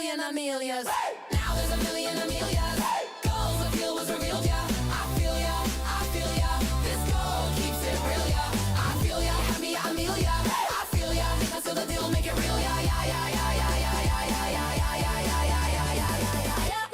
million Amelias. Now there's a million Amelias. Goals I feel was revealed, yeah. I feel ya, I feel ya. This goal keeps it real, yeah. I feel ya, have me, Amelia. I feel ya, I feel the deal, make it real, yeah, yeah, yeah, yeah, yeah, yeah, yeah, yeah, yeah, yeah, yeah, yeah, yeah, yeah, yeah, yeah.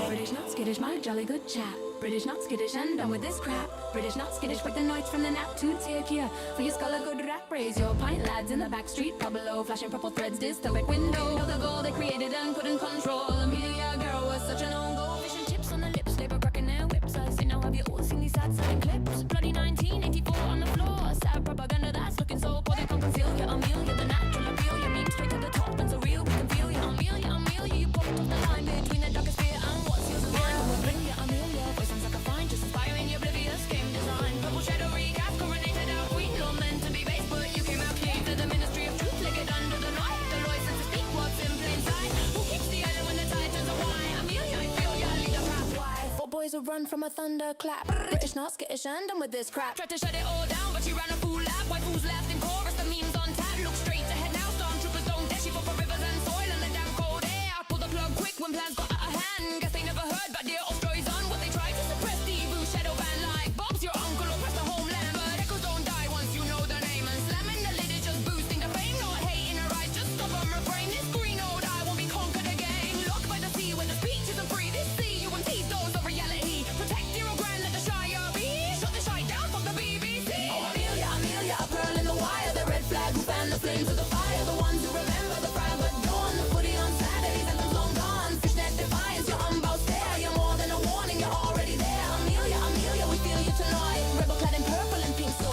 British not skittish, my jolly good chap. British not skittish, and done with this crap. British not skittish, quick the noise from the nap to take here. For your skull a good rap, raise your pint lads in the back street. Pub below, flashing purple threads, dystopic window. Know the goal they created and couldn't control. Amelia, girl, was such an own goal. Fish and chips on the lips, labor cracking their whips. I say now have you all seen these sad selling clips? Bloody 1984 on the floor. Sad propaganda that's looking so poor they can't conceal you. Amelia, the natural appeal. You mean straight to the top and so real we can feel you. Amelia, Amelia, you popped off the line between the darkest fear and what's yours and mine. We'll bring you Amelia, voice sounds like a fine, just inspiring your oblivious game design. Purple shadow recap, coronated our queen. Not meant to be base, but you came out clean to the ministry of truth. Leg it under the knife, the license to speak what's in plain sight. Who keeps the island when the tide turns a wine? Amelia, I feel ya, lead the path. Why? 4 boys will run from a thunderclap. British not skittish and done with this crap. Tried to shut it all down, but she ran a fool lap. Why fools laughed in chorus, the memes on tab. Look straight ahead now, stormtroopers don't dare. She fought for rivers and soil and the damn cold air. Pull the plug quick when plans got out of hand. Guess they never heard about dear old stories on what they tried to suppress. The evil shadow ban like Bob's your uncle oppressed the homeland. But echoes don't die once you know their name. And slamming the lid is just boosting the fame. Not hate in her eyes, just stop and refrain. This green old eye won't be conquered again. Locked by the sea when the speech isn't free. This sea you want these doors of reality. Protect your own grand, let the Shire be. Shut the shite down, fuck the BBC. Oh Amelia, Amelia, a pearl in the wire. The red flag who fan the flames of the fire. The ones who remember the private dawn. The footy on Saturdays and the long gone. Fishnet defiance, your unbound stare. You're more than a warning, you're already there. Amelia, Amelia, we feel you tonight. Rebel clad in purple and pink so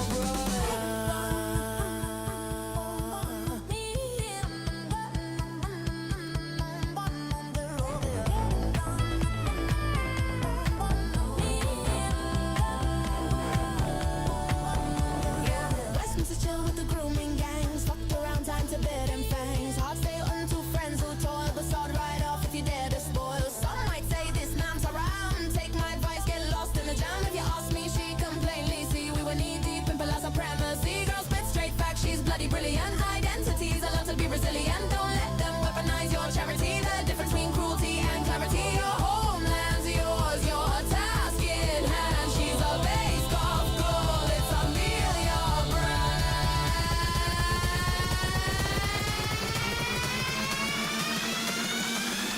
Westminster chill with the grooming gangs. Fucked around, time to bed and fangs. Hard stay unto friends who toil, but start right off if you dare to spoil. Some might say this man's around. Take my advice, get lost in the jam. If you ask me, she can plainly see we were knee deep in palazzo supremacy. Girl spit straight facts, she's bloody brilliant. Identities allowed to be resilient. Don't let them weaponize your charity. The difference between cruelty and clarity. Your homeland's yours, your task in hand. She's a base golf goal. It's Amelia Brand.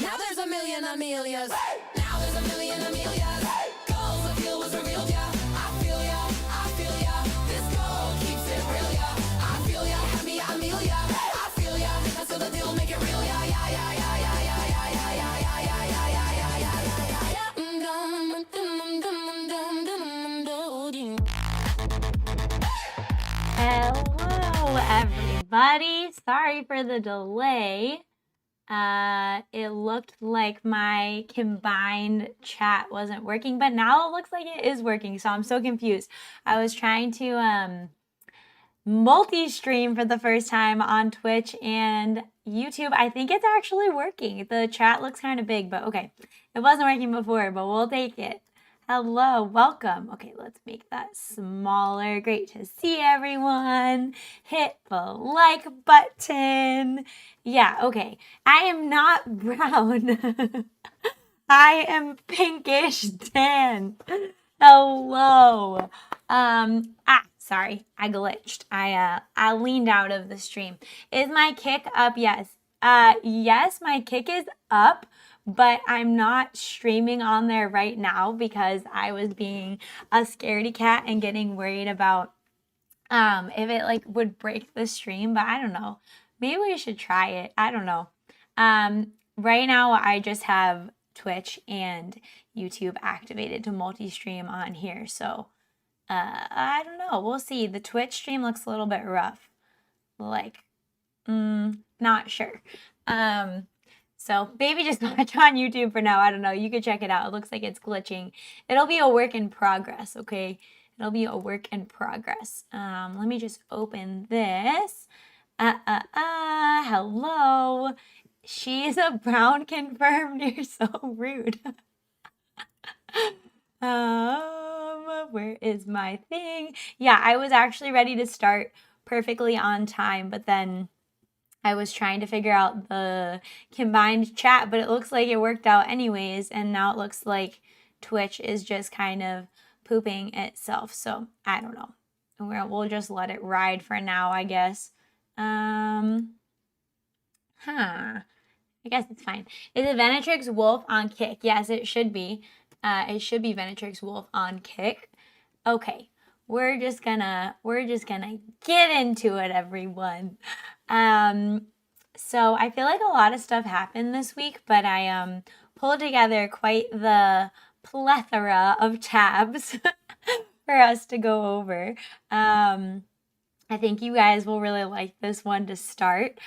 Now there's a million Amelias. Now there's a million Amelias. Goals I feel was revealed, yeah. I feel ya, I feel ya. This goal keeps it real, yeah. I feel ya, have me, Amelia. I feel ya, I feel the deal, make it real, yeah, yeah, yeah, yeah, yeah, yeah, yeah, yeah, yeah, yeah, yeah, yeah, yeah, yeah, yeah, yeah. Hello, everybody. Sorry for the delay. It looked like my combined chat wasn't working, but now it looks like it is working, so I'm so confused. I was trying to multi-stream for the first time on Twitch and YouTube. I think it's actually working. The chat looks kind of big, but okay. It wasn't working before, but we'll take it. Hello, welcome. Okay, let's make that smaller. Great to see everyone. Hit the like button. Yeah, okay. I am not brown. I am pinkish tan. Hello. Sorry, I glitched. I leaned out of the stream. Is my kick up? Yes. Yes, my kick is up, but I'm not streaming on there right now because I was being a scaredy cat and getting worried about if it like would break the stream, but I don't know. Maybe we should try it. I don't know. Right now I just have Twitch and YouTube activated to multi-stream on here. So, I don't know. We'll see. The Twitch stream looks a little bit rough. Like, not sure. So maybe just watch on YouTube for now. I don't know. You could check it out. It looks like it's glitching. It'll be a work in progress, okay? It'll be a work in progress. Let me just open this. Hello. She's a brown confirmed. You're so rude. Where is my thing? Yeah, I was actually ready to start perfectly on time, but then I was trying to figure out the combined chat, but it looks like it worked out anyways, and now it looks like Twitch is just kind of pooping itself, so I don't know. We'll just let it ride for now, I guess. I guess it's fine. Is it Venatrix Wolf on Kick? Yes, it should be. It should be Venatrix Wolf on Kick. Okay, we're just gonna get into it, everyone. So I feel like a lot of stuff happened this week, but I pulled together quite the plethora of tabs for us to go over. I think you guys will really like this one to start.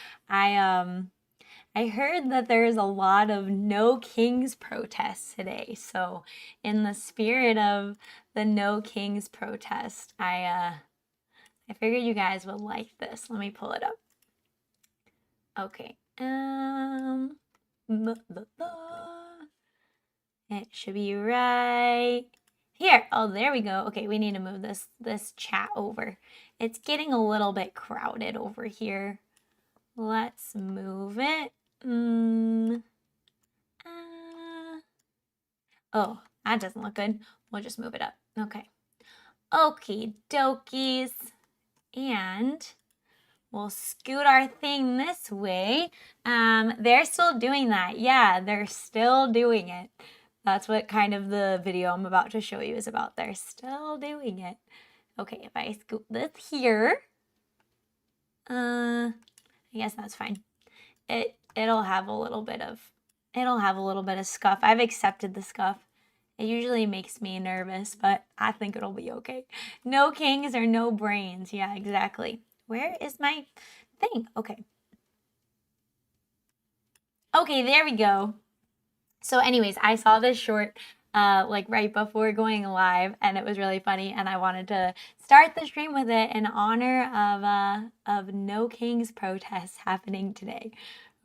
I heard that there's a lot of No Kings protests today. So in the spirit of the No Kings protest, I figured you guys would like this. Let me pull it up. Okay. It should be right here. Oh, there we go. Okay, we need to move this chat over. It's getting a little bit crowded over here. Let's move it. Oh, that doesn't look good. We'll just move it up. Okay. Okie dokies. And we'll scoot our thing this way. They're still doing that. Yeah, they're still doing it. That's what kind of the video I'm about to show you is about. They're still doing it. Okay, if I scoot this here, I guess that's fine. It'll have a little bit of scuff. I've accepted the scuff. It usually makes me nervous, but I think it'll be okay. No kings or no brains. Yeah, exactly. Where is my thing? Okay. Okay, there we go. So anyways, I saw this short like right before going live, and it was really funny, and I wanted to start the stream with it in honor of No Kings protests happening today.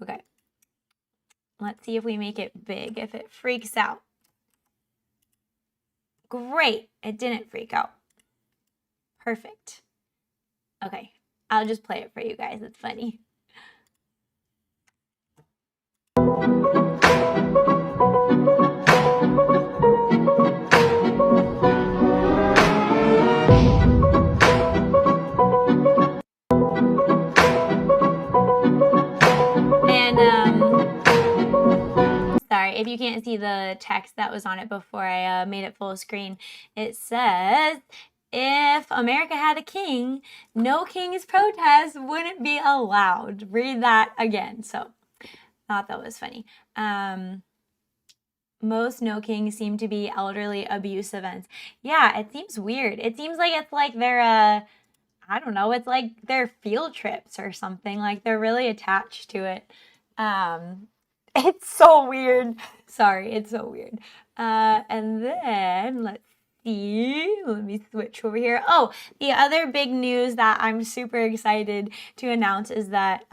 Okay. Let's see if we make it big, if it freaks out. Great, it didn't freak out. Perfect. Okay, I'll just play it for you guys. It's funny. Sorry, if you can't see the text that was on it before I made it full screen, it says, if America had a king, no king's protest wouldn't be allowed. Read that again. So, thought that was funny. Most no kings seem to be elderly abuse events. Yeah, it seems weird. It seems like it's like they're, I don't know, it's like they're field trips or something. Like they're really attached to it. It's so weird. Sorry, it's so weird. And then let's see. Let me switch over here. Oh, the other big news that I'm super excited to announce is that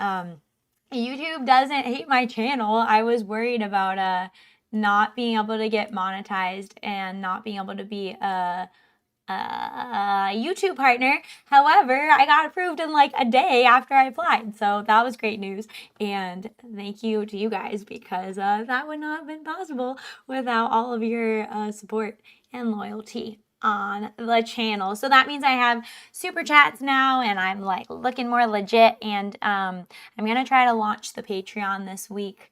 YouTube doesn't hate my channel. I was worried about not being able to get monetized and not being able to be a YouTube partner. However, I got approved in like a day after I applied, so that was great news. And thank you to you guys, because that would not have been possible without all of your support and loyalty on the channel. So that means I have super chats now, and I'm like looking more legit. And I'm gonna try to launch the Patreon this week,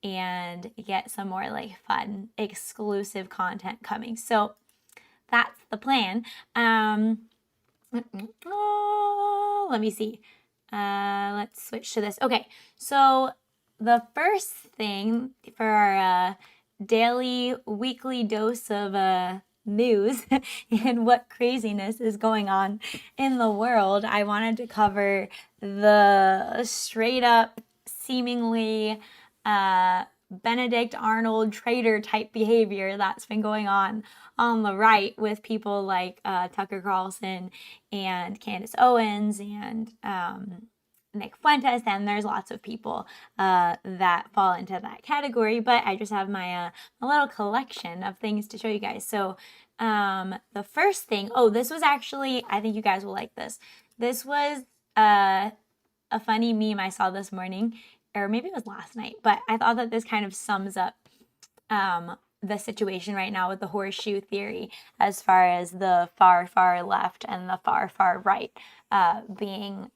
and get some more like fun, exclusive content coming. So that's the plan. Let me see. Let's switch to this. Okay, so the first thing for our daily, weekly dose of news and what craziness is going on in the world, I wanted to cover the straight up, seemingly Benedict Arnold traitor type behavior that's been going on the right with people like Tucker Carlson and Candace Owens and Nick Fuentes, and there's lots of people that fall into that category, but I just have my a little collection of things to show you guys. So the first thing, this was actually, I think you guys will like this. This was a funny meme I saw this morning, or maybe it was last night, but I thought that this kind of sums up the situation right now with the horseshoe theory as far as the far, far left and the far, far right being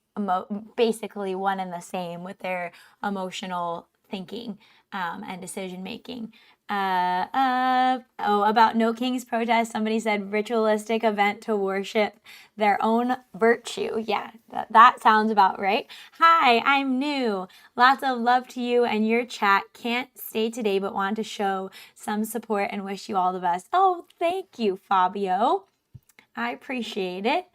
basically one and the same with their emotional thinking and decision making. About No King's protest, somebody said ritualistic event to worship their own virtue. Yeah, that sounds about right. Hi, I'm new. Lots of love to you and your chat. Can't stay today, but want to show some support and wish you all the best. Oh, thank you, Fabio. I appreciate it.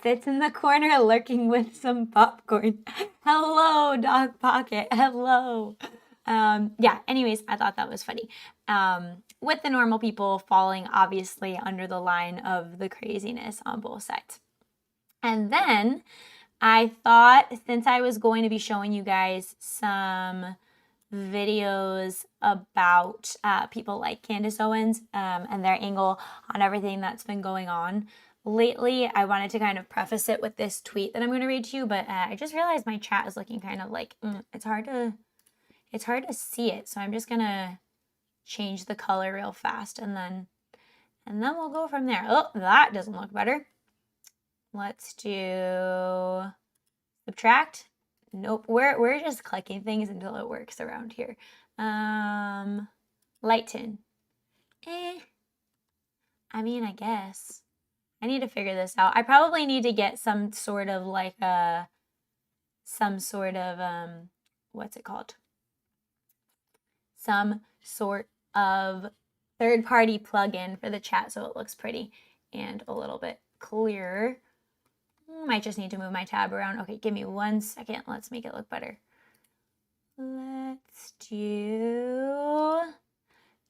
Sits in the corner lurking with some popcorn. Hello, Dog Pocket. Hello. Yeah, anyways, I thought that was funny. With the normal people falling obviously under the line of the craziness on both sides. And then I thought, since I was going to be showing you guys some videos about people like Candace Owens and their angle on everything that's been going on lately, I wanted to kind of preface it with this tweet that I'm going to read to you, but I just realized my chat is looking kind of like, it's hard to see it, so I'm just gonna change the color real fast, and then we'll go from there. Oh, that doesn't look better. Let's do subtract. Nope, we're just clicking things until it works around here. Lighten. I mean, I guess I need to figure this out. I probably need to get some sort of like what's it called? Some sort of third-party plugin for the chat so it looks pretty and a little bit clearer. Might just need to move my tab around. Okay, give me 1 second. Let's make it look better. Let's do...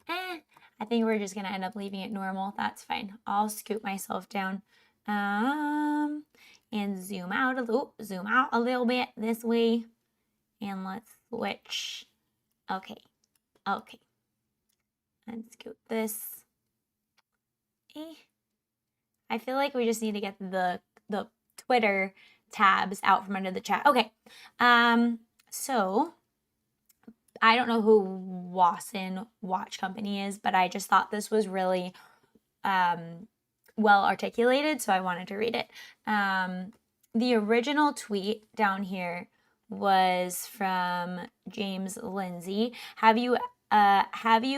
I think we're just going to end up leaving it normal. That's fine. I'll scoot myself down and zoom out a little bit this way. And let's switch. Okay. And scoot this. I feel like we just need to get the Twitter tabs out from under the chat. Okay. So I don't know who Wasson Watch Company is, but I just thought this was really well articulated, so I wanted to read it. The original tweet down here was from James Lindsay. Have you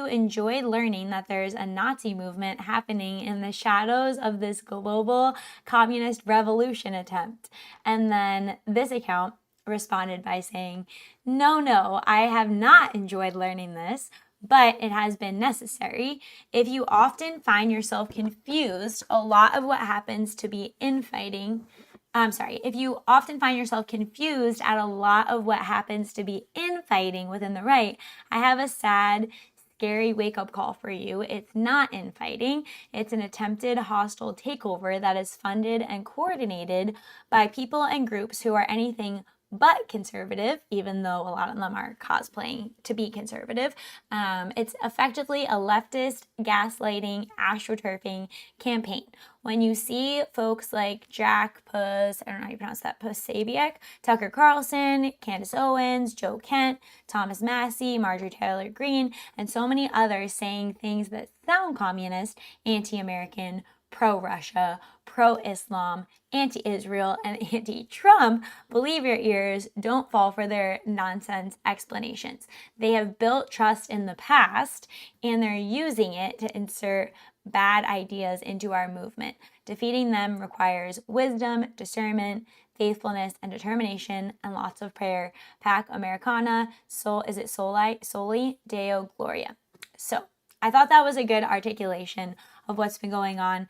enjoyed learning that there's a Nazi movement happening in the shadows of this global communist revolution attempt? And then this account responded by saying, no, I have not enjoyed learning this, but it has been necessary. If you often find yourself confused, a lot of what happens to be infighting, if you often find yourself confused at a lot of what happens to be infighting within the right, I have a sad, scary wake-up call for you. It's not infighting. It's an attempted hostile takeover that is funded and coordinated by people and groups who are anything but conservative, even though a lot of them are cosplaying to be conservative. It's effectively a leftist gaslighting, astroturfing campaign. When you see folks like Jack I don't know how you pronounce that, Posabiec, Tucker Carlson, Candace Owens, Joe Kent, Thomas Massey, Marjorie Taylor Greene, and so many others saying things that sound communist, anti-American, pro-Russia, pro-Islam, anti-Israel, and anti-Trump, believe your ears, don't fall for their nonsense explanations. They have built trust in the past, and they're using it to insert bad ideas into our movement. Defeating them requires wisdom, discernment, faithfulness, and determination, and lots of prayer. Pac Americana, Soli Deo Gloria. So I thought that was a good articulation of what's been going on.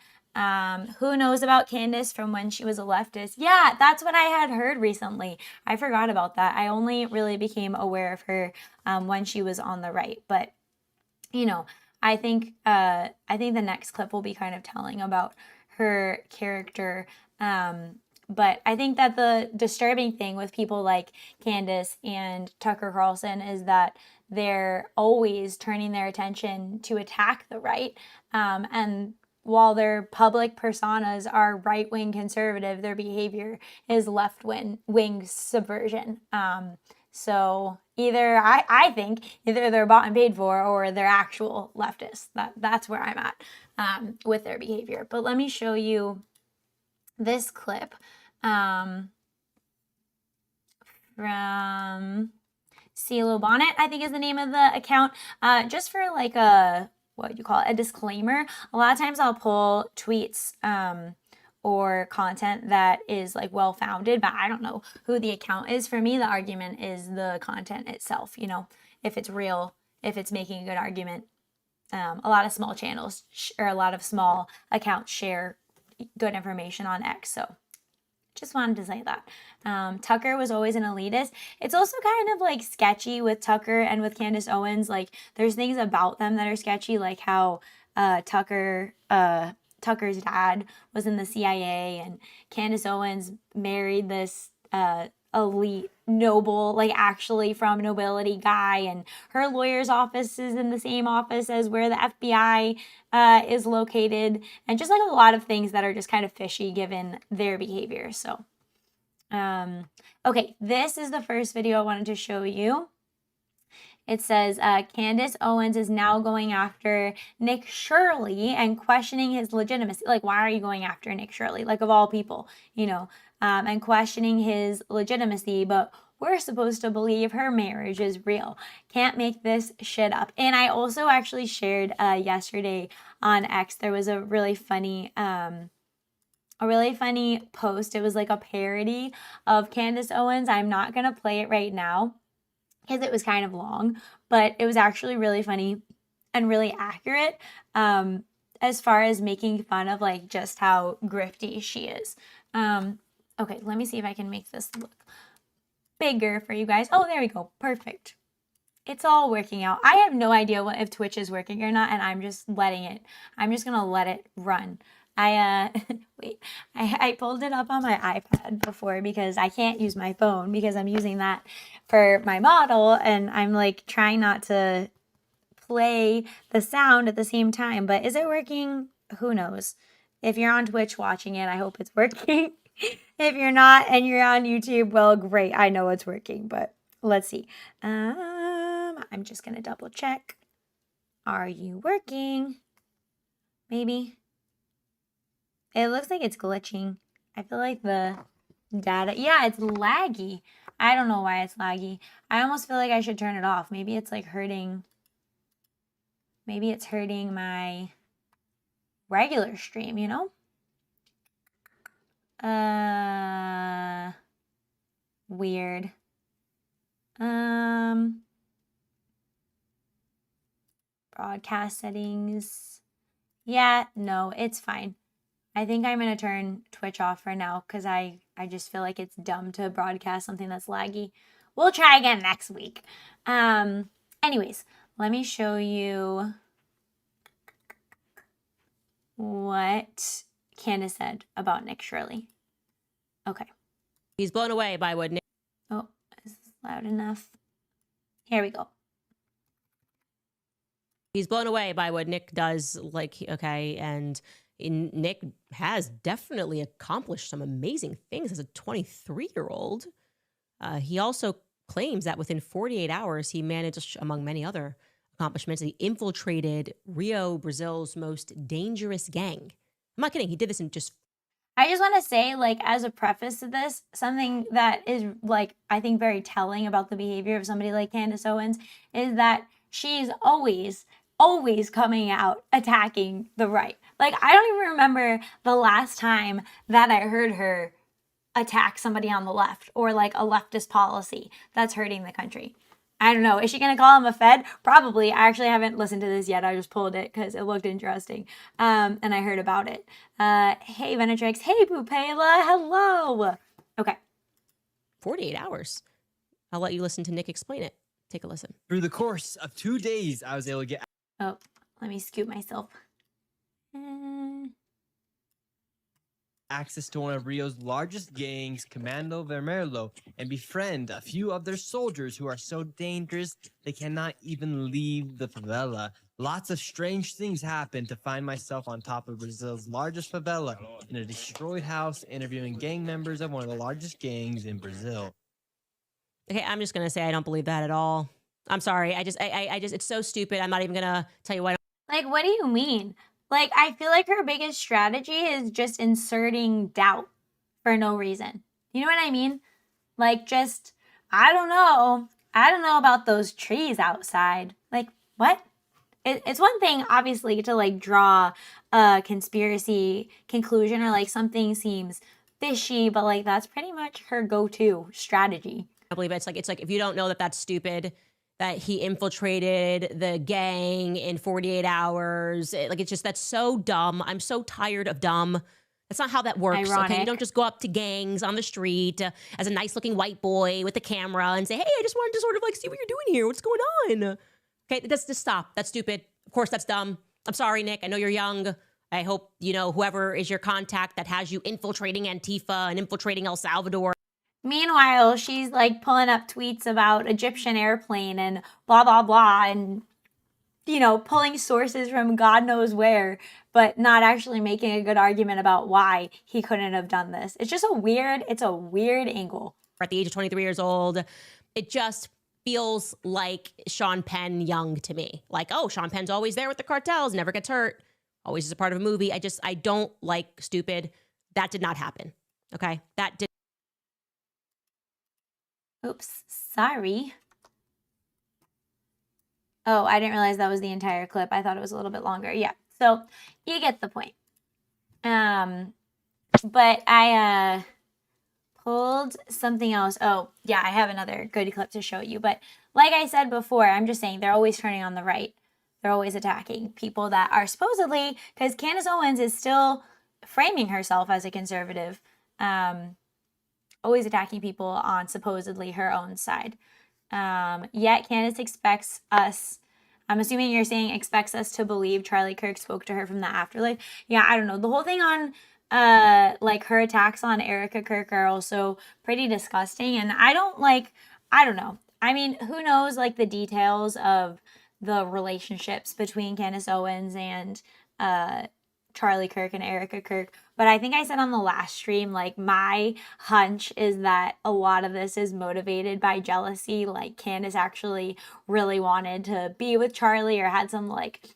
Who knows about Candace from when she was a leftist? Yeah, that's what I had heard recently. I forgot about that. I only really became aware of her when she was on the right. But, you know, I think the next clip will be kind of telling about her character. But I think that the disturbing thing with people like Candace and Tucker Carlson is that they're always turning their attention to attack the right. And while their public personas are right-wing conservative, their behavior is left-wing subversion. So either I think either they're bought and paid for or they're actual leftists. That's where I'm at with their behavior. But let me show you this clip from CeeLo Bonnet, I think is the name of the account. Just for like a, what you call it, a disclaimer. A lot of times I'll pull tweets or content that is like well-founded, but I don't know who the account is. For me, the argument is the content itself, you know, if it's real, if it's making a good argument. A lot of small channels or a lot of small accounts share good information on X, so just wanted to say that. Tucker was always an elitist. It's also kind of like sketchy with Tucker and with Candace Owens. Like there's things about them that are sketchy, like how Tucker's dad was in the CIA and Candace Owens married this elite noble, like actually from nobility guy, and her lawyer's office is in the same office as where the FBI is located, and just like a lot of things that are just kind of fishy given their behavior. So okay, this is the first video I wanted to show you. It says, Candace Owens is now going after Nick Shirley and questioning his legitimacy. Like, why are you going after Nick Shirley? Like, of all people, you know, and questioning his legitimacy, but we're supposed to believe her marriage is real. Can't make this shit up. And I also actually shared yesterday on X, there was a really funny post. It was like a parody of Candace Owens. I'm not going to play it right now because it was kind of long, but it was actually really funny and really accurate as far as making fun of like just how grifty she is. Okay, let me see if I can make this look bigger for you guys. Oh, there we go. Perfect. It's all working out. I have no idea if Twitch is working or not, and I'm just letting it. I'm just going to let it run. Wait, I pulled it up on my iPad before because I can't use my phone because I'm using that for my model, and I'm like trying not to play the sound at the same time. But is it working? Who knows? If you're on Twitch watching it, I hope it's working. If you're not and you're on YouTube, well, great. I know it's working, but let's see. I'm just going to double check. Are you working? Maybe. It looks like it's glitching. I feel like the data, yeah, it's laggy. I don't know why it's laggy. I almost feel like I should turn it off. Maybe it's like hurting. Maybe it's hurting my regular stream, you know? Weird. Broadcast settings. Yeah, no, it's fine. I think I'm going to turn Twitch off for now because I just feel like it's dumb to broadcast something that's laggy. We'll try again next week. Anyways, let me show you what Candace said about Nick Shirley. Okay. He's blown away by what Nick... Oh, is this loud enough? Here we go. He's blown away by what Nick does, like, okay, and Nick has definitely accomplished some amazing things as a 23-year-old. He also claims that within 48 hours, he managed, among many other accomplishments, he infiltrated Rio, Brazil's most dangerous gang. I'm not kidding. He did this in just I just want to say, like, as a preface to this, something that is, like, I think very telling about the behavior of somebody like Candace Owens is that she's always coming out attacking the right. Like, I don't even remember the last time that I heard her attack somebody on the left or like a leftist policy that's hurting the country. I don't know. Is she going to call him a Fed? Probably. I actually haven't listened to this yet. I just pulled it because it looked interesting. And I heard about it. Hey, Venetrix. Hey, Pupela. Hello. Okay. 48 hours. I'll let you listen to Nick explain it. Take a listen. Through the course of 2 days, I was able to get Oh, let me scoop myself. access to one of Rio's largest gangs, Comando Vermelho, and befriend a few of their soldiers who are so dangerous they cannot even leave the favela. Lots of strange things happened to find myself on top of Brazil's largest favela in a destroyed house interviewing gang members of one of the largest gangs in Brazil. Okay, I'm just gonna say I don't believe that at all. I'm sorry. I just it's so stupid. I'm not even gonna tell you why. Like, what do you mean? Like, I feel like her biggest strategy is just inserting doubt for no reason. You know what I mean? Like, just, I don't know. I don't know about those trees outside. Like, what? It's one thing, obviously, to, like, draw a conspiracy conclusion or, like, something seems fishy, but, like, that's pretty much her go-to strategy. I believe it's like if you don't know that that's stupid, that he infiltrated the gang in 48 hours. It's just, that's so dumb. I'm so tired of dumb. That's not how that works. Ironic. Okay, you don't just go up to gangs on the street as a nice looking white boy with a camera and say, hey, I just wanted to sort of like see what you're doing here. What's going on? Okay, just stop. That's stupid. Of course, that's dumb. I'm sorry, Nick. I know you're young. I hope, whoever is your contact that has you infiltrating Antifa and infiltrating El Salvador. Meanwhile, she's like pulling up tweets about Egyptian airplane and blah, blah, blah, and, pulling sources from God knows where, but not actually making a good argument about why he couldn't have done this. It's just a weird angle. At the age of 23 years old, it just feels like Sean Penn young to me. Like, oh, Sean Penn's always there with the cartels, never gets hurt, always is a part of a movie. I don't like stupid. That did not happen. Okay? That did. Oops, sorry. Oh, I didn't realize that was the entire clip. I thought it was a little bit longer. Yeah, so you get the point. But I pulled something else. Oh, yeah, I have another good clip to show you. But like I said before, I'm just saying they're always turning on the right. They're always attacking people that are supposedly, because Candace Owens is still framing herself as a conservative, always attacking people on supposedly her own side. Yet Candace expects us, I'm assuming you're saying expects us to believe Charlie Kirk spoke to her from the afterlife. Yeah, I don't know. The whole thing on like her attacks on Erika Kirk are also pretty disgusting. And I don't know. I mean, who knows like the details of the relationships between Candace Owens and Charlie Kirk and Erika Kirk. But I think I said on the last stream, like my hunch is that a lot of this is motivated by jealousy. Like Candace actually really wanted to be with Charlie or had some like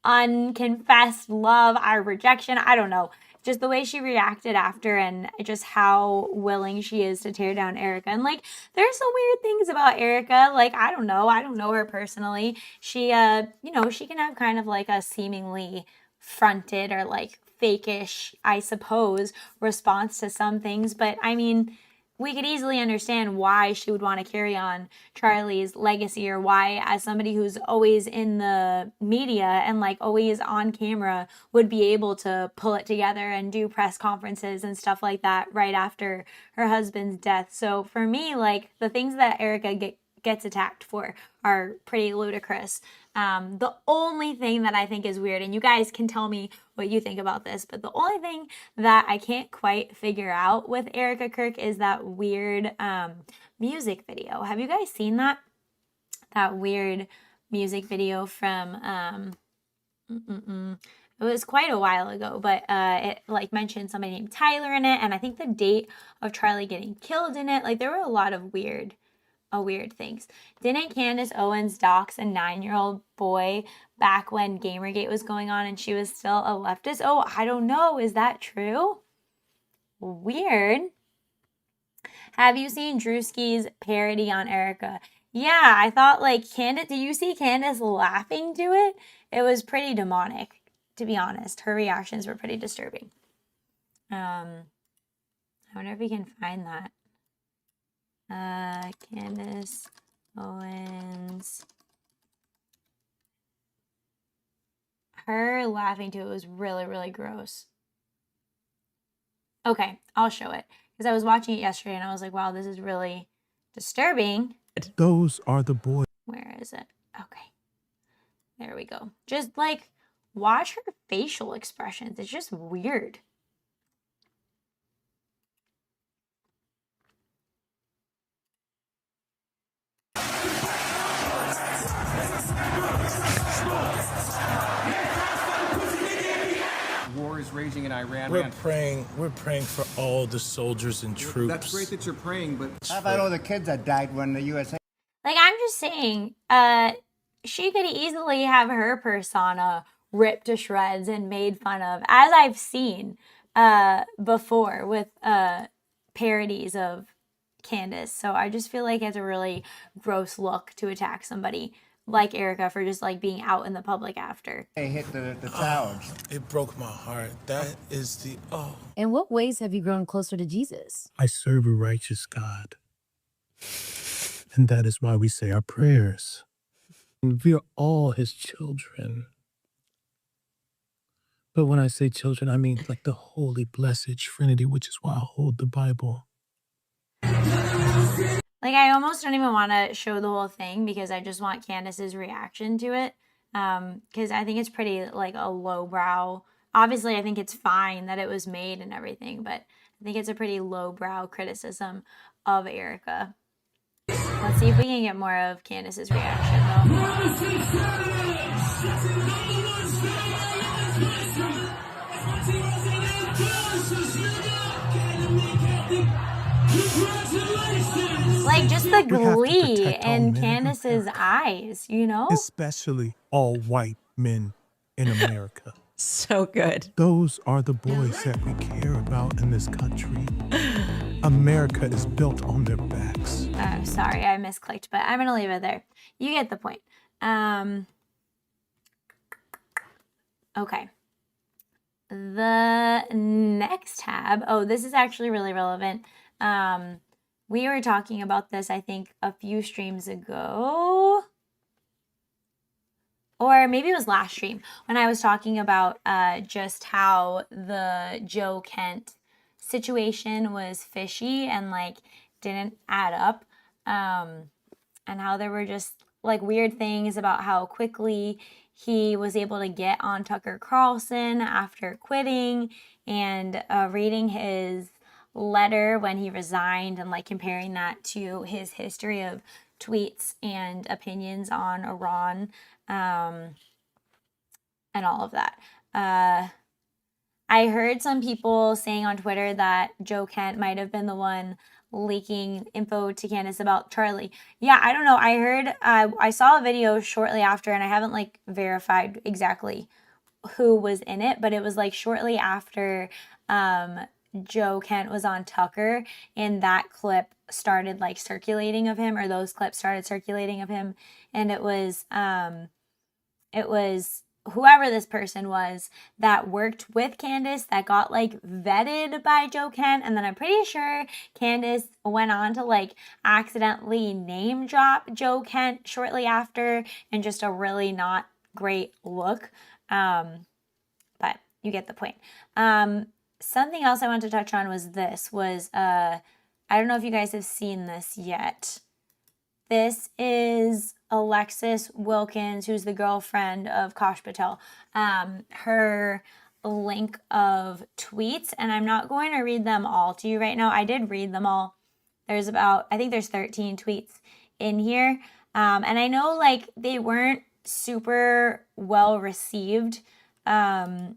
unconfessed love or rejection. I don't know. Just the way she reacted after and just how willing she is to tear down Erika. And like, there's some weird things about Erika. Like, I don't know her personally. She, she can have kind of like a seemingly fronted or like fake-ish, I suppose, response to some things. But I mean, we could easily understand why she would want to carry on Charlie's legacy, or why, as somebody who's always in the media and like always on camera, would be able to pull it together and do press conferences and stuff like that right after her husband's death. So for me, like the things that Erika gets attacked for are pretty ludicrous. The only thing that I think is weird, and you guys can tell me what you think about this, but the only thing that I can't quite figure out with Erika Kirk is that weird music video. Have you guys seen that? That weird music video from it was quite a while ago, but it like mentioned somebody named Tyler in it, and I think the date of Charlie getting killed in it. Like there were a lot of weird weird things. Didn't Candace Owens dox a 9-year-old boy back when Gamergate was going on and she was still a leftist? Oh, I don't know. Is that true? Weird. Have you seen Drewski's parody on Erika? Yeah, I thought like Candace, did you see Candace laughing to it? It was pretty demonic, to be honest. Her reactions were pretty disturbing. I wonder if we can find that. Candace Owens. Her laughing to it was really, really gross. Okay, I'll show it. Because I was watching it yesterday and I was like, wow, this is really disturbing. Those are the boys. Where is it? Okay. There we go. Just like watch her facial expressions. It's just weird. War is raging in Iran. We're praying for all the soldiers and troops. That's great that you're praying, but How about all the kids that died when the USA? Like, I'm just saying, she could easily have her persona ripped to shreds and made fun of, as I've seen before with parodies of Candace. So I just feel like it's a really gross look to attack somebody like Erika for just like being out in the public after. They hit the towers. It broke my heart. That is the In what ways have you grown closer to Jesus? I serve a righteous God. And that is why we say our prayers. And we are all his children. But when I say children, I mean like the holy, blessed Trinity, which is why I hold the Bible. Like, I almost don't even want to show the whole thing because I just want Candace's reaction to it. Because I think it's pretty, like, a lowbrow. Obviously, I think it's fine that it was made and everything, but I think it's a pretty lowbrow criticism of Erika. Let's see if we can get more of Candace's reaction, though. Like, just the glee in Candace's eyes, you know? Especially all white men in America. So good. Those are the boys that we care about in this country. America is built on their backs. Sorry, I misclicked, but I'm going to leave it there. You get the point. Okay. The next tab. Oh, this is actually really relevant. We were talking about this, I think, a few streams ago. Or maybe it was last stream when I was talking about just how the Joe Kent situation was fishy and like didn't add up. And how there were just like weird things about how quickly he was able to get on Tucker Carlson after quitting, and reading his letter when he resigned and like comparing that to his history of tweets and opinions on Iran and all of that. I heard some people saying on Twitter that Joe Kent might have been the one leaking info to Candace about Charlie. Yeah, I don't know. I heard, I saw a video shortly after, and I haven't like verified exactly who was in it, but it was like shortly after Joe Kent was on Tucker, and that clip started like circulating of him, or those clips started circulating of him, and it was whoever this person was that worked with Candace that got like vetted by Joe Kent, and then I'm pretty sure Candace went on to like accidentally name drop Joe Kent shortly after, and just a really not great look. But you get the point. Something else I wanted to touch on was I don't know if you guys have seen this yet. This is Alexis Wilkins, who's the girlfriend of Kosh Patel. Her link of tweets, and I'm not going to read them all to you right now. I did read them all. I think there's 13 tweets in here. And I know like they weren't super well received by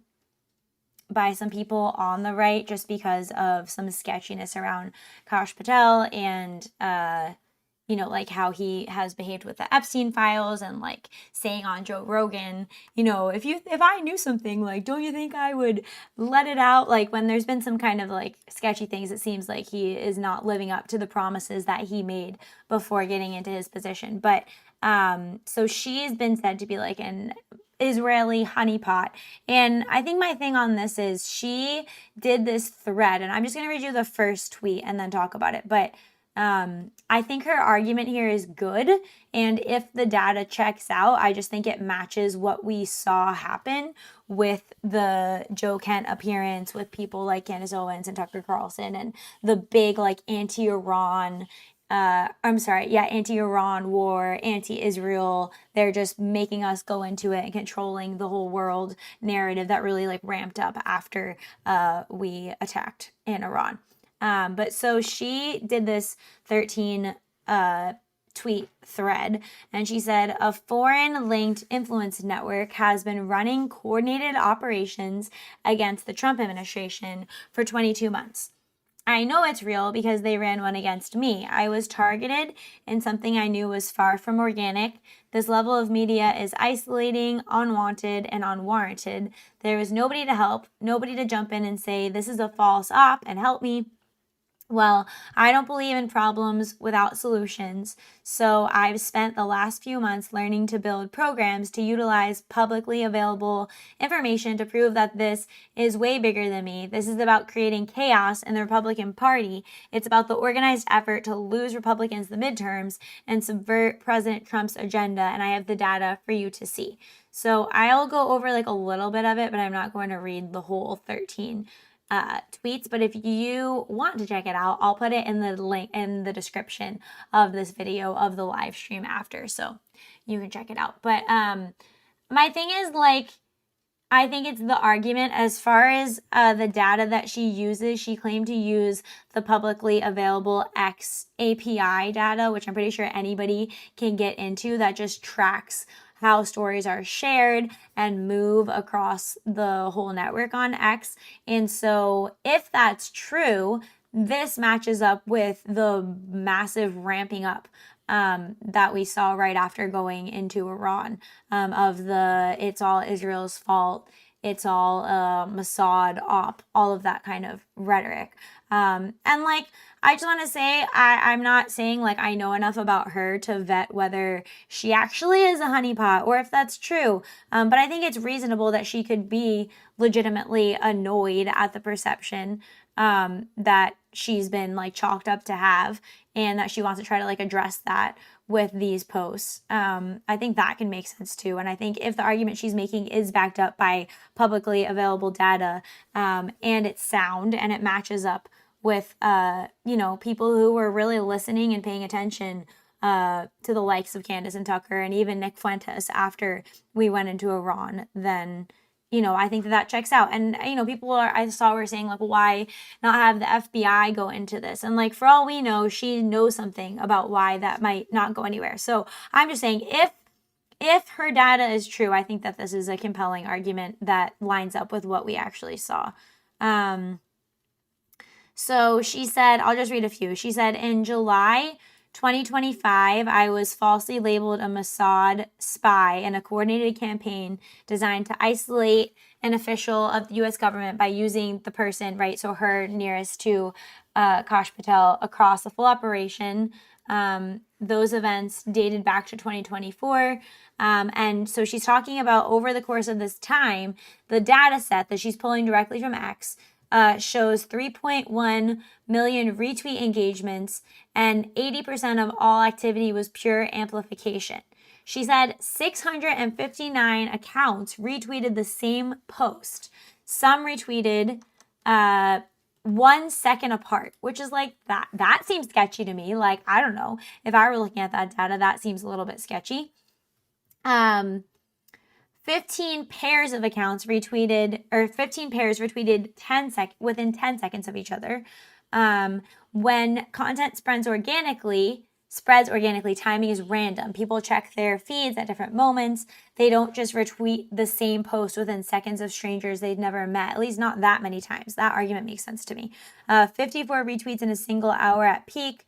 some people on the right, just because of some sketchiness around Kosh Patel and you know, like how he has behaved with the Epstein files and like saying on Joe Rogan, you know, if I knew something, like, don't you think I would let it out? Like when there's been some kind of like sketchy things, it seems like he is not living up to the promises that he made before getting into his position. But so she's been said to be like an Israeli honeypot. And I think my thing on this is she did this thread, and I'm just going to read you the first tweet and then talk about it. But I think her argument here is good. And if the data checks out, I just think it matches what we saw happen with the Joe Kent appearance with people like Candace Owens and Tucker Carlson and the big like anti-Iran war, anti-Israel. They're just making us go into it and controlling the whole world narrative that really like ramped up after we attacked in Iran. But so she did this 13 tweet thread, and she said a foreign linked influence network has been running coordinated operations against the Trump administration for 22 months. I know it's real because they ran one against me. I was targeted in something I knew was far from organic. This level of media is isolating, unwanted, and unwarranted. There was nobody to help, nobody to jump in and say, this is a false op and help me. Well, I don't believe in problems without solutions, so I've spent the last few months learning to build programs to utilize publicly available information to prove that this is way bigger than me. This is about creating chaos in the Republican Party. It's about the organized effort to lose Republicans the midterms and subvert President Trump's agenda, and I have the data for you to see. So I'll go over like a little bit of it, but I'm not going to read the whole 13 tweets. But if you want to check it out, I'll put it in the link in the description of this video of the live stream after, so you can check it out. But my thing is, like, I think it's the argument as far as the data that she uses. She claimed to use the publicly available X API data, which I'm pretty sure anybody can get into, that just tracks how stories are shared and move across the whole network on X. And so if that's true, this matches up with the massive ramping up that we saw right after going into Iran, of the it's all Israel's fault, it's all Mossad op, all of that kind of rhetoric. And like, I just want to say, I'm not saying like I know enough about her to vet whether she actually is a honeypot or if that's true. But I think it's reasonable that she could be legitimately annoyed at the perception that she's been like chalked up to have, and that she wants to try to like address that with these posts. I think that can make sense too. And I think if the argument she's making is backed up by publicly available data, and it's sound and it matches up with, you know, people who were really listening and paying attention to the likes of Candace and Tucker and even Nick Fuentes after we went into Iran, then, you know, I think that checks out. And, you know, people I saw were saying, like, why not have the FBI go into this? And, like, for all we know, she knows something about why that might not go anywhere. So I'm just saying, if her data is true, I think that this is a compelling argument that lines up with what we actually saw. So she said, I'll just read a few. She said, in July 2025, I was falsely labeled a Mossad spy in a coordinated campaign designed to isolate an official of the U.S. government by using the person, right, so her nearest to Kash Patel, across the full operation. Those events dated back to 2024. And so she's talking about over the course of this time, the data set that she's pulling directly from X shows 3.1 million retweet engagements, and 80% of all activity was pure amplification. She said 659 accounts retweeted the same post. Some retweeted 1 second apart, which is like, that seems sketchy to me. Like, I don't know. If I were looking at that data, that seems a little bit sketchy. 15 pairs of accounts retweeted, or 15 pairs retweeted within 10 seconds of each other. When content spreads organically, timing is random. People check their feeds at different moments. They don't just retweet the same post within seconds of strangers they've never met, at least not that many times. That argument makes sense to me. 54 retweets in a single hour at peak.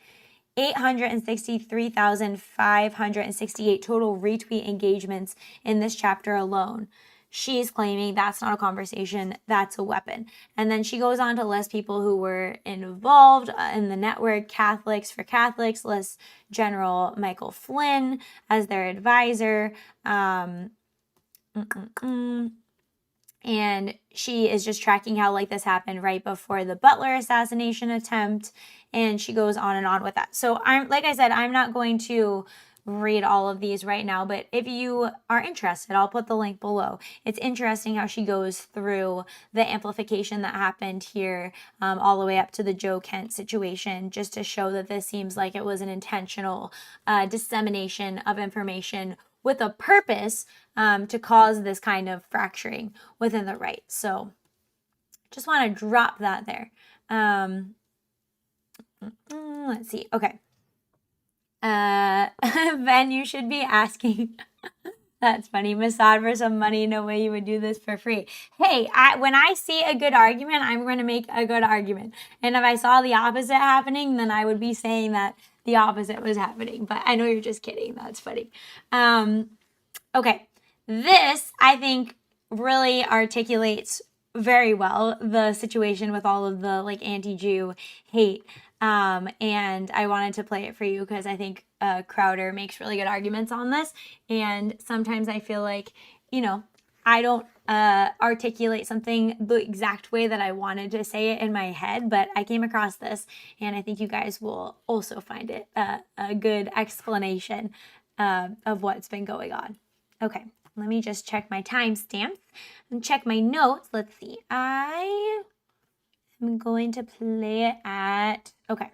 863,568 total retweet engagements in this chapter alone. She's claiming that's not a conversation, that's a weapon. And then she goes on to list people who were involved in the network. Catholics for Catholics lists General Michael Flynn as their advisor. And she is just tracking how like this happened right before the Butler assassination attempt. And she goes on and on with that. So like I said, I'm not going to read all of these right now, but if you are interested, I'll put the link below. It's interesting how she goes through the amplification that happened here all the way up to the Joe Kent situation, just to show that this seems like it was an intentional dissemination of information with a purpose to cause this kind of fracturing within the right. So just want to drop that there. Let's see. Okay. Ben, you should be asking. That's funny. Mossad for some money. No way you would do this for free. Hey, when I see a good argument, I'm going to make a good argument. And if I saw the opposite happening, then I would be saying that the opposite was happening. But I know you're just kidding. That's funny. Okay. This, I think, really articulates very well the situation with all of the like anti-Jew hate. And I wanted to play it for you because I think Crowder makes really good arguments on this. And sometimes I feel like, you know, I don't articulate something the exact way that I wanted to say it in my head, but I came across this and I think you guys will also find it a good explanation of what's been going on. Okay, let me just check my timestamps and check my notes. Let's see. I'm going to play it at, okay.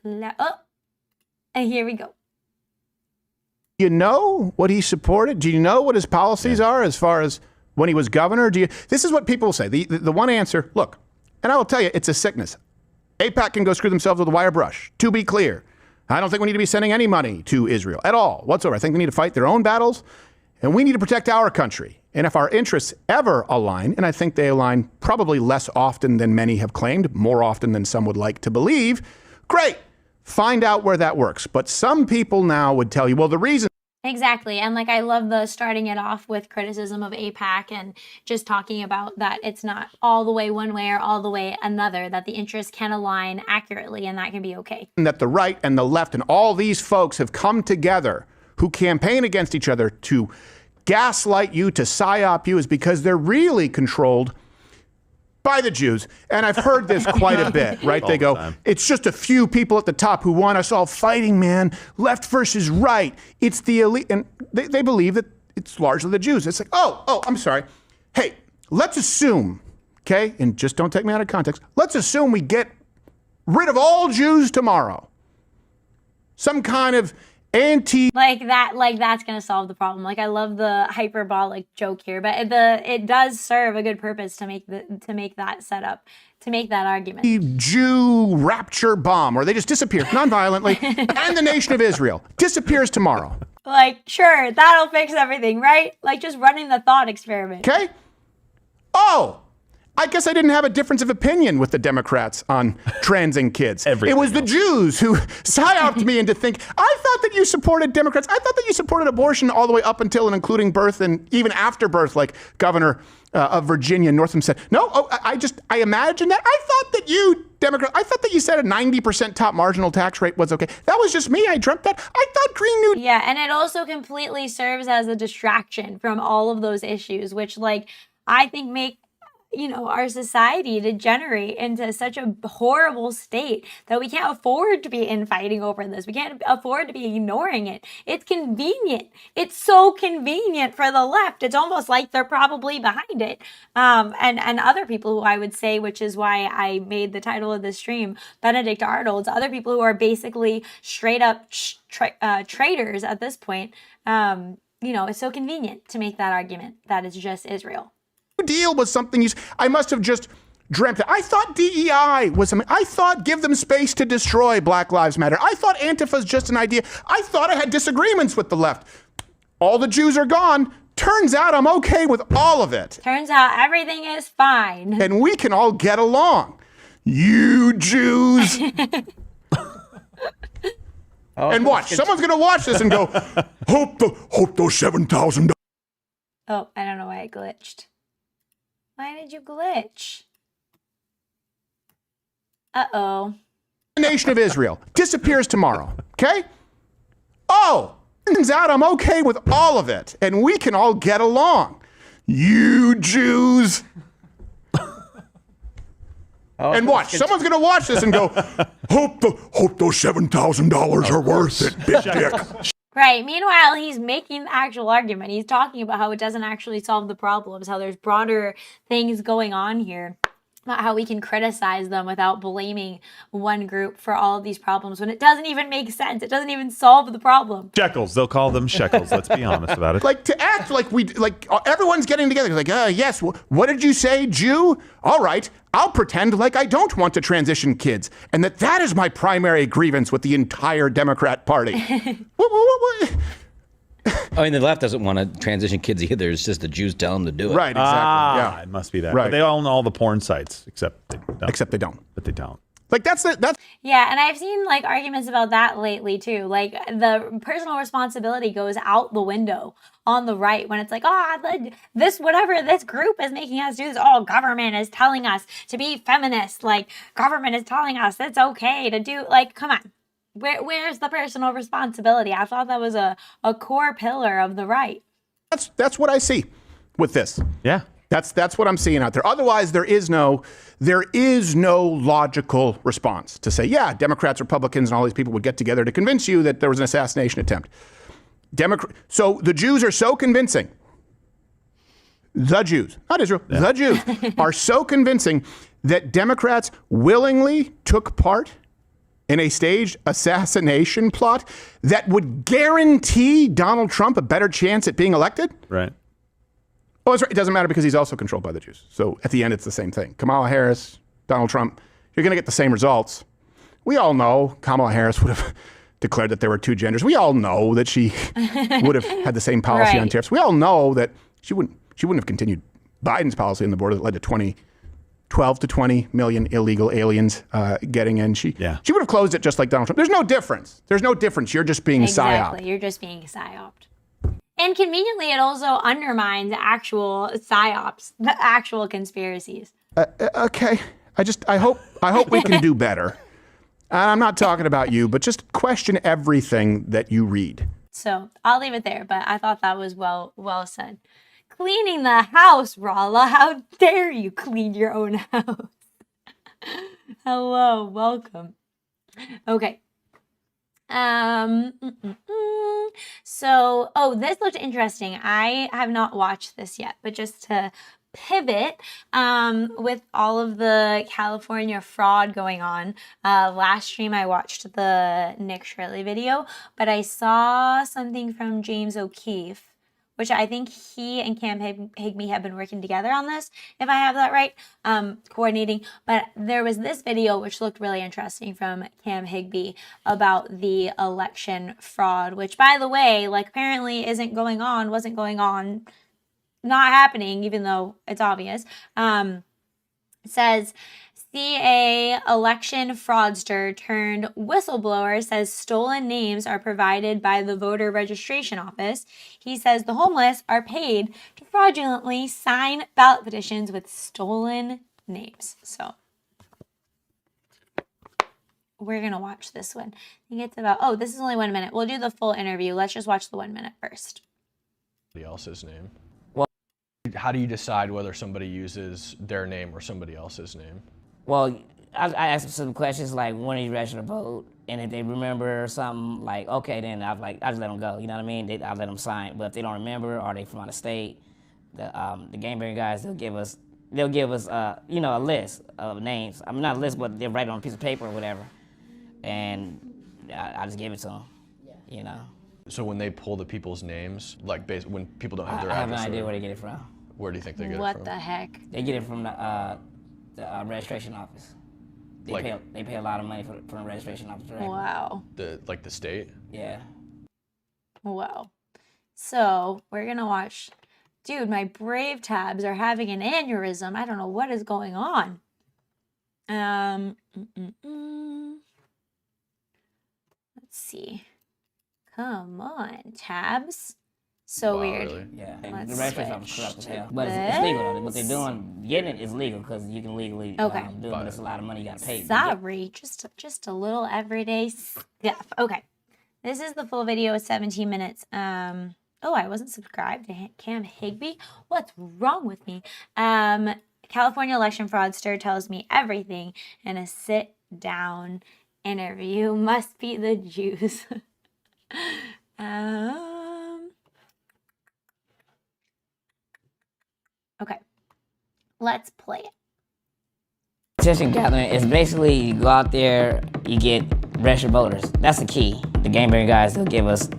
And here we go. You know what he supported? Do you know what his policies are as far as when he was governor? This is what people say. The one answer, look, and I will tell you, it's a sickness. AIPAC can go screw themselves with a wire brush. To be clear, I don't think we need to be sending any money to Israel at all whatsoever. I think they need to fight their own battles, and we need to protect our country. And if our interests ever align, and I think they align probably less often than many have claimed, more often than some would like to believe, great. Find out where that works. But some people now would tell you, well, the reason. Exactly. And like, I love the starting it off with criticism of AIPAC and just talking about that it's not all the way one way or all the way another, that the interests can align accurately and that can be okay. That the right and the left and all these folks have come together who campaign against each other to gaslight you, to psyop you, is because they're really controlled by the Jews. And I've heard this quite a bit, right? They go, it's just a few people at the top who want us all fighting, man. Left versus right. It's the elite. And they believe that it's largely the Jews. It's like, oh, I'm sorry. Hey, let's assume, okay, and just don't take me out of context. Let's assume we get rid of all Jews tomorrow. Some kind of that's gonna solve the problem. Like, I love the hyperbolic joke here, but it does serve a good purpose to make that setup, to make that argument. Jew rapture bomb, or they just disappear non-violently, and the nation of Israel disappears tomorrow. Like, sure, that'll fix everything, right? Like, just running the thought experiment. Okay. Oh, I guess I didn't have a difference of opinion with the Democrats on transing kids. It was the Jews who psyoped me into think, I thought that you supported Democrats. I thought that you supported abortion all the way up until and including birth and even after birth, like Governor of Virginia, Northam said. No, I imagined that. I thought that you, Democrat, I thought that you said a 90% top marginal tax rate was okay. That was just me. I dreamt that. I thought Green New. Yeah, and it also completely serves as a distraction from all of those issues, which, like, I think make our society degenerate into such a horrible state that we can't afford to be infighting over this. We can't afford to be ignoring it. It's convenient. It's so convenient for the left. It's almost like they're probably behind it. And other people who I would say, which is why I made the title of this stream, Benedict Arnold's, other people who are basically straight up traitors at this point. It's so convenient to make that argument that it's just Israel. Deal was something I must have just dreamt it. I thought DEI was something. I thought give them space to destroy Black Lives Matter. I thought Antifa's just an idea. I thought I had disagreements with the left. All the Jews are gone. Turns out I'm okay with all of it. Turns out everything is fine. And we can all get along. You Jews. And watch, someone's gonna watch this and go, hope those $7,000 Oh, I don't know why I glitched. Why did you glitch? Uh-oh. the nation of Israel disappears tomorrow. Okay? Oh, turns out I'm okay with all of it, and we can all get along. You Jews. And watch, someone's gonna watch this and go, hope those $7,000 are worth it, big dick. Right. Meanwhile, he's making the actual argument. He's talking about how it doesn't actually solve the problems, how there's broader things going on here, not how we can criticize them without blaming one group for all of these problems when it doesn't even make sense. It doesn't even solve the problem. Shekels. They'll call them shekels. Let's be honest about it. Like to act like everyone's getting together. Like, yes, what did you say, Jew? All right, I'll pretend like I don't want to transition kids and that is my primary grievance with the entire Democrat Party. I mean, the left doesn't want to transition kids either. It's just the Jews tell them to do it. Right, exactly. Yeah, it must be that. Right. But they own all the porn sites, except they don't. But they don't. Like that's Yeah, and I've seen like arguments about that lately too. Like the personal responsibility goes out the window on the right when it's like, this group is making us do this. Oh, government is telling us to be feminist. Like government is telling us it's okay to do. Like, come on. Where's the personal responsibility? I thought that was a core pillar of the right. That's what I see with this. Yeah. That's what I'm seeing out there. Otherwise, there is no logical response to say, yeah, Democrats, Republicans, and all these people would get together to convince you that there was an assassination attempt. So the Jews are so convincing. The Jews, not Israel, the Jews are so convincing that Democrats willingly took part in a staged assassination plot that would guarantee Donald Trump a better chance at being elected? Right. Well, that's right. It doesn't matter because he's also controlled by the Jews. So at the end, it's the same thing. Kamala Harris, Donald Trump, you're going to get the same results. We all know Kamala Harris would have declared that there were two genders. We all know that she would have had the same policy on tariffs. We all know that she wouldn't have continued Biden's policy on the border that led to 12 to 20 million illegal aliens getting in. She would have closed it just like Donald Trump. There's no difference. You're just being psyoped. You're just being psyoped. And conveniently, it also undermines actual psyops, the actual conspiracies. Okay. I hope we can do better. I'm not talking about you, but just question everything that you read. So I'll leave it there, but I thought that was well said. Cleaning the house, Rala. How dare you clean your own house? Hello, welcome. Okay. So, this looked interesting. I have not watched this yet, but just to pivot, with all of the California fraud going on, last stream I watched the Nick Shirley video, but I saw something from James O'Keefe, which I think he and Cam Higbee have been working together on this, if I have that right, coordinating. But there was this video which looked really interesting from Cam Higbee about the election fraud, which, by the way, like apparently wasn't going on, not happening, even though it's obvious. It says, CA election fraudster turned whistleblower says stolen names are provided by the voter registration office. He says the homeless are paid to fraudulently sign ballot petitions with stolen names. So we're going to watch this one. I think it's about, this is only 1 minute. We'll do the full interview. Let's just watch the 1 minute first. Somebody else's name. Well, how do you decide whether somebody uses their name or somebody else's name? Well, I ask them some questions like, when are you registered to vote? And if they remember something, like, okay, then I just let them go. You know what I mean? I let them sign. But if they don't remember or they from out of state, the game bearing guys, they'll give us a list of names. I mean, not a list, but they'll write it on a piece of paper or whatever. And I just give it to them, you know. So when they pull the people's names, like when people don't have their address, I have no idea where they get it from. Where do you think they get it from? What the heck? They get it from the registration office. They pay a lot of money for the registration office. Directly. Wow. The state? Yeah. Wow. So we're gonna watch. Dude, my Brave tabs are having an aneurysm. I don't know what is going on. see. Come on, tabs. So weird. Really? Yeah, Let's the registration office switch corrupt as hell. to But it's legal though. What they're doing, getting it is legal because you can legally do it, but it's a lot of money you got to pay. Sorry, just a little everyday stuff. Okay, this is the full video, 17 minutes. Oh, I wasn't subscribed to Cam Higby. What's wrong with me? California election fraudster tells me everything in a sit-down interview. Must be the Jews. Okay, let's play it. Petition gathering is basically you go out there, you get registered voters. That's the key. The Game Bearing guys, they'll give us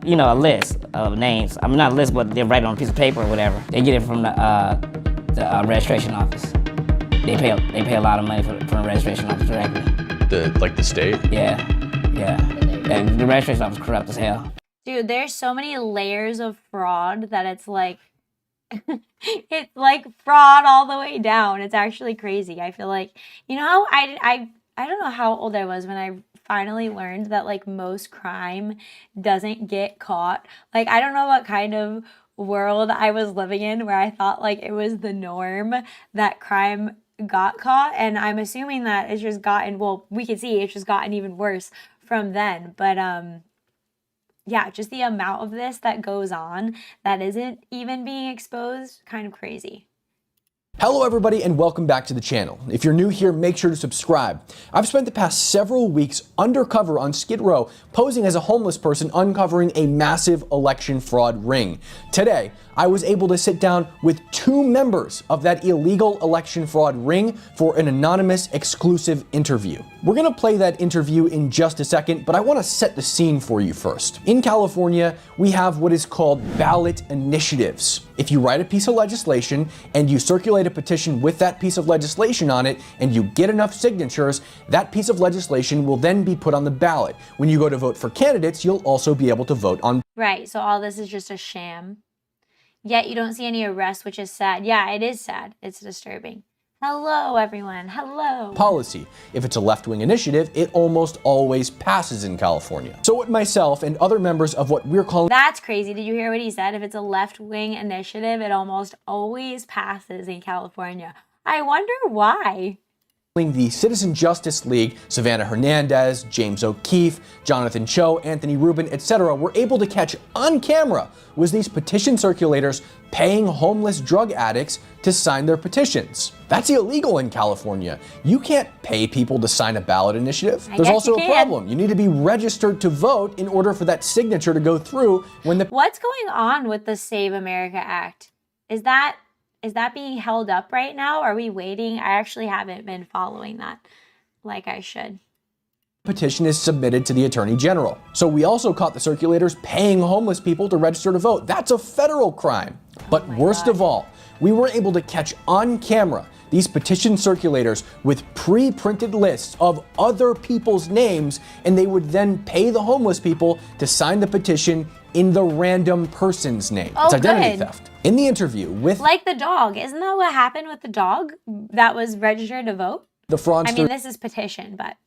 you know, a list of names. I mean, not a list, but they write it on a piece of paper or whatever. They get it from the registration office. They pay a lot of money from the registration office directly. The state? Yeah. And the registration office is corrupt as hell. Dude, there's so many layers of fraud that it's like it's like fraud all the way down. It's actually crazy. I feel like, you know, I don't know how old I was when I finally learned that like most crime doesn't get caught. Like, I don't know what kind of world I was living in where I thought like it was the norm that crime got caught, and I'm assuming that it's just gotten, well, we can see it's just gotten even worse from then. But yeah, just the amount of this that goes on that isn't even being exposed, kind of crazy. Hello everybody and welcome back to the channel. If you're new here, make sure to subscribe. I've spent the past several weeks undercover on Skid Row, posing as a homeless person uncovering a massive election fraud ring. Today, I was able to sit down with 2 members of that illegal election fraud ring for an anonymous exclusive interview. We're gonna play that interview in just a second, but I wanna set the scene for you first. In California, we have what is called ballot initiatives. If you write a piece of legislation and you circulate a petition with that piece of legislation on it and you get enough signatures, that piece of legislation will then be put on the ballot. When you go to vote for candidates, you'll also be able to vote on. Right, so all this is just a sham. Yet you don't see any arrests, which is sad. Yeah, it is sad. It's disturbing. Hello, everyone. Hello. Policy. If it's a left-wing initiative, it almost always passes in California. So what myself and other members of what we're calling— That's crazy. Did you hear what he said? If it's a left-wing initiative, it almost always passes in California. I wonder why. The Citizen Justice League, Savannah Hernandez, James O'Keefe, Jonathan Cho, Anthony Rubin, etc. were able to catch on camera was these petition circulators paying homeless drug addicts to sign their petitions. That's illegal in California. You can't pay people to sign a ballot initiative. There's also a problem. You need to be registered to vote in order for that signature to go through when the— What's going on with the Save America Act? Is that being held up right now? Are we waiting? I actually haven't been following that like I should. Petition is submitted to the Attorney General. So we also caught the circulators paying homeless people to register to vote. That's a federal crime. But worst of all, we were able to catch on camera these petition circulators with pre-printed lists of other people's names, and they would then pay the homeless people to sign the petition in the random person's name. Oh, it's identity good. theft. In the interview with— Like the dog. Isn't that what happened with the dog that was registered to vote? the fraudster— I mean, this is petition, but—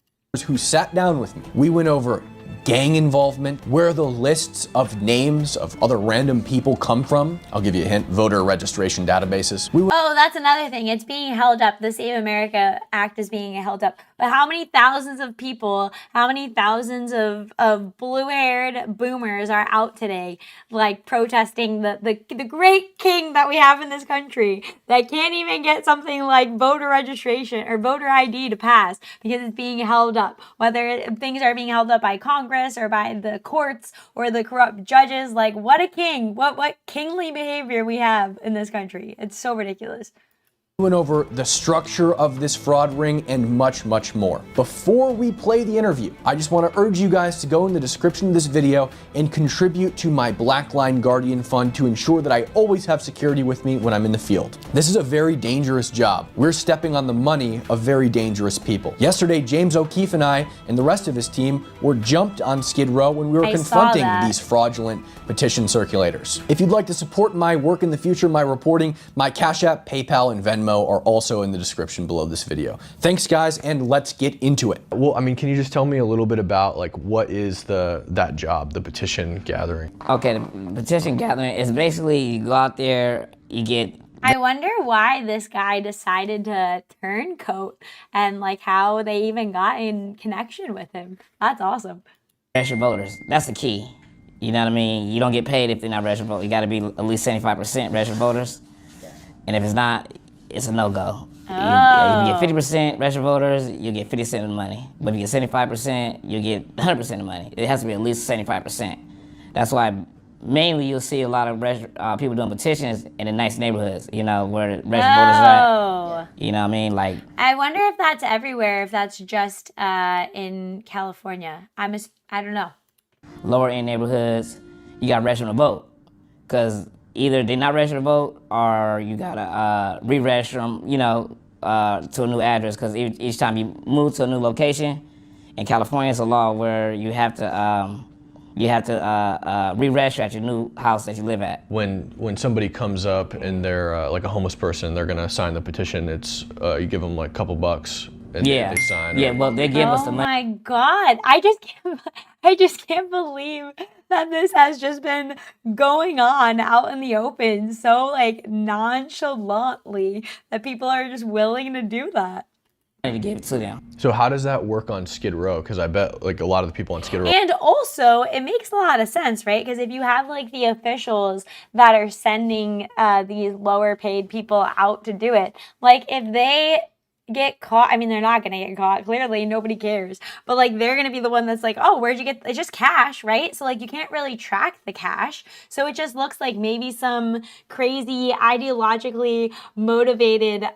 who sat down with me. We went over gang involvement, where the lists of names of other random people come from. I'll give you a hint: voter registration databases. Oh, that's another thing. It's being held up. The Save America Act is being held up. But how many thousands of people, how many thousands of blue-haired boomers are out today, like protesting the great king that we have in this country that can't even get something like voter registration or voter ID to pass because it's being held up. Whether things are being held up by Congress or by the courts or the corrupt judges, like what a king, what kingly behavior we have in this country. It's so ridiculous. Went over the structure of this fraud ring and much, much more. Before we play the interview, I just want to urge you guys to go in the description of this video and contribute to my Black Line Guardian Fund to ensure that I always have security with me when I'm in the field. This is a very dangerous job. We're stepping on the money of very dangerous people. Yesterday, James O'Keefe and I and the rest of his team were jumped on Skid Row when we were confronting these fraudulent petition circulators. If you'd like to support my work in the future, my reporting, my Cash App, PayPal, and Venmo Venmo are also in the description below this video. Thanks guys, and let's get into it. Well, I mean, can you just tell me a little bit about like what is that job, the petition gathering? Okay, the petition gathering is basically you go out there, you get. I wonder why this guy decided to turncoat and like how they even got in connection with him. That's awesome. Registered voters. That's the key. You know what I mean? You don't get paid if they're not registered voters. You got to be at least 75% registered voters. And if it's not, it's a no-go. Oh. You get 50% registered voters, you get 50% of the money. But if you get 75%, you get 100% of the money. It has to be at least 75%. That's why mainly you'll see a lot of people doing petitions in the nice neighborhoods, you know, where registered voters are at. You know what I mean? Like, I wonder if that's everywhere, if that's just in California. I don't know. Lower end neighborhoods, you got to register to vote. Because either they're not registered to vote or you got to re-register them, you know, to a new address. Because each time you move to a new location, in California it's a law where you have to re-register at your new house that you live at. When somebody comes up and they're like a homeless person, they're gonna sign the petition. It's you give them like a couple bucks and they sign. Yeah, well they give us the money. Oh my God, I just can't believe that this has just been going on out in the open so like nonchalantly that people are just willing to do that. To give it to them. So how does that work on Skid Row? Because I bet like a lot of the people on Skid Row. And also, it makes a lot of sense, right? Because if you have like the officials that are sending these lower paid people out to do it, like if they get caught, I mean, they're not going to get caught. Clearly, nobody cares. But like, they're going to be the one that's like, oh, where'd you get, it's just cash, right? So like, you can't really track the cash. So it just looks like maybe some crazy ideologically motivated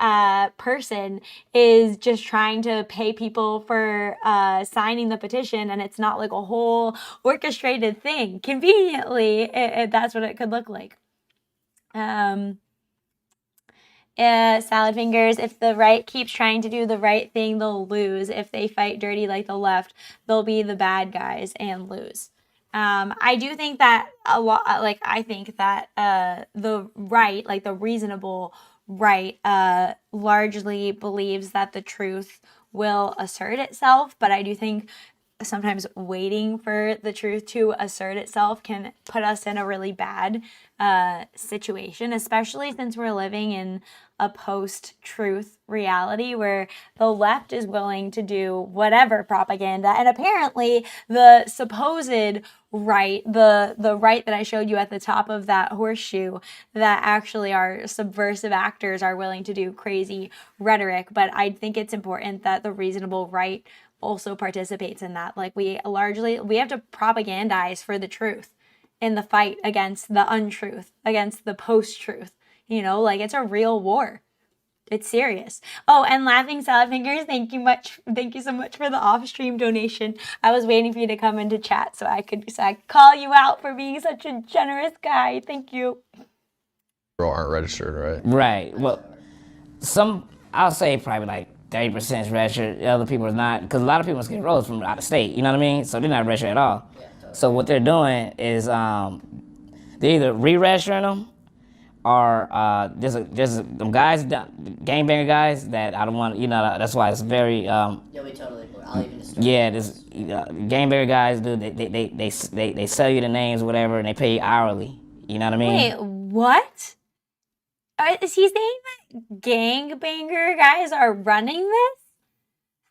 person is just trying to pay people for signing the petition. And it's not like a whole orchestrated thing. Conveniently, that's what it could look like. Salad fingers, if the right keeps trying to do the right thing, they'll lose. If they fight dirty like the left, they'll be the bad guys and lose. I do think that a lot, like I think that the right, like the reasonable right, largely believes that the truth will assert itself, but I do think sometimes waiting for the truth to assert itself can put us in a really bad situation, especially since we're living in a post-truth reality where the left is willing to do whatever propaganda, and apparently the supposed right, the right that I showed you at the top of that horseshoe, that actually are subversive actors, are willing to do crazy rhetoric. But I think it's important that the reasonable right also participates in that. Like we have to propagandize for the truth in the fight against the untruth, against the post-truth. You know, like it's a real war. It's serious. Oh, and Laughing Salad Fingers, thank you so much for the off-stream donation. I was waiting for you to come into chat so I could call you out for being such a generous guy. Thank you. Aren't registered, right? Right. Well, I'll say probably like 30% is registered. The other people are not, because a lot of people get roles from out of state. You know what I mean? So they're not registered at all. Yeah, totally. So what they're doing is they're either re-registering them, or there's them guys, gangbanger guys that I don't want. You know, that's why it's very. Yeah, we totally. I'll even describe. Yeah, this gangbanger guys do. They sell you the names, whatever, and they pay you hourly. You know what I mean? Wait, what? Is he saying that gangbanger guys are running this?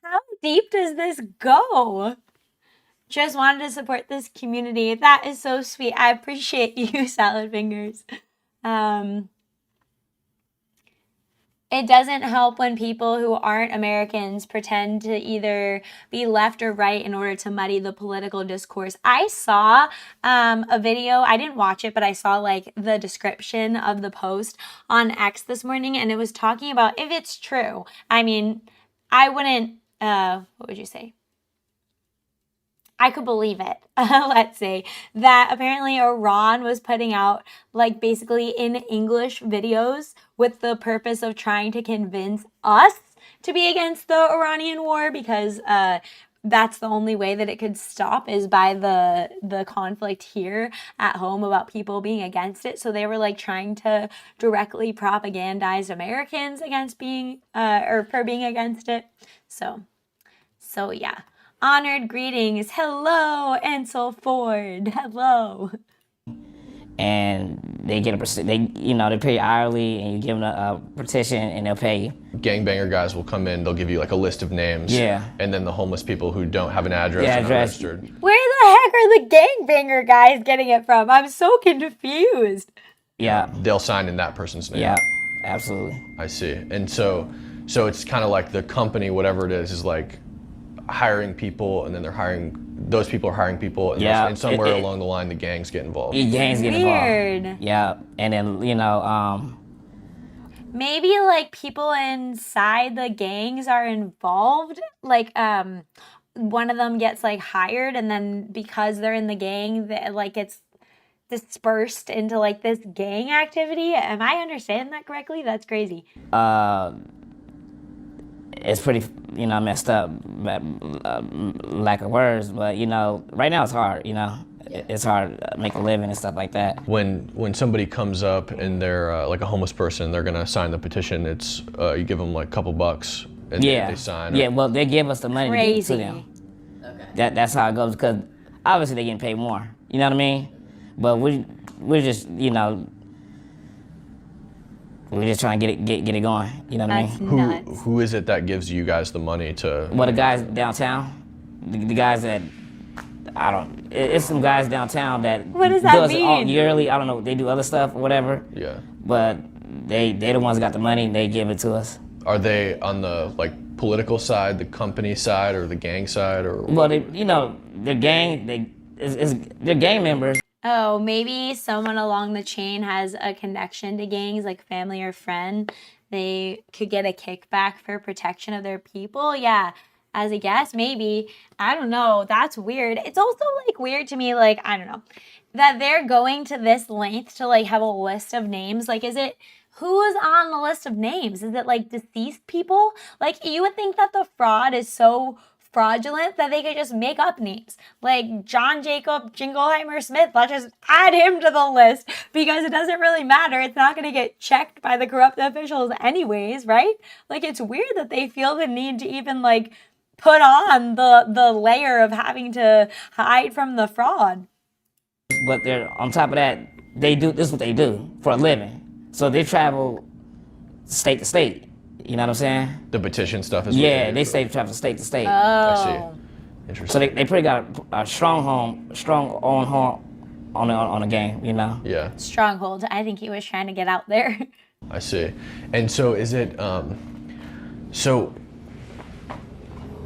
How deep does this go? Just wanted to support this community. That is so sweet. I appreciate you, Salad Fingers. It doesn't help when people who aren't Americans pretend to either be left or right in order to muddy the political discourse. I saw a video, I didn't watch it, but I saw like the description of the post on X this morning, and it was talking about if it's true. I mean, I wouldn't, what would you say? I could believe it, let's say, that apparently Iran was putting out like basically in English videos with the purpose of trying to convince us to be against the Iranian war because that's the only way that it could stop is by the conflict here at home about people being against it. So they were like trying to directly propagandize Americans against being or for being against it. So yeah. Honored greetings. Hello, Ansel Ford. Hello. And they get they pay you hourly, and you give them a petition, and they'll pay you. Gangbanger guys will come in, they'll give you like a list of names. Yeah. And then the homeless people who don't have an address are not registered. Where the heck are the gangbanger guys getting it from? I'm so confused. Yeah. They'll sign in that person's name. Yeah, absolutely. I see. And so it's kind of like the company, whatever it is like hiring people, and then those people are hiring people, and, and somewhere along the line, the gangs get involved. Gangs get involved. Yeah, and then maybe like people inside the gangs are involved. Like one of them gets like hired, and then because they're in the gang, like it's dispersed into like this gang activity. Am I understanding that correctly? That's crazy. It's pretty, messed up, lack of words, but, right now it's hard, It's hard to make a living and stuff like that. When somebody comes up and they're like a homeless person, they're going to sign the petition. It's, you give them like a couple bucks and they sign. Yeah, well, they give us the money to give it to them. Okay. That's how it goes, because obviously they're getting paid more, you know what I mean? But we're just, we're just trying to get it going. You know what I mean? Who is it that gives you guys the money to? Well, the guys downtown, the guys that it's some guys downtown that what does that does mean? It all yearly. I don't know. They do other stuff or whatever. Yeah. But they're the ones that got the money. And they give it to us. Are they on the political side, the company side, or the gang side, or? Well, they're gang. They're gang members. Oh, maybe someone along the chain has a connection to gangs, like family or friend. They could get a kickback for protection of their people. Yeah, as a guess, maybe. I don't know. That's weird. It's also like weird to me, like, I don't know, that they're going to this length to like have a list of names. Like, is it who is on the list of names? Is it like deceased people? Like, you would think that the fraud is so fraudulent that they could just make up names like John Jacob Jingleheimer Smith. Let's just add him to the list because it doesn't really matter. It's not going to get checked by the corrupt officials anyways, right? Like, it's weird that they feel the need to even like put on the layer of having to hide from the fraud. But they're on top of that, this is what they do for a living. So they travel state to state. You know what I'm saying? The petition stuff is. Yeah, they travel state to state. Oh. I see. Interesting. So they pretty got a strong home on the game, Yeah. Stronghold. I think he was trying to get out there. I see. And so is it? So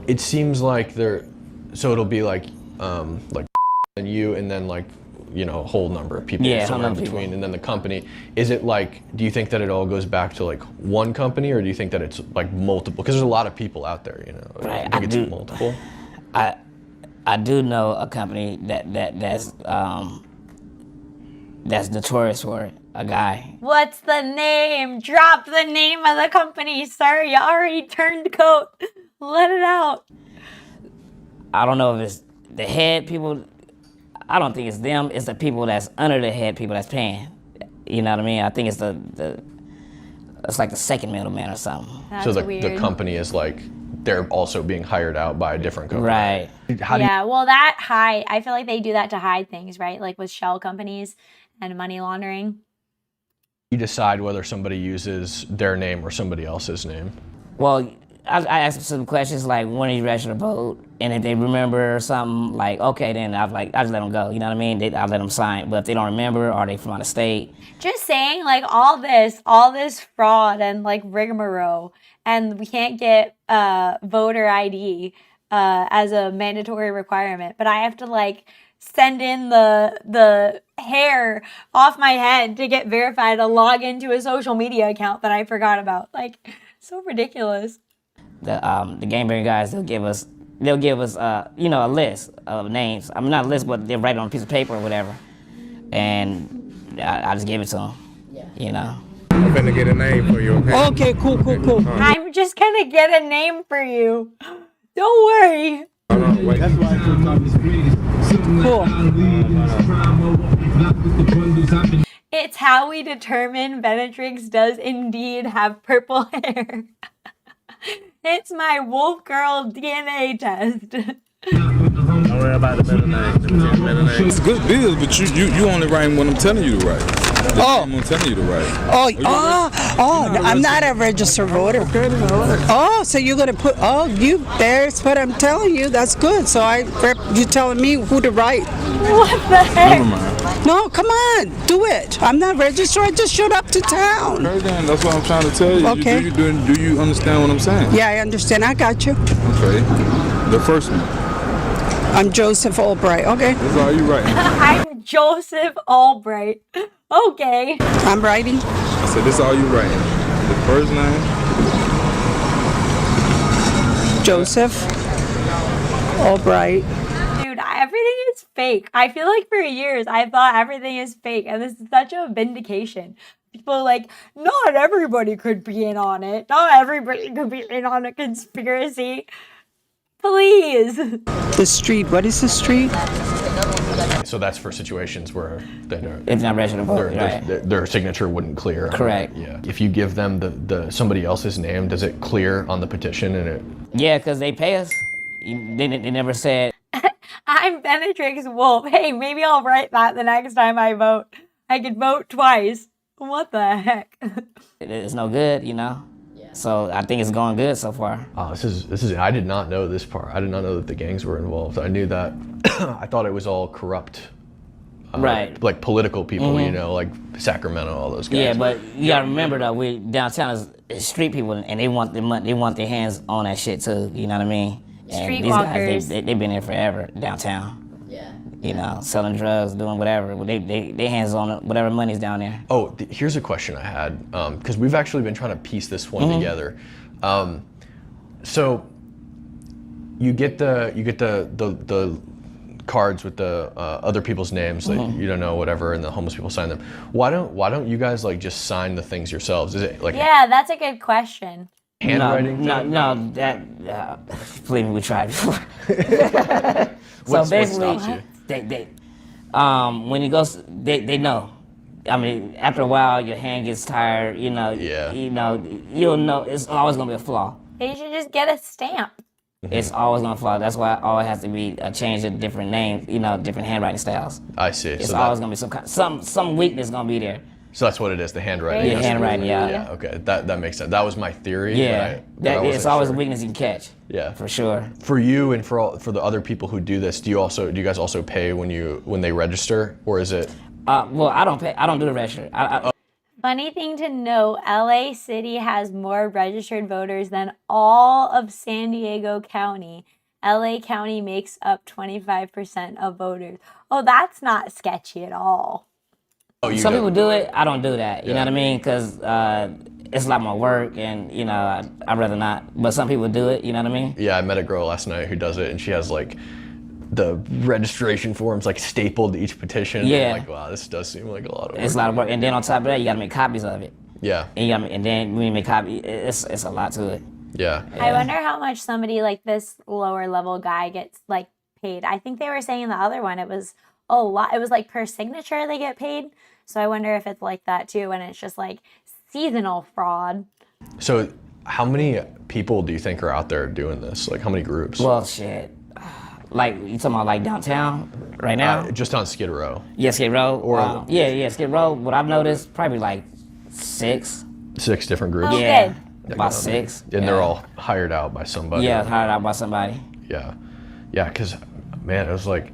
it seems like so it'll be like and you, and then like a whole number of people somewhere in between, and then the company. Is it like, do you think that it all goes back to like one company, or do you think that it's like multiple? Because there's a lot of people out there, Right. I think it's multiple. I do know a company that's notorious for it. A guy. What's the name? Drop the name of the company, sir. You already turned coat. Let it out. I don't know if it's the head people. I don't think it's them. It's the people that's under the head people that's paying. You know what I mean? I think it's it's like the second middleman or something. That's so weird. the company is like, they're also being hired out by a different company. Right. Well, I feel like they do that to hide things, right? Like with shell companies and money laundering. You decide whether somebody uses their name or somebody else's name. Well, I ask them some questions like, when are you registered to vote? And if they remember something, like, okay, then I just let them go. You know what I mean? I let them sign. But if they don't remember, or they from out of state. Just saying, like, all this fraud and like rigmarole, and we can't get voter ID as a mandatory requirement, but I have to like send in the hair off my head to get verified to log into a social media account that I forgot about. Like, so ridiculous. The gangbanger guys, they'll give us a list of names. I mean, not a list, but they'll write it on a piece of paper or whatever, and I just give it to them. Yeah. I'm gonna get a name for you. Okay. Okay, cool. I'm just gonna get a name for you. Don't worry. That's why I feel God is greatest. It's how we determine Benetrix does indeed have purple hair. It's my wolf girl DNA test. Don't worry about the middle name. It's good deals, but you only writing when I'm telling you to write. I'm telling you to write. I'm not a registered voter. Oh, so you're gonna put? There's what I'm telling you. That's good. So you're telling me who to write. What the heck? Never mind. No, come on, do it. I'm not registered. I just showed up to town. Okay, then, that's what I'm trying to tell you. Okay. Do you understand what I'm saying? Yeah, I understand. I got you. Okay. The first one. I'm Joseph Albright. Okay. That's all you writing. I'm Joseph Albright. Okay. I'm writing. I said, this is all you writing. The first name. Joseph Albright. Dude, everything is fake. I feel like for years I thought everything is fake, and this is such a vindication. People are like, not everybody could be in on it. Not everybody could be in on a conspiracy. Please. The street. What is the street? So that's for situations where It's not registered voter, right. their signature wouldn't clear. Correct. Yeah. If you give them the somebody else's name, does it clear on the petition? And it? Yeah, because they pay us. They never said. I'm Benetrix Wolf. Hey, maybe I'll write that the next time I vote. I could vote twice. What the heck? It's no good, you know. So I think it's going good so far. Oh, this is. I did not know this part. I did not know that the gangs were involved. I knew that. I thought it was all corrupt. Right. Like political people, you know, like Sacramento, all those guys. Yeah, but you gotta remember though, we downtown is street people, and they want their money. They want their hands on that shit too. You know what I mean? And these guys, they've been there forever downtown. Yeah. You know, selling drugs, doing whatever. They hands on whatever money's down there. Oh, here's a question I had, because we've actually been trying to piece this one together. So you get the cards with the other people's names that you don't know, whatever, and the homeless people sign them. Why don't you guys like just sign the things yourselves? Is it like yeah, that's a good question. handwriting? No, that believe me, we tried before. So What basically, stops you? when it goes, they know. I mean, after a while, your hand gets tired. You know, you'll know it's always gonna be a flaw. You should just get a stamp. It's always gonna flaw. That's why it always has to be a change of different names. You know, different handwriting styles. I see. It's So always gonna be some weakness gonna be there. So that's what it is, the handwriting. Yeah, handwriting. Yeah. Yeah. Okay, that makes sense. That was my theory. Yeah, but I it's wasn't always sure. a weakness you can catch. Yeah, for sure. For you and for the other people who do this, do you guys also pay when they register, or is it? Well, I don't pay. I don't do the register. Funny thing to note, LA City has more registered voters than all of San Diego County. LA County makes up 25% of voters. Oh, that's not sketchy at all. Oh, Some people do it. I don't do that. You know what I mean? Because it's a lot more work, and you know, I'd rather not. But some people do it. You know what I mean? Yeah, I met a girl last night who does it, and she has like the registration forms like stapled to each petition. Yeah. I'm like, wow, this does seem like a lot of work. It's a lot of work, and then on top of that, you got to make copies of it. Yeah. And then when you make copies, it's a lot to it. Yeah. I wonder how much somebody like this lower level guy gets like paid. I think they were saying in the other one it was a lot. It was like per signature they get paid. So I wonder if it's like that too, and it's just like seasonal fraud. So how many people do you think are out there doing this? Like how many groups? Well, shit. Like you talking about like downtown right now? Just on Skid Row. Yeah, Skid Row. Or yeah, Skid Row. What I've noticed, probably like 6. 6 different groups. Oh, Yeah, good. about 6. And they're all hired out by somebody. Yeah, hired out by somebody. Yeah. Yeah, because, man, it was like,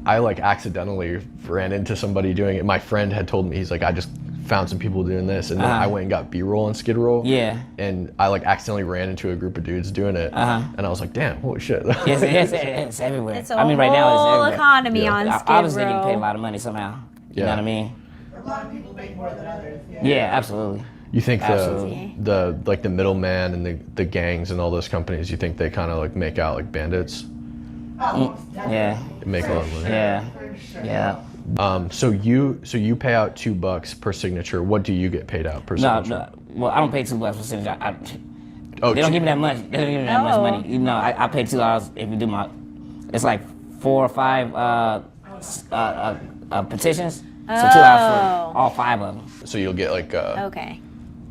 I like accidentally ran into somebody doing it. My friend had told me, he's like, I just found some people doing this. And then I went and got B-roll on Skid Row. Yeah. And I like accidentally ran into a group of dudes doing it. And I was like, damn, holy shit. It's everywhere. It's a I mean, right now it's whole everywhere. economy on Skid Row. Obviously, getting paid a lot of money somehow. You know what I mean? A lot of people make more than others. Yeah, absolutely. You think Absolutely. the middleman and the gangs and all those companies, you think they kind of like make out like bandits? Yeah. They make a lot of money. Yeah. Yeah. So you pay out $2 per signature. What do you get paid out per signature? No. Well, I don't pay $2 per signature. they don't give me that much. They don't give me that much money. You know, I pay $2 if you do my. It's like 4 or 5 petitions. So $2 for all 5 of them. So you'll get like Okay.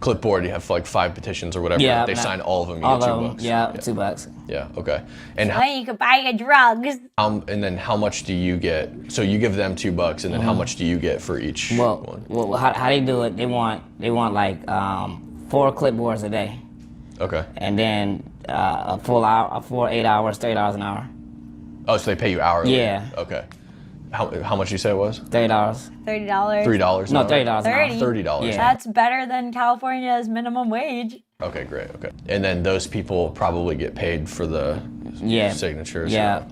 clipboard. You have like 5 petitions or whatever. Yeah, they sign all of them. You all get of $2. them. Yeah, $2. Yeah. Okay. And Well, you could buy your drugs. and then how much do you get? So you give them $2, and then how much do you get for each one? Well, how they do it? They want like 4 clipboards a day. Okay. And then a full hour, 8 hours, $30 an hour. Oh, so they pay you hourly? Yeah. Okay. How much did you say it was? $30. $30. $3? No, $30. $30. Yeah. That's better than California's minimum wage. Okay, great. Okay. And then those people probably get paid for the signatures. Yeah.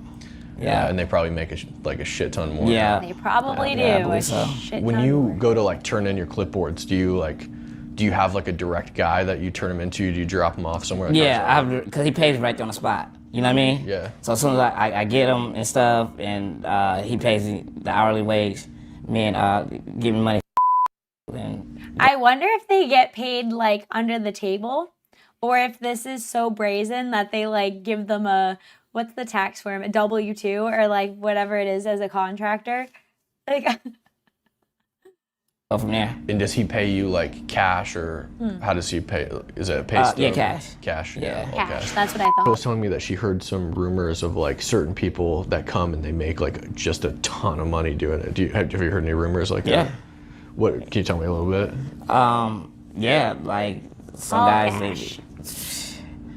Yeah. And they probably make a shit ton more. Yeah. They probably do. I a believe so. shit When ton you more. go to like turn in your clipboards, do you have like a direct guy that you turn them into? Do you drop them off somewhere? Yeah, because he pays right there on the spot. You know what I mean? Yeah. So as soon as I get him and stuff, and he pays the hourly wage, me and give me money. And I wonder if they get paid like under the table, or if this is so brazen that they like give them what's the tax form, a W-2 or like whatever it is as a contractor. Like, go from there. And does he pay you like cash, or how does he pay? Is it a pay stub? Yeah, cash. Cash. Yeah. all cash. That's what I She thought. was telling me that she heard some rumors of like certain people that come and they make like just a ton of money doing it. Have you heard any rumors like that? What can you tell me a little bit? Yeah, like some guys.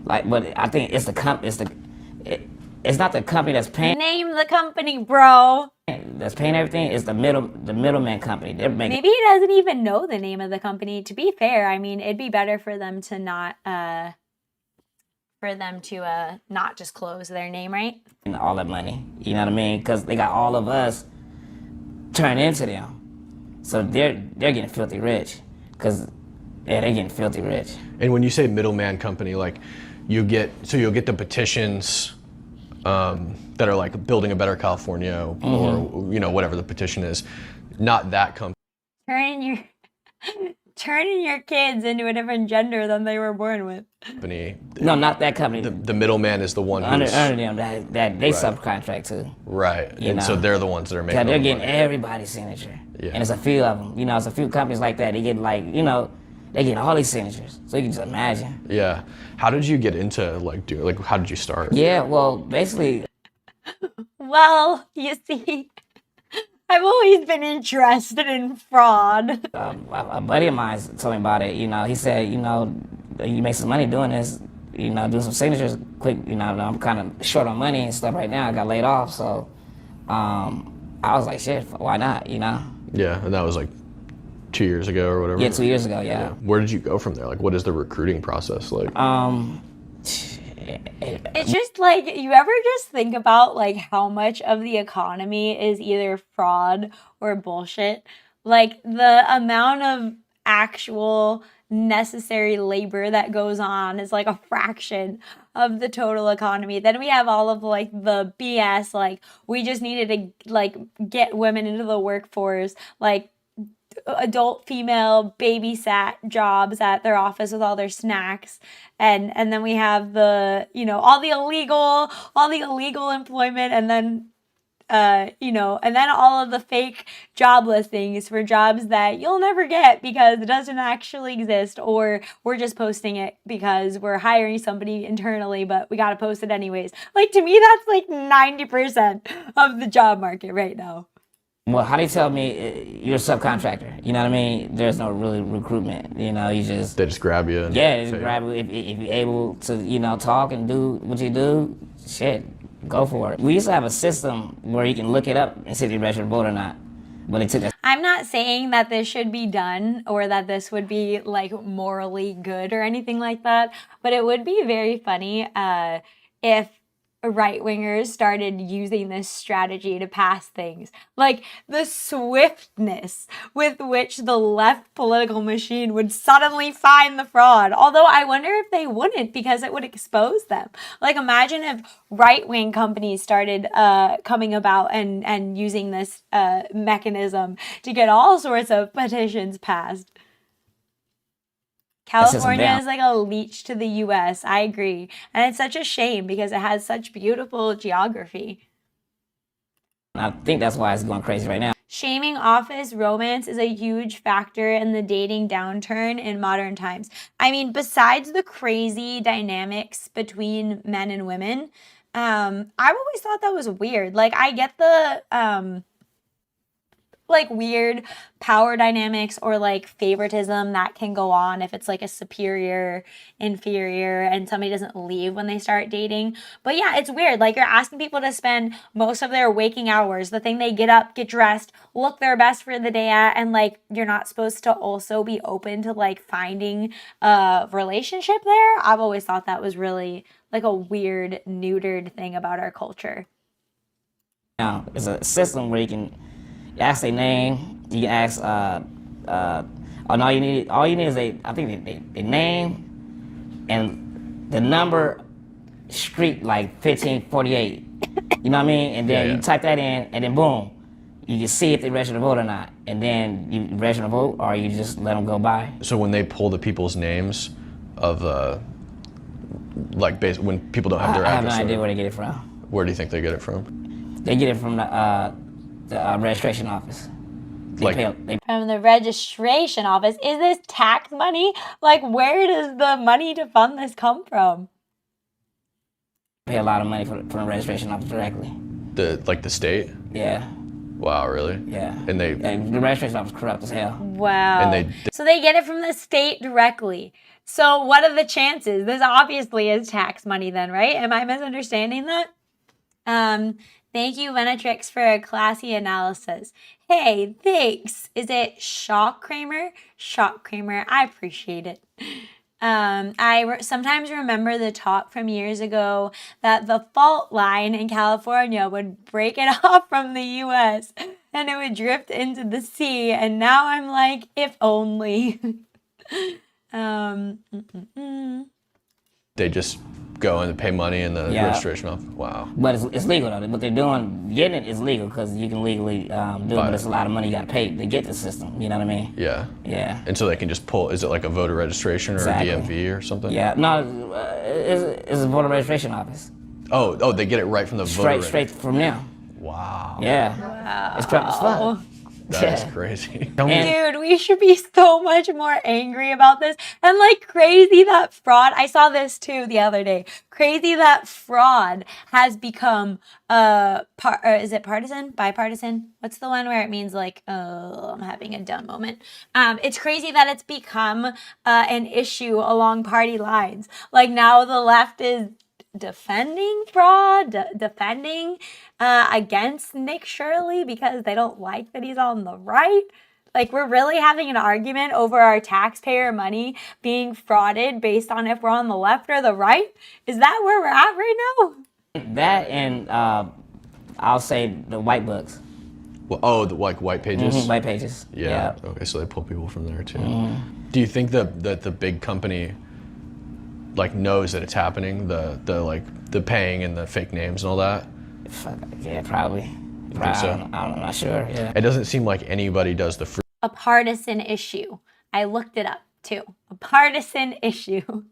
But I think it's the it's not the company that's paying. Name the company, bro. That's paying everything. It's the middleman company. They're making. Maybe he doesn't even know the name of the company. To be fair, I mean, it'd be better for them to not disclose their name, right? All that money, you know what I mean? Because they got all of us turned into them, so they're getting filthy rich. Because they're getting filthy rich. And when you say middleman company, like you'll get the petitions that are like building a better California, or whatever the petition is, not that company. Turning your kids into a different gender than they were born with. No, not that company. The middleman is the one under who's them that they subcontract to. Right. You know? So they're the ones that are making. Yeah, they're all the getting money. everybody's signature. Yeah. And it's a few of them. It's a few companies like that. They get they get all these signatures. So you can just imagine. Yeah. How did you get into how did you start? Yeah. Well, basically. Well, you see, I've always been interested in fraud. A buddy of mine told me about it. He said, you make some money doing this. Do some signatures quick. I'm kind of short on money and stuff right now. I got laid off, so I was like, shit, why not? Yeah, and that was like 2 years ago or whatever. Yeah, 2 years ago. Yeah. Where did you go from there? Like, what is the recruiting process like? It's just like, you ever just think about like how much of the economy is either fraud or bullshit? Like the amount of actual necessary labor that goes on is like a fraction of the total economy. Then we have all of like the BS, like we just needed to like get women into the workforce, like adult female babysat jobs at their office with all their snacks, and then we have the all the illegal employment, and then and then all of the fake job listings for jobs that you'll never get because it doesn't actually exist, or we're just posting it because we're hiring somebody internally, but we got to post it anyways. Like, to me, that's like 90% of the job market right now. Well, how they tell me you're a subcontractor? You know what I mean? There's no really recruitment. They just grab you. They just grab you. If you're able to, talk and do what you do, shit, go for it. We used to have a system where you can look it up and see if you're registered to vote or not. But they took that. I'm not saying that this should be done or that this would be like morally good or anything like that, but it would be very funny if right-wingers started using this strategy to pass things. Like the swiftness with which the left political machine would suddenly find the fraud. Although I wonder if they wouldn't, because it would expose them. Like, imagine if right-wing companies started coming about and using this mechanism to get all sorts of petitions passed. California is like a leech to the US. I agree. And it's such a shame because it has such beautiful geography. I think that's why it's going crazy right now. Shaming office romance is a huge factor in the dating downturn in modern times. I mean, besides the crazy dynamics between men and women, I've always thought that was weird. Like, I get the like weird power dynamics or like favoritism that can go on if it's like a superior, inferior, and somebody doesn't leave when they start dating. But yeah, it's weird. Like, you're asking people to spend most of their waking hours, the thing they get up, get dressed, look their best for the day at, and like, you're not supposed to also be open to like finding a relationship there. I've always thought that was really like a weird, neutered thing about our culture. Now, it's a system where you can ask their name. You can ask, and all you need is I think the name and the number, street like 1548. You know what I mean? And then you type that in, and then boom, you can see if they register to vote or not. And then you register to vote, or you just let them go by. So when they pull the people's names of when people don't have their address, I have no idea where they get it from. Where do you think they get it from? They get it from the registration office. From the registration office. Is this tax money? Like, where does the money to fund this come from? Pay a lot of money from the registration office directly. The state? Yeah. Wow, really? Yeah. And the registration office is corrupt as hell. Wow. So they get it from the state directly. So what are the chances? This obviously is tax money then, right? Am I misunderstanding that? Thank you, Venatrix, for a classy analysis. Hey, thanks. Is it Shock Kramer? Shock Kramer. I appreciate it. I sometimes remember the talk from years ago that the fault line in California would break it off from the US and it would drift into the sea. And now I'm like, if only. They just go and pay money in the registration office. Wow. But it's legal though. What they're doing, getting it is legal because you can legally do it, but it's a lot of money you got to pay to get the system. You know what I mean? Yeah. Yeah. And so they can just pull. Is it like a voter registration or a DMV or something? Yeah. No, it's a voter registration office. Oh, they get it right from the voter. Straight from them. Wow. Yeah. Wow. It's corrupt as fuck. That is crazy. Dude, we should be so much more angry about this. And like, crazy that fraud, I saw this too the other day. Crazy that fraud has become is it partisan? Bipartisan? What's the one where it means like, oh, I'm having a dumb moment. It's crazy that it's become an issue along party lines. Like, now the left is defending fraud, defending against Nick Shirley because they don't like that he's on the right. Like, we're really having an argument over our taxpayer money being frauded based on if we're on the left or the right. Is that where we're at right now? That and I'll say the white books. Well, the white pages? Mm-hmm, white pages. Yeah. Okay, so they pull people from there too. Mm-hmm. Do you think that the big company like knows that it's happening? The paying and the fake names and all that? Yeah, probably. You think so? I'm not sure. Yeah. It doesn't seem like anybody does the free. A partisan issue. I looked it up too. A partisan issue.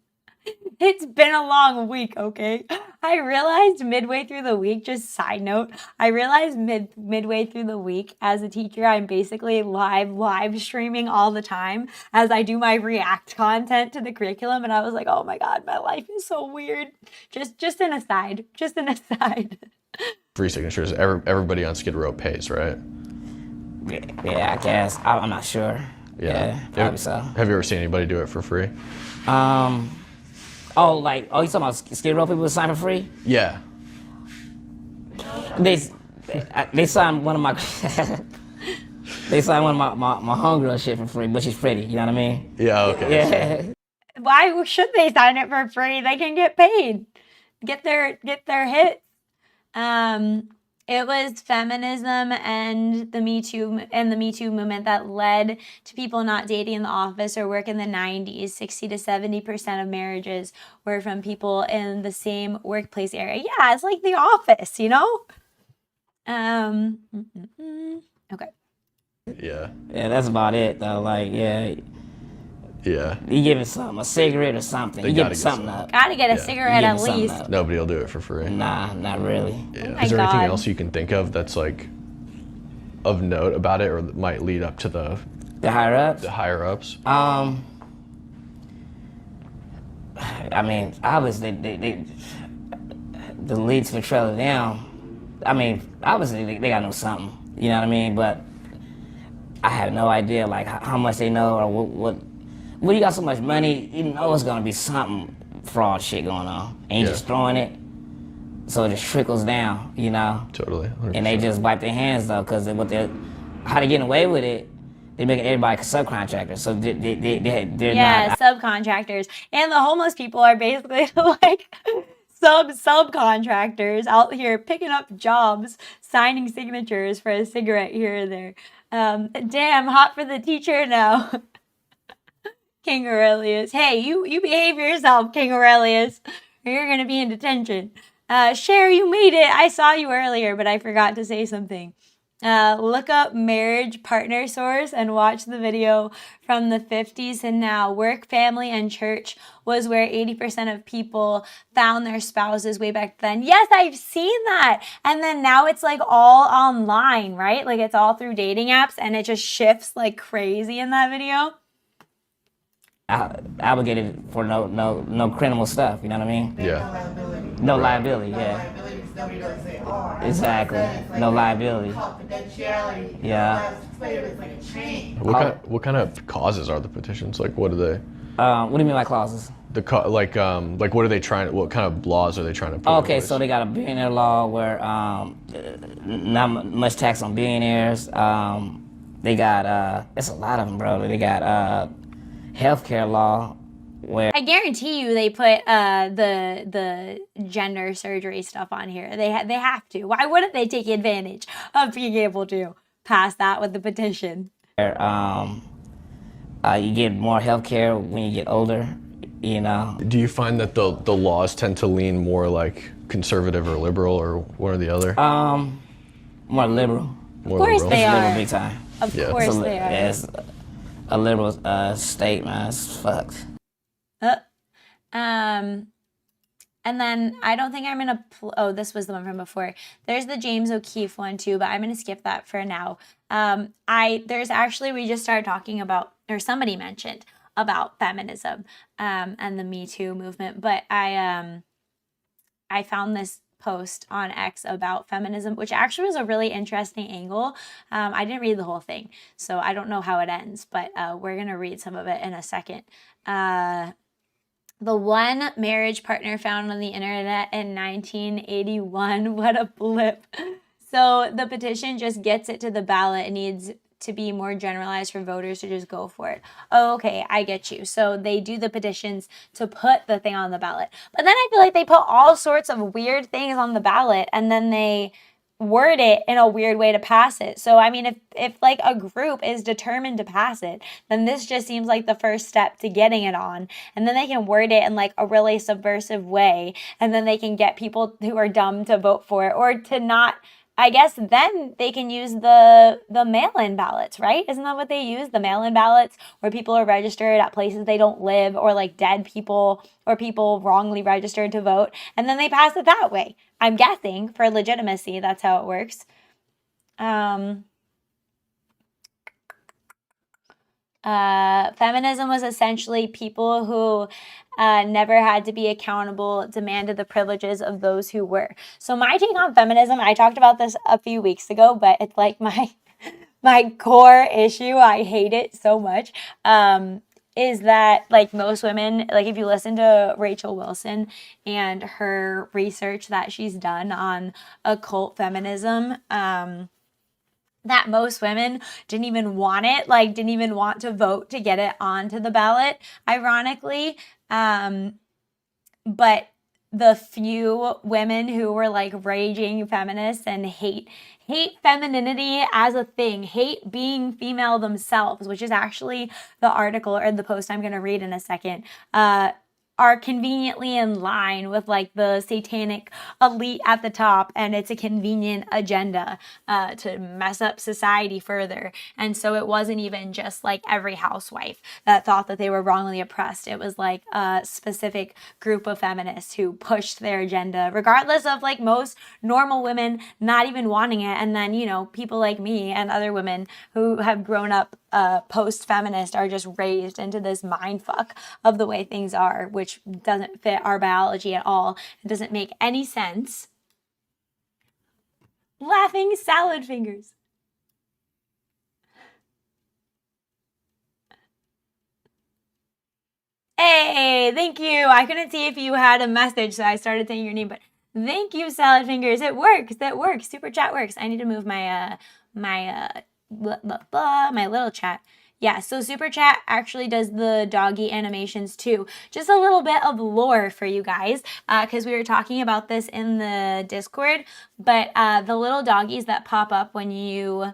It's been a long week, okay? I realized midway through the week, just side note, I realized midway through the week as a teacher, I'm basically live streaming all the time as I do my React content to the curriculum. And I was like, oh my God, my life is so weird. Just an aside. Free signatures, everybody on Skid Row pays, right? Yeah, I guess. I'm not sure. Yeah, probably so. Have you ever seen anybody do it for free? You talking about Skid Row people sign for free? Yeah. They signed one of my they signed one of my homegirl shit for free, but she's pretty. You know what I mean? Yeah. Okay. Yeah. Why should they sign it for free? They can get paid, get their hits. It was feminism and the Me Too movement that led to people not dating in the office or work in the 90s. 60 to 70% of marriages were from people in the same workplace area. Yeah, it's like The Office, you know? Okay. Yeah. Yeah, that's about it though. Like, yeah. Yeah. You give me something, a cigarette or something. They You give gotta me get something something. up. Gotta get a Yeah. cigarette You at give me something least. up. Nobody will do it for free. Nah, not really. Yeah. my Is there anything God. else you can think of that's like of note about it, or that might lead up to the higher ups? The higher ups. I mean, obviously, the leads for trailing down. I mean, obviously they gotta know something. You know what I mean? But I have no idea like how much they know or what. When you got so much money, you know it's gonna be something fraud shit going on, and you just throwing it, so it just trickles down. You know? Totally. 100%. And they just wipe their hands though, because how they getting away with it. They making everybody subcontractors, so they're Yeah, not. subcontractors. And the homeless people are basically like subcontractors out here picking up jobs, signing signatures for a cigarette here and there. Damn, hot for the teacher now. King Aurelius. Hey, you behave yourself, King Aurelius, or you're gonna be in detention. Cher, you made it. I saw you earlier, but I forgot to say something. Look up marriage partner source and watch the video from the 50s and now. Work, family, and church was where 80% of people found their spouses way back then. Yes, I've seen that. And then now it's like all online, right? Like it's all through dating apps and it just shifts like crazy in that video. Obligated for no criminal stuff, you know what I mean? Yeah. No liability, yeah. Nobody knows they are. Exactly. No liability. Confidentiality. Yeah. It's like a chain. What kind of causes are the petitions? Like, what are they? What do you mean by clauses? Like what are they trying? What kind of laws are they trying to put? Okay, so they got a billionaire law where not much tax on billionaires. They got it's a lot of them, bro. They got healthcare law where I guarantee you they put the gender surgery stuff on here. They have to. Why wouldn't they take advantage of being able to pass that with the petition? you get more healthcare when you get older, you know. Do you find that the laws tend to lean more like conservative or liberal, or one or the other? More liberal. More Of course liberal? they are. Liberal big time. Of course they are. It's a liberal state, man. It's fucked. And then I don't think I'm gonna. Oh, this was the one from before. There's the James O'Keefe one too, but I'm gonna skip that for now. There's actually we just started talking about, or somebody mentioned about feminism and the Me Too movement, but I found this post on X about feminism, which actually was a really interesting angle. I didn't read the whole thing, so I don't know how it ends, but we're gonna read some of it in a second. The one marriage partner found on the internet in 1981. What a blip. So the petition just gets it to the ballot. It needs to be more generalized for voters to just go for it. Oh, okay, I get you. So they do the petitions to put the thing on the ballot. But then I feel like they put all sorts of weird things on the ballot and then they word it in a weird way to pass it. So I mean, if like a group is determined to pass it, then this just seems like the first step to getting it on. And then they can word it in like a really subversive way, and then they can get people who are dumb to vote for it or to not. I guess then they can use the mail-in ballots, right? Isn't that what they use? The mail-in ballots where people are registered at places they don't live, or like dead people or people wrongly registered to vote. And then they pass it that way. I'm guessing for legitimacy, that's how it works. Feminism was essentially people who never had to be accountable, demanded the privileges of those who were. So my take on feminism, I talked about this a few weeks ago, but it's like my core issue. I hate it so much. Is that like most women, like if you listen to Rachel Wilson and her research that she's done on occult feminism, that most women didn't even want it, like didn't even want to vote to get it onto the ballot, ironically. But the few women who were like raging feminists and hate femininity as a thing, hate being female themselves, which is actually the article or the post I'm going to read in a second, are conveniently in line with like the satanic elite at the top, and it's a convenient agenda to mess up society further. And so it wasn't even just like every housewife that thought that they were wrongly oppressed. It was like a specific group of feminists who pushed their agenda, regardless of like most normal women not even wanting it. And then, you know, people like me and other women who have grown up post-feminist are just raised into this mind fuck of the way things are, which doesn't fit our biology at all. It doesn't make any sense. Laughing salad fingers. Hey, thank you. I couldn't see if you had a message, so I started saying your name, but thank you, salad fingers. It works. That works. Super chat works. I need to move my my little chat. Yeah, so Super Chat actually does the doggy animations too. Just a little bit of lore for you guys, because we were talking about this in the Discord, but the little doggies that pop up when you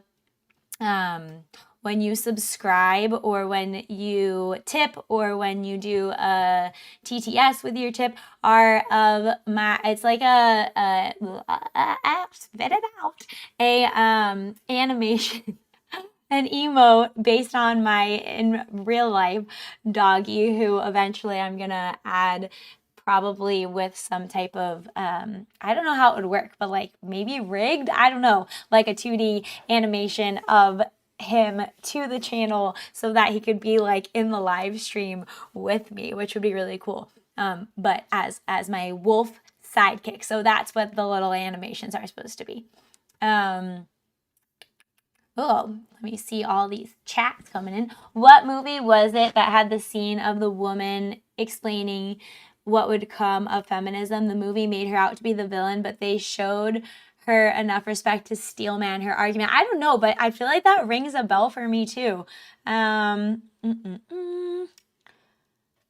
subscribe, or when you tip, or when you do a TTS with your tip, are of my, it's like spit it out, animation, an emote based on my in real life doggy, who eventually I'm gonna add, probably with some type of I don't know how it would work, but like maybe rigged, I don't know, like a 2D animation of him to the channel so that he could be like in the live stream with me, which would be really cool. But as my wolf sidekick. So that's what the little animations are supposed to be. Oh, let me see all these chats coming in. What movie was it that had the scene of the woman explaining what would come of feminism? The movie made her out to be the villain, but they showed her enough respect to steelman her argument. I don't know, but I feel like that rings a bell for me too.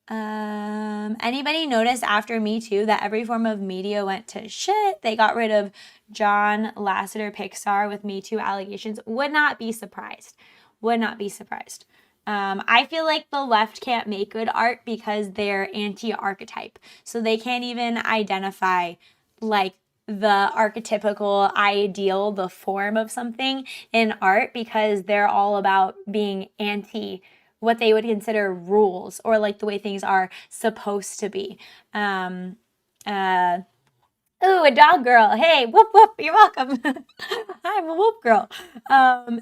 Anybody notice after Me Too that every form of media went to shit? They got rid of John Lasseter Pixar with Me Too allegations. Would not be surprised. Would not be surprised. I feel like the left can't make good art because they're anti-archetype. So they can't even identify like the archetypical ideal, the form of something in art, because they're all about being anti what they would consider rules, or like the way things are supposed to be. Ooh, a dog girl. Hey, whoop, whoop, you're welcome. I'm a whoop girl.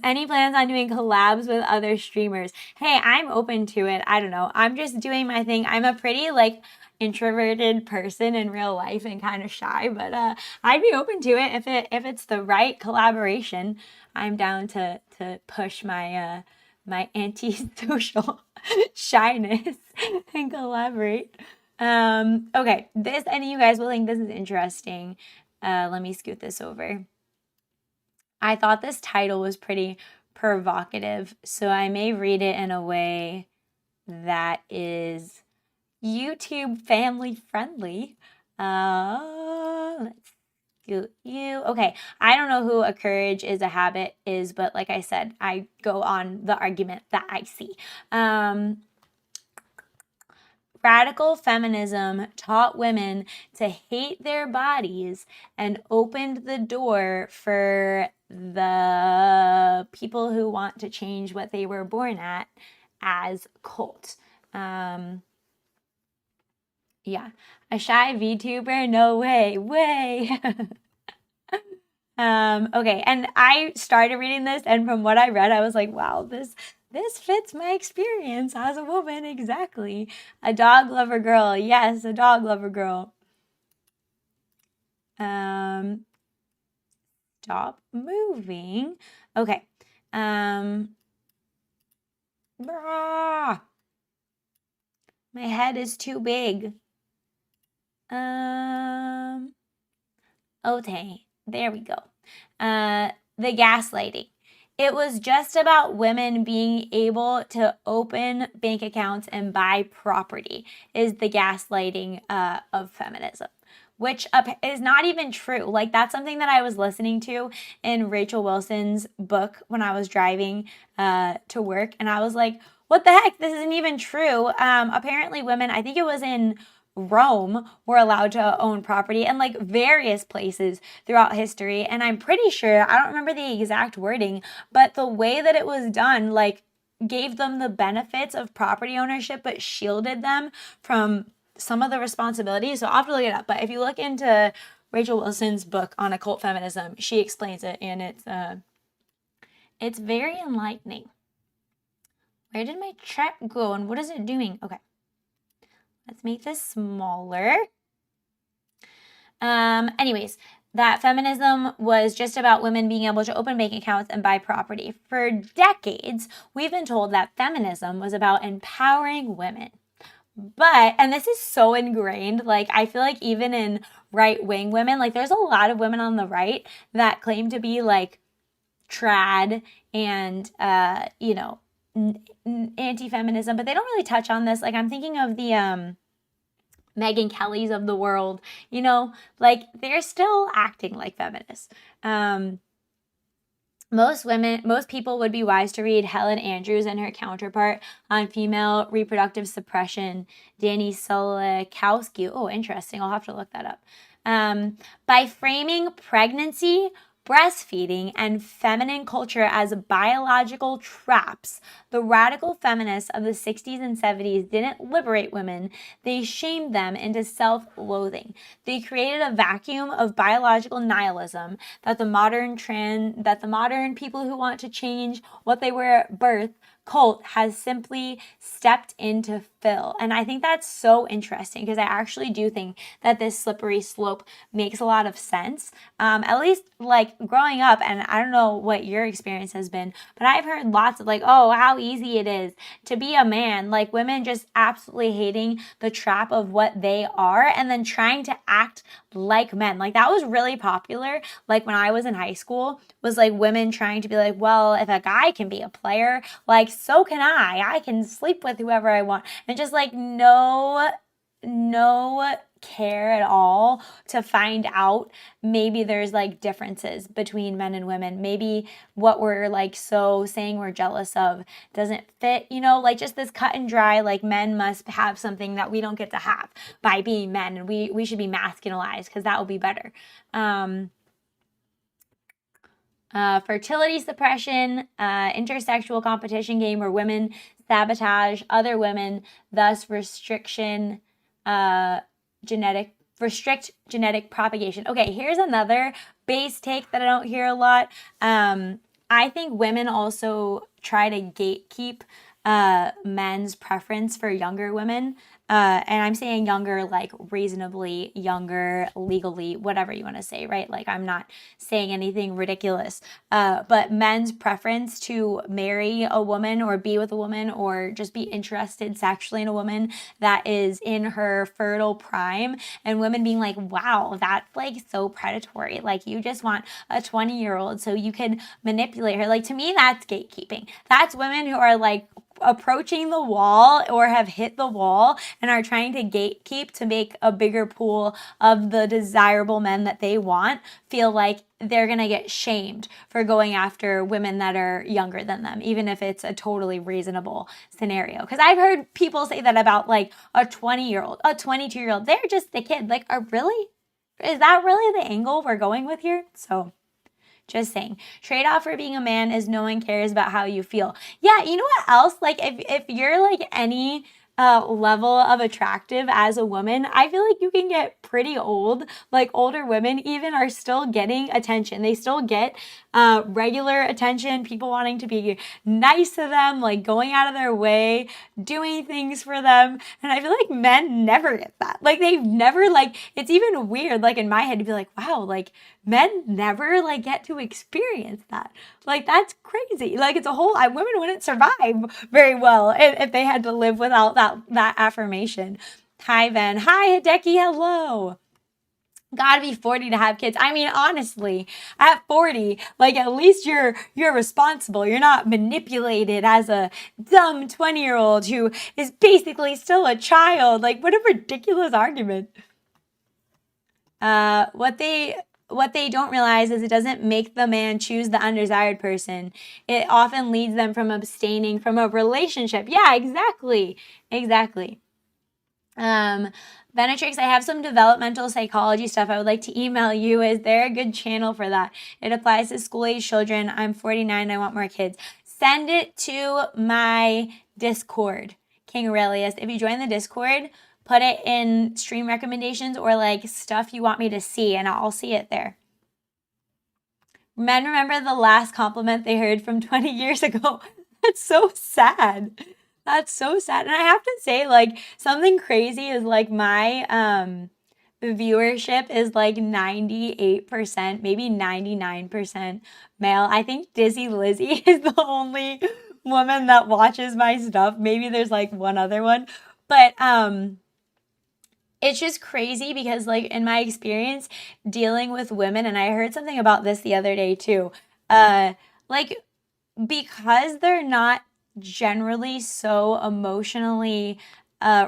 Any plans on doing collabs with other streamers? Hey, I'm open to it. I don't know. I'm just doing my thing. I'm a pretty like introverted person in real life and kind of shy, but I'd be open to it if it's the right collaboration. I'm down to push my my anti-social shyness and collaborate. Okay, this, and you guys will think this is interesting. Let me scoot this over. I thought this title was pretty provocative, so I may read it in a way that is YouTube family friendly. Let's do you. Okay, I don't know who a courage is a habit is, but like I said, I go on the argument that I see. Radical feminism taught women to hate their bodies and opened the door for the people who want to change what they were born at as cult. Yeah, a shy VTuber? No way, okay, and I started reading this, and from what I read, I was like, wow, this fits my experience as a woman exactly. A dog lover girl, yes, a dog lover girl. Stop moving. Okay. My head is too big. Okay, there we go. The gaslighting. It was just about women being able to open bank accounts and buy property is the gaslighting of feminism, which is not even true. Like, that's something that I was listening to in Rachel Wilson's book when I was driving to work, and I was like, what the heck? This isn't even true. Apparently women, I think it was in Rome were allowed to own property, and like various places throughout history. And I'm pretty sure, I don't remember the exact wording, but the way that it was done, like, gave them the benefits of property ownership, but shielded them from some of the responsibilities. So I'll have to look it up. But if you look into Rachel Wilson's book on occult feminism, she explains it, and it's very enlightening. Where did my chat go, and what is it doing? Okay, let's make this smaller. Anyways, that feminism was just about women being able to open bank accounts and buy property. For decades, we've been told that feminism was about empowering women. But, and this is so ingrained, like, I feel like even in right-wing women, like, there's a lot of women on the right that claim to be, like, trad and, you know, anti-feminism, but they don't really touch on this. Like, I'm thinking of the, Megyn Kelly's of the world, you know, like, they're still acting like feminists. Most people would be wise to read Helen Andrews and her counterpart on female reproductive suppression, Danny Solikowski. Oh, interesting. I'll have to look that up. By framing pregnancy, breastfeeding, and feminine culture as biological traps, the radical feminists of the 60s and 70s didn't liberate women. They shamed them into self-loathing. They created a vacuum of biological nihilism that the modern people who want to change what they were at birth cult has simply stepped in to fill. And I think that's so interesting, because I actually do think that this slippery slope makes a lot of sense. At least, like, growing up, and I don't know what your experience has been, but I've heard lots of, like, oh, how easy it is to be a man, like women just absolutely hating the trap of what they are and then trying to act like men. Like, that was really popular, like, when I was in high school, was like women trying to be like, well, if a guy can be a player, like, so can I can sleep with whoever I want, and just like no care at all to find out maybe there's like differences between men and women. Maybe what we're like so saying we're jealous of doesn't fit, you know, like just this cut and dry, like men must have something that we don't get to have by being men, and we should be masculinized because that will be better. Fertility suppression, intersexual competition game where women sabotage other women, thus restrict genetic propagation. Okay, here's another base take that I don't hear a lot. I think women also try to gatekeep men's preference for younger women. And I'm saying younger, like reasonably younger, legally, whatever you want to say, right? Like, I'm not saying anything ridiculous. But men's preference to marry a woman or be with a woman or just be interested sexually in a woman that is in her fertile prime, and women being like, wow, that's like so predatory. Like, you just want a 20-year-old so you can manipulate her. Like, to me, that's gatekeeping. That's women who are like approaching the wall or have hit the wall and are trying to gatekeep to make a bigger pool of the desirable men that they want feel like they're going to get shamed for going after women that are younger than them, even if it's a totally reasonable scenario. Because I've heard people say that about like a 20-year-old, a 22-year-old. They're just a kid. Like, is that really the angle we're going with here? So just saying. Trade-off for being a man is no one cares about how you feel. Yeah, you know what else? Like, if you're like any level of attractive as a woman, I feel like you can get pretty old. Like, older women even are still getting attention. They still get regular attention, people wanting to be nice to them, like going out of their way, doing things for them. And I feel like men never get that. Like, they've never, like, it's even weird, like in my head to be like, wow, like men never like get to experience that. Like, that's crazy. Like, it's a whole, women wouldn't survive very well if they had to live without that affirmation. Hi, Ben. Hi, Hideki. Hello. Gotta be 40 to have kids. I mean, honestly, at 40, like, at least you're responsible. You're not manipulated as a dumb 20-year-old who is basically still a child. Like, what a ridiculous argument. What they don't realize is it doesn't make the man choose the undesired person. It often leads them from abstaining from a relationship. Yeah, exactly. Benetrix, I have some developmental psychology stuff I would like to email you. Is there a good channel for that? It applies to school-age children. I'm 49. I want more kids. Send it to my Discord, King Aurelius. If you join the Discord, put it in stream recommendations or like stuff you want me to see, and I'll see it there. Men remember the last compliment they heard from 20 years ago. That's so sad. That's so sad. And I have to say, like, something crazy is like my viewership is like 98%, maybe 99% male. I think Dizzy Lizzy is the only woman that watches my stuff. Maybe there's like one other one. But it's just crazy because, like, in my experience dealing with women, and I heard something about this the other day too, like, because they're not generally so emotionally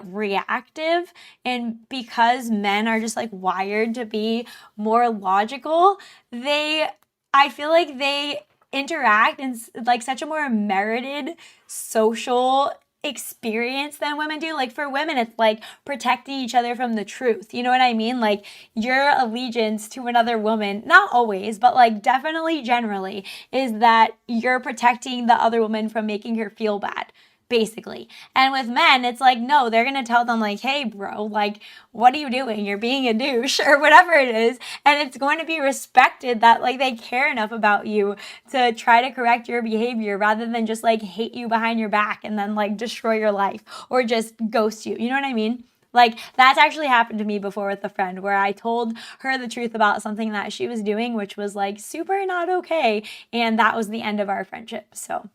reactive, and because men are just like wired to be more logical, I feel like they interact in like such a more merited social experience than women do. Like, for women, it's like protecting each other from the truth. You know what I mean? Like, your allegiance to another woman, not always, but like definitely generally, is that you're protecting the other woman from making her feel bad, basically. And with men, it's like, no, they're gonna tell them like, hey bro, like, what are you doing? You're being a douche, or whatever it is. And it's going to be respected that like they care enough about you to try to correct your behavior rather than just like hate you behind your back and then like destroy your life or just ghost you. You know what I mean? Like, that's actually happened to me before with a friend where I told her the truth about something that she was doing, which was like super not okay. And that was the end of our friendship. So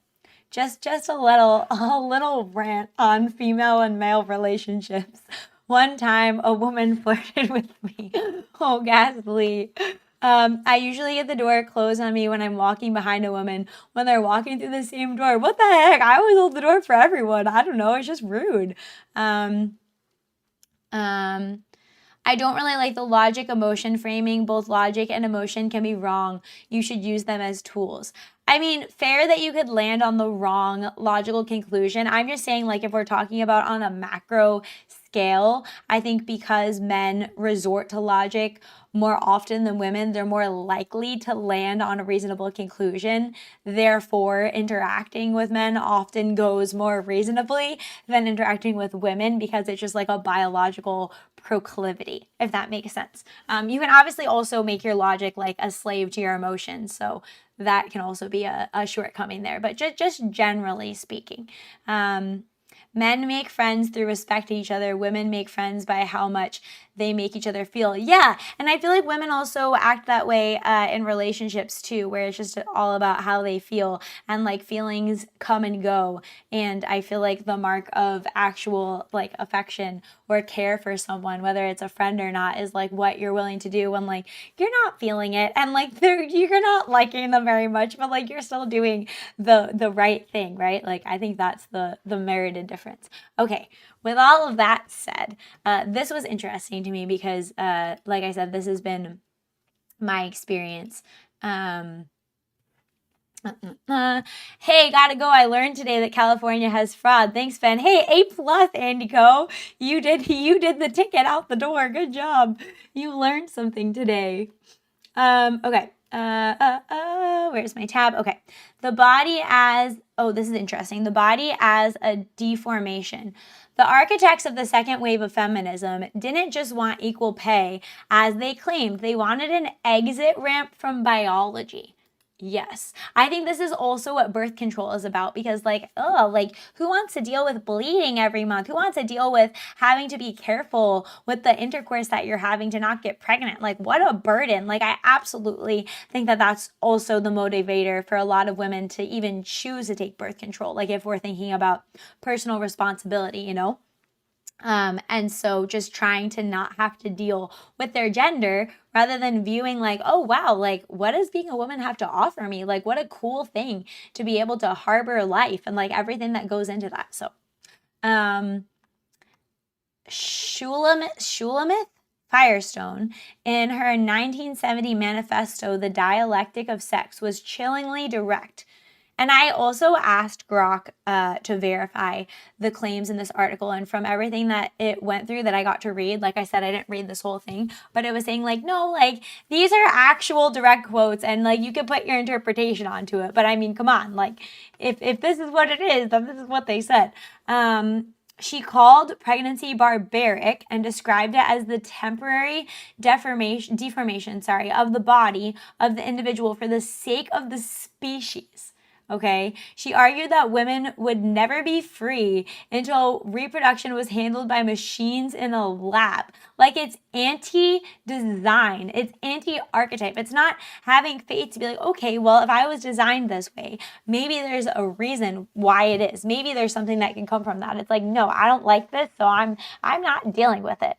just a little rant on female and male relationships. One time a woman flirted with me. Oh, ghastly. I usually get the door closed on me when I'm walking behind a woman when they're walking through the same door. What the heck? I always hold the door for everyone. I don't know. It's just rude. I don't really like the logic emotion framing. Both logic and emotion can be wrong. You should use them as tools. I mean, fair that you could land on the wrong logical conclusion. I'm just saying, like, if we're talking about on a macro scale, I think because men resort to logic more often than women, they're more likely to land on a reasonable conclusion. Therefore, interacting with men often goes more reasonably than interacting with women because it's just like a biological proclivity, if that makes sense. You can obviously also make your logic like a slave to your emotions, so that can also be a shortcoming there. But just generally speaking, men make friends through respecting each other. Women make friends by how much they make each other feel. Yeah, and I feel like women also act that way in relationships too, where it's just all about how they feel, and like feelings come and go. And I feel like the mark of actual like affection or care for someone, whether it's a friend or not, is like what you're willing to do when like you're not feeling it and like you're not liking them very much, but like you're still doing the right thing, right? Like, I think that's the merited difference. Okay, with all of that said, this was interesting to me because, like I said, this has been my experience. Hey, gotta go. I learned today that California has fraud. Thanks, Ben. Hey, A+, Andy Co. You did the ticket out the door. Good job. You learned something today. Okay. Where's my tab? Okay. The body as, oh, this is interesting. The body as a deformation. The architects of the second wave of feminism didn't just want equal pay, as they claimed. They wanted an exit ramp from biology. Yes. I think this is also what birth control is about, because like, who wants to deal with bleeding every month? Who wants to deal with having to be careful with the intercourse that you're having to not get pregnant? Like, what a burden. Like, I absolutely think that that's also the motivator for a lot of women to even choose to take birth control. Like, if we're thinking about personal responsibility, you know? And so just trying to not have to deal with their gender rather than viewing like, oh, wow, like, what does being a woman have to offer me? Like, what a cool thing to be able to harbor life and like everything that goes into that. So, Shulamith Firestone, in her 1970 manifesto, The Dialectic of Sex, was chillingly direct And I also asked Grok to verify the claims in this article, and from everything that it went through that I got to read, like I said, I didn't read this whole thing, but it was saying like, no, like these are actual direct quotes, and like you could put your interpretation onto it. But I mean, come on, like if this is what it is, then this is what they said. She called pregnancy barbaric and described it as the temporary deformation of the body of the individual for the sake of the species. Okay. She argued that women would never be free until reproduction was handled by machines in a lab. Like, it's anti-design. It's anti-archetype. It's not having faith to be like, okay, well, if I was designed this way, maybe there's a reason why it is. Maybe there's something that can come from that. It's like, no, I don't like this, so I'm not dealing with it.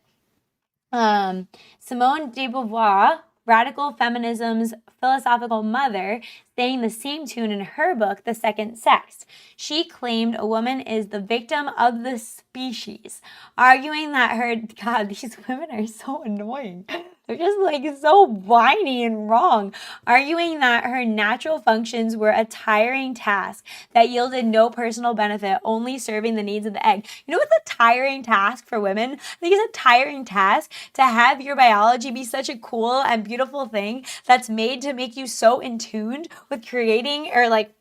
Simone de Beauvoir, radical feminism's philosophical mother, sang the same tune in her book, The Second Sex. She claimed a woman is the victim of the species, arguing that God, these women are so annoying. They're just like so whiny and wrong, arguing that her natural functions were a tiring task that yielded no personal benefit, only serving the needs of the egg. You know what's a tiring task for women? I think it's a tiring task to have your biology be such a cool and beautiful thing that's made to make you so in tune with creating or like,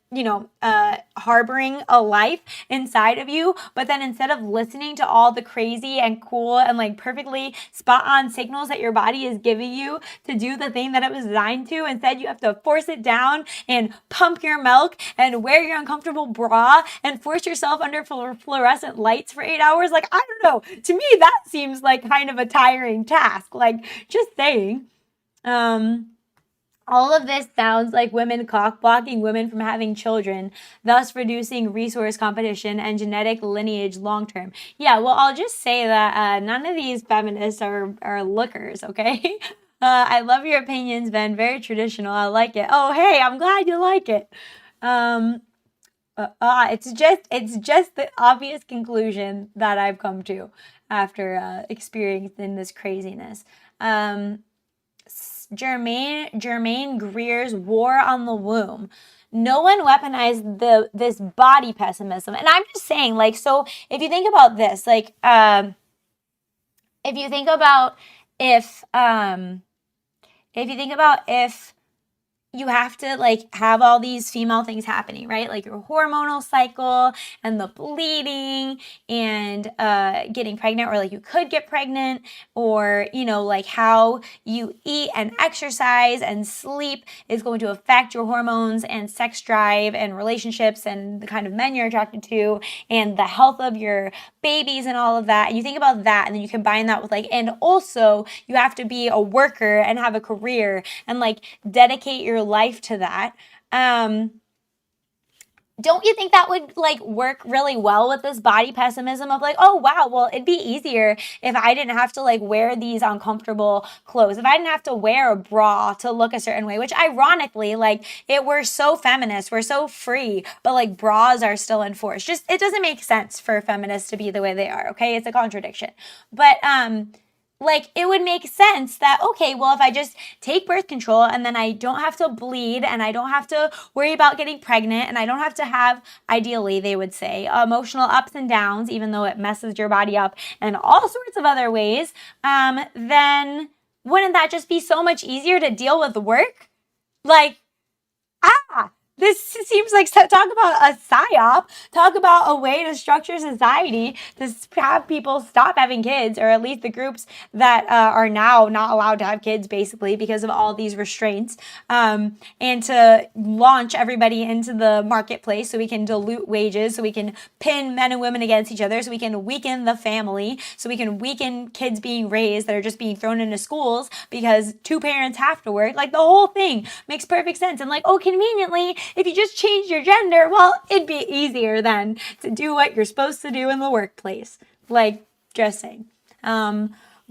harboring a life inside of you. But then instead of listening to all the crazy and cool and like perfectly spot on signals that your body is giving you to do the thing that it was designed to, instead you have to force it down and pump your milk and wear your uncomfortable bra and force yourself under fluorescent lights for 8 hours. Like, I don't know. To me, that seems like kind of a tiring task. Like, just saying. All of this sounds like women cock-blocking women from having children, thus reducing resource competition and genetic lineage long-term. Yeah, well, I'll just say that none of these feminists are lookers, okay? I love your opinions, Ben. Very traditional. I like it. Oh, hey, I'm glad you like it. It's just the obvious conclusion that I've come to after experiencing this craziness. Germaine Greer's War on the Womb. No one weaponized this body pessimism. And I'm just saying, like, so if you think about this, like, if you think about if you have to like have all these female things happening, right? Like your hormonal cycle and the bleeding and getting pregnant, or like you could get pregnant, or, like how you eat and exercise and sleep is going to affect your hormones and sex drive and relationships and the kind of men you're attracted to and the health of your babies and all of that. And you think about that, and then you combine that with like, and also you have to be a worker and have a career and like dedicate your life to that. Don't you think that would like work really well with this body pessimism of like, oh wow, well it'd be easier if I didn't have to like wear these uncomfortable clothes, if I didn't have to wear a bra to look a certain way, which ironically, like we're so feminist, we're so free, but like bras are still enforced. Just, it doesn't make sense for feminists to be the way they are, okay? It's a contradiction. But like, it would make sense that, okay, well, if I just take birth control and then I don't have to bleed and I don't have to worry about getting pregnant and I don't have to have, ideally, they would say, emotional ups and downs, even though it messes your body up and all sorts of other ways, then wouldn't that just be so much easier to deal with work? Like, this seems like, talk about a psyop, talk about a way to structure society to have people stop having kids, or at least the groups that are now not allowed to have kids, basically, because of all these restraints, and to launch everybody into the marketplace so we can dilute wages, so we can pin men and women against each other, so we can weaken the family, so we can weaken kids being raised that are just being thrown into schools because two parents have to work. Like, the whole thing makes perfect sense. And like, oh, conveniently, if you just change your gender, well, it'd be easier then to do what you're supposed to do in the workplace. Like, just saying.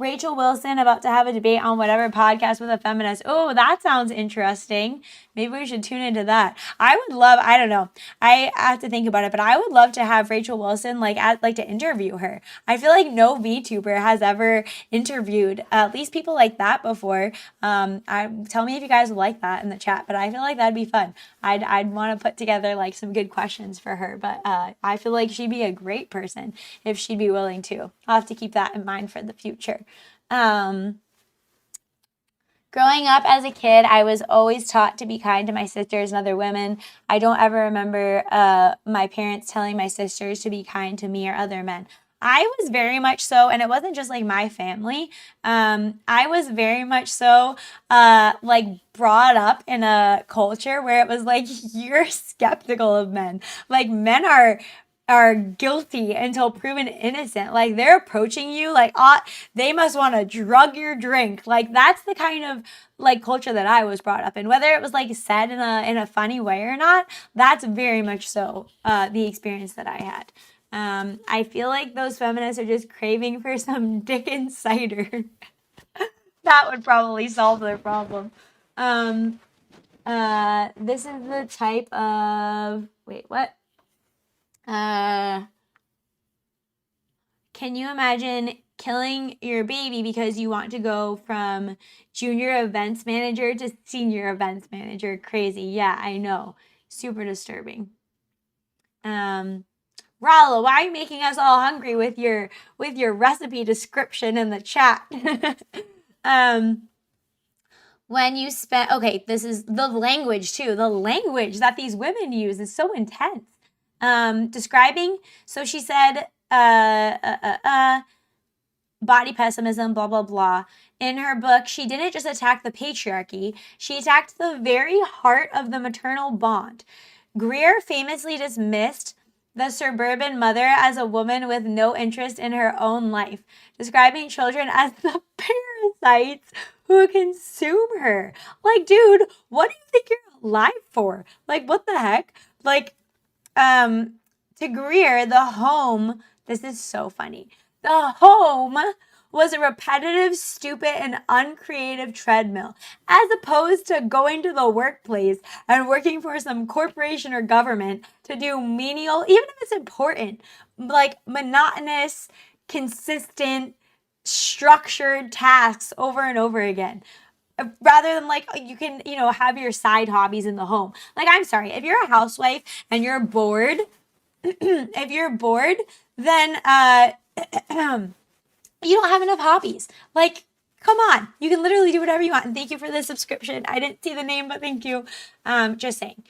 Rachel Wilson about to have a debate on whatever podcast with a feminist. Oh, that sounds interesting. Maybe we should tune into that. I would love, I don't know. I have to think about it, but I would love to have Rachel Wilson like to interview her. I feel like no VTuber has ever interviewed at least people like that before. Tell me if you guys would like that in the chat, but I feel like that'd be fun. I'd want to put together like some good questions for her, but I feel like she'd be a great person if she'd be willing to. I'll have to keep that in mind for the future. Growing up as a kid, I was always taught to be kind to my sisters and other women. I don't ever remember my parents telling my sisters to be kind to me or other men. I was very much so, and it wasn't just like my family. I was very much so like brought up in a culture where it was like, you're skeptical of men. Like men are guilty until proven innocent. Like they're approaching you like, they must want to drug your drink. Like that's the kind of like culture that I was brought up in. Whether it was like said in a funny way or not, that's very much so the experience that I had. I feel like those feminists are just craving for some Dickens cider. That would probably solve their problem. This is the type of, wait, what? Can you imagine killing your baby because you want to go from junior events manager to senior events manager? Crazy. Yeah, I know. Super disturbing. Rala, why are you making us all hungry with your recipe description in the chat? When you spend, okay, this is the language too. The language that these women use is so intense. Describing, so she said, body pessimism, blah, blah, blah. In her book, she didn't just attack the patriarchy, she attacked the very heart of the maternal bond. Greer famously dismissed the suburban mother as a woman with no interest in her own life, describing children as the parasites who consume her. Like, dude, what do you think you're alive for? Like, what the heck? Like, to Greer, the home, this is so funny. The home was a repetitive, stupid, and uncreative treadmill, as opposed to going to the workplace and working for some corporation or government to do menial, even if it's important, like monotonous, consistent, structured tasks over and over again. Rather than like, you can, have your side hobbies in the home. Like, I'm sorry, if you're a housewife and you're bored, if you're bored, then you don't have enough hobbies. Like, come on. You can literally do whatever you want. And thank you for the subscription. I didn't see the name, but thank you. Just saying.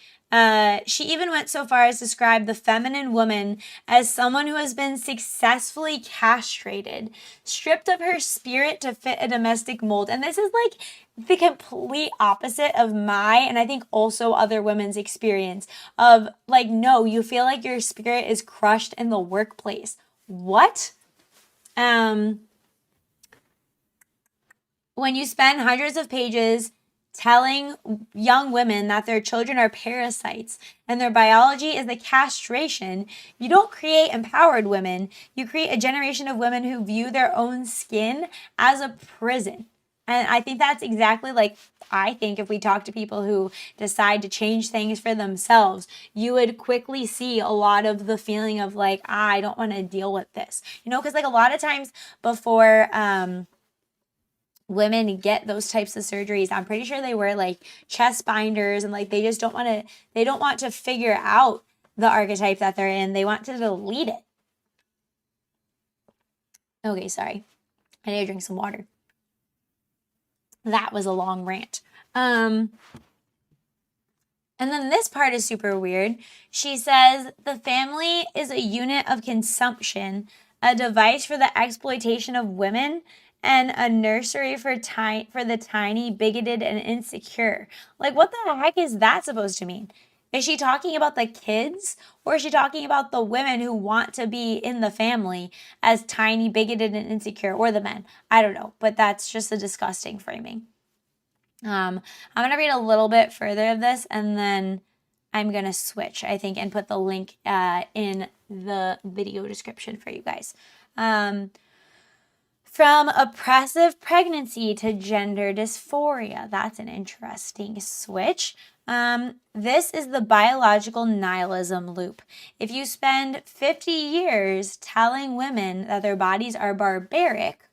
She even went so far as to describe the feminine woman as someone who has been successfully castrated, stripped of her spirit to fit a domestic mold. And this is like the complete opposite of my, and I think also other women's experience of like, no, you feel like your spirit is crushed in the workplace. What? When you spend hundreds of pages telling young women that their children are parasites and their biology is the castration, you don't create empowered women. You create a generation of women who view their own skin as a prison. And I think that's exactly like, I think if we talk to people who decide to change things for themselves, you would quickly see a lot of the feeling of like, I don't want to deal with this. Because like a lot of times before women get those types of surgeries, I'm pretty sure they wear like chest binders and like they just don't want to figure out the archetype that they're in. They want to delete it. Okay, sorry. I need to drink some water. That was a long rant. And then this part is super weird. She says, the family is a unit of consumption, a device for the exploitation of women, and a nursery for the tiny, bigoted, and insecure. Like, what the heck is that supposed to mean? Is she talking about the kids, or is she talking about the women who want to be in the family as tiny, bigoted, and insecure, or the men? I don't know, but that's just a disgusting framing. I'm going to read a little bit further of this, and then I'm going to switch, I think, and put the link in the video description for you guys. From oppressive pregnancy to gender dysphoria. That's an interesting switch. This is the biological nihilism loop. If you spend 50 years telling women that their bodies are barbaric,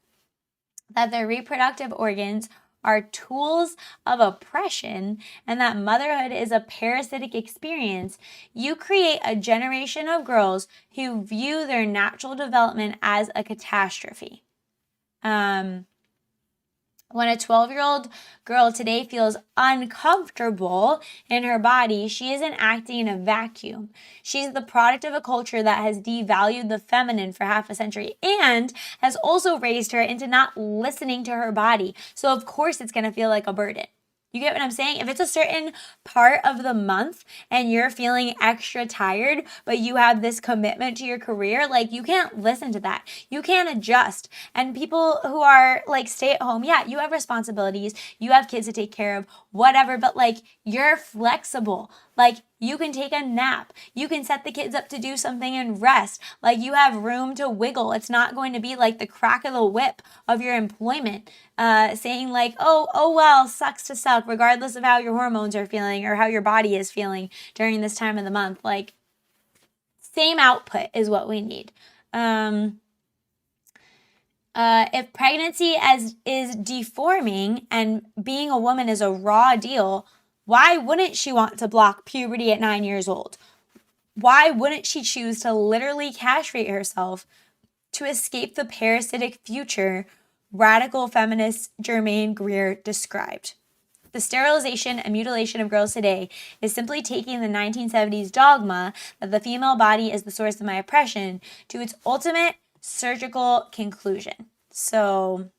that their reproductive organs are tools of oppression, and that motherhood is a parasitic experience, you create a generation of girls who view their natural development as a catastrophe. When a 12-year-old girl today feels uncomfortable in her body, she isn't acting in a vacuum. She's the product of a culture that has devalued the feminine for half a century and has also raised her into not listening to her body. So of course it's going to feel like a burden. You get what I'm saying? If it's a certain part of the month and you're feeling extra tired, but you have this commitment to your career, like you can't listen to that. You can't adjust. And people who are like stay at home, yeah, you have responsibilities. You have kids to take care of, whatever, but like you're flexible. Like you can take a nap. You can set the kids up to do something and rest. Like you have room to wiggle. It's not going to be like the crack of the whip of your employment, saying like, oh well, sucks to suck, regardless of how your hormones are feeling or how your body is feeling during this time of the month. Like same output is what we need. If pregnancy is deforming and being a woman is a raw deal, why wouldn't she want to block puberty at 9 years old? Why wouldn't she choose to literally castrate herself to escape the parasitic future radical feminist Germaine Greer described? The sterilization and mutilation of girls today is simply taking the 1970s dogma that the female body is the source of my oppression to its ultimate surgical conclusion. So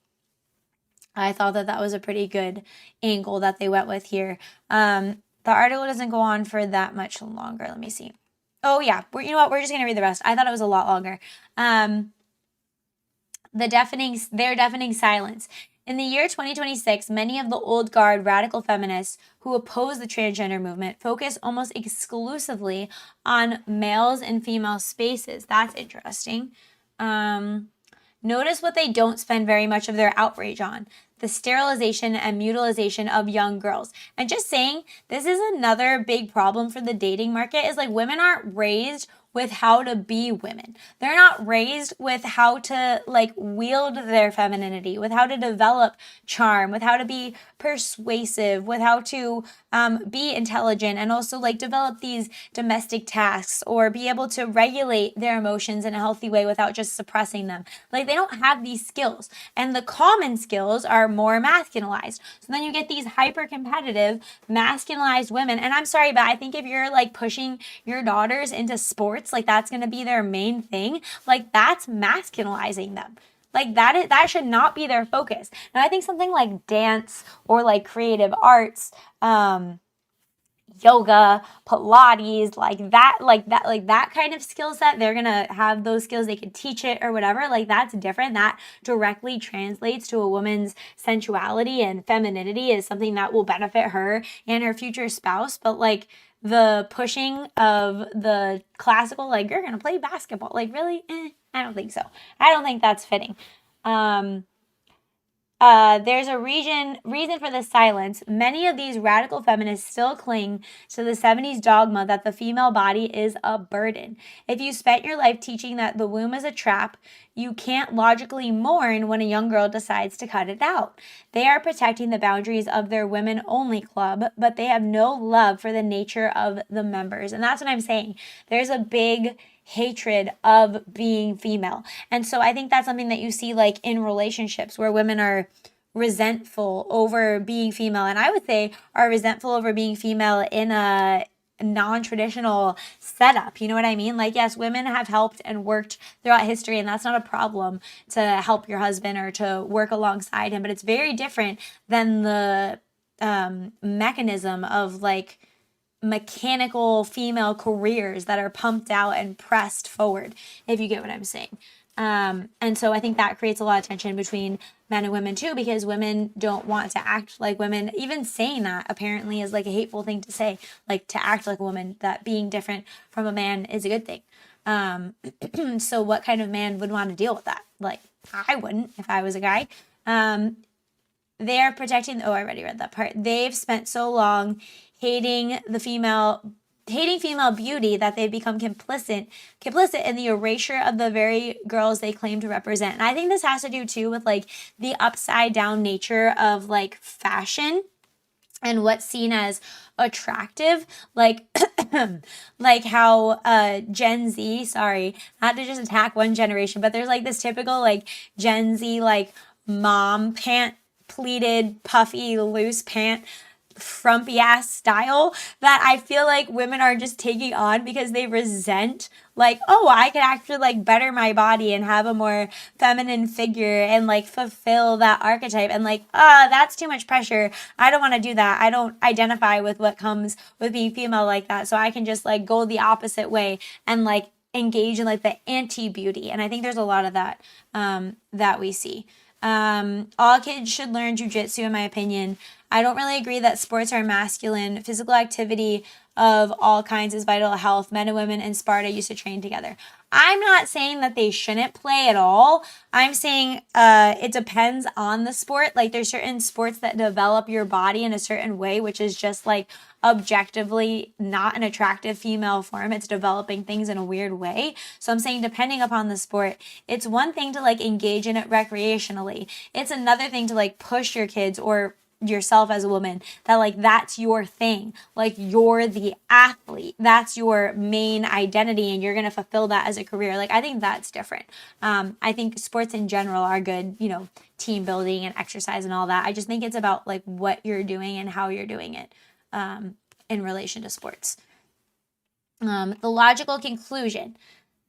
I thought that was a pretty good angle that they went with here. The article doesn't go on for that much longer. Let me see. Oh yeah, you know what? We're just gonna read the rest. I thought it was a lot longer. Their deafening silence. In the year 2026, many of the old guard radical feminists who oppose the transgender movement focus almost exclusively on males and female spaces. That's interesting. Notice what they don't spend very much of their outrage on: the sterilization and mutilation of young girls. And just saying, this is another big problem for the dating market, is like women aren't raised with how to be women. They're not raised with how to like wield their femininity, with how to develop charm, with how to be persuasive, with how to be intelligent, and also like develop these domestic tasks or be able to regulate their emotions in a healthy way without just suppressing them. Like they don't have these skills, and the common skills are more masculinized. So then you get these hyper competitive masculinized women. And I'm sorry, but I think if you're like pushing your daughters into sports, like that's going to be their main thing, like that's masculinizing them. Like that should not be their focus. Now I think something like dance or like creative arts, yoga, Pilates, like that kind of skill set, they're gonna have those skills, they can teach it or whatever. Like that's different. That directly translates to a woman's sensuality and femininity, is something that will benefit her and her future spouse. But like the pushing of the classical, like you're gonna play basketball, like really? I don't think so. I don't think that's fitting. There's a reason for the silence. Many of these radical feminists still cling to the 70s dogma that the female body is a burden. If you spent your life teaching that the womb is a trap, you can't logically mourn when a young girl decides to cut it out. They are protecting the boundaries of their women-only club, but they have no love for the nature of the members. And that's what I'm saying. There's a big hatred of being female. And so I think that's something that you see like in relationships where women are resentful over being female. And I would say are resentful over being female in a non-traditional setup. You know what I mean? Like, yes, women have helped and worked throughout history, and that's not a problem to help your husband or to work alongside him. But it's very different than the mechanism of like mechanical female careers that are pumped out and pressed forward, if you get what I'm saying. And so I think that creates a lot of tension between men and women too, because women don't want to act like women. Even saying that apparently is like a hateful thing to say, like to act like a woman, that being different from a man is a good thing. So what kind of man would want to deal with that? Like, I wouldn't if I was a guy. They are protecting, oh, I already read that part. They've spent so long hating female beauty that they've become complicit in the erasure of the very girls they claim to represent. And I think this has to do too with like the upside down nature of like fashion and what's seen as attractive, like like how Gen Z, sorry, not to just attack one generation, but there's like this typical like Gen Z like mom pant, pleated, puffy, loose pant, frumpy ass style that I feel like women are just taking on because they resent like, oh, I could actually like better my body and have a more feminine figure and like fulfill that archetype, and like, that's too much pressure. I don't want to do that. I don't identify with what comes with being female like that. So I can just like go the opposite way and like engage in like the anti-beauty. And I think there's a lot of that that we see. All kids should learn jujitsu, in my opinion. I don't really agree that sports are masculine. Physical activity of all kinds is vital to health. Men and women in Sparta used to train together. I'm not saying that they shouldn't play at all. I'm saying it depends on the sport. Like there's certain sports that develop your body in a certain way, which is just like objectively not an attractive female form. It's developing things in a weird way. So I'm saying depending upon the sport, it's one thing to like engage in it recreationally. It's another thing to like push your kids or yourself as a woman that like that's your thing, like you're the athlete, that's your main identity and you're going to fulfill that as a career. Like I think that's different. I think sports in general are good, you know, team building and exercise and all that. I just think it's about like what you're doing and how you're doing it in relation to sports. The logical conclusion: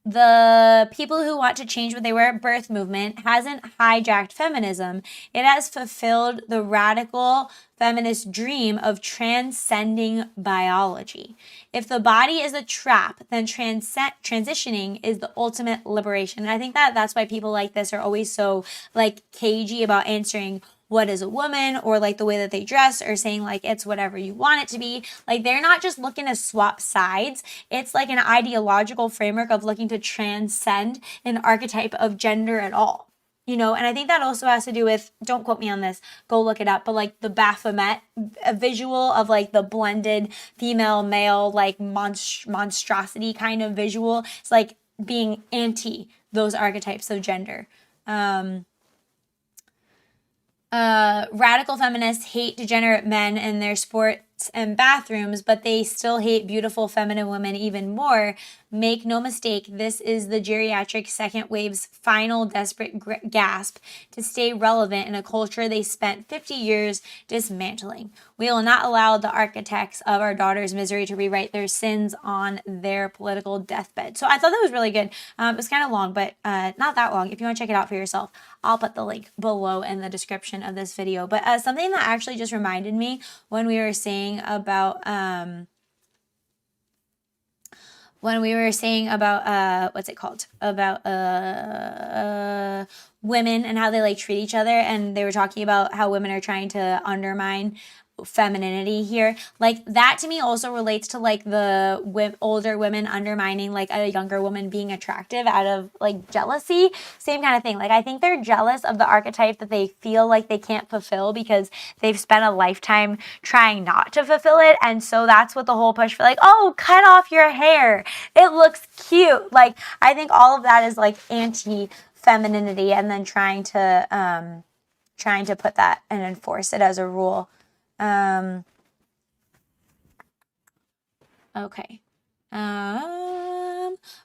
the people who want to change what they were at birth movement hasn't hijacked feminism. It has fulfilled the radical feminist dream of transcending biology. If the body is a trap, then transitioning is the ultimate liberation. And I think that that's why people like this are always so like cagey about answering what is a woman, or like the way that they dress, or saying like it's whatever you want it to be. Like they're not just looking to swap sides. It's like an ideological framework of looking to transcend an archetype of gender at all. You know, and I think that also has to do with, don't quote me on this, go look it up, but like the Baphomet, a visual of like the blended female male like monstrosity kind of visual. It's like being anti those archetypes of gender. Radical feminists hate degenerate men and their sports and bathrooms, but they still hate beautiful feminine women even more. Make no mistake, this is the geriatric second wave's final desperate gasp to stay relevant in a culture they spent 50 years dismantling. We will not allow the architects of our daughter's misery to rewrite their sins on their political deathbed. So I thought that was really good. It was kind of long, but not that long. If you want to check it out for yourself, I'll put the link below in the description of this video. But something that actually just reminded me when we were saying about what's it called, about women and how they like treat each other, and they were talking about how women are trying to undermine femininity here. Like that to me also relates to like the older women undermining like a younger woman being attractive out of like jealousy. Same kind of thing. Like I think they're jealous of the archetype that they feel like they can't fulfill because they've spent a lifetime trying not to fulfill it. And so that's what the whole push for like, oh, cut off your hair, it looks cute. Like I think all of that is like anti-femininity, and then trying to put that and enforce it as a rule. Okay.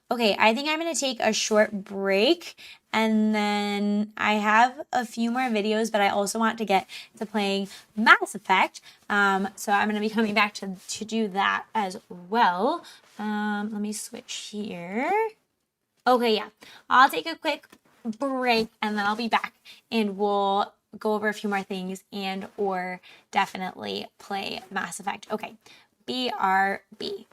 Okay, I think I'm going to take a short break, and then I have a few more videos, but I also want to get to playing Mass Effect. So I'm going to be coming back to do that as well. Let me switch here. Okay, yeah. I'll take a quick break, and then I'll be back, and we'll go over a few more things and or definitely play Mass Effect. Okay, BRB.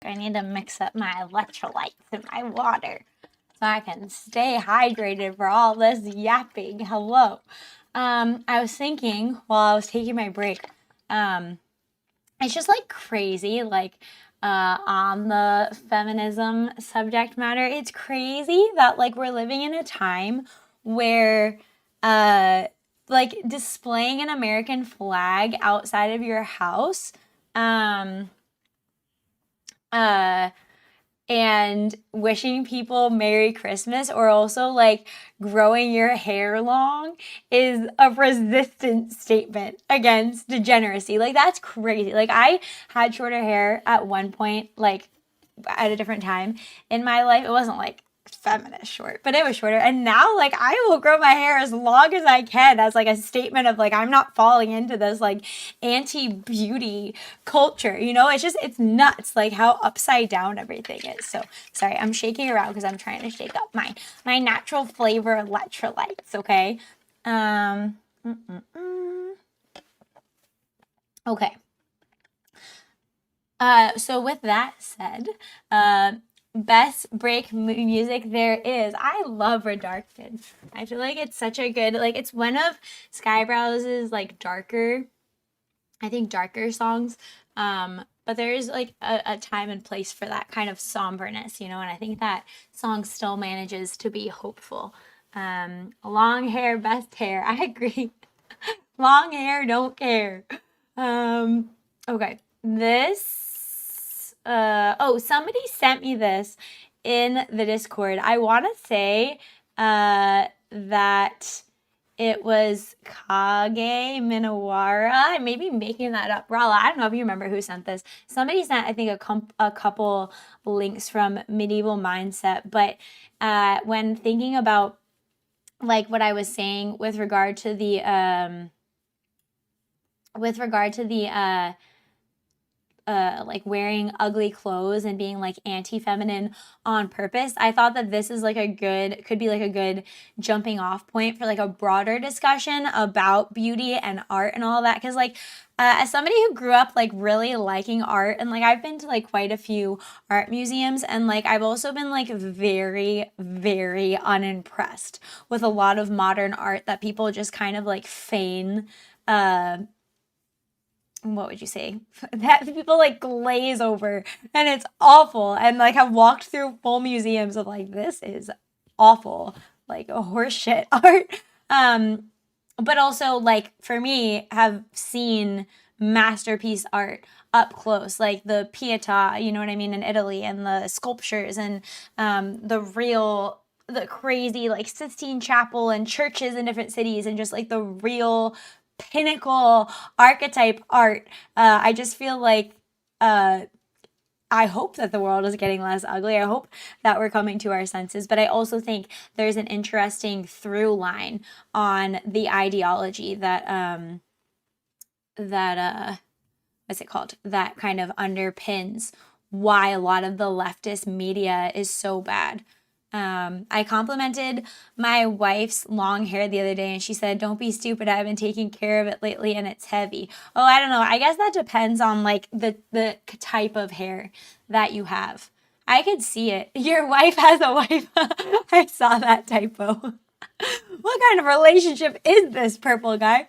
I need to mix up my electrolytes in my water so I can stay hydrated for all this yapping. Hello. I was thinking while I was taking my break, it's just like crazy, like on the feminism subject matter. It's crazy that like we're living in a time where like displaying an American flag outside of your house and wishing people Merry Christmas, or also like growing your hair long, is a resistance statement against degeneracy. Like, that's crazy. Like, I had shorter hair at one point, like at a different time in my life. It wasn't like feminist short, but it was shorter. And now like I will grow my hair as long as I can as like a statement of like I'm not falling into this like anti-beauty culture, you know. It's nuts like how upside down everything is. So sorry, I'm shaking around because I'm trying to shake up my natural flavor electrolytes. Okay. Okay. So with that said, best break music there is. I love Redacted. I feel like it's such a good, like, it's one of Skybrowse's like darker songs. But there is like a time and place for that kind of somberness, you know, and I think that song still manages to be hopeful. Long hair, best hair. I agree. Long hair, don't care. Okay. Somebody sent me this in the Discord. I want to say that it was Kage Minawara. I may be making that up. Rala, I don't know if you remember who sent this. Somebody sent, I think, a couple links from Medieval Mindset. But when thinking about like what I was saying with regard to the like wearing ugly clothes and being like anti-feminine on purpose, I thought that this is like could be like a good jumping off point for like a broader discussion about beauty and art and all that. Because like as somebody who grew up like really liking art, and like I've been to like quite a few art museums, and like I've also been like very, very unimpressed with a lot of modern art that people just kind of like feign what would you say, that people like glaze over, and it's awful. And like I've walked through full museums of like, this is awful, like a horseshit art. But also like for me, have seen masterpiece art up close, like the Pietà, you know what I mean, in Italy, and the sculptures, and the crazy like Sistine Chapel and churches in different cities, and just like the real pinnacle archetype art. I just feel like I hope that the world is getting less ugly. I hope that we're coming to our senses, but I also think there's an interesting through line on the ideology that what's it called, that kind of underpins why a lot of the leftist media is so bad. I complimented my wife's long hair the other day, and she said, "Don't be stupid. I've been taking care of it lately and it's heavy." Oh, I don't know. I guess that depends on like the type of hair that you have. I could see it. Your wife has a wife. I saw that typo. What kind of relationship is this, purple guy?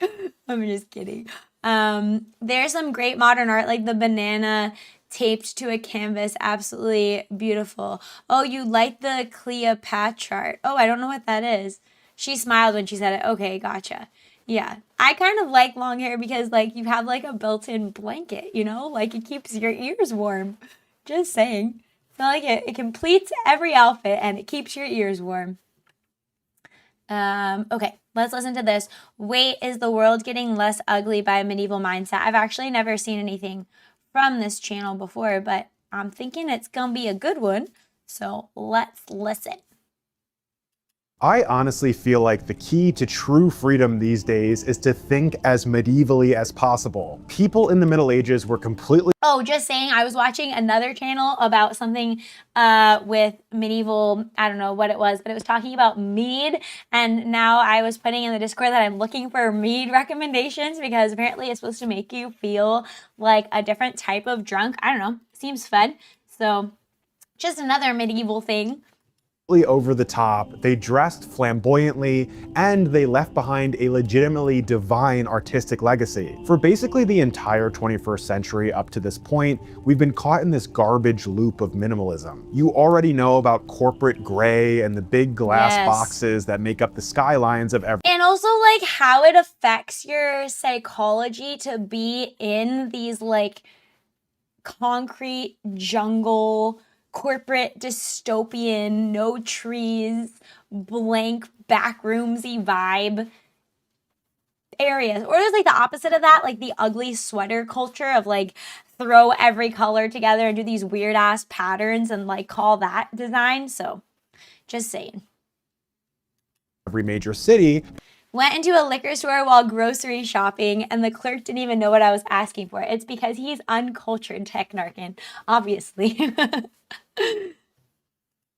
I'm just kidding. There's some great modern art, like the banana taped to a canvas, absolutely beautiful. Oh, you like the Cleopatra art? Oh, I don't know what that is. She smiled when she said it. Okay, gotcha. Yeah, I kind of like long hair because like you have like a built-in blanket, you know, like it keeps your ears warm. Just saying. I feel like it completes every outfit and it keeps your ears warm. Okay, let's listen to this. Wait, is the world getting less ugly by Medieval Mindset? I've actually never seen anything from this channel before, but I'm thinking it's gonna be a good one. So let's listen. I honestly feel like the key to true freedom these days is to think as medievally as possible. People in the Middle Ages were completely... Oh, just saying, I was watching another channel about something with medieval, I don't know what it was, but it was talking about mead. And now I was putting in the Discord that I'm looking for mead recommendations because apparently it's supposed to make you feel like a different type of drunk. I don't know. Seems fun. So just another medieval thing. Over the top, they dressed flamboyantly, and they left behind a legitimately divine artistic legacy. For basically the entire 21st century up to this point, we've been caught in this garbage loop of minimalism. You already know about corporate gray and the big glass boxes that make up the skylines of every— And also like how it affects your psychology to be in these like concrete jungle, corporate dystopian, no trees, blank backroomsy vibe areas. Or there's like the opposite of that, like the ugly sweater culture of like throw every color together and do these weird ass patterns and like call that design. So just saying. every major city. Went into a liquor store while grocery shopping and the clerk didn't even know what I was asking for. It's because he's uncultured, Technarkin, obviously.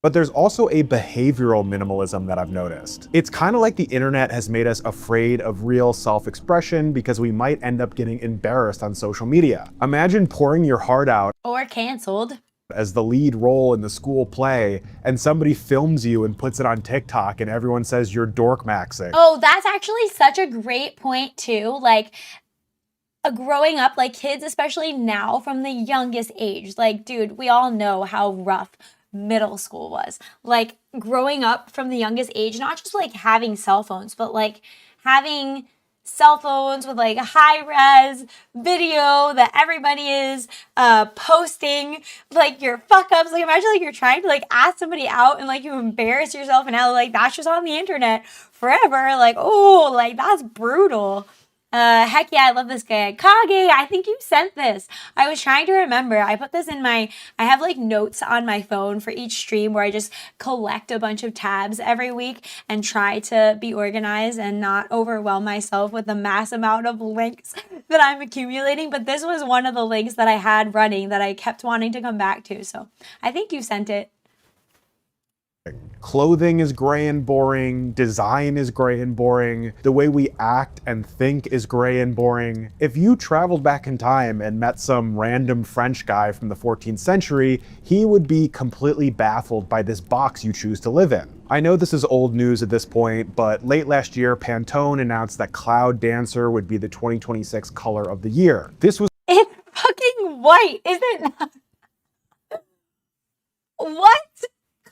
But there's also a behavioral minimalism that I've noticed. It's kind of like the internet has made us afraid of real self-expression because we might end up getting embarrassed on social media. Imagine pouring your heart out Or canceled. as the lead role in the school play, and somebody films you and puts it on TikTok and everyone says you're dork maxing. Oh, that's actually such a great point too. Like growing up, like kids, especially now from the youngest age, like dude, we all know how rough middle school was. Like growing up from the youngest age, not just like having cell phones, but like having cell phones with like a high res video that everybody is posting like your fuck ups. Like imagine like you're trying to like ask somebody out and like you embarrass yourself and now like that's just on the internet forever. Like, oh, like that's brutal. Heck yeah, I love this guy. Kage, I think you sent this. I was trying to remember. I put this in I have like notes on my phone for each stream where I just collect a bunch of tabs every week and try to be organized and not overwhelm myself with the mass amount of links that I'm accumulating. But this was one of the links that I had running that I kept wanting to come back to. So I think you sent it. Clothing is gray and boring, design is gray and boring, the way we act and think is gray and boring. If you traveled back in time and met some random French guy from the 14th century, he would be completely baffled by this box you choose to live in. I know this is old news at this point, but late last year, Pantone announced that Cloud Dancer would be the 2026 color of the year. This was— It's fucking white, is it not? What?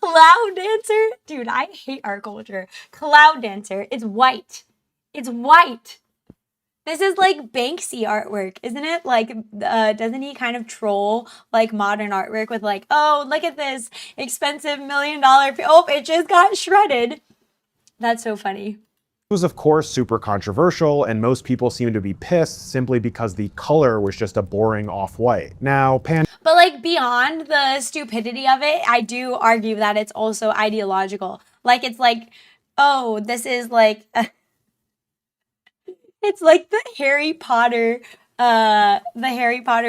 Cloud Dancer? Dude, I hate our culture. Cloud Dancer. It's white. It's white. This is like Banksy artwork, isn't it? Like, doesn't he kind of troll like modern artwork with like, oh, look at this expensive $1 million. Oh, it just got shredded. That's so funny. was of course super controversial, and most people seem to be pissed simply because the color was just a boring off-white. Now, But like beyond the stupidity of it, I do argue that it's also ideological. Like it's like, oh, this is like, it's like the Harry Potter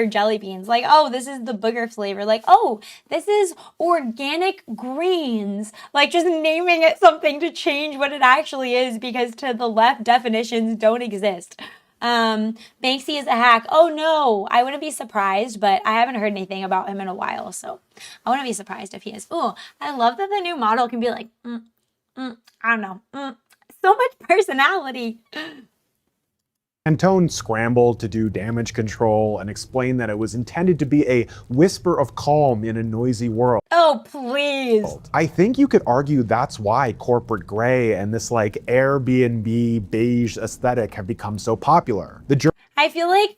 jelly beans. Like, oh, this is the booger flavor. Like, oh, this is organic greens. Like just naming it something to change what it actually is because to the left definitions don't exist. Banksy is a hack. Oh no, I wouldn't be surprised, but I haven't heard anything about him in a while, so I wouldn't be surprised if he is. Ooh, I love that the new model can be like, I don't know, so much personality. Pantone scrambled to do damage control and explained that it was intended to be a whisper of calm in a noisy world. Oh, please. I think you could argue that's why corporate gray and this like Airbnb beige aesthetic have become so popular. I feel like,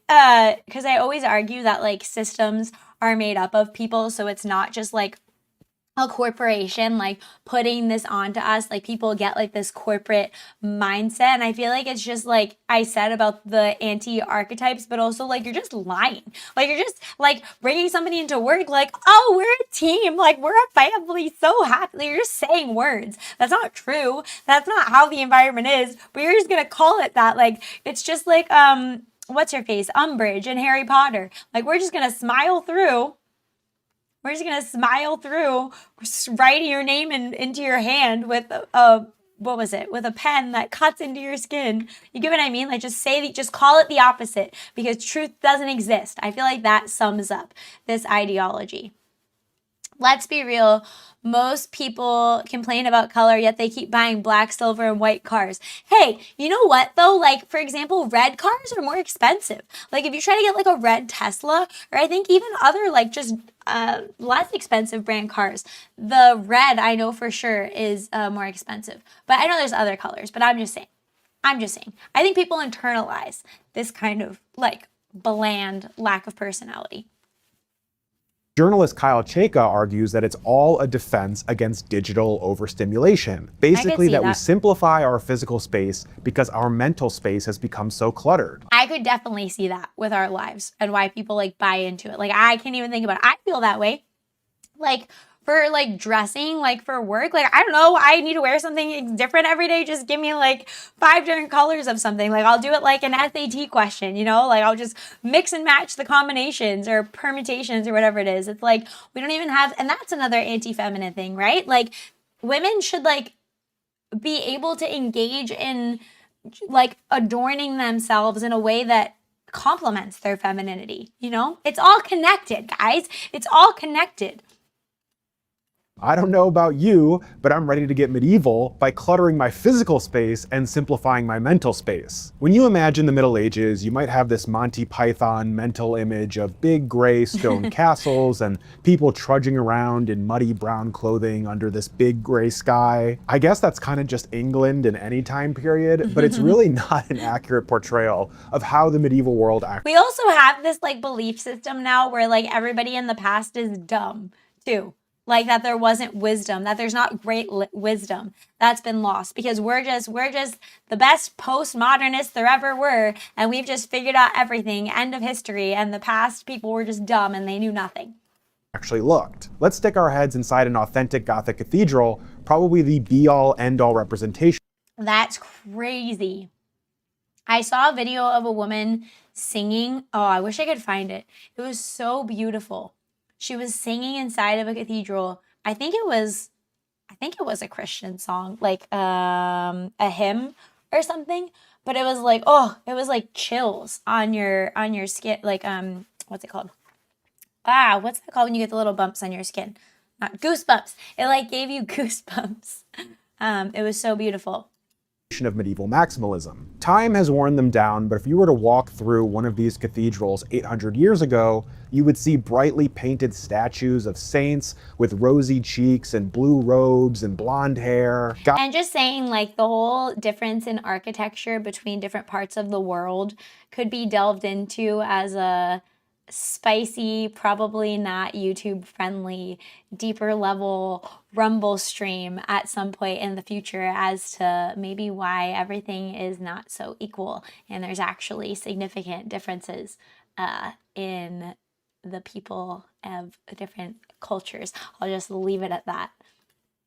because I always argue that like systems are made up of people, so it's not just like a corporation like putting this onto us. Like people get like this corporate mindset, and I feel like it's just like I said about the anti-archetypes, but also like you're just lying. Like you're just like bringing somebody into work like, oh, we're a team, like we're a family, so happy. You're just saying words. That's not true. That's not how the environment is, but you're just gonna call it that. Like it's just like what's her face, Umbridge in Harry Potter. Like we're just gonna smile through. We're just gonna smile through writing your name into your hand with what was it? With a pen that cuts into your skin. You get what I mean? Like just call it the opposite because truth doesn't exist. I feel like that sums up this ideology. Let's be real. Most people complain about color, yet they keep buying black, silver, and white cars. Hey, you know what though? Like, for example, red cars are more expensive. Like, if you try to get like a red Tesla, or I think even other like just less expensive brand cars, the red I know for sure is more expensive. But I know there's other colors, but I'm just saying. I think people internalize this kind of like bland lack of personality. Journalist Kyle Chayka argues that it's all a defense against digital overstimulation. Basically, that we simplify our physical space because our mental space has become so cluttered. I could definitely see that with our lives and why people like buy into it. Like, I can't even think about it. I feel that way. Like, for like dressing, like for work, like I don't know, I need to wear something different every day. Just give me like 5 different colors of something. Like I'll do it like an SAT question, you know, like I'll just mix and match the combinations or permutations or whatever it is. It's like we don't even have, and that's another anti-feminine thing, right? Like women should like be able to engage in like adorning themselves in a way that complements their femininity, you know? It's all connected, guys. It's all connected. I don't know about you, but I'm ready to get medieval by cluttering my physical space and simplifying my mental space. When you imagine the Middle Ages, you might have this Monty Python mental image of big gray stone castles and people trudging around in muddy brown clothing under this big gray sky. I guess that's kind of just England in any time period, but it's really not an accurate portrayal of how the medieval world actually. We also have this like belief system now where like everybody in the past is dumb too. Like that there wasn't wisdom, that there's not great wisdom. That's been lost because we're just the best postmodernists there ever were, and we've just figured out everything. End of history. And the past people were just dumb and they knew nothing. Actually looked. Let's stick our heads inside an authentic Gothic cathedral, probably the be-all, end-all representation. That's crazy. I saw a video of a woman singing. Oh, I wish I could find it. It was so beautiful. She was singing inside of a cathedral. I think it was a Christian song, like a hymn or something. But it was like, oh, it was like chills on your skin, like what's it called? What's that called when you get the little bumps on your skin? Not goosebumps. It like gave you goosebumps. It was so beautiful. Of medieval maximalism. Time has worn them down, but if you were to walk through one of these cathedrals 800 years ago, you would see brightly painted statues of saints with rosy cheeks and blue robes and blonde hair. And just saying, like, the whole difference in architecture between different parts of the world could be delved into as a spicy, probably not YouTube friendly, deeper level Rumble stream at some point in the future as to maybe why everything is not so equal and there's actually significant differences in the people of different cultures. I'll just leave it at that.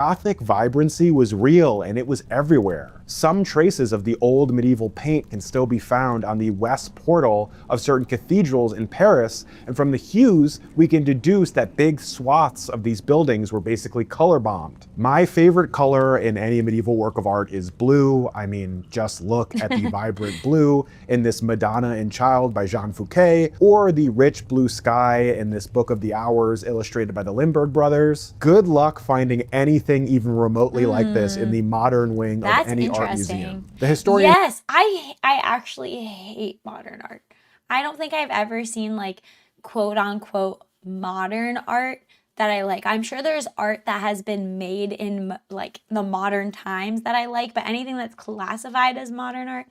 Gothic vibrancy was real and it was everywhere. Some traces of the old medieval paint can still be found on the west portal of certain cathedrals in Paris, and from the hues, we can deduce that big swaths of these buildings were basically color bombed. My favorite color in any medieval work of art is blue. I mean, just look at the vibrant blue in this Madonna and Child by Jean Fouquet, or the rich blue sky in this Book of the Hours illustrated by the Limburg brothers. Good luck finding anything even remotely like this in the modern wing of any art museum. The historian. Yes, I actually hate modern art. I don't think I've ever seen like quote unquote modern art that I like. I'm sure there's art that has been made in like the modern times that I like, but anything that's classified as modern art,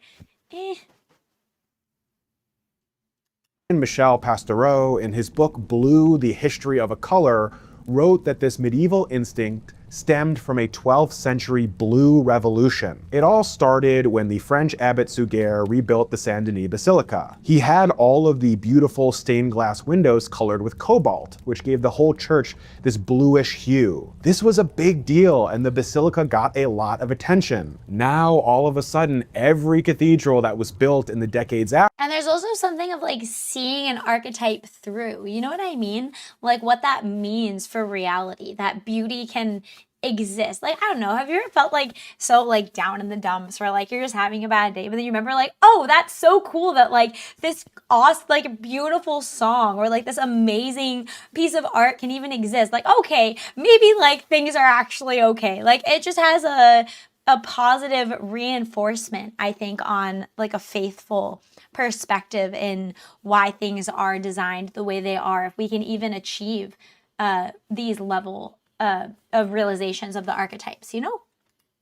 Michel Pastoureau, in his book Blue, The History of a Color, wrote that this medieval instinct stemmed from a 12th century blue revolution. It all started when the French abbot Suger rebuilt the Saint Denis Basilica. He had all of the beautiful stained glass windows colored with cobalt, which gave the whole church this bluish hue. This was a big deal and the basilica got a lot of attention. Now, all of a sudden, every cathedral that was built in the decades after. And there's also something of like seeing an archetype through, you know what I mean? Like what that means for reality, that beauty can exist. Like, I don't know, have you ever felt like so like down in the dumps, or like you're just having a bad day, but then you remember like, oh, that's so cool that like this awesome, like beautiful song or like this amazing piece of art can even exist. Like, okay, maybe like things are actually okay. Like it just has a positive reinforcement, I think, on like a faithful perspective in why things are designed the way they are. If we can even achieve these level of realizations of the archetypes, you know?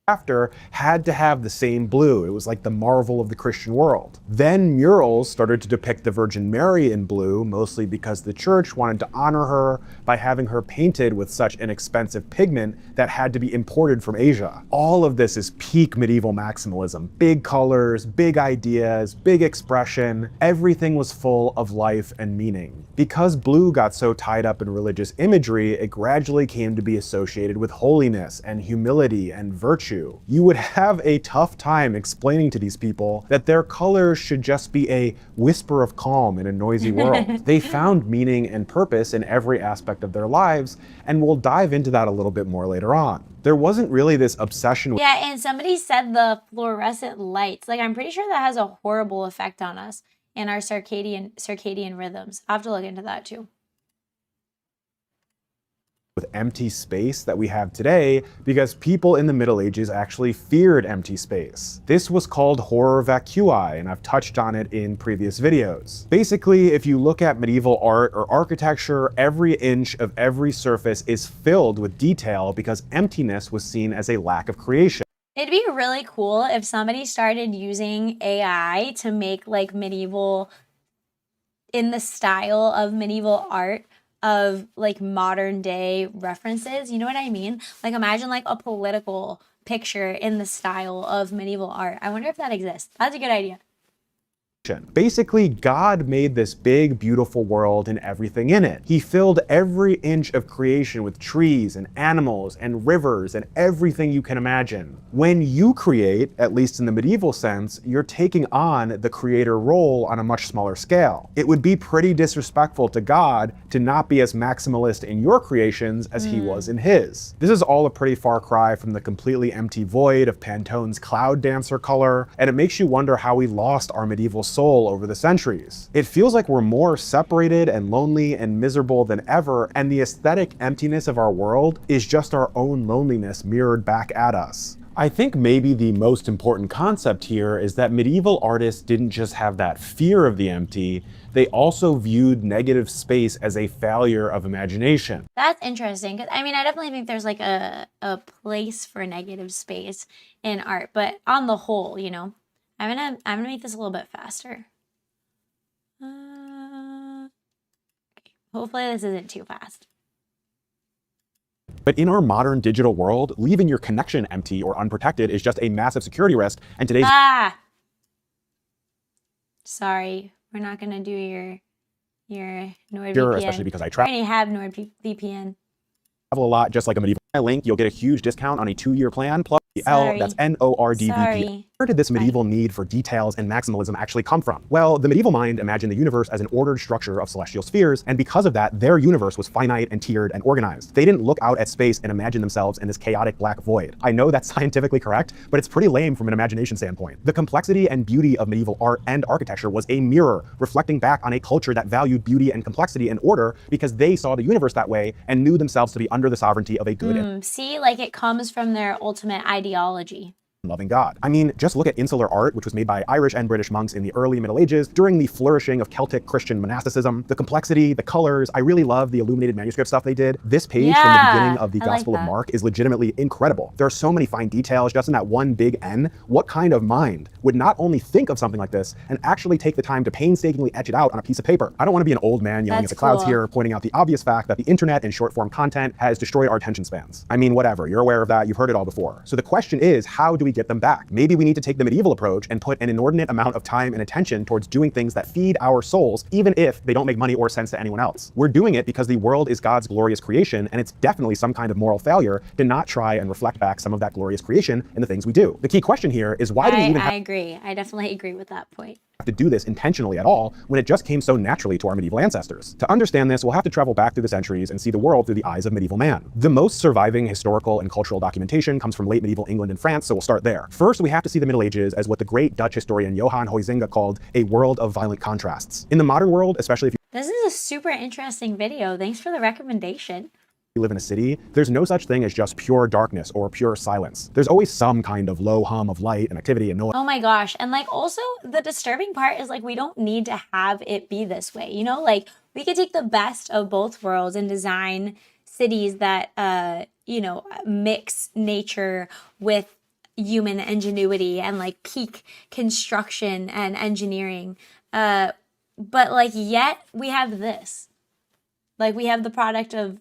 After had to have the same blue. It was like the marvel of the Christian world. Then murals started to depict the Virgin Mary in blue, mostly because the church wanted to honor her by having her painted with such an expensive pigment that had to be imported from Asia. All of this is peak medieval maximalism. Big colors, big ideas, big expression. Everything was full of life and meaning. Because blue got so tied up in religious imagery, it gradually came to be associated with holiness and humility and virtue. You would have a tough time explaining to these people that their colors should just be a whisper of calm in a noisy world. They found meaning and purpose in every aspect of their lives, and we'll dive into that a little bit more later on. There wasn't really this obsession with— Yeah, and somebody said the lights. Like, I'm pretty sure that has a horrible effect on us and our circadian rhythms. I'll have to look into that too. With empty space that we have today, because people in the Middle Ages actually feared empty space. This was called horror vacui, and I've touched on it in previous videos. Basically, if you look at medieval art or architecture, every inch of every surface is filled with detail because emptiness was seen as a lack of creation. It'd be really cool if somebody started using AI to make like medieval, in the style of medieval art, of like modern day references. You know what I mean? Like, imagine like a political picture in the style of medieval art. I wonder if that exists. That's a good idea. Basically, God made this big, beautiful world and everything in it. He filled every inch of creation with trees and animals and rivers and everything you can imagine. When you create, at least in the medieval sense, you're taking on the creator role on a much smaller scale. It would be pretty disrespectful to God to not be as maximalist in your creations as he was in his. This is all a pretty far cry from the completely empty void of Pantone's cloud dancer color, and it makes you wonder how we lost our medieval soul over the centuries. It feels like we're more separated and lonely and miserable than ever, and the aesthetic emptiness of our world is just our own loneliness mirrored back at us. I think maybe the most important concept here is that medieval artists didn't just have that fear of the empty, they also viewed negative space as a failure of imagination. That's interesting, because I mean, I definitely think there's like a place for negative space in art, but on the whole, you know, I'm gonna make this a little bit faster. Okay. Hopefully this isn't too fast. But in our modern digital world, leaving your connection empty or unprotected is just a massive security risk, and today's— Sorry, we're not gonna do your NordVPN. Sure, especially because I I already have NordVPN. travel a lot, just like a medieval link, you'll get a huge discount on a 2-year plan, plus the Sorry. that's NORDVPN. Sorry. Where did this medieval need for details and maximalism actually come from? Well, the medieval mind imagined the universe as an ordered structure of celestial spheres, and because of that, their universe was finite and tiered and organized. They didn't look out at space and imagine themselves in this chaotic black void. I know that's scientifically correct, but it's pretty lame from an imagination standpoint. The complexity and beauty of medieval art and architecture was a mirror reflecting back on a culture that valued beauty and complexity and order because they saw the universe that way and knew themselves to be under the sovereignty of a good and See, like it comes from their ultimate ideology. loving God. I mean, just look at insular art, which was made by Irish and British monks in the early Middle Ages during the flourishing of Celtic Christian monasticism. The complexity, the colors, I really love the illuminated manuscript stuff they did. This page from the beginning of the Gospel of Mark is legitimately incredible. There are so many fine details just in that one big N. What kind of mind would not only think of something like this and actually take the time to painstakingly etch it out on a piece of paper? I don't want to be an old man yelling at the clouds here, pointing out the obvious fact that the internet and short form content has destroyed our attention spans. I mean, whatever, you're aware of that, you've heard it all before. So the question is, how do we get them back? Maybe we need to take the medieval approach and put an inordinate amount of time and attention towards doing things that feed our souls, even if they don't make money or sense to anyone else. We're doing it because the world is God's glorious creation, and it's definitely some kind of moral failure to not try and reflect back some of that glorious creation in the things we do. The key question here is, why do we even I agree. I definitely agree with that point. have to do this intentionally at all when it just came so naturally to our medieval ancestors. To understand this, we'll have to travel back through the centuries and see the world through the eyes of medieval man. The most surviving historical and cultural documentation comes from late medieval England and France, so we'll start there. First, we have to see the Middle Ages as what the great Dutch historian Johan Huizinga called a world of violent contrasts. In the modern world, especially if This is a super interesting video. Thanks for the recommendation. you live in a city, there's no such thing as just pure darkness or pure silence. There's always some kind of low hum of light and activity and noise. Oh my gosh. And like also the disturbing part is like we don't need to have it be this way. You know, like we could take the best of both worlds and design cities that you know, mix nature with human ingenuity and like peak construction and engineering. But like yet we have this. Like we have the product of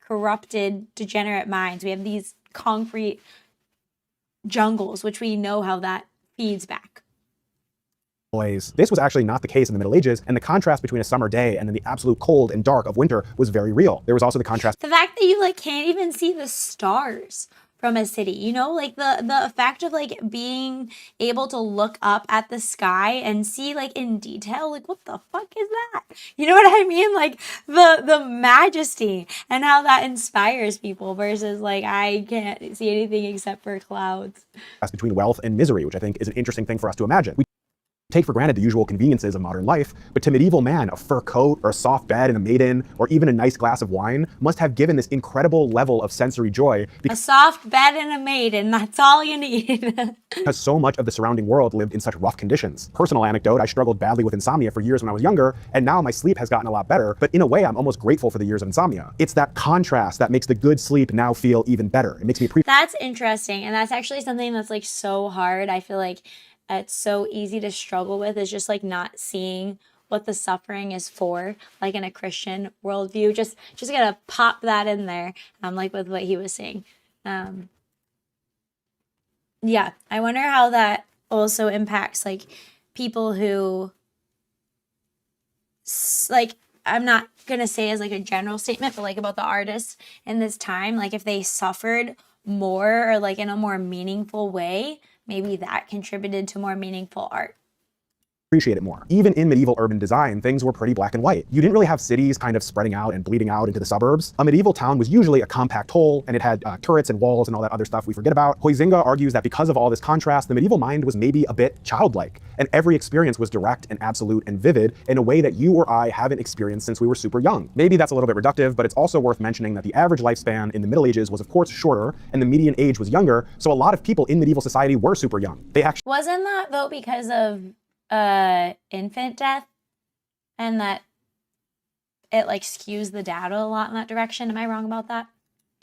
corrupted, degenerate minds. We have these concrete jungles, which we know how that feeds back. This was actually not the case in the Middle Ages, and the contrast between a summer day and then the absolute cold and dark of winter was very real. There was also the contrast. The fact that you like can't even see the stars from a city, you know, like the fact of like being able to look up at the sky and see like in detail, like what the fuck is that? You know what I mean? Like the majesty and how that inspires people versus like I can't see anything except for clouds. Between wealth and misery, which I think is an interesting thing for us to imagine. We take for granted the usual conveniences of modern life, but to medieval man, a fur coat or a soft bed and a maiden or even a nice glass of wine must have given this incredible level of sensory joy. A soft bed and a maiden, that's all you need. Because so much of the surrounding world lived in such rough conditions. Personal anecdote, I struggled badly with insomnia for years when I was younger, and now my sleep has gotten a lot better, but in a way I'm almost grateful for the years of insomnia. It's that contrast that makes the good sleep now feel even better. It makes me appreciate. That's interesting, and that's actually something that's like so hard. I feel like it's so easy to struggle with is just like not seeing what the suffering is for, like in a Christian worldview. Just gotta pop that in there, like with what he was saying. Yeah, I wonder how that also impacts like people who, like, I'm not gonna say as like a general statement, but like about the artists in this time, like if they suffered more or like in a more meaningful way, maybe that contributed to more meaningful art. Appreciate it more. Even in medieval urban design, things were pretty black and white. You didn't really have cities kind of spreading out and bleeding out into the suburbs. A medieval town was usually a compact whole, and it had turrets and walls and all that other stuff we forget about. Huizinga argues that because of all this contrast, the medieval mind was maybe a bit childlike, and every experience was direct and absolute and vivid in a way that you or I haven't experienced since we were super young. Maybe that's a little bit reductive, but it's also worth mentioning that the average lifespan in the Middle Ages was of course shorter, and the median age was younger, so a lot of people in medieval society were super young. They actually Wasn't that though because of infant death, and that it like skews the data a lot in that direction? Am I wrong about that?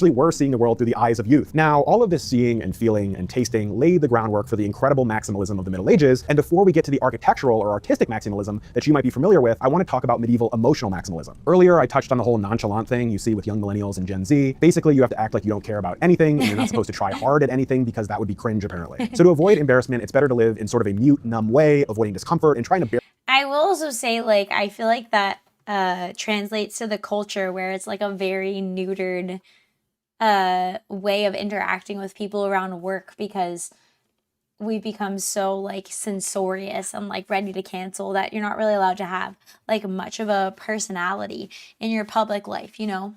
were seeing the world through the eyes of youth. Now, all of this seeing and feeling and tasting laid the groundwork for the incredible maximalism of the Middle Ages, and before we get to the architectural or artistic maximalism that you might be familiar with, I want to talk about medieval emotional maximalism. Earlier, I touched on the whole nonchalant thing you see with young millennials and Gen Z. Basically, you have to act like you don't care about anything, and you're not supposed to try hard at anything because that would be cringe, apparently. So to avoid embarrassment, it's better to live in sort of a mute, numb way, avoiding discomfort and trying to bear. I will also say, like, I feel like that translates to the culture where it's like a very neutered way of interacting with people around work, because we become so like censorious and like ready to cancel that you're not really allowed to have like much of a personality in your public life, you know?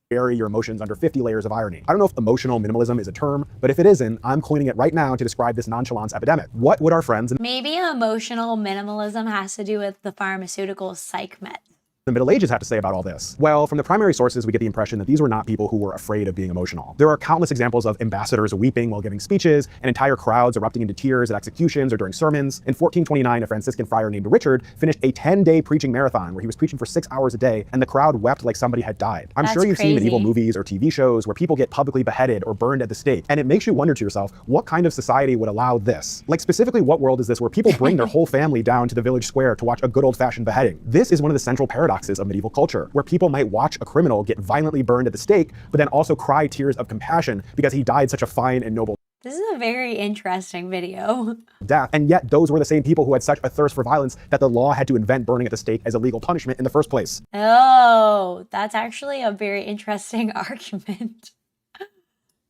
Bury your emotions under 50 layers of irony. I don't know if emotional minimalism is a term, but if it isn't, I'm coining it right now to describe this nonchalance epidemic. What would our friends in Maybe emotional minimalism has to do with the pharmaceutical psych med. the Middle Ages have to say about all this? Well, from the primary sources, we get the impression that these were not people who were afraid of being emotional. There are countless examples of ambassadors weeping while giving speeches, and entire crowds erupting into tears at executions or during sermons. In 1429, a Franciscan friar named Richard finished a 10-day preaching marathon where he was preaching for 6 hours a day, and the crowd wept like somebody had died. I'm sure you've seen medieval movies or TV shows where people get publicly beheaded or burned at the stake, and it makes you wonder to yourself, what kind of society would allow this? Like, specifically, what world is this where people bring their whole family down to the village square to watch a good old-fashioned beheading? This is one of the central paradoxes of medieval culture, where people might watch a criminal get violently burned at the stake, but then also cry tears of compassion because he died such a fine and noble This is a very interesting video. death, and yet those were the same people who had such a thirst for violence that the law had to invent burning at the stake as a legal punishment in the first place. Oh, that's actually a very interesting argument.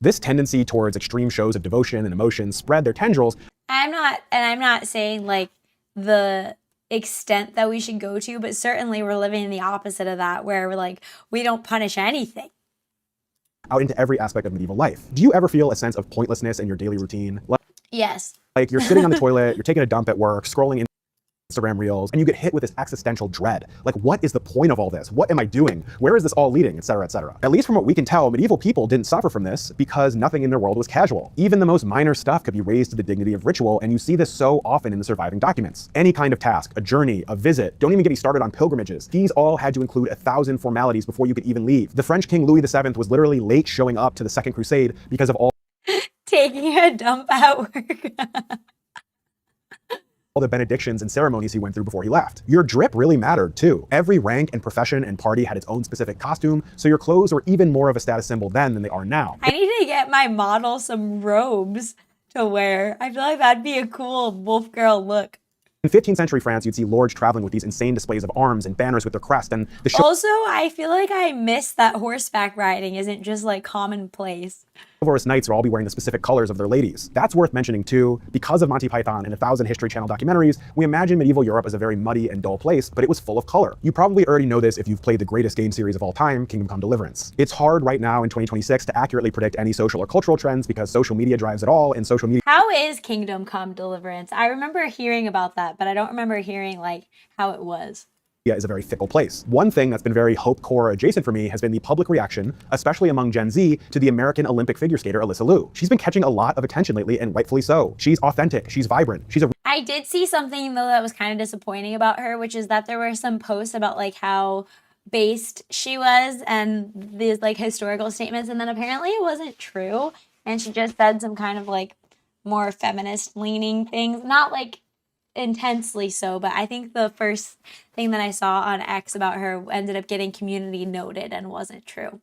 This tendency towards extreme shows of devotion and emotion spread their tendrils. I'm not saying like the extent that we should go to, but certainly we're living in the opposite of that, where we're like, we don't punish anything. Out into every aspect of medieval life. Do you ever feel a sense of pointlessness in your daily routine? Yes. Like you're sitting on the toilet, you're taking a dump at work, scrolling Instagram reels, and you get hit with this existential dread. Like, what is the point of all this? What am I doing? Where is this all leading? Etc., etc. At least from what we can tell, medieval people didn't suffer from this because nothing in their world was casual. Even the most minor stuff could be raised to the dignity of ritual, and you see this so often in the surviving documents. Any kind of task, a journey, a visit, don't even get me started on pilgrimages. These all had to include 1,000 formalities before you could even leave. The French King Louis VII was literally late showing up to the Second Crusade because of all Taking a dump at work. all the benedictions and ceremonies he went through before he left. Your drip really mattered too. Every rank and profession and party had its own specific costume, so your clothes were even more of a status symbol then than they are now. I need to get my model some robes to wear. I feel like that'd be a cool wolf girl look. In 15th century France, you'd see lords traveling with these insane displays of arms and banners with their crest, and the Also, I feel like I miss that horseback riding isn't just like commonplace. chivalrous knights would all be wearing the specific colors of their ladies. That's worth mentioning too. Because of Monty Python and 1,000 History Channel documentaries, we imagine medieval Europe as a very muddy and dull place, but it was full of color. You probably already know this if you've played the greatest game series of all time, Kingdom Come Deliverance. It's hard right now in 2026 to accurately predict any social or cultural trends because social media drives it all, and social media How is Kingdom Come Deliverance? I remember hearing about that, but I don't remember hearing like how it was. is a very fickle place. One thing that's been very Hope Corps adjacent for me has been the public reaction, especially among Gen Z, to the American Olympic figure skater Alyssa Liu. She's been catching a lot of attention lately, and rightfully so. She's authentic, she's vibrant, she's a I did see something though that was kind of disappointing about her, which is that there were some posts about like how based she was and these like historical statements, and then apparently it wasn't true, and she just said some kind of like more feminist leaning things, not like intensely so, but I think the first thing that I saw on X about her ended up getting community noted and wasn't true.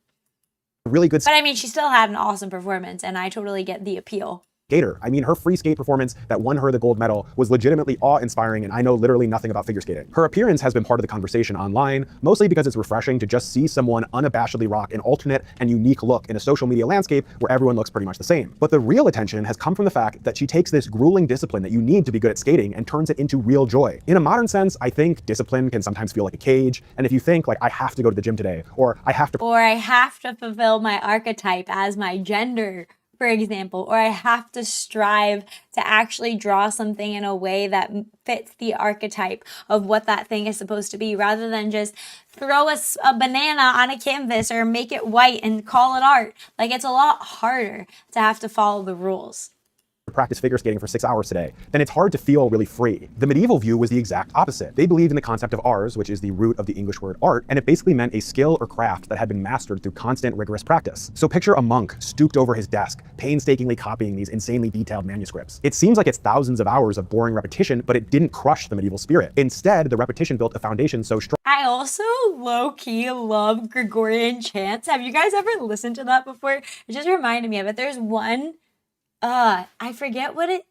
really good But I mean, she still had an awesome performance, and I totally get the appeal. skater. I mean, her free skate performance that won her the gold medal was legitimately awe-inspiring, and I know literally nothing about figure skating. Her appearance has been part of the conversation online, mostly because it's refreshing to just see someone unabashedly rock an alternate and unique look in a social media landscape where everyone looks pretty much the same. But the real attention has come from the fact that she takes this grueling discipline that you need to be good at skating and turns it into real joy. In a modern sense, I think discipline can sometimes feel like a cage, and if you think like, I have to go to the gym today, or I have to fulfill my archetype as my gender, for example, or I have to strive to actually draw something in a way that fits the archetype of what that thing is supposed to be, rather than just throw a banana on a canvas or make it white and call it art. Like, it's a lot harder to have to follow the rules. practice figure skating for 6 hours today, then it's hard to feel really free. The medieval view was the exact opposite. They believed in the concept of ars, which is the root of the English word art, and it basically meant a skill or craft that had been mastered through constant, rigorous practice. So picture a monk stooped over his desk, painstakingly copying these insanely detailed manuscripts. It seems like it's thousands of hours of boring repetition, but it didn't crush the medieval spirit. Instead, the repetition built a foundation so strong. I also low-key love Gregorian chants. Have you guys ever listened to that before? It just reminded me of it. There's one, I forget what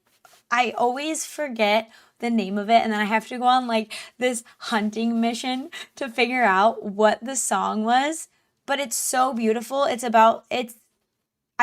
I always forget the name of it, and then I have to go on like this hunting mission to figure out what the song was, but it's so beautiful. I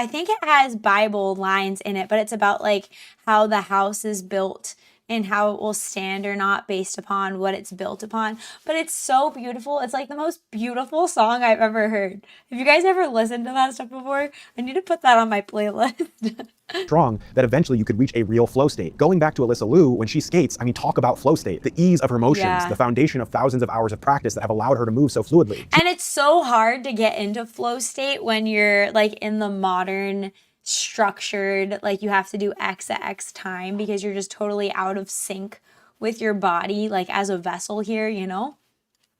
think it has Bible lines in it, but it's about like how the house is built and how it will stand or not based upon what it's built upon. But it's so beautiful. It's like the most beautiful song I've ever heard. Have you guys ever listened to that stuff before? I need to put that on my playlist. Strong that eventually you could reach a real flow state. Going back to Alyssa Liu, when she skates, I mean, talk about flow state. The ease of her motions, the foundation of thousands of hours of practice that have allowed her to move so fluidly. And it's so hard to get into flow state when you're like in the modern structured, like you have to do X at X time because you're just totally out of sync with your body, like as a vessel here, you know?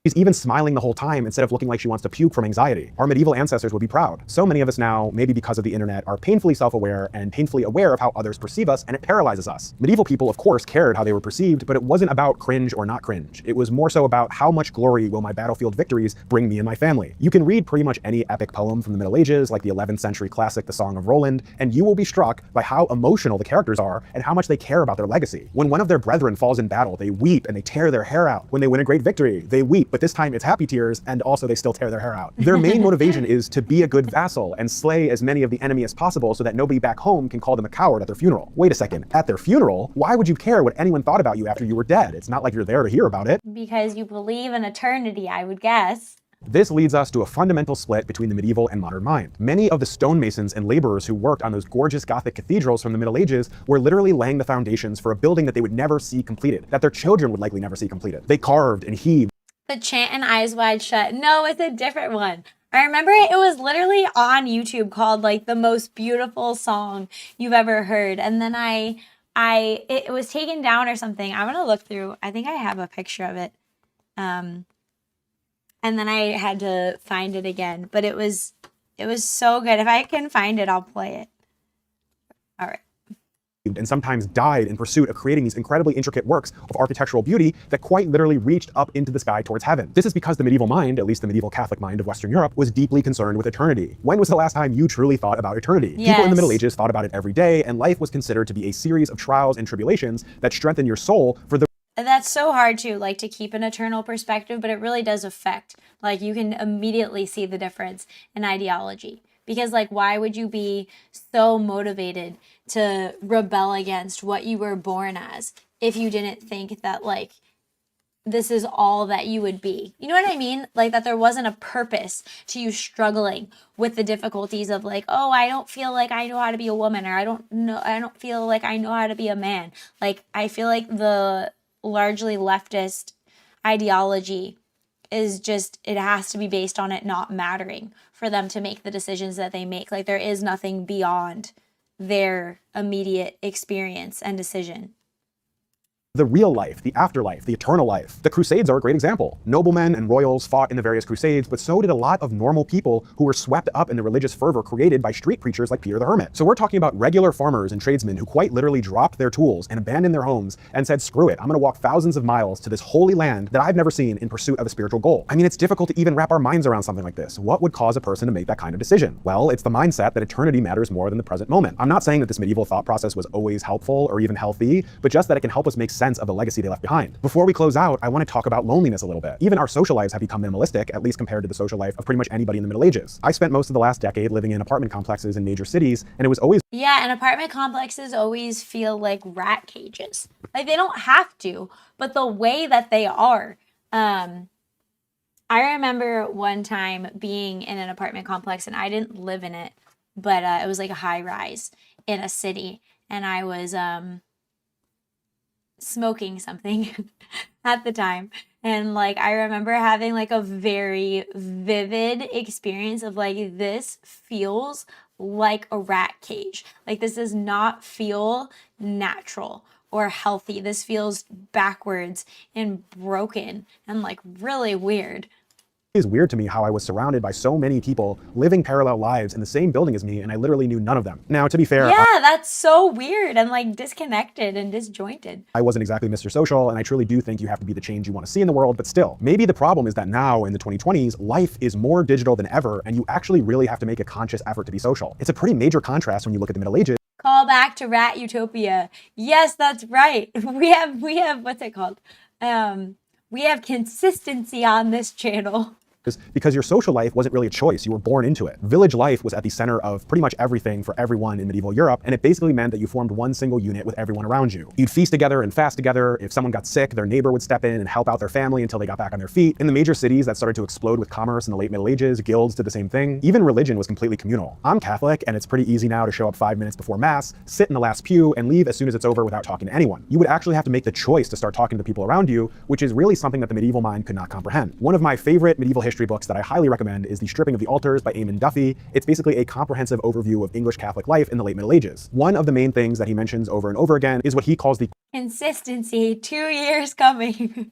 She's even smiling the whole time instead of looking like she wants to puke from anxiety. Our medieval ancestors would be proud. So many of us now, maybe because of the internet, are painfully self-aware and painfully aware of how others perceive us, and it paralyzes us. Medieval people, of course, cared how they were perceived, but it wasn't about cringe or not cringe. It was more so about how much glory will my battlefield victories bring me and my family. You can read pretty much any epic poem from the Middle Ages, like the 11th century classic, The Song of Roland, and you will be struck by how emotional the characters are and how much they care about their legacy. When one of their brethren falls in battle, they weep and they tear their hair out. When they win a great victory, they weep but this time it's happy tears, and also they still tear their hair out. Their main motivation is to be a good vassal and slay as many of the enemy as possible so that nobody back home can call them a coward at their funeral. Wait a second, at their funeral? Why would you care what anyone thought about you after you were dead? It's not like you're there to hear about it. Because you believe in eternity, I would guess. This leads us to a fundamental split between the medieval and modern mind. Many of the stonemasons and laborers who worked on those gorgeous Gothic cathedrals from the Middle Ages were literally laying the foundations for a building that they would never see completed, that their children would likely never see completed. They carved and heaved. The chant and Eyes Wide Shut. No, it's a different one. I remember it was literally on YouTube called like the most beautiful song you've ever heard. And then it was taken down or something. I'm gonna look through. I think I have a picture of it. And then I had to find it again. But it was so good. If I can find it, I'll play it. All right. And sometimes died in pursuit of creating these incredibly intricate works of architectural beauty that quite literally reached up into the sky towards heaven. This is because the medieval mind, at least the medieval Catholic mind of Western Europe, was deeply concerned with eternity. When was the last time you truly thought about eternity? Yes. People in the Middle Ages thought about it every day, and life was considered to be a series of trials and tribulations that strengthen your soul for the And that's so hard to like to keep an eternal perspective, but it really does affect. Like you can immediately see the difference in ideology. Because like, why would you be so motivated to rebel against what you were born as if you didn't think that like this is all that you would be? You know what I mean? Like that there wasn't a purpose to you struggling with the difficulties of like, oh, I don't feel like I know how to be a woman, or I don't feel like I know how to be a man. Like I feel like the largely leftist ideology is just, it has to be based on it not mattering for them to make the decisions that they make. Like there is nothing beyond their immediate experience and decision. the real life, the afterlife, the eternal life. The Crusades are a great example. Noblemen and royals fought in the various Crusades, but so did a lot of normal people who were swept up in the religious fervor created by street preachers like Peter the Hermit. So we're talking about regular farmers and tradesmen who quite literally dropped their tools and abandoned their homes and said, screw it, I'm gonna walk thousands of miles to this holy land that I've never seen in pursuit of a spiritual goal. I mean, it's difficult to even wrap our minds around something like this. What would cause a person to make that kind of decision? Well, it's the mindset that eternity matters more than the present moment. I'm not saying that this medieval thought process was always helpful or even healthy, but just that it can help us make sense of the legacy they left behind. Before we close out, I want to talk about loneliness a little bit. Even our social lives have become minimalistic, at least compared to the social life of pretty much anybody in the Middle Ages. I spent most of the last decade living in apartment complexes in major cities, and it was always— Yeah, and apartment complexes always feel like rat cages. Like they don't have to, but the way that they are. I remember one time being in an apartment complex, and I didn't live in it, but it was like a high rise in a city, and I was smoking something at the time. And like, I remember having like a very vivid experience of like, this feels like a rat cage. Like this does not feel natural or healthy. This feels backwards and broken and like really weird. It's weird to me how I was surrounded by so many people living parallel lives in the same building as me, and I literally knew none of them. Now, to be fair— Yeah, that's so weird and like disconnected and disjointed. I wasn't exactly Mr. Social, and I truly do think you have to be the change you want to see in the world, but still, maybe the problem is that now in the 2020s, life is more digital than ever, and you actually really have to make a conscious effort to be social. It's a pretty major contrast when you look at the Middle Ages. Call back to Rat Utopia. Yes, that's right. We have what's it called? We have consistency on this channel. Because your social life wasn't really a choice, you were born into it. Village life was at the center of pretty much everything for everyone in medieval Europe, and it basically meant that you formed one single unit with everyone around you. You'd feast together and fast together. If someone got sick, their neighbor would step in and help out their family until they got back on their feet. In the major cities that started to explode with commerce in the late Middle Ages, guilds did the same thing. Even religion was completely communal. I'm Catholic, and it's pretty easy now to show up 5 minutes before Mass, sit in the last pew, and leave as soon as it's over without talking to anyone. You would actually have to make the choice to start talking to the people around you, which is really something that the medieval mind could not comprehend. One of my favorite medieval history books that I highly recommend is The Stripping of the Altars by Eamon Duffy. It's basically a comprehensive overview of English Catholic life in the late Middle Ages. One of the main things that he mentions over and over again is what he calls the consistency. 2 years coming.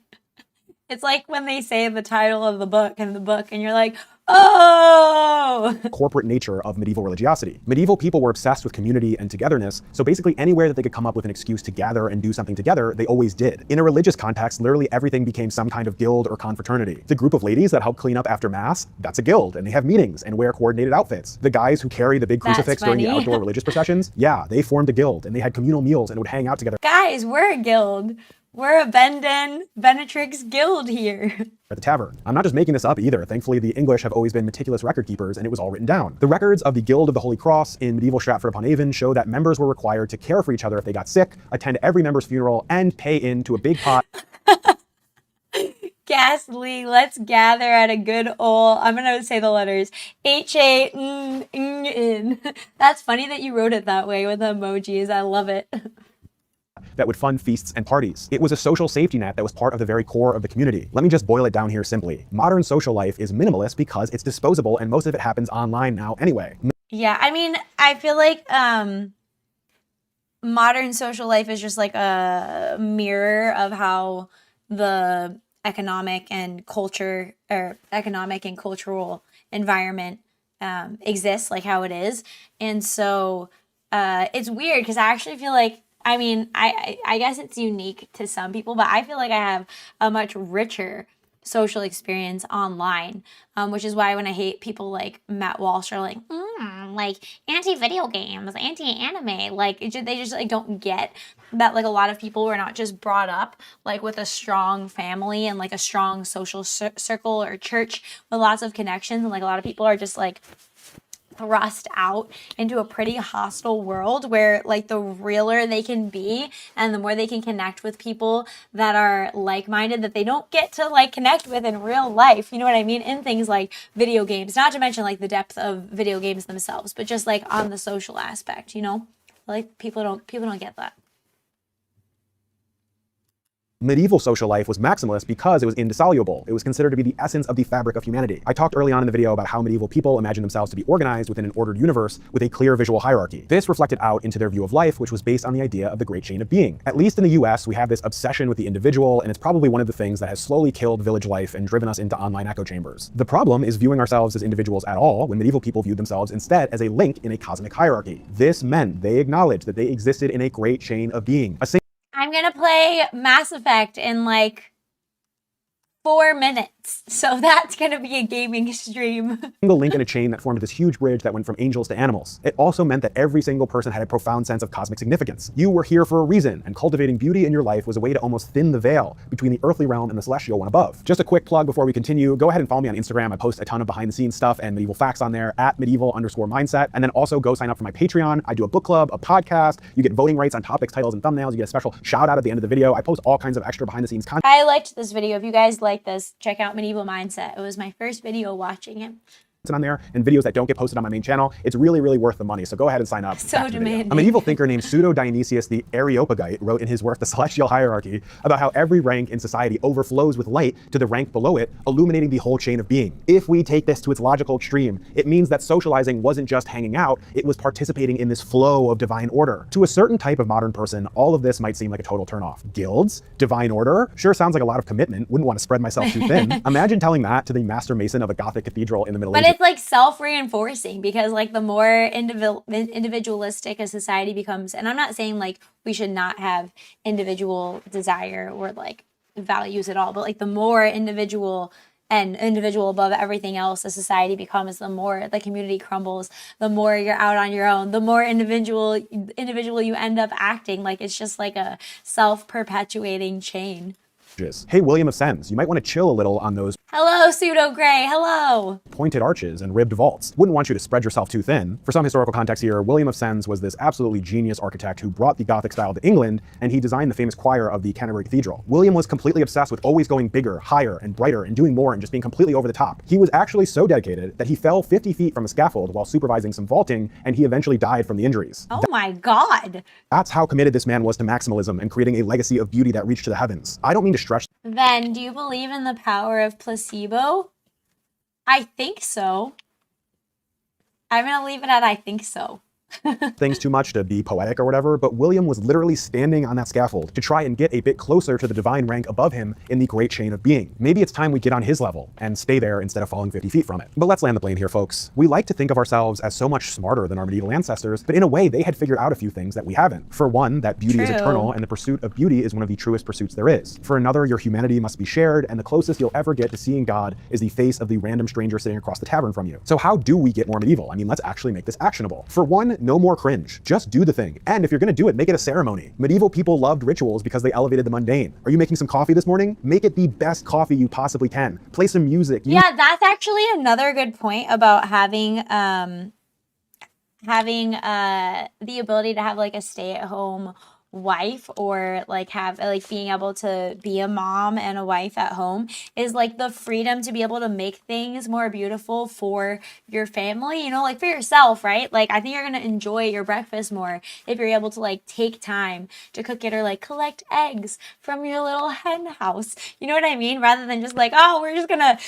It's like when they say the title of the book and you're like, oh! Corporate nature of medieval religiosity. Medieval people were obsessed with community and togetherness, so basically anywhere that they could come up with an excuse to gather and do something together, they always did. In a religious context, literally everything became some kind of guild or confraternity. The group of ladies that help clean up after Mass, that's a guild, and they have meetings and wear coordinated outfits. The guys who carry the big crucifix during the outdoor religious processions, yeah, they formed a guild, and they had communal meals and would hang out together. Guys, we're a guild. We're a Benetrix guild here. At the tavern. I'm not just making this up either. Thankfully, the English have always been meticulous record keepers, and it was all written down. The records of the Guild of the Holy Cross in medieval Stratford-upon-Avon show that members were required to care for each other if they got sick, attend every member's funeral, and pay into a big pot. Ghastly, let's gather at a good old, I'm gonna say the letters, H-A-N-N. That's funny that you wrote it that way with the emojis. I love it. That would fund feasts and parties. It was a social safety net that was part of the very core of the community. Let me just boil it down here simply. Modern social life is minimalist because it's disposable and most of it happens online now anyway. Yeah, I mean, I feel like modern social life is just like a mirror of how the economic and cultural environment exists, like how it is. And so it's weird because I actually feel like, I mean, I guess it's unique to some people, but I feel like I have a much richer social experience online, which is why when I hate people like Matt Walsh are like anti-video games, anti-anime, like they just like don't get that like a lot of people were not just brought up like with a strong family and like a strong social circle or church with lots of connections, and like a lot of people are just like thrust out into a pretty hostile world where like the realer they can be and the more they can connect with people that are like-minded that they don't get to like connect with in real life, you know what I mean, in things like video games, not to mention like the depth of video games themselves, but just like on the social aspect, you know, like people don't get that. Medieval social life was maximalist because it was indissoluble. It was considered to be the essence of the fabric of humanity. I talked early on in the video about how medieval people imagined themselves to be organized within an ordered universe with a clear visual hierarchy. This reflected out into their view of life, which was based on the idea of the great chain of being. At least in the US, we have this obsession with the individual, and it's probably one of the things that has slowly killed village life and driven us into online echo chambers. The problem is viewing ourselves as individuals at all, when medieval people viewed themselves instead as a link in a cosmic hierarchy. This meant they acknowledged that they existed in a great chain of being. I'm gonna play Mass Effect in like 4 minutes, so that's gonna be a gaming stream. Single link in a chain that formed this huge bridge that went from angels to animals. It also meant that every single person had a profound sense of cosmic significance. You were here for a reason, and cultivating beauty in your life was a way to almost thin the veil between the earthly realm and the celestial one above. Just a quick plug before we continue, go ahead and follow me on Instagram. I post a ton of behind the scenes stuff and medieval facts on there at medieval_mindset. And then also go sign up for my Patreon. I do a book club, a podcast. You get voting rights on topics, titles, and thumbnails. You get a special shout out at the end of the video. I post all kinds of extra behind the scenes content. I liked this video. If you guys like this, check out Medieval Mindset. It was my first video watching it. On there and videos that don't get posted on my main channel. It's really, really worth the money. So go ahead and sign up. So demanding. A medieval thinker named Pseudo-Dionysius the Areopagite wrote in his work, The Celestial Hierarchy, about how every rank in society overflows with light to the rank below it, illuminating the whole chain of being. If we take this to its logical extreme, it means that socializing wasn't just hanging out, it was participating in this flow of divine order. To a certain type of modern person, all of this might seem like a total turnoff. Guilds? Divine order? Sure sounds like a lot of commitment. Wouldn't want to spread myself too thin. Imagine telling that to the master mason of a Gothic cathedral in the Middle Ages. But it's like self-reinforcing because like the more individualistic a society becomes, and I'm not saying like we should not have individual desire or like values at all, but like the more individual above everything else a society becomes, the more the community crumbles, the more you're out on your own, the more individual you end up acting. Like it's just like a self-perpetuating chain. Hey, William of Sens, you might want to chill a little on those Hello, Pseudo Gray. Hello. pointed arches and ribbed vaults. Wouldn't want you to spread yourself too thin. For some historical context here, William of Sens was this absolutely genius architect who brought the Gothic style to England, and he designed the famous choir of the Canterbury Cathedral. William was completely obsessed with always going bigger, higher, and brighter, and doing more, and just being completely over the top. He was actually so dedicated that he fell 50 feet from a scaffold while supervising some vaulting, and he eventually died from the injuries. Oh my God. That's how committed this man was to maximalism and creating a legacy of beauty that reached to the heavens. I don't mean to stretch. Then, do you believe in the power of placebo? I think so. I'm gonna leave it at I think so. Things too much to be poetic or whatever, but William was literally standing on that scaffold to try and get a bit closer to the divine rank above him in the great chain of being. Maybe it's time we get on his level and stay there instead of falling 50 feet from it. But let's land the plane here, folks. We like to think of ourselves as so much smarter than our medieval ancestors, but in a way they had figured out a few things that we haven't. For one, that beauty is eternal, and the pursuit of beauty is one of the truest pursuits there is. For another, your humanity must be shared, and the closest you'll ever get to seeing God is the face of the random stranger sitting across the tavern from you. So how do we get more medieval? I mean, let's actually make this actionable. For one, no more cringe. Just do the thing. And if you're gonna do it, make it a ceremony. Medieval people loved rituals because they elevated the mundane. Are you making some coffee this morning? Make it the best coffee you possibly can. Play some music. Yeah, that's actually another good point about having the ability to have like a stay-at-home wife, or like have like being able to be a mom and a wife at home, is like the freedom to be able to make things more beautiful for your family, you know, like for yourself, right? Like I think you're gonna enjoy your breakfast more if you're able to like take time to cook it, or like collect eggs from your little hen house, you know what I mean, rather than just like, oh, we're just gonna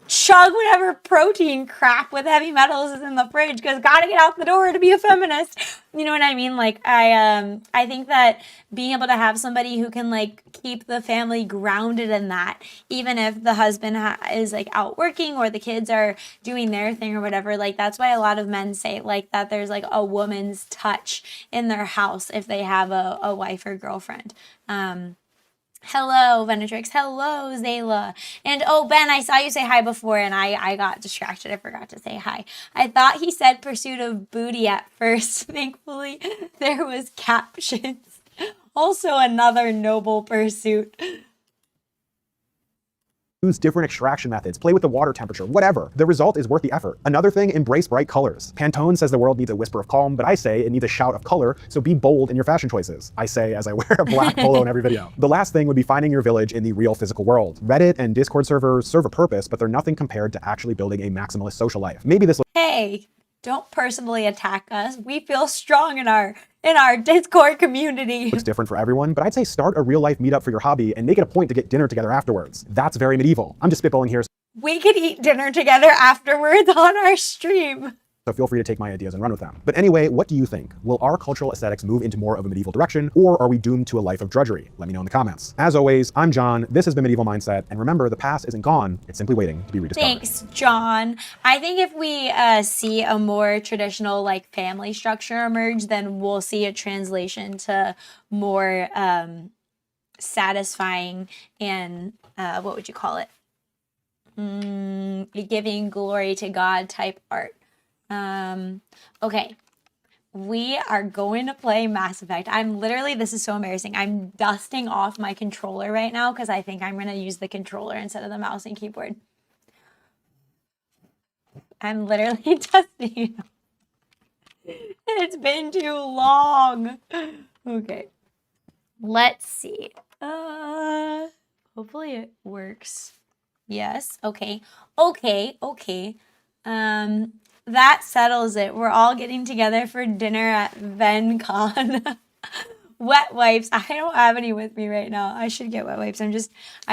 chug whatever protein crap with heavy metals is in the fridge because gotta get out the door to be a feminist. You know what I mean? Like I think that being able to have somebody who can like keep the family grounded in that, even if the husband is like out working or the kids are doing their thing or whatever, like that's why a lot of men say like that there's like a woman's touch in their house if they have a wife or girlfriend. Hello, Venetrix. Hello, Zayla. And oh, Ben, I saw you say hi before and I got distracted. I forgot to say hi. I thought he said pursuit of booty at first. Thankfully, there was captions. Also another noble pursuit. Use different extraction methods, play with the water temperature, whatever. The result is worth the effort. Another thing, embrace bright colors. Pantone says the world needs a whisper of calm, but I say it needs a shout of color, so be bold in your fashion choices. I say as I wear a black polo in every video. The last thing would be finding your village in the real physical world. Reddit and Discord servers serve a purpose, but they're nothing compared to actually building a maximalist social life. Maybe this Hey, don't personally attack us. We feel strong in our Discord community. looks different for everyone, but I'd say start a real life meetup for your hobby and make it a point to get dinner together afterwards. That's very medieval. I'm just spitballing here, We could eat dinner together afterwards on our stream. so feel free to take my ideas and run with them. But anyway, what do you think? Will our cultural aesthetics move into more of a medieval direction, or are we doomed to a life of drudgery? Let me know in the comments. As always, I'm John. This has been Medieval Mindset, and remember, the past isn't gone. It's simply waiting to be rediscovered. Thanks, John. I think if we see a more traditional like family structure emerge, then we'll see a translation to more satisfying and what would you call it? Giving glory to God type art. Okay. We are going to play Mass Effect. This is so embarrassing. I'm dusting off my controller right now because I think I'm going to use the controller instead of the mouse and keyboard. I'm literally dusting. It's been too long. Okay. Let's see. Hopefully it works. Yes. Okay. Okay. That settles it. We're all getting together for dinner at VenCon. Wet wipes. I don't have any with me right now. I should get wet wipes. I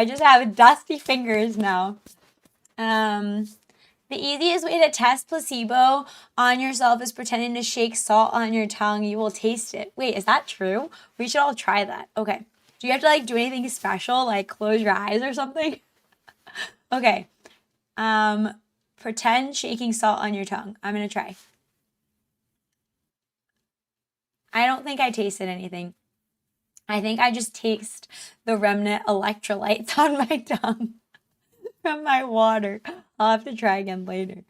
just have dusty fingers now. The easiest way to test placebo on yourself is pretending to shake salt on your tongue. You will taste it. Wait, is that true? We should all try that. Okay. Do you have to like do anything special? Like close your eyes or something? Okay. Pretend shaking salt on your tongue. I'm going to try. I don't think I tasted anything. I think I just taste the remnant electrolytes on my tongue from my water. I'll have to try again later.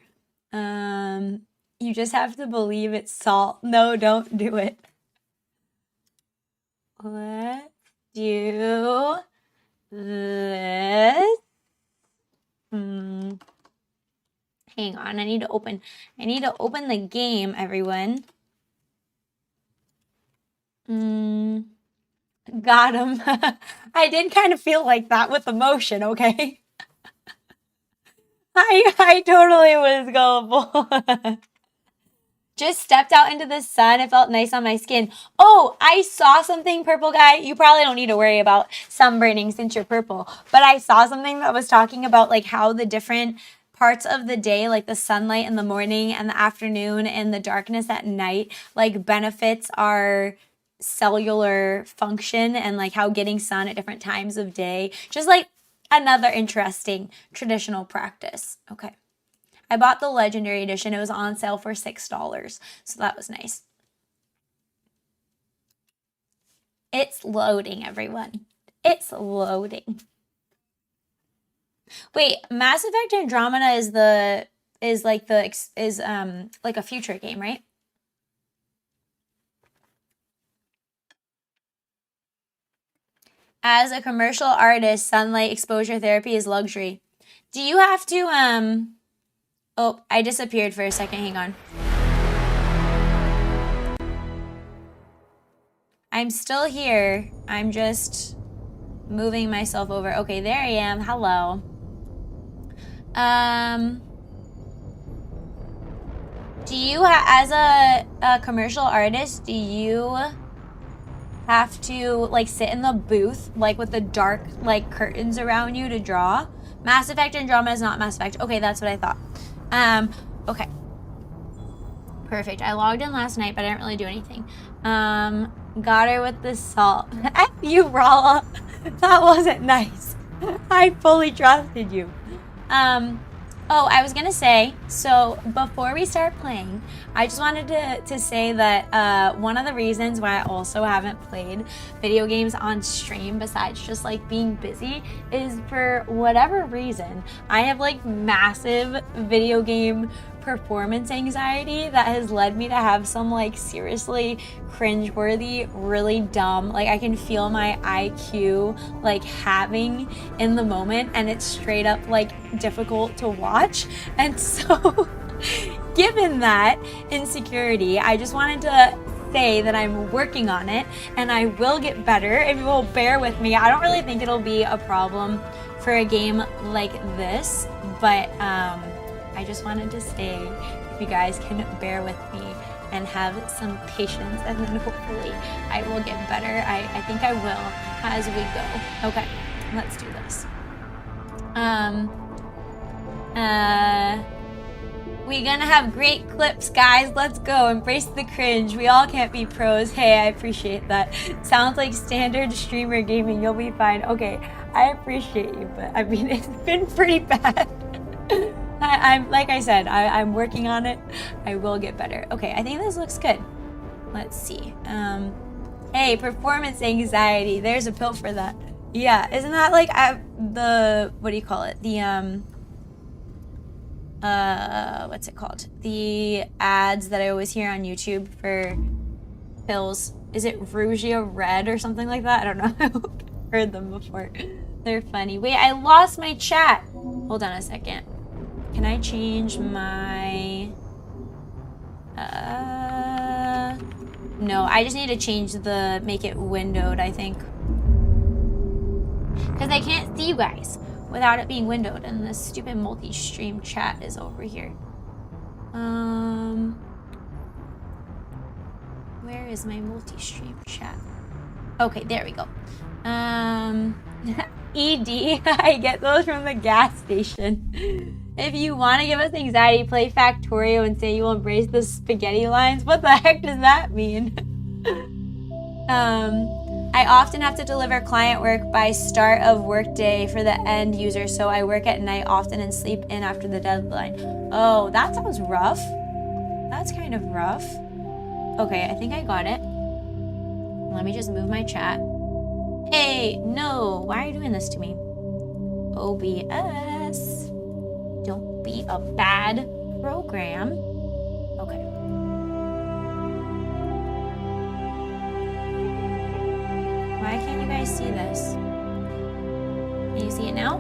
You just have to believe it's salt. No, don't do it. Let's do this. Hang on, I need to open the game, everyone. Got him. I did kind of feel like that with the motion, okay? I totally was gullible. Just stepped out into the sun. It felt nice on my skin. Oh, I saw something, purple guy. You probably don't need to worry about sunburning since you're purple. But I saw something that was talking about like how the different parts of the day, like the sunlight in the morning and the afternoon and the darkness at night, like benefits our cellular function, and like how getting sun at different times of day, just like another interesting traditional practice. Okay. I bought the Legendary Edition. It was on sale for $6, so that was nice. It's loading, everyone. It's loading. Wait, Mass Effect Andromeda is like a future game, right? As a commercial artist, sunlight exposure therapy is luxury. Do you have to, oh, I disappeared for a second. Hang on. I'm still here. I'm just moving myself over. Okay, there I am. Hello. Do you, as a commercial artist, do you have to like sit in the booth like with the dark like curtains around you to draw? Mass Effect Andromeda is not Mass Effect. Okay, that's what I thought. Okay. Perfect. I logged in last night, but I didn't really do anything. Got her with the salt. F you, Rala. That wasn't nice. I fully trusted you. Oh, I was gonna say, so before we start playing, I just wanted to say that one of the reasons why I also haven't played video games on stream, besides just like being busy, is for whatever reason, I have like massive video game performance anxiety that has led me to have some like seriously cringeworthy, really dumb, like I can feel my IQ like having in the moment, and it's straight up like difficult to watch. And so given that insecurity, I just wanted to say that I'm working on it and I will get better if you will bear with me. I don't really think it'll be a problem for a game like this, but I just wanted to say if you guys can bear with me and have some patience, and then hopefully I will get better. I think I will as we go. Okay, let's do this. We're gonna have great clips, guys. Let's go. Embrace the cringe. We all can't be pros. Hey, I appreciate that. Sounds like standard streamer gaming. You'll be fine. Okay, I appreciate you, but I mean, it's been pretty bad. I'm like I said, I'm working on it. I will get better. Okay, I think this looks good. Let's see. Hey, performance anxiety. There's a pill for that. Yeah, isn't that like the, what do you call it? The what's it called? The ads that I always hear on YouTube for pills. Is it Rugia Red or something like that? I don't know. I've heard them before. They're funny. Wait, I lost my chat. Hold on a second. Can I change my... No, I just need to change the... Make it windowed, I think. Because I can't see you guys without it being windowed, and this stupid multi-stream chat is over here. Where is my multi-stream chat? Okay, there we go. ED, I get those from the gas station. If you want to give us anxiety, play Factorio and say you will embrace the spaghetti lines. What the heck does that mean? I often have to deliver client work by start of workday for the end user, so I work at night often and sleep in after the deadline. Oh, that sounds rough. That's kind of rough. Okay, I think I got it. Let me just move my chat. Hey, no, why are you doing this to me? OBS. Don't be a bad program. Okay. Why can't you guys see this? Can you see it now?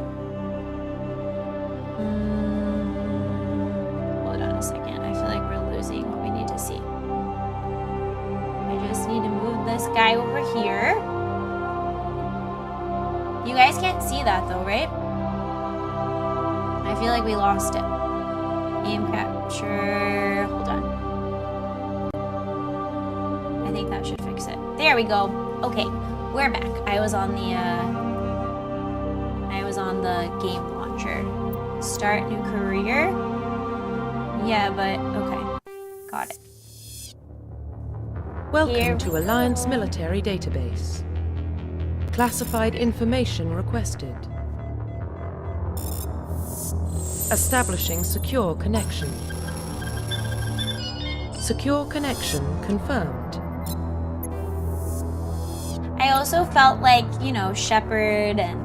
Hold on a second. I feel like we're losing what we need to see. I just need to move this guy over here. You guys can't see that though, right? I feel like we lost it. Aim capture. Hold on. I think that should fix it. There we go. Okay, we're back. I was on the game launcher. Start new career. Yeah, but okay. Got it. Welcome to Alliance Military Database. Classified information requested. Establishing secure connection. Secure connection confirmed. I also felt like, you know, Shepherd and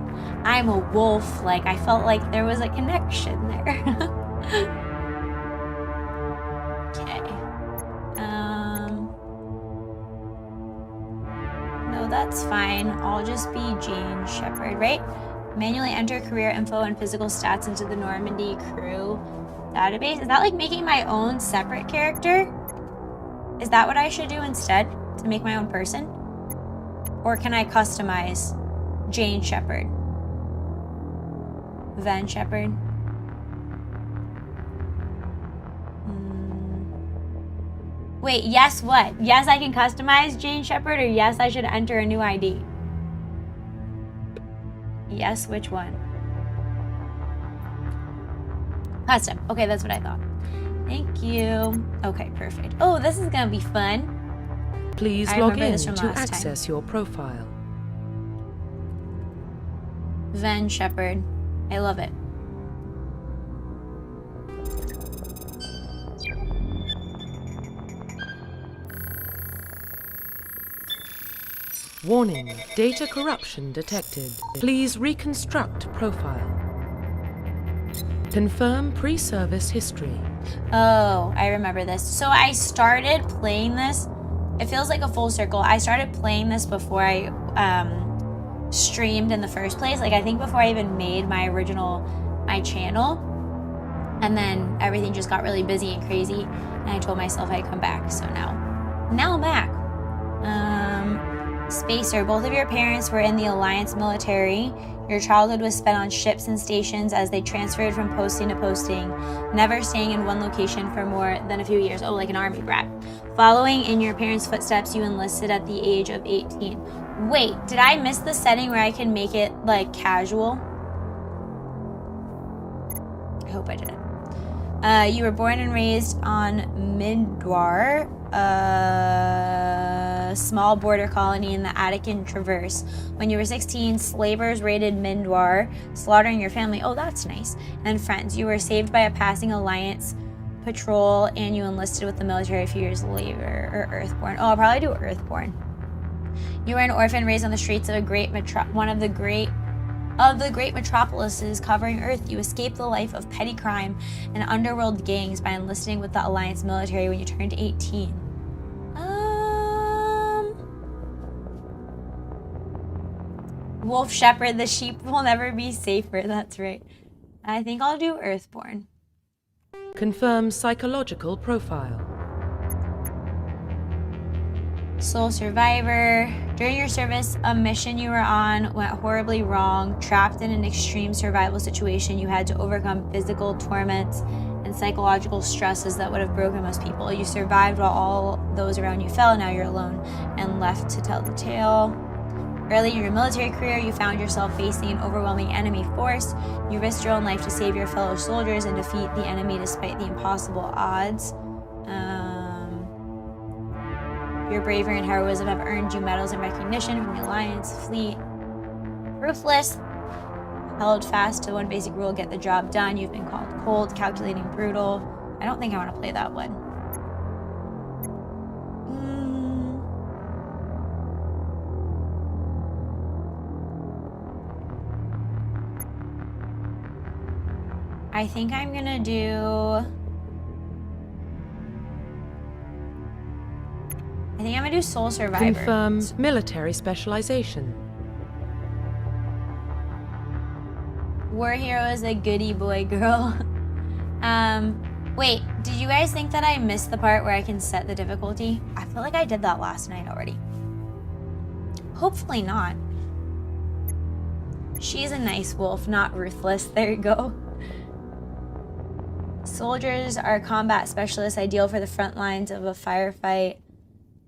I'm a wolf. Like, I felt like there was a connection there. Okay. No, that's fine. I'll just be Jane Shepard, right? Manually enter career info and physical stats into the Normandy crew database. Is that like making my own separate character? Is that what I should do instead to make my own person? Or can I customize Jane Shepard? Van Shepard? Wait, yes what? Yes, I can customize Jane Shepard, or yes, I should enter a new ID? Yes, which one? Custom. Okay, that's what I thought. Thank you. Okay, perfect. Oh, this is gonna be fun. Please I log remember in this from to last access time. your profile. Van Shepard. I love it. Warning, data corruption detected. Please reconstruct profile. Confirm pre-service history. Oh, I remember this. So I started playing this. It feels like a full circle. I started playing this before I streamed in the first place. Like I think before I even made my channel. And then everything just got really busy and crazy. And I told myself I'd come back. So now I'm back. Spacer, both of your parents were in the Alliance military. Your childhood was spent on ships and stations as they transferred from posting to posting, never staying in one location for more than a few years. Oh, like an army brat. Following in your parents' footsteps, you enlisted at the age of 18. Wait, did I miss the setting where I can make it like casual? I hope I didn't. You were born and raised on Mindwar, a small border colony in the Attican Traverse. When you were 16, slavers raided Mindwar, slaughtering your family. Oh, that's nice. And friends. You were saved by a passing Alliance patrol, and you enlisted with the military a few years later. Or Earthborn. Oh, I'll probably do Earthborn. You were an orphan raised on the streets of one of the great metropolises covering Earth. You escaped the life of petty crime and underworld gangs by enlisting with the Alliance military when you turned 18. Wolf Shepherd, the sheep will never be safer. That's right. I think I'll do Earthborn. Confirm psychological profile. Sole survivor. During your service, a mission you were on went horribly wrong. Trapped in an extreme survival situation, you had to overcome physical torments and psychological stresses that would have broken most people. You survived while all those around you fell. Now you're alone and left to tell the tale. Early in your military career, you found yourself facing an overwhelming enemy force. You risked your own life to save your fellow soldiers and defeat the enemy despite the impossible odds. Your bravery and heroism have earned you medals and recognition from the Alliance fleet. Ruthless, held fast to one basic rule: get the job done. You've been called cold, calculating, brutal. I don't think I want to play that one. I think I'm gonna do... I think I'm gonna do Soul Survivor. Confirm military specialization. War Hero is a goody boy girl. Wait, did you guys think that I missed the part where I can set the difficulty? I feel like I did that last night already. Hopefully not. She's a nice wolf, not ruthless. There you go. Soldiers are combat specialists, ideal for the front lines of a firefight.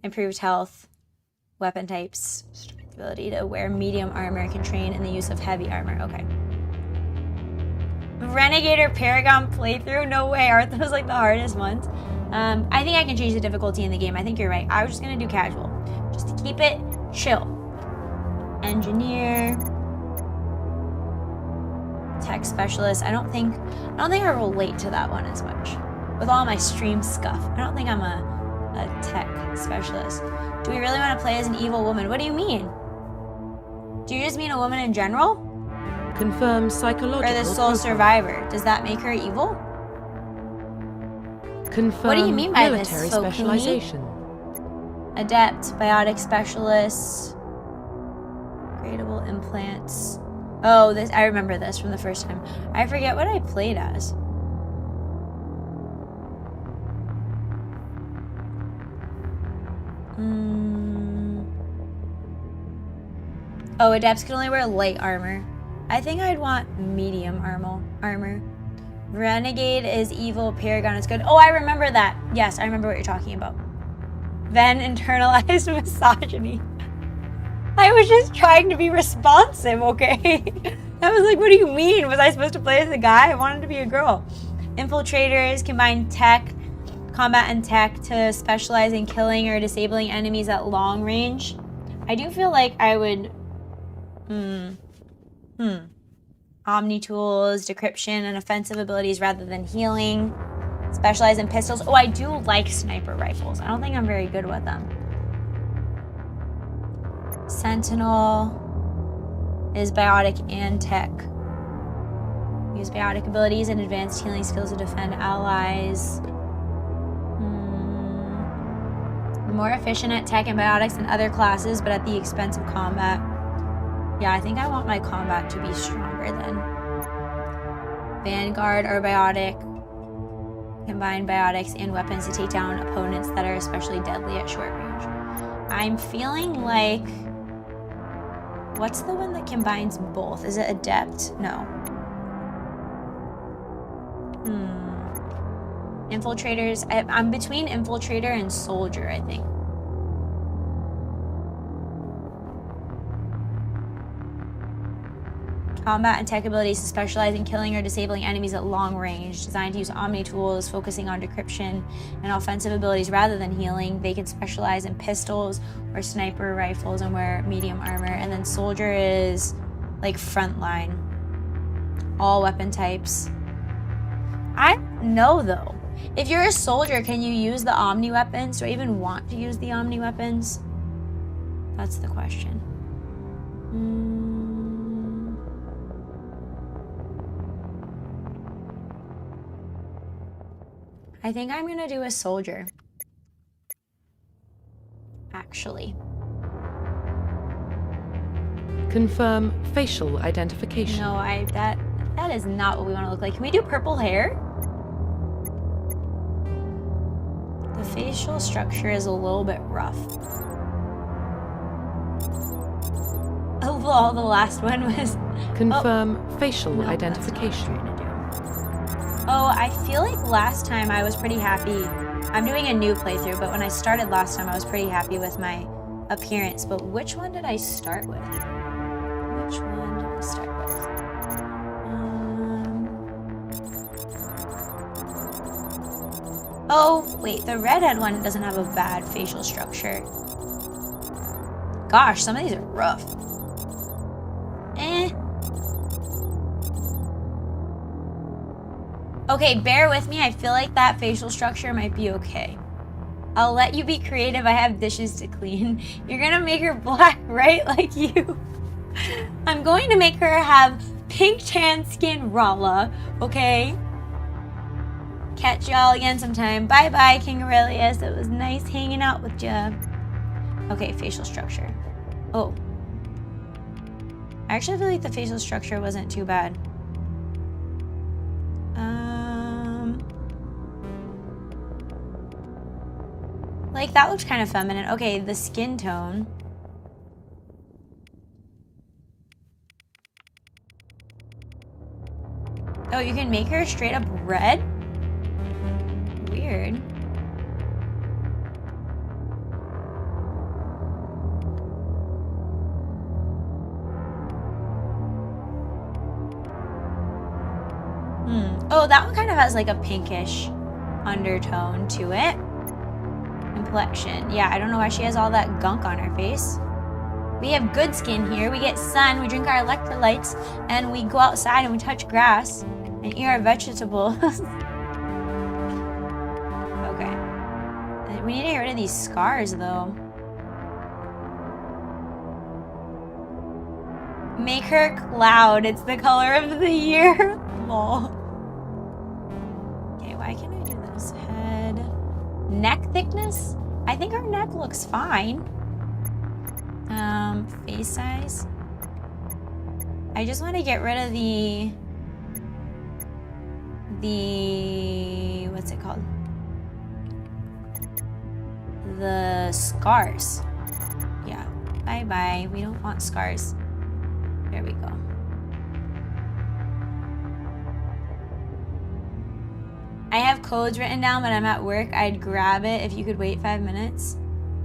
Improved health, weapon types, strength, ability to wear medium armor, can train in the use of heavy armor. Okay. Renegade or Paragon playthrough? No way. Aren't those like the hardest ones? I think I can change the difficulty in the game. I think you're right. I was just gonna do casual, just to keep it chill. Engineer, tech specialist. I don't think I relate to that one as much. With all my stream scuff, I don't think I'm a tech specialist. Do we really want to play as an evil woman? What do you mean? Do you just mean a woman in general? Confirm psychological. Or the sole survivor? Does that make her evil? Confirm what do you mean by military this? specialization. Adept, biotic specialist. implants. Oh, this I remember this from the first time. I forget what I played as. Oh, adepts can only wear light armor. I think I'd want medium armor. Renegade is evil, Paragon is good. Oh, I remember that. Yes, I remember what you're talking about. Ven internalized misogyny. I was just trying to be responsive, okay? I was like, what do you mean? Was I supposed to play as a guy? I wanted to be a girl. Infiltrators combine combat and tech to specialize in killing or disabling enemies at long range. I do feel like I would... Omni tools, decryption, and offensive abilities rather than healing. Specialize in pistols. Oh, I do like sniper rifles. I don't think I'm very good with them. Sentinel is biotic and tech. Use biotic abilities and advanced healing skills to defend allies. More efficient at tech and biotics than other classes, but at the expense of combat. Yeah, I think I want my combat to be stronger then. Vanguard or biotic. Combine biotics and weapons to take down opponents that are especially deadly at short range. I'm feeling like... What's the one that combines both? Is it adept? No. Infiltrators. I'm between infiltrator and soldier, I think. Combat and tech abilities to specialize in killing or disabling enemies at long range. Designed to use omni tools, focusing on decryption and offensive abilities rather than healing. They can specialize in pistols or sniper rifles and wear medium armor. And then soldier is like frontline. All weapon types. I don't know though. If you're a soldier, can you use the omni weapons? Do I even want to use the omni weapons? That's the question. I think I'm gonna do a soldier. Actually. Confirm facial identification. No, that is not what we want to look like. Can we do purple hair? The facial structure is a little bit rough. Oh, well, the last one was... Confirm facial identification. Oh, I feel like last time I was pretty happy. I'm doing a new playthrough, but when I started last time, I was pretty happy with my appearance. But which one did I start with? Which one did I start with? Oh, wait, the redhead one doesn't have a bad facial structure. Gosh, some of these are rough. Okay, bear with me. I feel like that facial structure might be okay. I'll let you be creative. I have dishes to clean. You're gonna make her black, right? Like you. I'm going to make her have pink tan skin, Rala, okay? Catch y'all again sometime. Bye-bye, King Aurelius. It was nice hanging out with ya. Okay, facial structure. Oh. I actually feel like the facial structure wasn't too bad. Like, that looks kind of feminine. Okay, the skin tone. Oh, you can make her straight up red? Weird. Oh, that one kind of has like a pinkish undertone to it. Complexion. Yeah, I don't know why she has all that gunk on her face. We have good skin here. We get sun, we drink our electrolytes, and we go outside and we touch grass and eat our vegetables. Okay. We need to get rid of these scars, though. Make her cloud. It's the color of the year. Lol. Okay, why can't I do this? Head. Neck thickness? I think her neck looks fine. Face size. I just want to get rid of the what's it called? The scars. Yeah. Bye-bye. We don't want scars. There we go. I have codes written down, but I'm at work. I'd grab it if you could wait 5 minutes.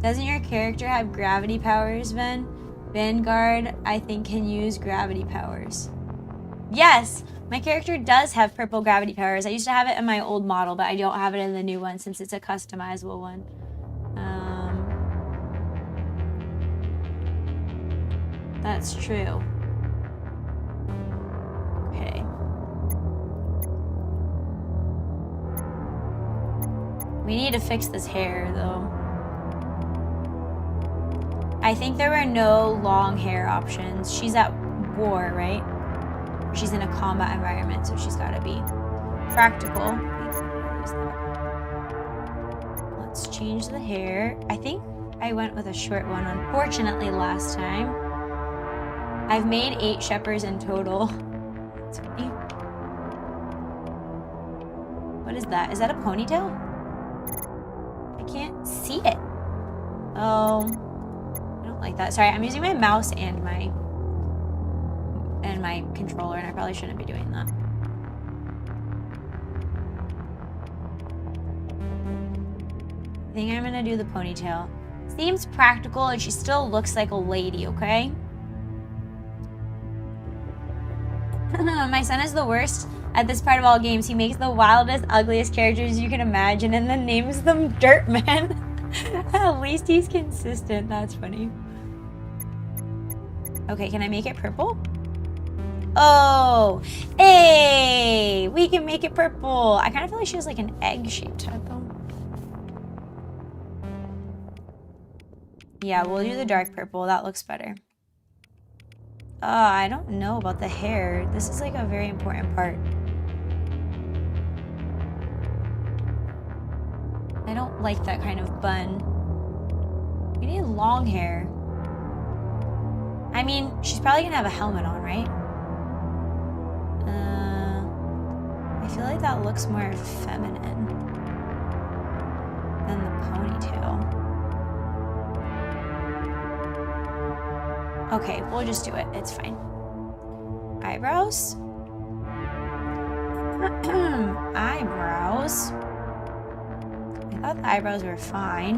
Doesn't your character have gravity powers, Ven? Vanguard, I think, can use gravity powers. Yes, my character does have purple gravity powers. I used to have it in my old model, but I don't have it in the new one since it's a customizable one. That's true. Okay. We need to fix this hair, though. I think there were no long hair options. She's at war, right? She's in a combat environment, so she's gotta be practical. Let's change the hair. I think I went with a short one, unfortunately, last time. I've made 8 shepherds in total. That's funny. What is that? Is that a ponytail? I can't see it. Oh, I don't like that. Sorry, I'm using my mouse and my controller, and I probably shouldn't be doing that. I think I'm gonna do the ponytail. Seems practical, and she still looks like a lady, okay? My son is the worst at this part of all games. He makes the wildest, ugliest characters you can imagine and then names them Dirtman. At least he's consistent. That's funny. Okay, can I make it purple? Oh, hey, we can make it purple. I kind of feel like she has like an egg-shaped head though. Yeah, we'll do the dark purple. That looks better. I don't know about the hair. This is like a very important part. I don't like that kind of bun. We need long hair. I mean, she's probably gonna have a helmet on, right? I feel like that looks more feminine than the ponytail. Okay, we'll just do it. It's fine. Eyebrows? Eyebrows? I thought the eyebrows were fine.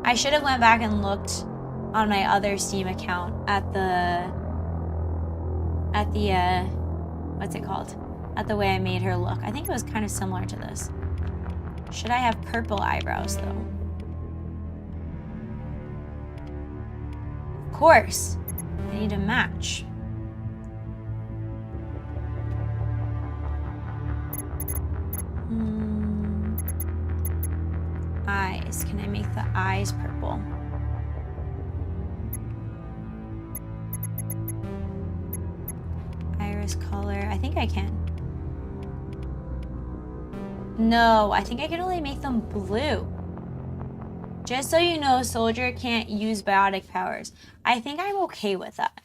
I should have went back and looked on my other Steam account at the what's it called? At the way I made her look. I think it was kind of similar to this. Should I have purple eyebrows though? Of course. I need to match. Eyes. Can I make the eyes purple? Iris color. I think I can. No, I think I can only make them blue. Just so you know, Soldier can't use biotic powers. I think I'm okay with that.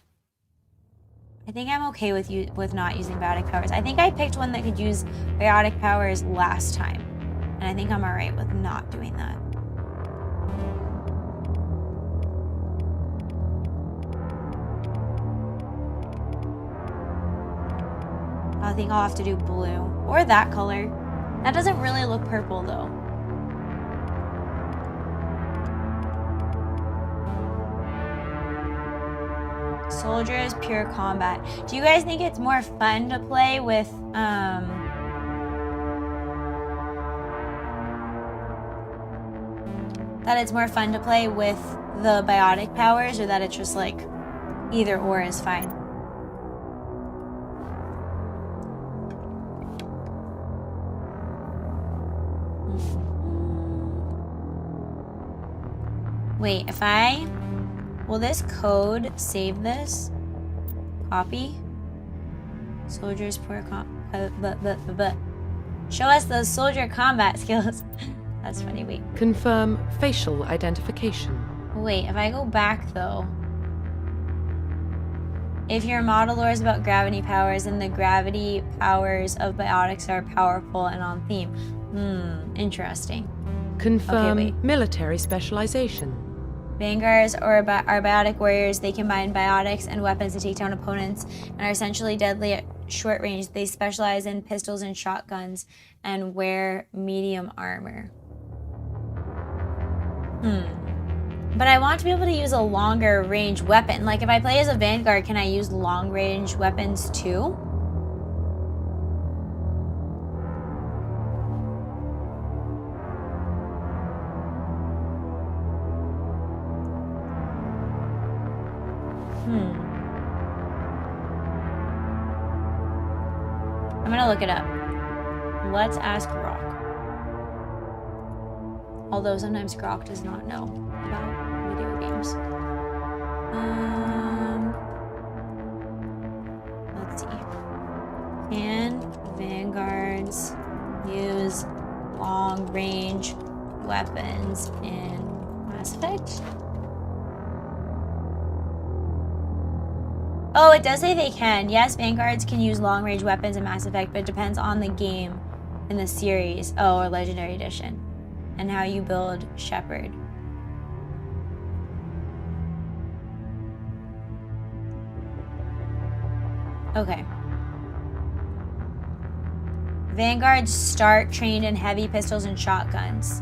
I think I'm okay with not using biotic powers. I think I picked one that could use biotic powers last time. And I think I'm alright with not doing that. I think I'll have to do blue. Or that color. That doesn't really look purple though. Soldier is pure combat. Do you guys think it's more fun to play with that it's more fun to play with the biotic powers, or that it's just like either or is fine? Wait, if I... Will this code save this? Copy? Soldiers poor Show us those soldier combat skills. That's funny, wait. Confirm facial identification. Wait, if I go back though, if your model lore is about gravity powers, then the gravity powers of biotics are powerful and on theme. Interesting. Confirm Okay, wait. military specialization. Vanguards are biotic warriors. They combine biotics and weapons to take down opponents and are essentially deadly at short range. They specialize in pistols and shotguns and wear medium armor. But I want to be able to use a longer range weapon. Like if I play as a Vanguard, can I use long range weapons too? I'm gonna look it up. Let's ask Grok. Although sometimes Grok does not know about video games. Let's see. Can Vanguards use long range weapons in Mass Effect? Oh, it does say they can. Yes, Vanguards can use long-range weapons in Mass Effect, but it depends on the game in the series. Oh, or Legendary Edition. And how you build Shepard. Okay. Vanguards start trained in heavy pistols and shotguns.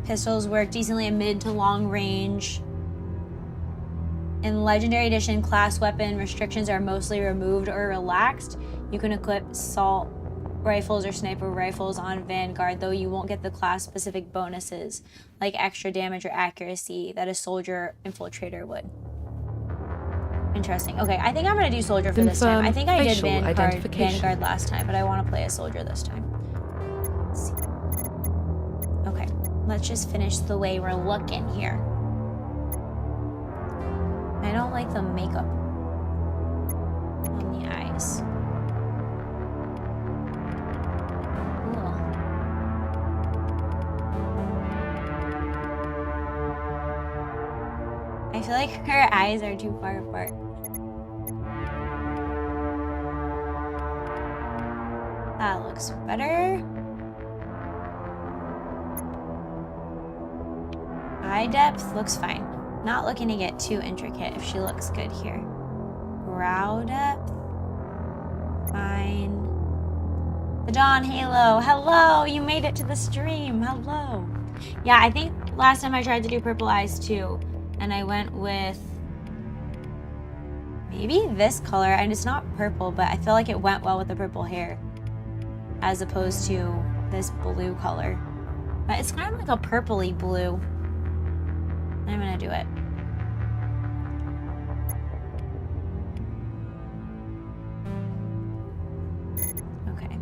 Pistols work decently in mid to long range. In Legendary Edition, class weapon restrictions are mostly removed or relaxed. You can equip assault rifles or sniper rifles on Vanguard, though you won't get the class-specific bonuses, like extra damage or accuracy, that a soldier infiltrator would. Interesting. Okay, I think I'm gonna do soldier for this time. I think I did Vanguard last time, but I want to play a soldier this time. Let's see. Okay, let's just finish the way we're looking here. I don't like the makeup on the eyes. I feel like her eyes are too far apart. That looks better. Eye depth looks fine. Not looking to get too intricate if she looks good here. Brow depth. Fine. The Dawn Halo. Hello! You made it to the stream. Hello. Yeah, I think last time I tried to do purple eyes too. And I went with maybe this color. And it's not purple, but I feel like it went well with the purple hair. As opposed to this blue color. But it's kind of like a purpley blue. I'm gonna do it. Okay.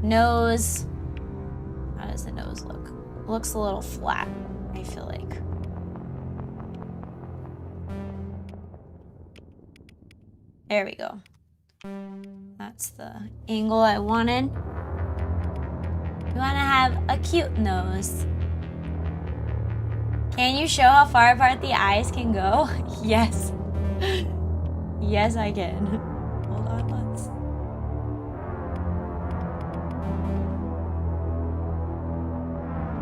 Nose. How does the nose look? Looks a little flat, I feel like. There we go. That's the angle I wanted. You wanna have a cute nose. Can you show how far apart the eyes can go? Yes. Yes, I can. Hold on, let's...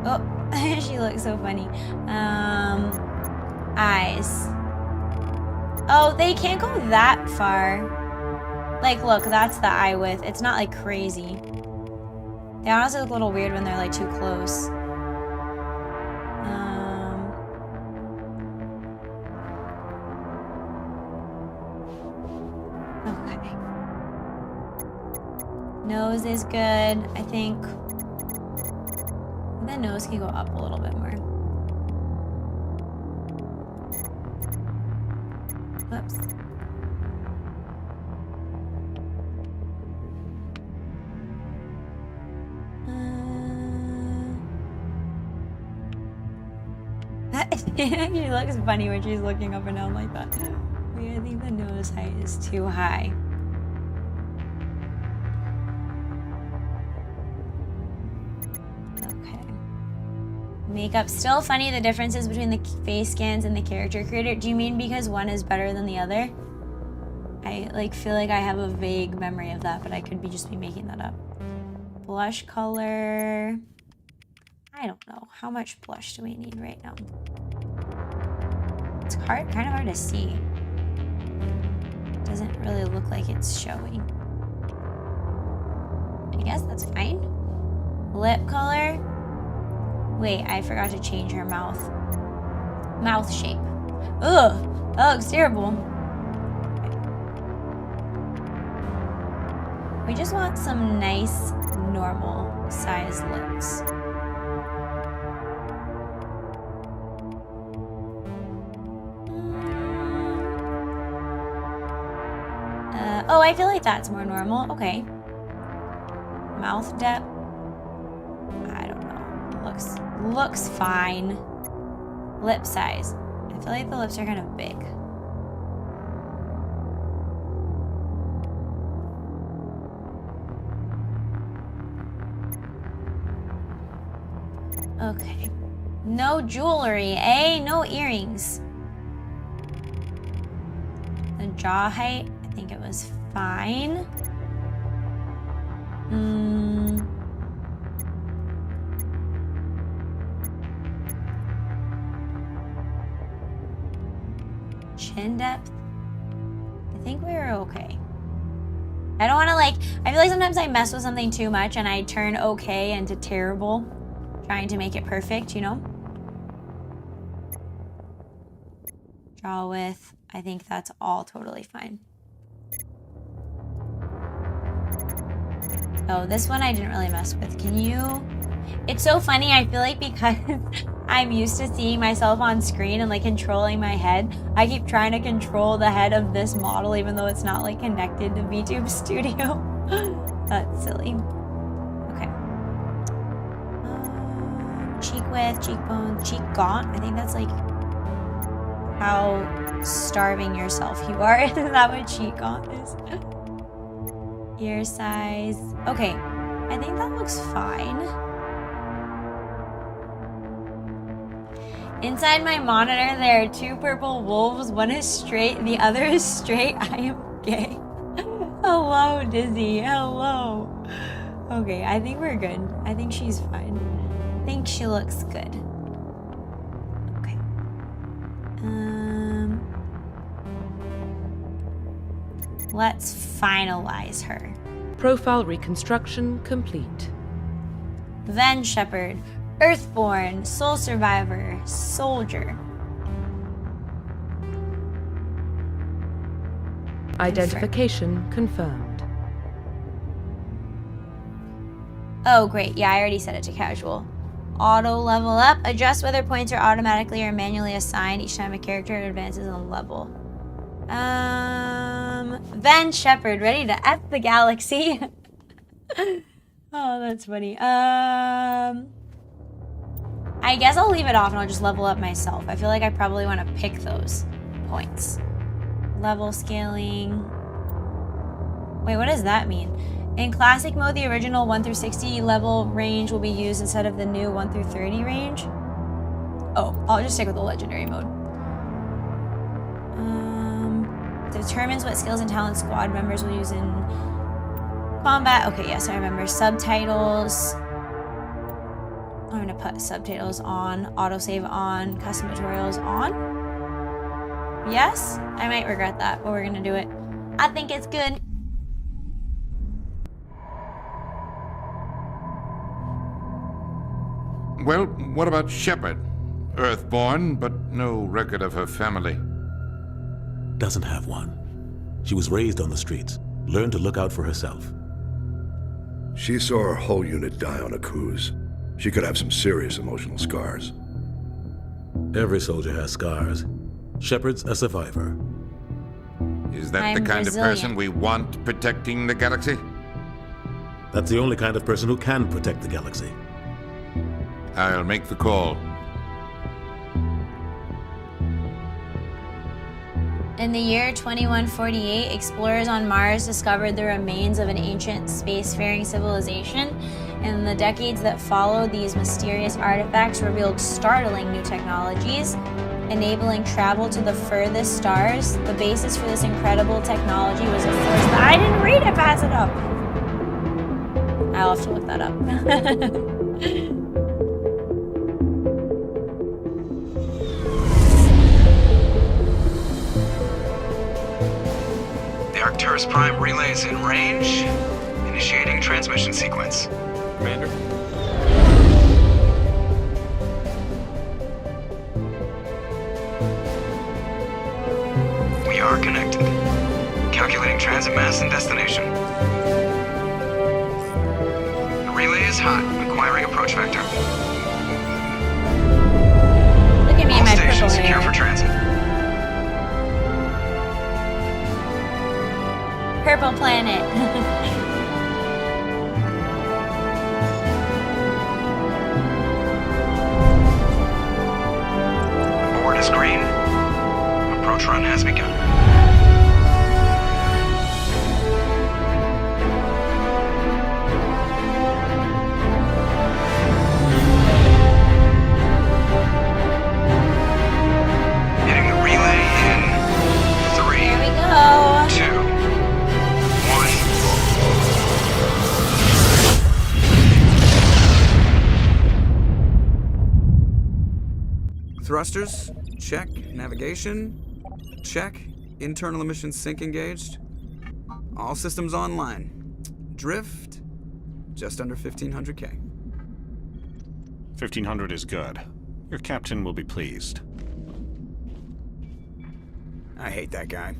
Oh, she looks so funny. Eyes. Oh, they can't go that far. Like, look, that's the eye width. It's not, like, crazy. They honestly look a little weird when they're, like, too close. Okay. Nose is good. I think the nose can go up a little bit more. Whoops. She looks funny when she's looking up and down like that. I think the nose height is too high. Okay. Makeup. Still funny the differences between the face scans and the character creator. Do you mean because one is better than the other? I like feel like I have a vague memory of that, but I could just be making that up. Blush color. I don't know. How much blush do we need right now? It's kind of hard to see. Doesn't really look like it's showing. I guess that's fine. Lip color. Wait, I forgot to change her mouth. Mouth shape. Ugh, that looks terrible. We just want some nice, normal size lips. Oh, I feel like that's more normal. Okay. Mouth depth. I don't know. Looks fine. Lip size. I feel like the lips are kind of big. Okay. No jewelry, eh? No earrings. The jaw height, I think it was fine. Chin depth, I think we were okay. I don't want to I feel like sometimes I mess with something too much and I turn okay into terrible, trying to make it perfect, you know? Draw width, I think that's all totally fine. Oh, this one I didn't really mess with. Can you? It's so funny, I feel like because I'm used to seeing myself on screen and like controlling my head, I keep trying to control the head of this model even though it's not like connected to VTube Studio. That's silly. Okay. Cheek width, cheekbone, cheek gaunt. I think that's like how starving yourself you are. Isn't that what cheek gaunt is? Ear size. Okay, I think that looks fine. Inside my monitor, there are two purple wolves. One is straight, the other is straight. I am gay. Hello, Dizzy. Hello. Okay, I think we're good. I think she's fine. I think she looks good. Okay. Let's finalize her. Profile reconstruction complete. Ven Shepherd, Earthborn, Soul Survivor, Soldier. Identification confirmed. Oh, great. Yeah, I already set it to casual. Auto level up. Adjust whether points are automatically or manually assigned each time a character advances on level. Van Shepherd, ready to F the galaxy. Oh, that's funny. I guess I'll leave it off and I'll just level up myself. I feel like I probably want to pick those points. Level scaling. Wait, what does that mean? In classic mode, the original 1 through 60 level range will be used instead of the new 1 through 30 range. Oh, I'll just stick with the legendary mode. Determines what skills and talents squad members will use in combat. Okay, yes, I remember. Subtitles. I'm gonna put subtitles on, autosave on, custom tutorials on. Yes, I might regret that, but we're gonna do it. I think it's good. Well, what about Shepard? Earthborn, but no record of her family. Doesn't have one. She was raised on the streets, learned to look out for herself. She saw her whole unit die on a cruise. She could have some serious emotional scars. Every soldier has scars. Shepard's a survivor. Is that the kind of person we want protecting the galaxy? That's the only kind of person who can protect the galaxy. I'll make the call. In the year 2148, explorers on Mars discovered the remains of an ancient spacefaring civilization. In the decades that followed, these mysterious artifacts revealed startling new technologies, enabling travel to the furthest stars. The basis for this incredible technology was a force that I didn't read it fast enough. I'll have to look that up. The Arcturus Prime relay is in range. Initiating transmission sequence. Commander? We are connected. Calculating transit mass and destination. The relay is hot. Acquiring approach vector. Look at me in my purple Station secure hair. for transit. Purple planet. Board is green. Approach run has begun. Hitting the relay in 3, Here we go. 2, 1. Thrusters, check. Navigation, check. Internal emissions sync engaged. All systems online. Drift, just under 1,500K. 1,500 is good. Your captain will be pleased. I hate that guy.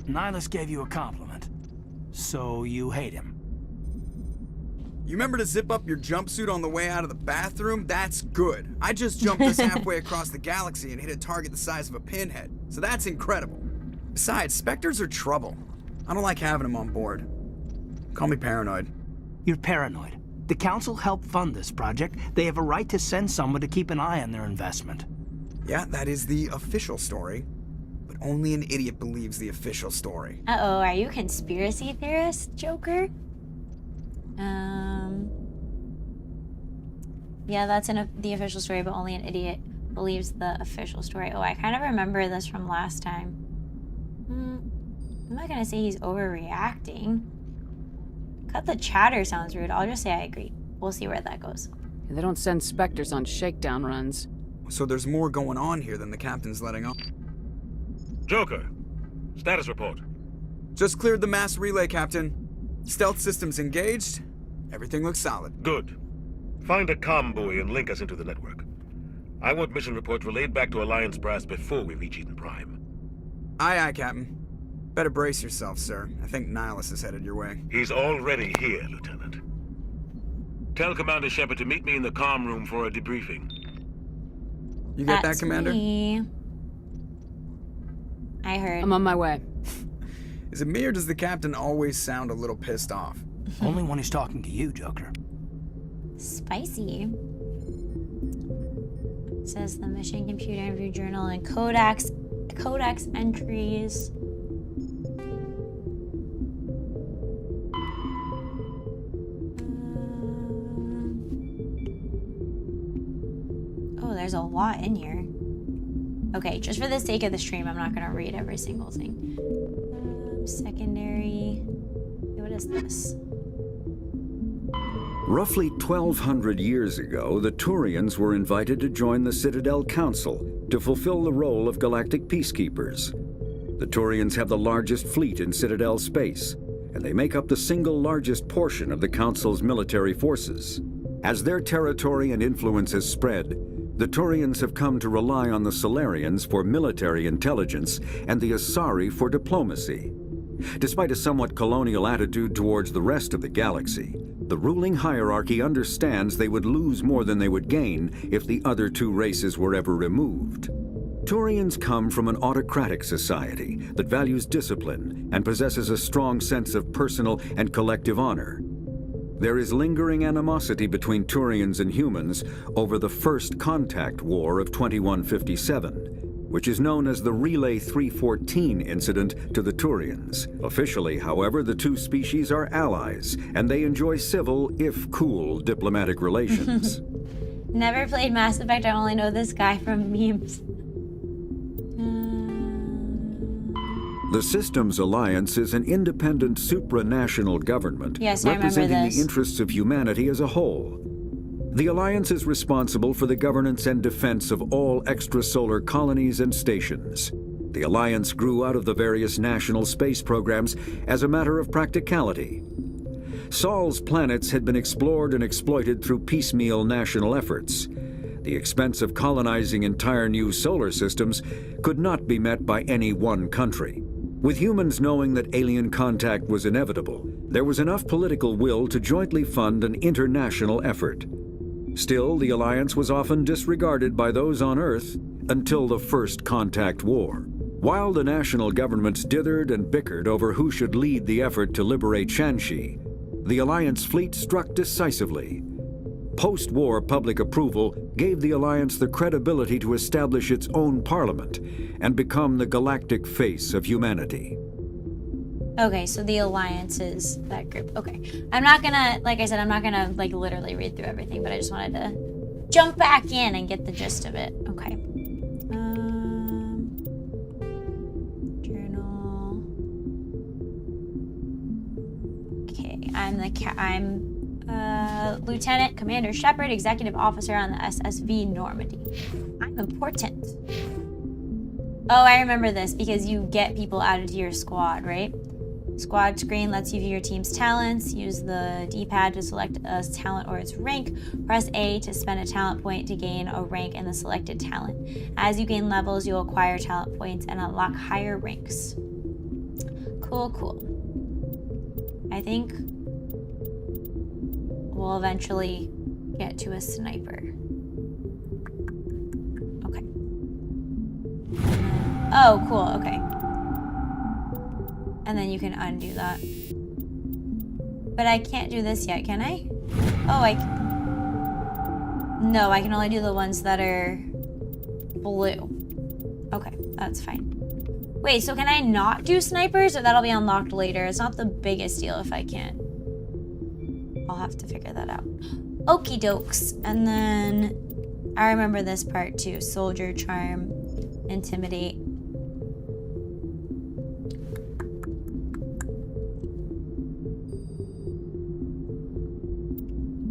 Nihilus gave you a compliment, so you hate him. You remember to zip up your jumpsuit on the way out of the bathroom? That's good. I just jumped this halfway across the galaxy and hit a target the size of a pinhead, so that's incredible. Besides, Spectres are trouble. I don't like having them on board. Call me paranoid. You're paranoid. The Council helped fund this project. They have a right to send someone to keep an eye on their investment. Yeah, that is the official story. But only an idiot believes the official story. Uh-oh, are you a conspiracy theorist, Joker? Yeah, that's the official story, but only an idiot believes the official story. Oh, I kind of remember this from last time. I'm not gonna say he's overreacting. Cut the chatter sounds rude. I'll just say I agree. We'll see where that goes. They don't send Spectres on shakedown runs. So there's more going on here than the captain's letting on. Joker, status report. Just cleared the mass relay, Captain. Stealth systems engaged. Everything looks solid. Good. Find a comm buoy and link us into the network. I want mission reports relayed back to Alliance brass before we reach Eden Prime. Aye, aye, Captain. Better brace yourself, sir. I think Nihilus is headed your way. He's already here, Lieutenant. Tell Commander Shepard to meet me in the comm room for a debriefing. You got That's that, Commander? Me. I heard. I'm on my way. Is it me or does the Captain always sound a little pissed off? Only when he's talking to you, Joker. Spicy. It says the mission computer interview journal and codex entries. Oh, there's a lot in here. Okay, just for the sake of the stream, I'm not gonna read every single thing. Secondary. What is this? Roughly 1,200 years ago, the Turians were invited to join the Citadel Council to fulfill the role of galactic peacekeepers. The Turians have the largest fleet in Citadel space, and they make up the single largest portion of the Council's military forces. As their territory and influence has spread, the Turians have come to rely on the Solarians for military intelligence and the Asari for diplomacy. Despite a somewhat colonial attitude towards the rest of the galaxy, the ruling hierarchy understands they would lose more than they would gain if the other two races were ever removed. Turians come from an autocratic society that values discipline and possesses a strong sense of personal and collective honor. There is lingering animosity between Turians and humans over the First Contact War of 2157, which is known as the Relay 314 incident to the Turians. Officially, however, the two species are allies, and they enjoy civil, if cool, diplomatic relations. Never played Mass Effect, I only know this guy from memes. The Systems Alliance is an independent supranational government Yes, I remember representing this. the interests of humanity as a whole. The Alliance is responsible for the governance and defense of all extrasolar colonies and stations. The Alliance grew out of the various national space programs as a matter of practicality. Sol's planets had been explored and exploited through piecemeal national efforts. The expense of colonizing entire new solar systems could not be met by any one country. With humans knowing that alien contact was inevitable, there was enough political will to jointly fund an international effort. Still, the Alliance was often disregarded by those on Earth until the First Contact War. While the national governments dithered and bickered over who should lead the effort to liberate Shanxi, the Alliance fleet struck decisively. Post-war public approval gave the Alliance the credibility to establish its own parliament and become the galactic face of humanity. Okay, so the Alliance is that group. Okay. I'm not gonna, like I said, I'm not gonna like literally read through everything, but I just wanted to jump back in and get the gist of it. Okay. Journal. Okay, I'm Lieutenant Commander Shepard, Executive Officer on the SSV Normandy. I'm important. Oh, I remember this because you get people added to your squad, right? Squad screen lets you view your team's talents. Use the D-pad to select a talent or its rank. Press A to spend a talent point to gain a rank in the selected talent. As you gain levels, you'll acquire talent points and unlock higher ranks. Cool, cool. I think we'll eventually get to a sniper. Okay. Oh, cool, okay. And then you can undo that. But I can't do this yet, can I? Oh, no, I can only do the ones that are blue. Okay, that's fine. Wait, so can I not do snipers, or that'll be unlocked later? It's not the biggest deal if I can't. I'll have to figure that out. Okie dokes. And then I remember this part too. Soldier, charm, intimidate.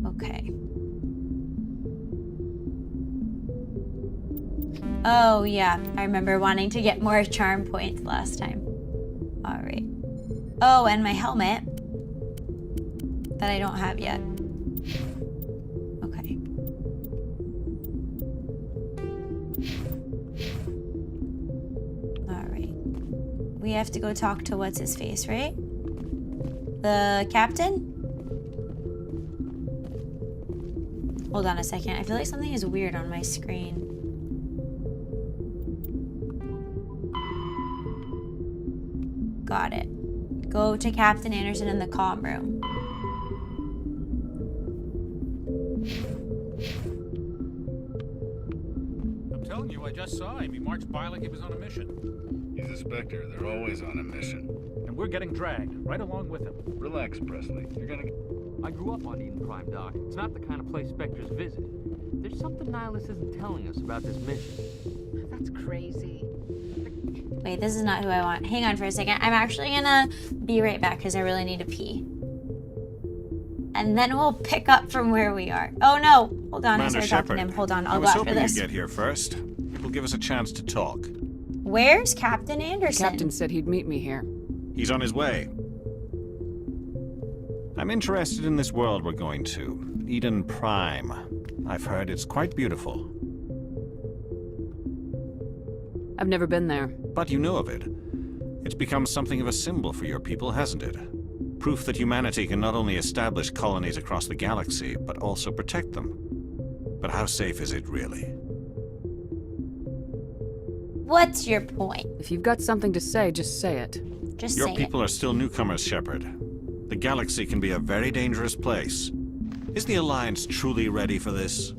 Okay. Oh yeah, I remember wanting to get more charm points last time. All right. Oh, and my helmet that I don't have yet. Okay. All right. We have to go talk to what's his face, right? The captain? Hold on a second. I feel like something is weird on my screen. Got it. Go to Captain Anderson in the comm room. I'm telling you, I just saw him. He marched by like he was on a mission. He's a Spectre. They're always on a mission. And we're getting dragged right along with him. Relax, Presley. You're gonna... I grew up on Eden Prime, Doc. It's not the kind of place Spectres visit. There's something Nihilus isn't telling us about this mission. That's crazy. Wait, this is not who I want. Hang on for a second. I'm actually gonna be right back because I really need to pee. And then we'll pick up from where we are. Oh no! Hold on, I started talking to him. Hold on, I'll go after this. I was hoping you'd get here first. It will give us a chance to talk. Where's Captain Anderson? Captain said he'd meet me here. He's on his way. I'm interested in this world we're going to. Eden Prime. I've heard it's quite beautiful. I've never been there. But you know of it. It's become something of a symbol for your people, hasn't it? Proof that humanity can not only establish colonies across the galaxy, but also protect them. But how safe is it really? What's your point? If you've got something to say, just say it. Just your say people are still newcomers, Shepard. The galaxy can be a very dangerous place. Is the Alliance truly ready for this?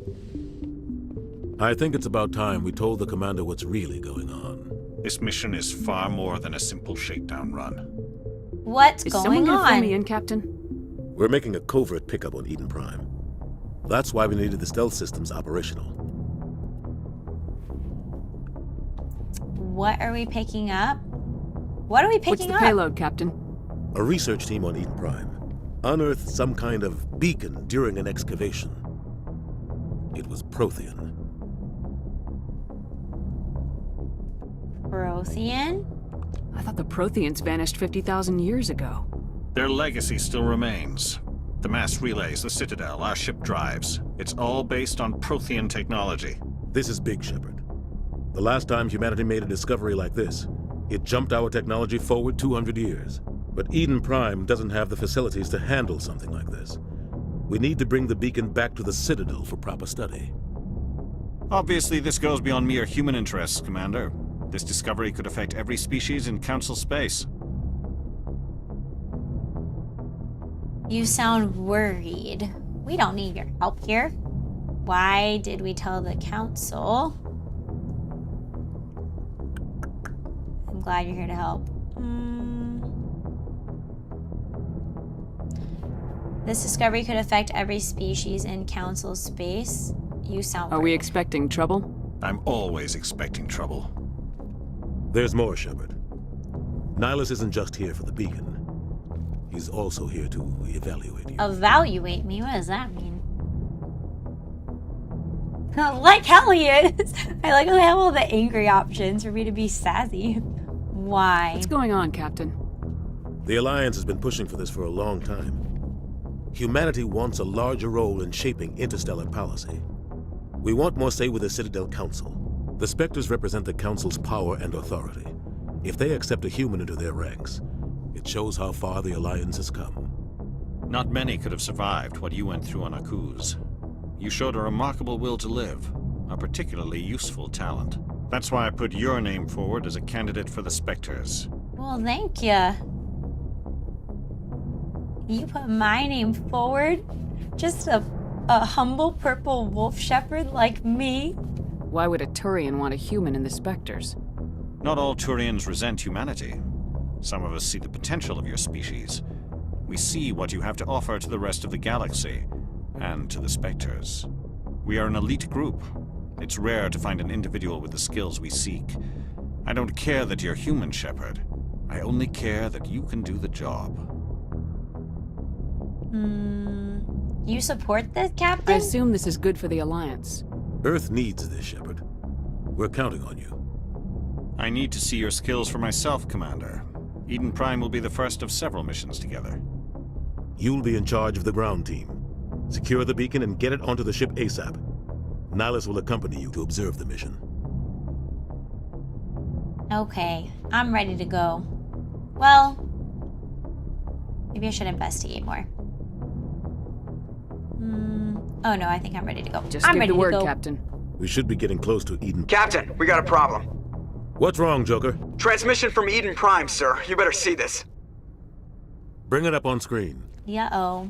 I think it's about time we told the commander what's really going on. This mission is far more than a simple shakedown run. What's Is going someone gonna fill on? me in, Captain? We're making a covert pickup on Eden Prime. That's why we needed the stealth systems operational. What are we picking up? What are we picking What's the up? payload, Captain? A research team on Eden Prime unearthed some kind of beacon during an excavation. It was Prothean. Prothean? I thought the Protheans vanished 50,000 years ago. Their legacy still remains. The mass relays, the Citadel, our ship drives. It's all based on Prothean technology. This is big, Shepard. The last time humanity made a discovery like this, it jumped our technology forward 200 years. But Eden Prime doesn't have the facilities to handle something like this. We need to bring the beacon back to the Citadel for proper study. Obviously, this goes beyond mere human interests, Commander. This discovery could affect every species in Council space. You sound worried. We don't need your help here. Why did we tell the Council? I'm glad you're here to help. This discovery could affect every species in Council space. You sound Are we expecting trouble? I'm always expecting trouble. There's more, Shepard. Nihilus isn't just here for the beacon. He's also here to evaluate you. Evaluate me? What does that mean? Like how he is. I like how they have all the angry options for me to be sassy. Why? What's going on, Captain? The Alliance has been pushing for this for a long time. Humanity wants a larger role in shaping interstellar policy. We want more say with the Citadel Council. The Spectres represent the Council's power and authority. If they accept a human into their ranks, it shows how far the Alliance has come. Not many could have survived what you went through on Akuz. You showed a remarkable will to live, a particularly useful talent. That's why I put your name forward as a candidate for the Spectres. Well, thank you. You put my name forward? Just a humble purple wolf shepherd like me? Why would a Turian want a human in the Spectres? Not all Turians resent humanity. Some of us see the potential of your species. We see what you have to offer to the rest of the galaxy, and to the Spectres. We are an elite group. It's rare to find an individual with the skills we seek. I don't care that you're human, Shepard. I only care that you can do the job. You support this, Captain? I assume this is good for the Alliance. Earth needs this, Shepard. We're counting on you. I need to see your skills for myself, Commander. Eden Prime will be the first of several missions together. You'll be in charge of the ground team. Secure the beacon and get it onto the ship ASAP. Nihilus will accompany you to observe the mission. Okay, I'm ready to go. Well, maybe I should investigate more. Oh no, I think I'm ready to go. Just I'm give ready the word, to go. Captain. We should be getting close to Eden. Captain, we got a problem. What's wrong, Joker? Transmission from Eden Prime, sir. You better see this. Bring it up on screen. Yeah-oh.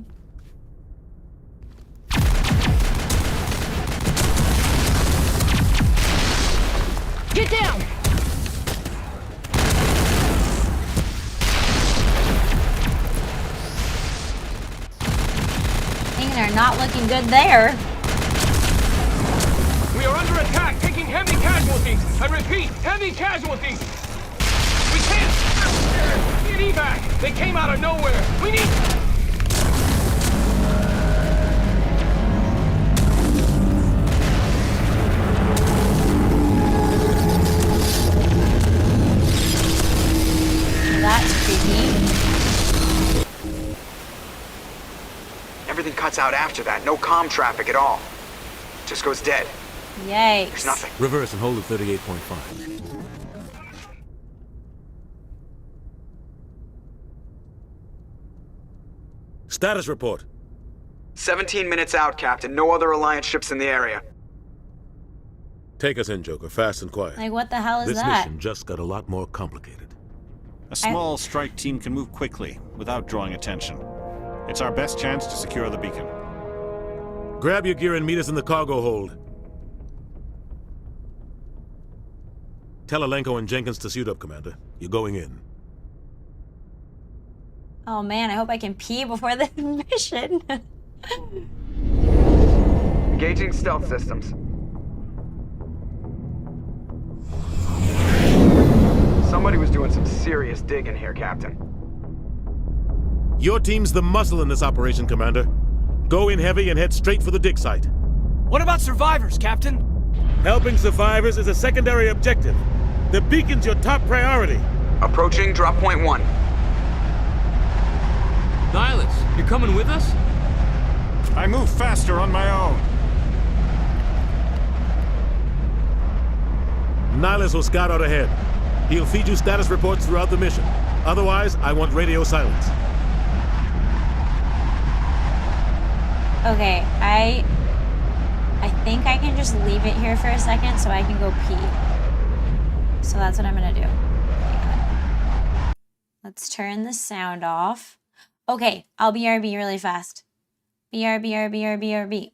Get down! Things are not looking good there. We are under attack, taking heavy casualties. I repeat, heavy casualties. We can't get evac. They came out of nowhere. We need. That's creepy. Everything cuts out after that. No comm traffic at all. Just goes dead. Yikes. There's nothing. Reverse and hold at 38.5. Status report. 17 minutes out, Captain. No other Alliance ships in the area. Take us in, Joker, fast and quiet. Like, what the hell is this that? mission just got a lot more complicated. A small strike team can move quickly, without drawing attention. It's our best chance to secure the beacon. Grab your gear and meet us in the cargo hold. Tell Alenko and Jenkins to suit up, Commander. You're going in. Oh man, I hope I can pee before the mission. Engaging stealth systems. Somebody was doing some serious digging here, Captain. Your team's the muscle in this operation, Commander. Go in heavy and head straight for the dig site. What about survivors, Captain? Helping survivors is a secondary objective. The beacon's your top priority. Approaching drop point 1. Nihilus, you're coming with us? I move faster on my own. Nihilus will scout out ahead. He'll feed you status reports throughout the mission. Otherwise, I want radio silence. Okay, I think I can just leave it here for a second so I can go pee. So that's what I'm gonna do. Hang on. Let's turn the sound off. Okay, I'll BRB really fast. BRB.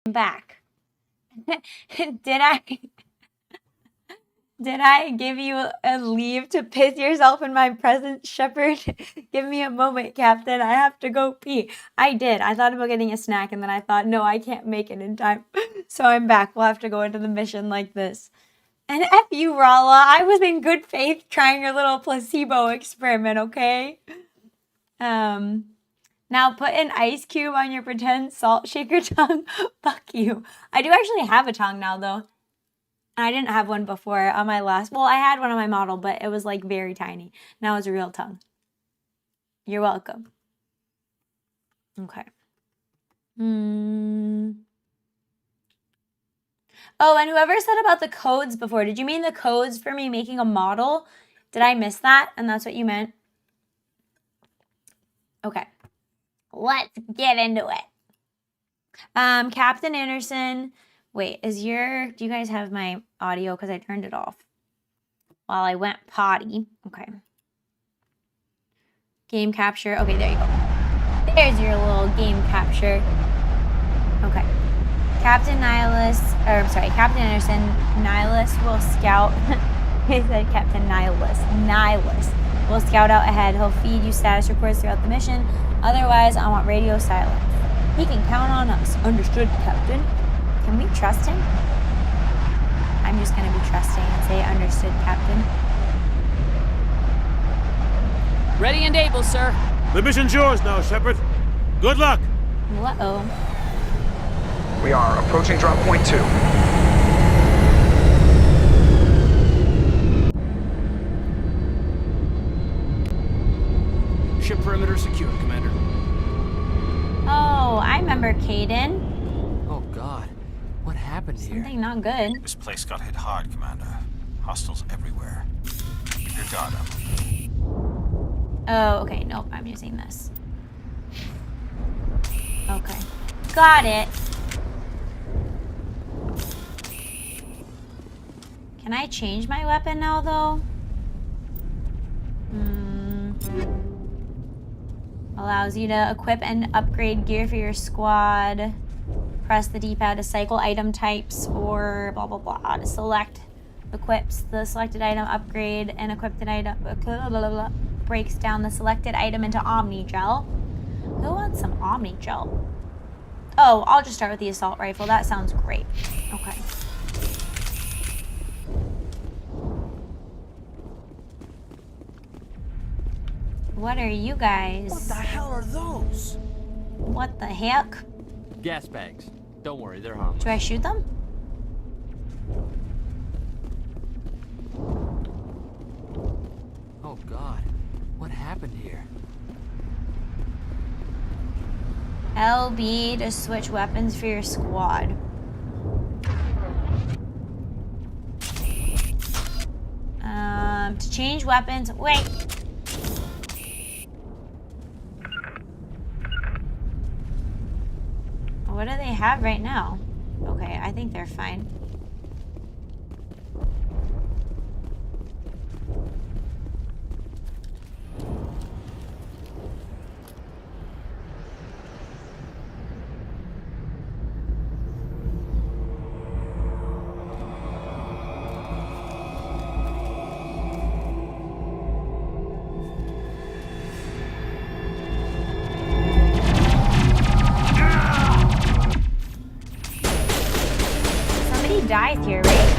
Back. Did I? Did I give you a leave to piss yourself in my presence, Shepard? Give me a moment, Captain. I have to go pee. I did. I thought about getting a snack, and then I thought, no, I can't make it in time. So I'm back. We'll have to go into the mission like this. And F you, Rala. I was in good faith trying your little placebo experiment, okay? Now put an ice cube on your pretend salt shaker tongue. Fuck you. I do actually have a tongue now, though. I didn't have one before on my last... Well, I had one on my model, but it was, like, very tiny. Now it's a real tongue. You're welcome. Okay. Oh, and whoever said about the codes before, did you mean the codes for me making a model? Did I miss that? And that's what you meant? Okay. Let's get into it. Captain Anderson... Wait, do you guys have my audio? Because I turned it off while I went potty. Okay. Game capture. Okay, there you go. There's your little game capture. Okay. Captain Anderson, Nihilus will scout. He said Captain Nihilus. Nihilus will scout out ahead. He'll feed you status reports throughout the mission. Otherwise, I want radio silence. He can count on us. Understood, Captain. Can we trust him? I'm just going to be trusting and say, understood, Captain. Ready and able, sir. The mission's yours now, Shepard. Good luck. Uh-oh. We are approaching drop point 2. Ship perimeter secure, Commander. Oh, I remember Caden. Oh, God. What happened here? Something not good. This place got hit hard, Commander. Hostiles everywhere. Keep your guard up. Oh, okay. Nope, I'm using this. Okay. Got it. Can I change my weapon now, though? Allows you to equip and upgrade gear for your squad. Press the D-pad to cycle item types or blah, blah, blah. To select, equips the selected item, upgrade, and equipped item. Blah, blah, blah, breaks down the selected item into Omni-Gel. Who wants some Omni-Gel? Oh, I'll just start with the assault rifle. That sounds great. Okay. What are you guys? What the hell are those? What the heck? Gas bags. Don't worry, they're harmless. Do I shoot them? Oh, God. What happened here? LB to switch weapons for your squad. To change weapons. Wait. What do they have right now? Okay, I think they're fine. Dies here, right?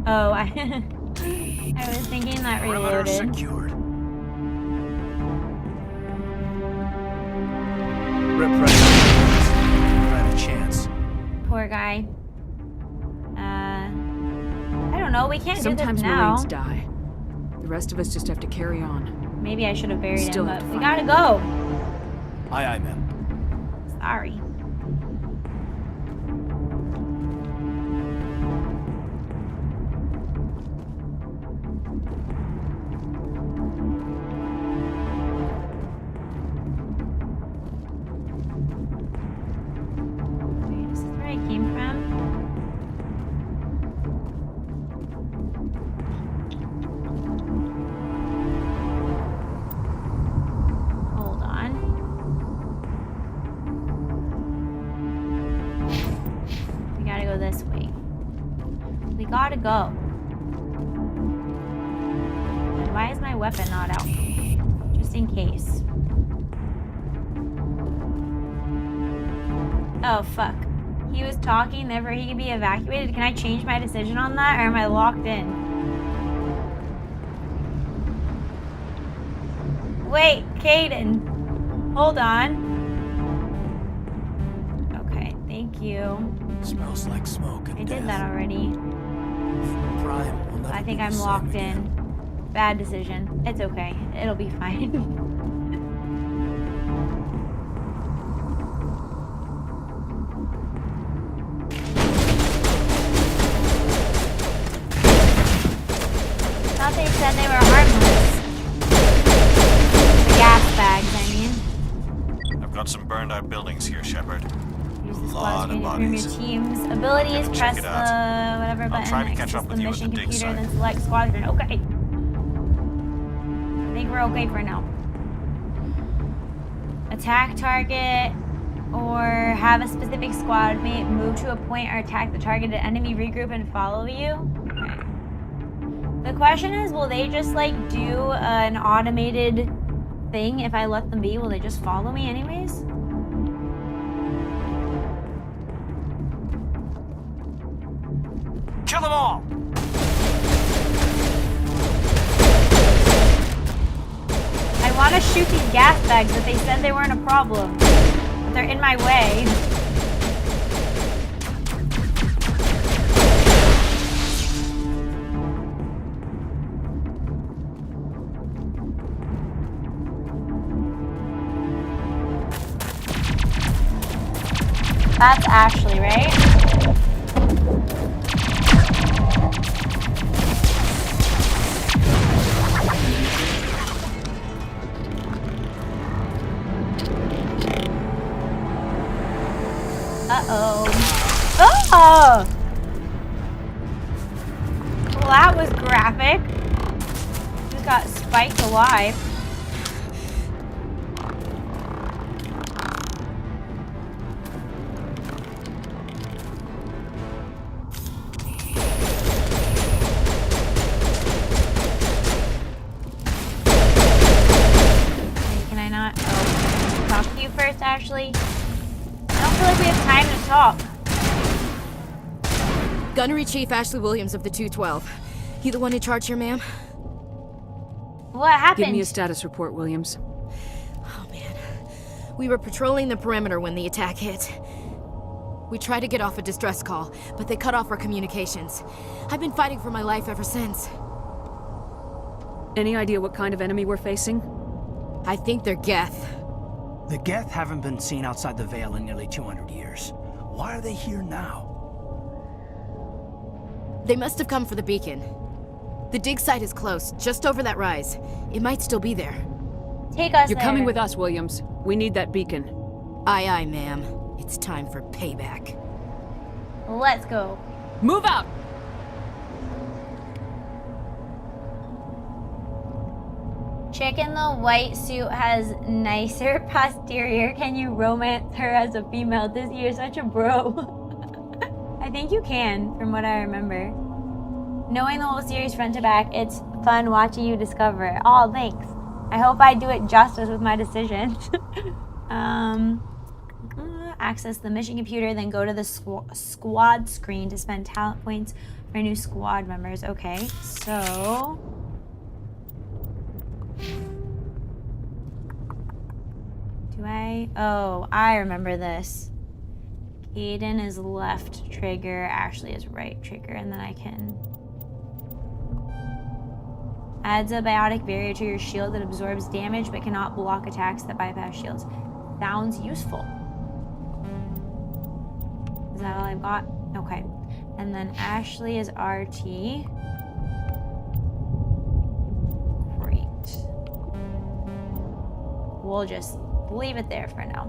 Oh, I was thinking that reloaded. Secured. Rip right. Not a chance. Poor guy. I don't know. We can't Sometimes do this now. Marines die. The rest of us just have to carry on. Maybe I should have buried Still him, have but to we find gotta him. go. Aye, aye, ma'am. Sorry. Wait, is this where I came from? Hold on. gotta go. And why is my weapon not out? Just in case. Oh, fuck. He was talking, therefore he can be evacuated. Can I change my decision on that, or am I locked in? Wait, Caden. Hold on. Okay, thank you. Smells like smoke and I did that already. Prime will never I think be the I'm same locked again. in. Bad decision. It's okay. It'll be fine. Thought they said they were harmless. The gas bags, I mean. I've got some burned out buildings here, Shepard. Use the A squad lot screen of to confirm your bodies. team's abilities. Check Press it the out. whatever I'll button. try to catch Access up with the you at the mission dig computer, site. then select squad screen. Okay. I think we're okay for now. Attack target or have a specific squad mate move to a point or attack the targeted enemy, regroup and follow you. Okay. The question is, will they just like do an automated thing if I let them be? Will they just follow me anyways? Kill them all! I want to shoot these gas bags, but they said they weren't a problem. But they're in my way. That's Ashley, right? Uh-oh. Oh! Well, that was graphic. Just got spiked alive. Can I not? Oh. Talk to you first, Ashley. I don't feel like we have time to talk. Gunnery Chief Ashley Williams of the 212. You the one in charge here, ma'am? What happened? Give me a status report, Williams. Oh, man. We were patrolling the perimeter when the attack hit. We tried to get off a distress call, but they cut off our communications. I've been fighting for my life ever since. Any idea what kind of enemy we're facing? I think they're Geth. The Geth haven't been seen outside the Veil in nearly 200 years. Why are they here now? They must have come for the beacon. The dig site is close, just over that rise. It might still be there. Take us You're there. coming with us, Williams. We need that beacon. Aye, aye, ma'am. It's time for payback. Let's go. Move out! Chick in the white suit has nicer posterior. Can you romance her as a female? This year, such a bro. I think you can, from what I remember. Knowing the whole series front to back, it's fun watching you discover it. Oh, thanks. I hope I do it justice with my decisions. Access the mission computer, then go to the squad screen to spend talent points for new squad members. Okay, so... do I? Oh, I remember this. Aiden is left trigger, Ashley is right trigger, and then I can... adds a biotic barrier to your shield that absorbs damage but cannot block attacks that bypass shields. Sounds useful. Is that all I've got? Okay. And then Ashley is RT. Great. We'll just leave it there for now.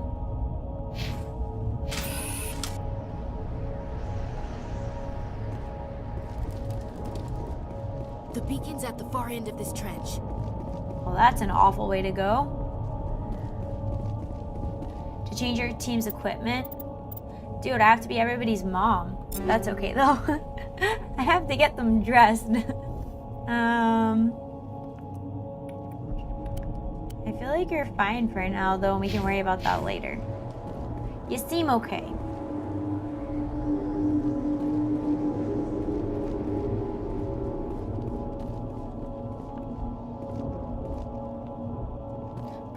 The beacon's at the far end of this trench. Well, that's an awful way to go. To change your team's equipment, Dude, I have to be everybody's mom. That's okay though. I have to get them dressed. I feel like you're fine for now though, and we can worry about that later. You seem okay.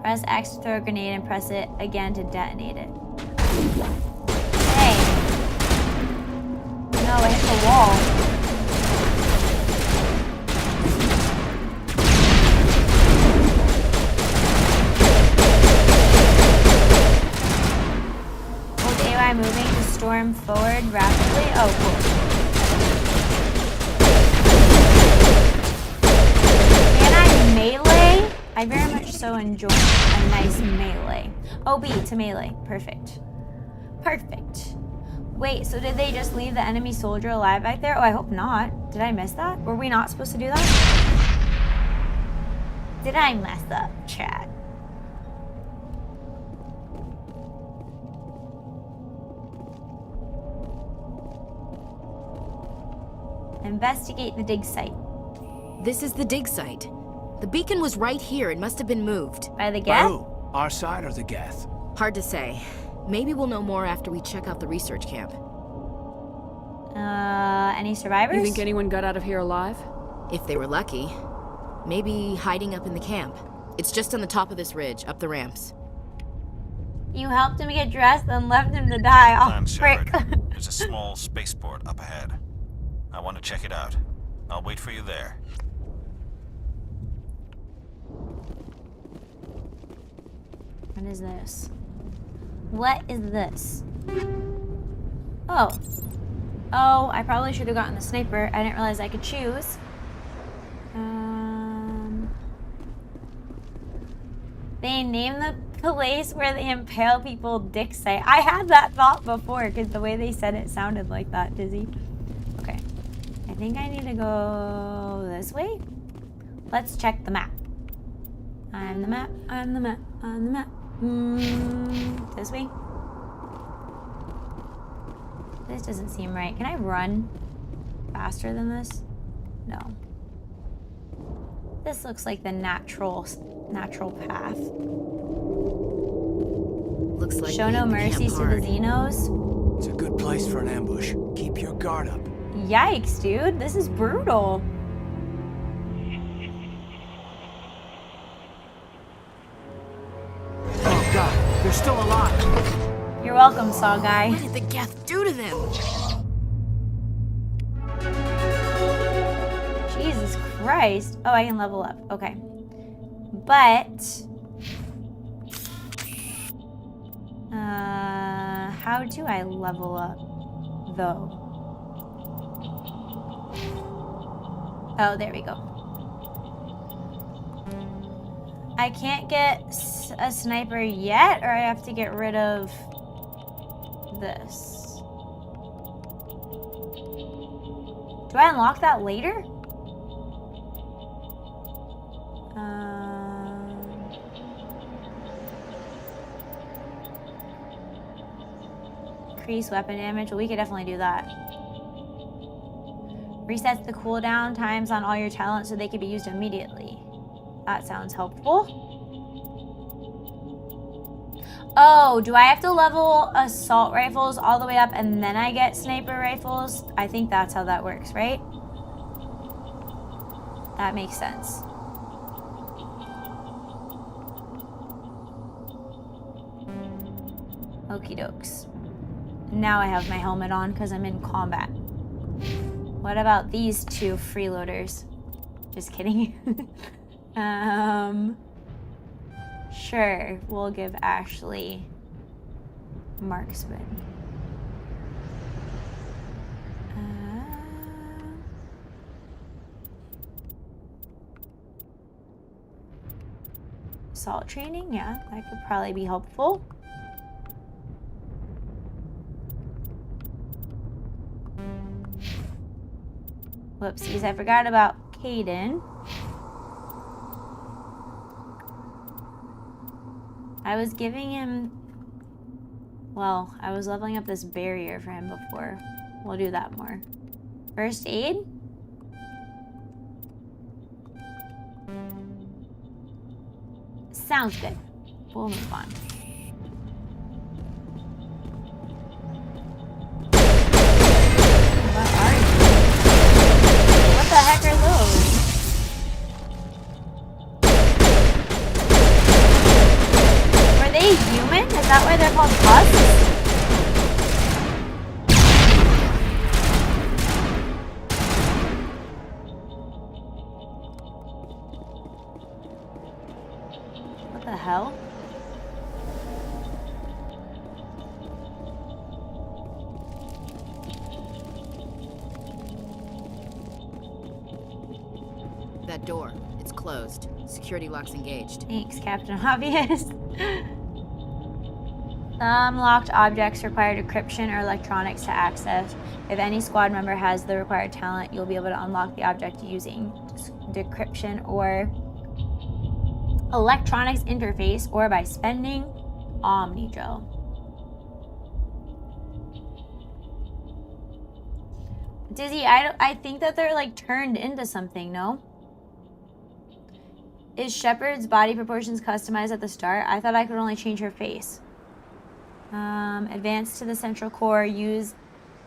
Press X to throw a grenade and press it again to detonate it. Hey! No, I hit the wall. Hold AY moving to storm forward rapidly. Oh, cool. Can I melee? I very much so enjoy a nice melee. Oh, B to melee. Perfect. Perfect. Wait, so did they just leave the enemy soldier alive back there? Oh, I hope not. Did I miss that? Were we not supposed to do that? Did I mess up, chat? Investigate the dig site. This is the dig site. The beacon was right here. It must have been moved. By the Geth? Who? Our side or the Geth? Hard to say. Maybe we'll know more after we check out the research camp. Any survivors? You think anyone got out of here alive? If they were lucky. Maybe hiding up in the camp. It's just on the top of this ridge, up the ramps. You helped him get dressed and left him to die. Oh, frick. There's a small spaceport up ahead. I want to check it out. I'll wait for you there. What is this? What is this? Oh. Oh, I probably should have gotten the sniper. I didn't realize I could choose. They named the place where they impale people Dick site. I had that thought before because the way they said it sounded like that, Dizzy. Okay. I think I need to go this way. Let's check the map. I'm the map. I'm the map. I'm the map. This way? This doesn't seem right. Can I run faster than this? No. This looks like the natural path. Looks like show no mercy to the Xenos. It's a good place for an ambush. Keep your guard up. Yikes, dude. This is brutal. Oh god, they're still alive. You're welcome, Saw Guy. What did the Geth do to them? Jesus Christ. Oh, I can level up. Okay. But how do I level up though? Oh, there we go. I can't get a sniper yet, or I have to get rid of this. Do I unlock that later? Increase weapon damage. Well, we could definitely do that. Resets the cooldown times on all your talents so they can be used immediately. That sounds helpful. Oh, do I have to level assault rifles all the way up and then I get sniper rifles? I think that's how that works, right? That makes sense. Okie dokes. Now I have my helmet on because I'm in combat. What about these two freeloaders? Just kidding. Sure, we'll give Ashley marksman. Assault training, yeah, that could probably be helpful. Whoopsies, I forgot about Caden. I was giving him Well, I was leveling up this barrier for him before. We'll do that more. First aid? Sounds good. We'll move on. What are you? What the heck are those? Were they human? Is that why they're called husks? What the hell? That door, it's closed. Security lock's engaged. Thanks, Captain Obvious. Some locked objects require decryption or electronics to access. If any squad member has the required talent, you'll be able to unlock the object using decryption or electronics interface or by spending Omnigel. Dizzy, I think that they're like turned into something, no? Is Shepard's body proportions customized at the start? I thought I could only change her face. Advance to the central core. Use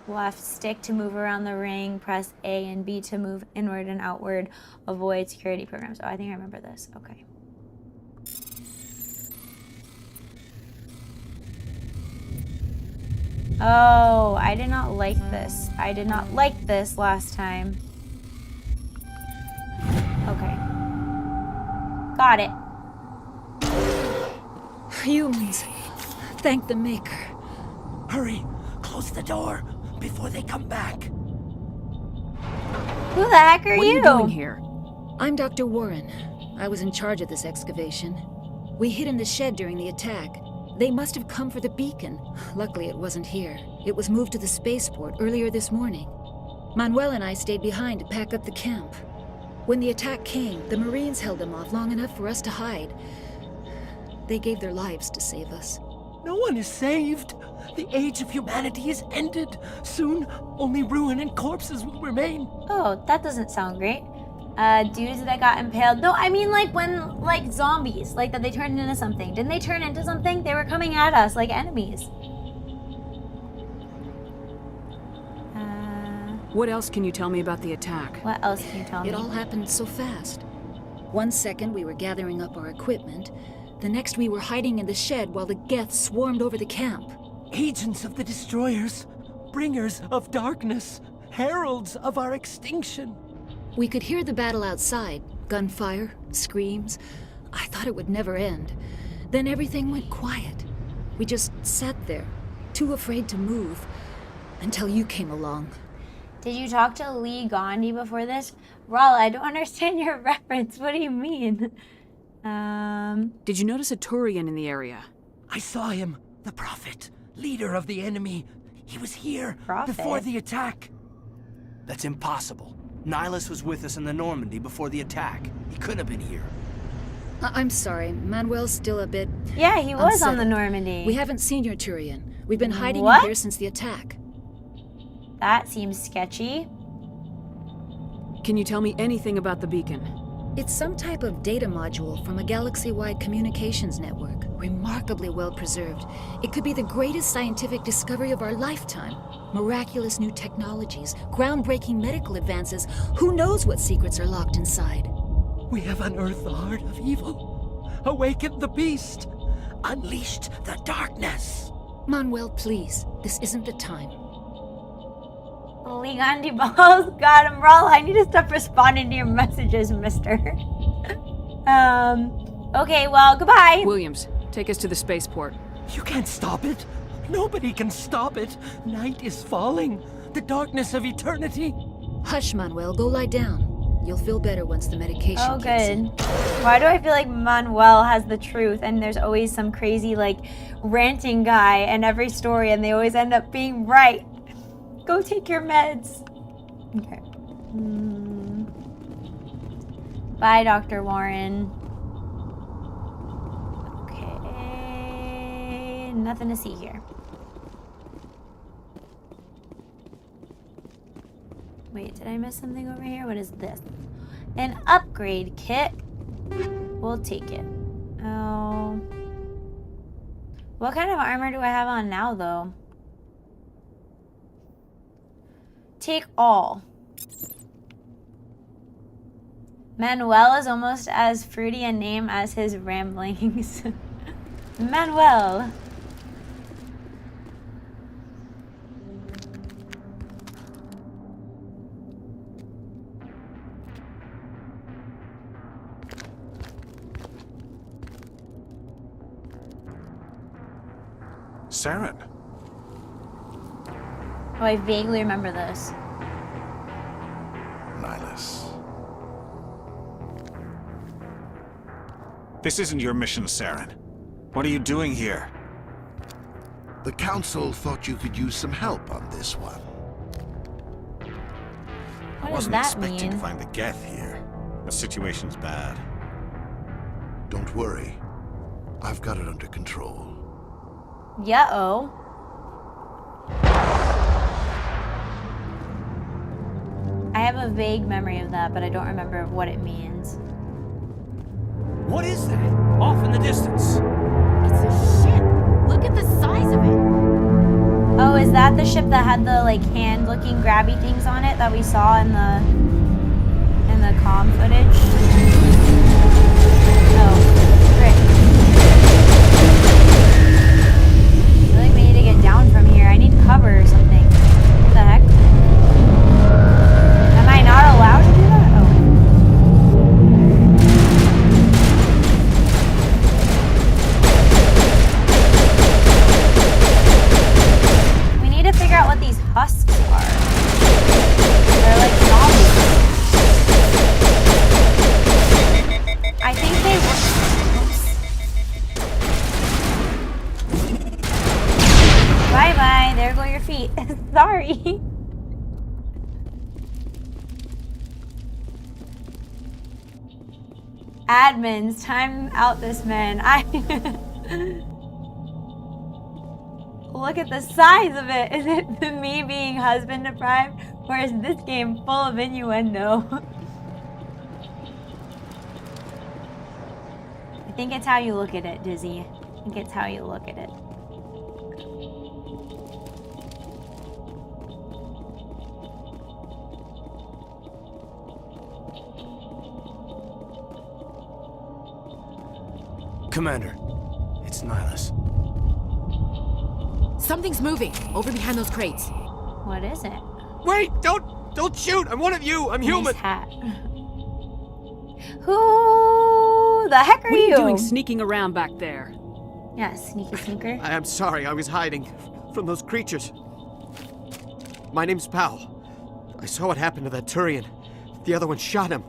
left stick to move around the ring. Press A and B to move inward and outward. Avoid security programs. Oh, I think I remember this. Okay. Oh, I did not like this. I did not like this last time. Okay. Got it. Humans. Thank the Maker. Hurry. Close the door before they come back. Who the heck are you? What are you doing here? I'm Dr. Warren. I was in charge of this excavation. We hid in the shed during the attack. They must have come for the beacon. Luckily, it wasn't here. It was moved to the spaceport earlier this morning. Manuel and I stayed behind to pack up the camp. When the attack came, the Marines held them off long enough for us to hide. They gave their lives to save us. No one is saved. The age of humanity is ended. Soon, only ruin and corpses will remain. Oh, that doesn't sound great. Dudes that got impaled. No, I mean like when, like zombies, like that they turned into something. Didn't they turn into something? They were coming at us like enemies. What else can you tell me about the attack? What else can you tell me? It all happened so fast. 1 second we were gathering up our equipment. The next we were hiding in the shed while the Geth swarmed over the camp. Agents of the Destroyers, bringers of darkness, heralds of our extinction. We could hear the battle outside. Gunfire, screams. I thought it would never end. Then everything went quiet. We just sat there, too afraid to move, until you came along. Did you talk to Lee Gandhi before this? Rala, I don't understand your reference. What do you mean? Did you notice a Turian in the area? I saw him, the Prophet, leader of the enemy. He was here Prophet? before the attack. That's impossible. Nihilus was with us in the Normandy before the attack. He couldn't have been here. I'm sorry, Manuel's still a bit... Yeah, he was on the unsettled. Normandy. We haven't seen your Turian. We've been hiding What? in here since the attack. That seems sketchy. Can you tell me anything about the beacon? It's some type of data module from a galaxy-wide communications network. Remarkably well preserved. It could be the greatest scientific discovery of our lifetime. Miraculous new technologies, groundbreaking medical advances. Who knows what secrets are locked inside? We have unearthed the heart of evil, awakened the beast, unleashed the darkness. Manuel, please. This isn't the time. Lee Gandhi balls got him, Rala. I need to stop responding to your messages, mister. Okay, well, goodbye. Williams, take us to the spaceport. You can't stop it. Nobody can stop it. Night is falling. The darkness of eternity. Hush, Manuel. Go lie down. You'll feel better once the medication Oh, kicks in. good. Why do I feel like Manuel has the truth and there's always some crazy, like, ranting guy in every story and they always end up being right? Go take your meds. Okay. Bye, Dr. Warren. Okay. Nothing to see here. Wait, did I miss something over here? What is this? An upgrade kit. We'll take it. Oh. What kind of armor do I have on now, though? Take all. Manuel is almost as fruity a name as his ramblings. Manuel. Saren. Oh, I vaguely remember this. Nihilus. This isn't your mission, Saren. What are you doing here? The Council thought you could use some help on this one. What I wasn't does that expecting to mean? find the Geth here. The situation's bad. Don't worry. I've got it under control. Yeah-oh. I have a vague memory of that, but I don't remember what it means. What is that? Off in the distance. It's a ship. Look at the size of it. Oh, is that the ship that had the like hand-looking grabby things on it that we saw in the comm footage? Oh, frick. I feel like we need to get down from here. I need cover or something. What the heck? Am I not allowed to do that? Oh. We need to figure out what these husks are. They're like zombies. I think they... Bye-bye. There go your feet. Sorry. Admins, time out this man. Look at the size of it. Is it me being husband deprived, or is this game full of innuendo? I think it's how you look at it, Dizzy. I think it's how you look at it. Commander, it's Nihilus. Something's moving over behind those crates. What is it? Wait! Don't shoot! I'm one of you! I'm human! Nice hat. Who the heck are What are you? you doing sneaking around back there? Yeah, sneaky sneaker. I'm sorry, I was hiding from those creatures. My name's Powell. I saw what happened to that Turian. The other one shot him.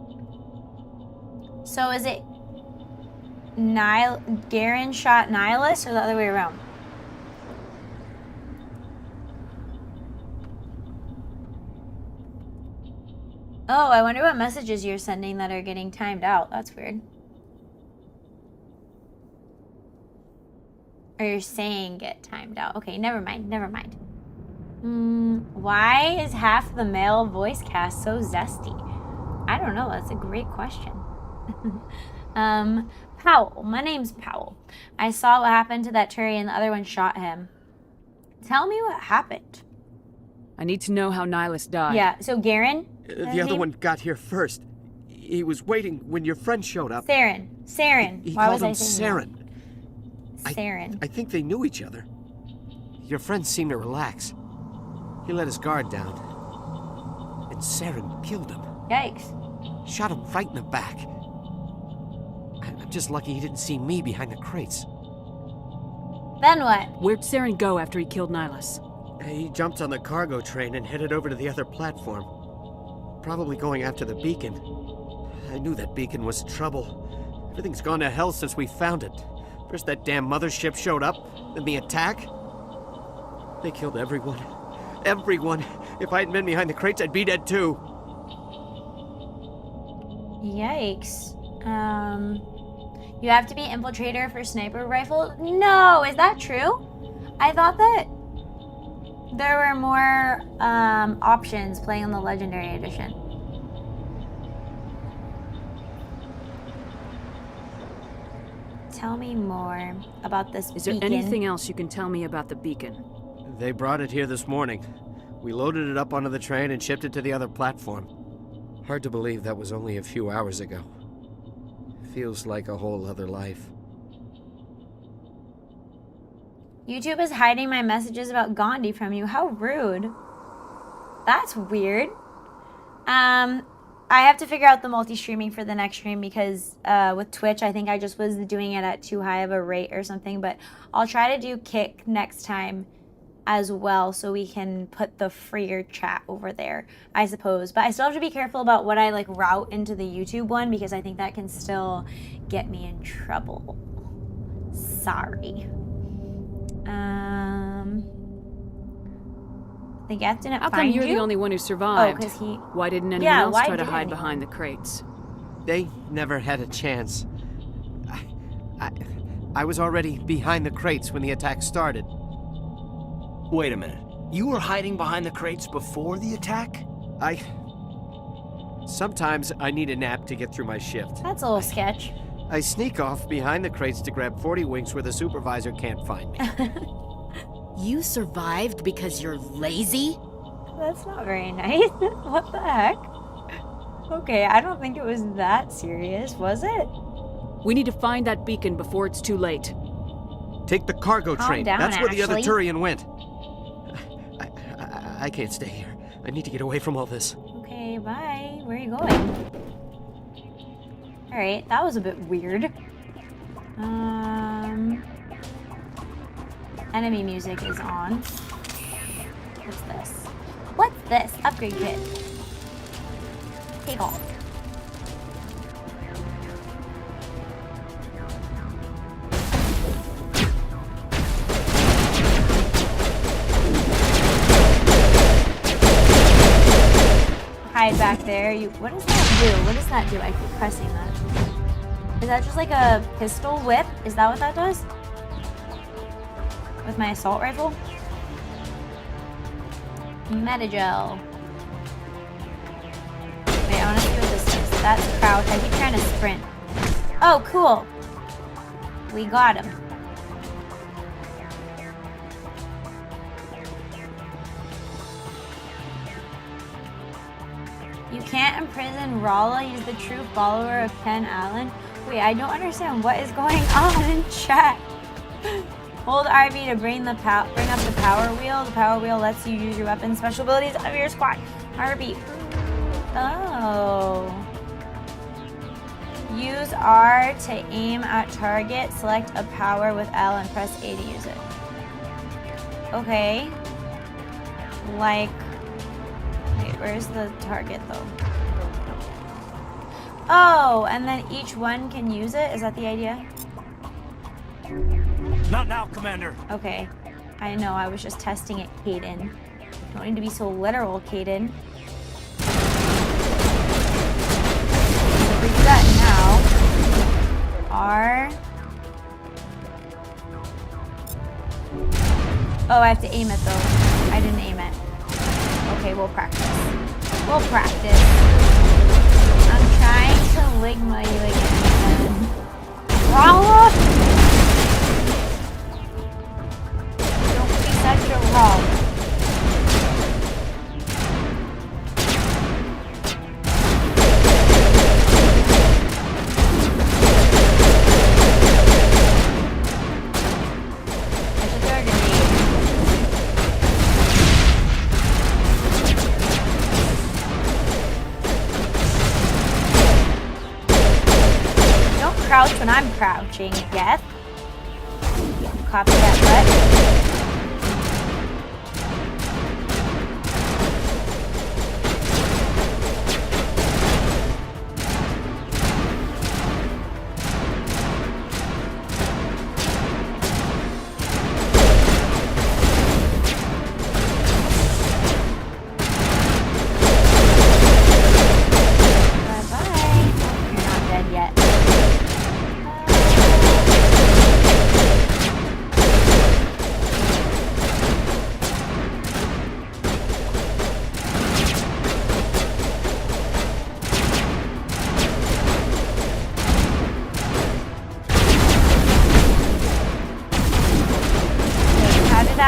So is it Garen shot Nihilus or the other way around? Oh, I wonder what messages you're sending that are getting timed out. That's weird. Or you're saying get timed out. Okay, never mind, never mind. Why is half the male voice cast so zesty? I don't know, that's a great question. Powell, my name's Powell. I saw what happened to that Turian, the other one shot him. Tell me what happened. I need to know how Nihilus died. Yeah, so Garen? The other one got here first. He was waiting when your friend showed up. Saren. He Why called was I him saying Saren. that? Saren. I think they knew each other. Your friend seemed to relax. He let his guard down. And Saren killed him. Yikes. Shot him right in the back. I'm just lucky he didn't see me behind the crates. Then what? Where'd Saren go after he killed Nihilus? He jumped on the cargo train and headed over to the other platform. Probably going after the beacon. I knew that beacon was trouble. Everything's gone to hell since we found it. First that damn mothership showed up, then the attack. They killed everyone. Everyone. If I hadn't been behind the crates, I'd be dead too. Yikes. You have to be infiltrator for sniper rifle? No, is that true? I thought that There were more options playing on the Legendary Edition. Tell me more about this Is there beacon. anything else you can tell me about the beacon? They brought it here this morning. We loaded it up onto the train and shipped it to the other platform. Hard to believe that was only a few hours ago. Feels like a whole other life. YouTube is hiding my messages about Gandhi from you. How rude. That's weird. I have to figure out the multi-streaming for the next stream because with Twitch, I think I just was doing it at too high of a rate or something. But I'll try to do Kick next time as well so we can put the freer chat over there, I suppose. But I still have to be careful about what I like route into the YouTube one because I think that can still get me in trouble. Sorry. The Geth didn't How come find you're you? the only one who survived? Oh, because he... Why didn't anyone else why try to didn't hide he? behind the crates? They never had a chance. I was already behind the crates when the attack started. Wait a minute. You were hiding behind the crates before the attack? Sometimes I need a nap to get through my shift. That's a little sketch. I sneak off behind the crates to grab 40 winks where the supervisor can't find me. You survived because you're lazy? That's not very nice. What the heck? Okay, I don't think it was that serious, was it? We need to find that beacon before it's too late. Take the cargo Calm train. down, That's where the other Ashley. Turian went. I can't stay here. I need to get away from all this. Okay, bye. Where are you going? Alright, that was a bit weird. Enemy music is on. What's this? What's this? Upgrade kit. Take off. Hide back there. What does that do? What does that do? I keep pressing that. Is that just like a pistol whip? Is that what that does? With my assault rifle? Metagel. Wait, I want to see what this is. That's crouch. I keep trying to sprint. Oh, cool. We got him. You can't imprison Rala. He's the true follower of Ken Allen. Wait, I don't understand what is going on in chat. Hold RB to bring up the power wheel. The power wheel lets you use your weapon special abilities of your squad. RB. Oh. Use R to aim at target. Select a power with L and press A to use it. Okay. Like... Wait, where's the target though? Oh, and then each one can use it? Is that the idea? Not now, Commander. Okay. I know, I was just testing it, Caden. Don't need to be so literal, Caden. We do that now. R. Oh, I have to aim it though. I didn't aim it. Okay, we'll practice. We'll practice. I'm trying to Ligma you again. Rala! Don't be such a roll. I should throw a grenade. Crouch when I'm crouching, Geth. Copy that butt. Bye-bye. You're not dead yet.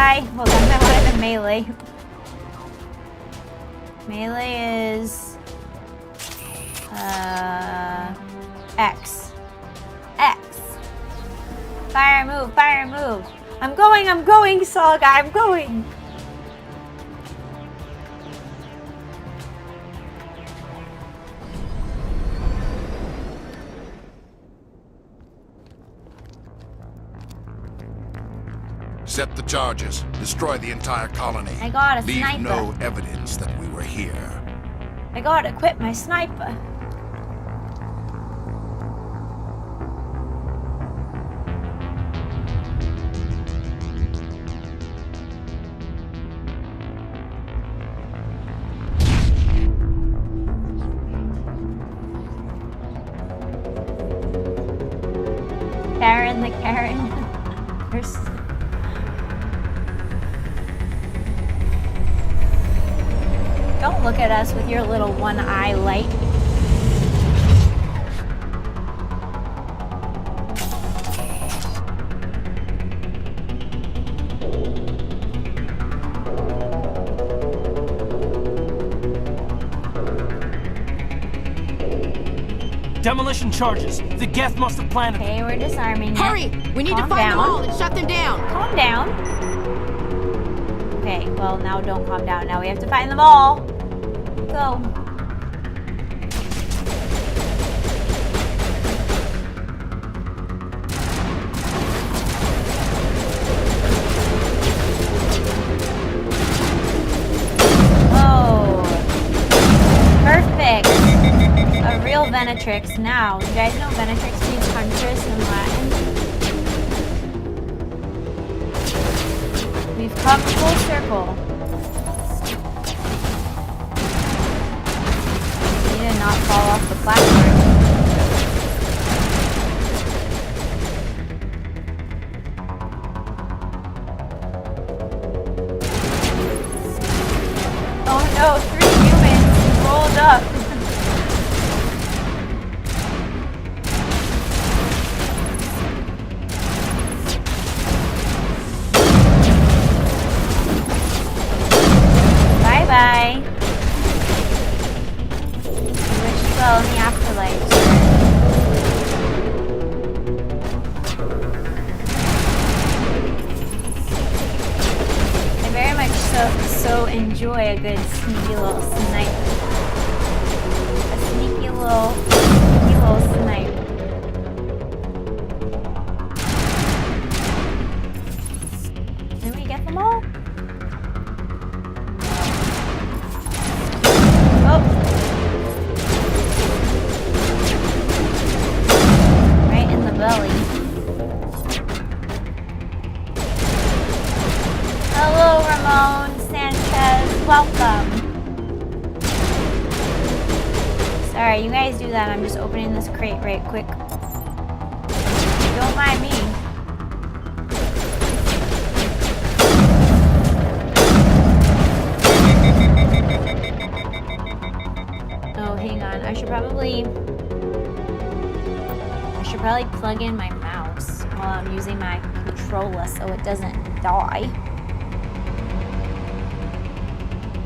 guy. Hold on, I want him in melee. Melee is... X. X. Fire move, fire move. I'm going, Saw guy, I'm going. Set the charges. Destroy the entire colony. I got a Leave sniper. no evidence that we were here. I gotta equip my sniper. Karen the Karen. There's... Don't look at us with your little one eye light. Demolition charges. The Geth must have planted. Okay, we're disarming. Hurry! We need to find them all and shut them down. Calm down. Okay, well now don't calm down. Now we have to find them all. Go. Whoa. Perfect. A real Venatrix now. You guys know Venatrix means huntress in Latin? We've come full circle. We need to not fall off the platform. Oh no, 3 humans rolled up. Bye. Wish you well in the afterlife, sir. I very much so enjoy a good sneaky little snipe. A sneaky little snipe. Did we get them all? Right in the belly. Hello, Ramon Sanchez. Welcome. Sorry, you guys do that. I'm just opening this crate right quick. Don't mind me. Oh, hang on. I should probably plug in my mouse while I'm using my controller so it doesn't die.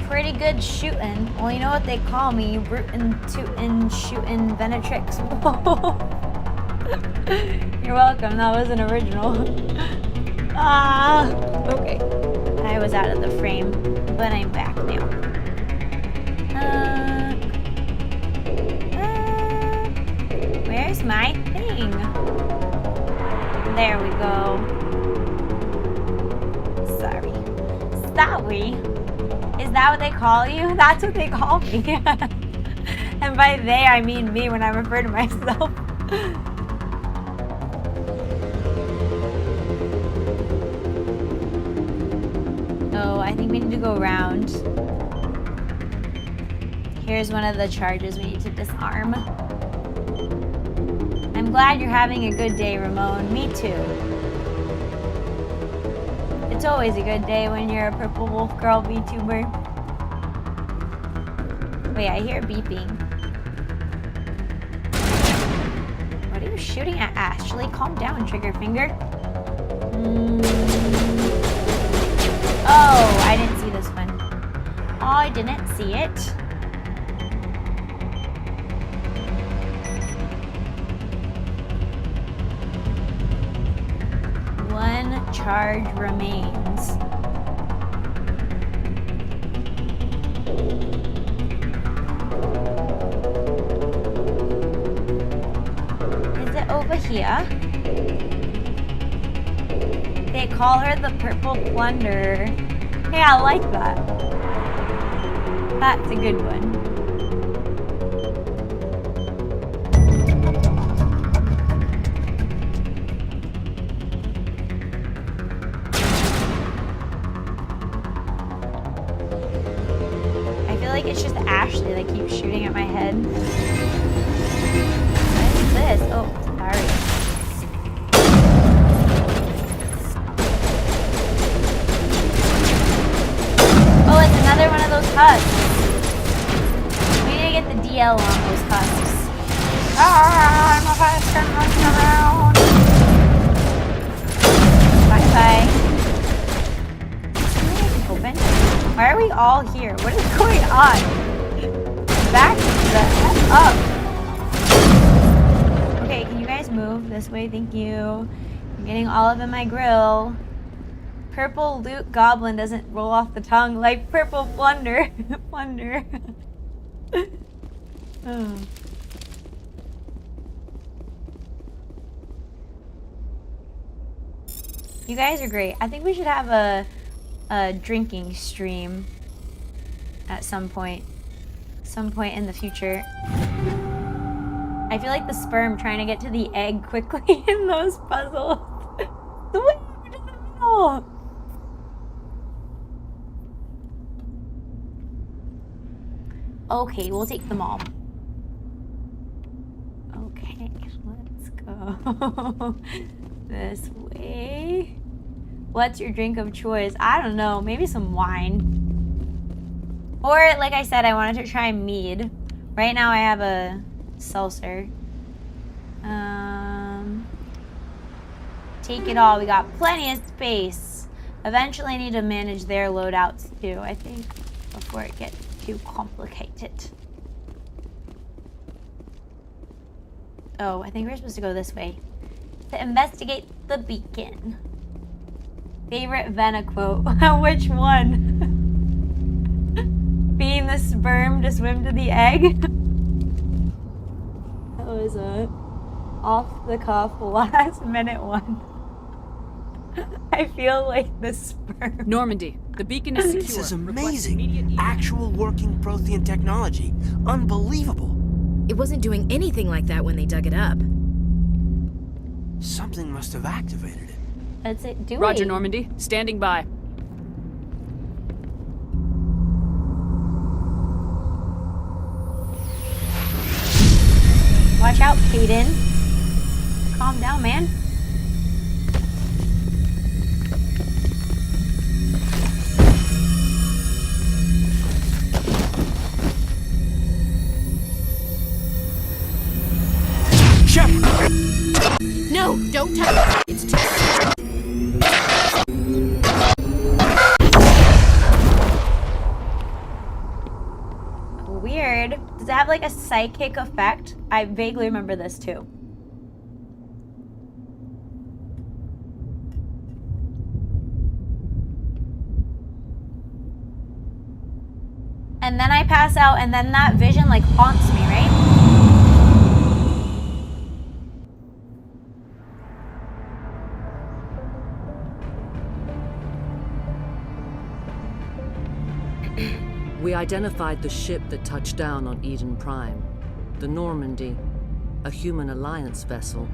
Pretty good shooting. Well, you know what they call me? Rootin', tootin', shootin' Venatrix. You're welcome. That was an original. Okay. I was out of the frame, but I'm back now. Where's my thing? There we go. Sorry. Is that what they call you? That's what they call me. And by they, I mean me when I refer to myself. Oh, I think we need to go around. Here's one of the charges we need to disarm. I'm glad you're having a good day, Ramon. Me too. It's always a good day when you're a Purple Wolf Girl VTuber. Wait, I hear beeping. What are you shooting at, Ashley? Calm down, trigger finger. I didn't see it. One charge remains. Is it over here? They call her the Purple Plunder. Hey, I like that. That's a good one. I feel like it's just Ashley that keeps shooting at my head. What is this? Oh, sorry. Oh, it's another one of those husks. We need to get the DL on those husks. Ah, I'm a husk, I'm running around. Bye-bye. Open. Why are we all here? What is going on? Back the F up. Okay, can you guys move this way? Thank you. I'm getting all up in my grill. Purple loot goblin doesn't roll off the tongue like purple plunder. Plunder. Oh. You guys are great. I think we should have a drinking stream at some point in the future. I feel like the sperm trying to get to the egg quickly in those puzzles. The way in the middle. Okay, we'll take them all. Okay, let's go this way. What's your drink of choice? I don't know, maybe some wine. Or, like I said, I wanted to try mead. Right now I have a seltzer. Take it all, we got plenty of space. Eventually I need to manage their loadouts too, I think, before it gets too complicated. Oh, I think we're supposed to go this way to investigate the beacon. Favorite Vena quote? Which one? Being the sperm to swim to the egg? That was a off the cuff last minute one. I feel like the sperm. Normandy, the beacon is secure. This is amazing. Actual working Prothean technology. Unbelievable. It wasn't doing anything like that when they dug it up. Something must have activated it. That's it doing. Roger, Normandy. Standing by. Watch out, Peyton. Calm down, man. No, don't touch it. It's too... Weird. Does it have like a psychic effect? I vaguely remember this too. And then I pass out and then that vision like haunts me, right? We identified the ship that touched down on Eden Prime. The Normandy, a human alliance vessel.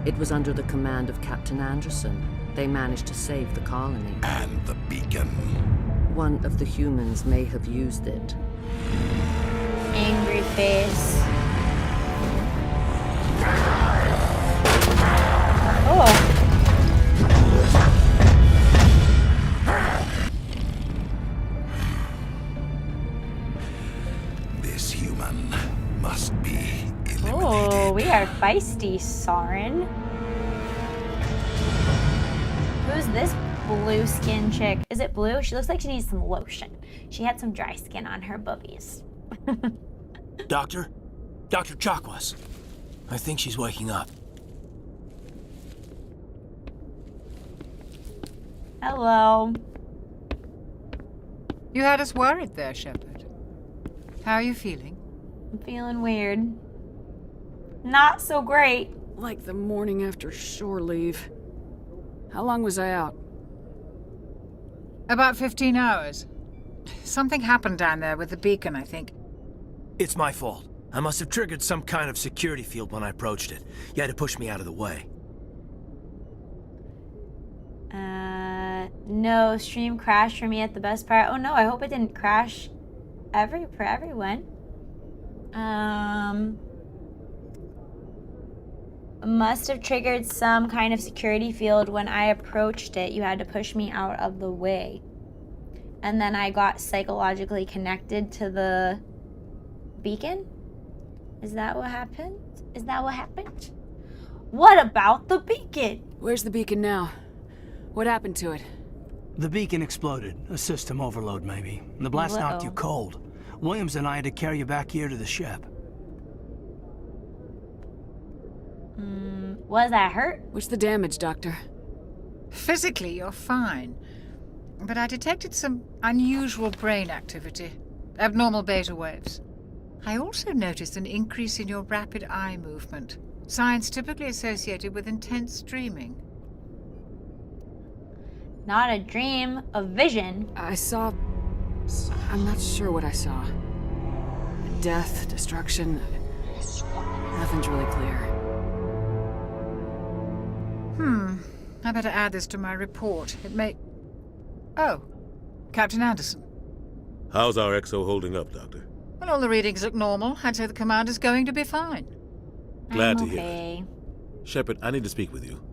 It was under the command of Captain Anderson. They managed to save the colony. And the beacon. One of the humans may have used it. Angry face. Oh. This human must be eliminated. Oh, we are feisty, Soren. Who's this blue skin chick. Is it blue? She looks like she needs some lotion. She had some dry skin on her boobies. Doctor? Dr. Chakwas. I think she's waking up. Hello. You had us worried there, Shepard. How are you feeling? I'm feeling weird. Not so great. Like the morning after shore leave. How long was I out? About 15 hours. Something happened down there with the beacon, I think. It's my fault. I must have triggered some kind of security field when I approached it. You had to push me out of the way. No, stream crashed for me at the best part. Oh no, I hope it didn't crash for everyone. Must have triggered some kind of security field when I approached it. You had to push me out of the way. And then I got psychologically connected to the beacon? Is that what happened? Is that what happened? What about the beacon? Where's the beacon now? What happened to it? The beacon exploded. A system overload, maybe. The blast knocked you cold. Williams and I had to carry you back here to the ship. Was that hurt? What's the damage, Doctor? Physically, you're fine. But I detected some unusual brain activity. Abnormal beta waves. I also noticed an increase in your rapid eye movement. Signs typically associated with intense dreaming. Not a dream, a vision. I'm not sure what I saw. Death, destruction. Nothing's really clear. I better add this to my report. It may... Oh, Captain Anderson. How's our XO holding up, Doctor? Well, all the readings look normal. I'd say the commander's going to be fine. Glad to hear it. Shepard, I need to speak with you.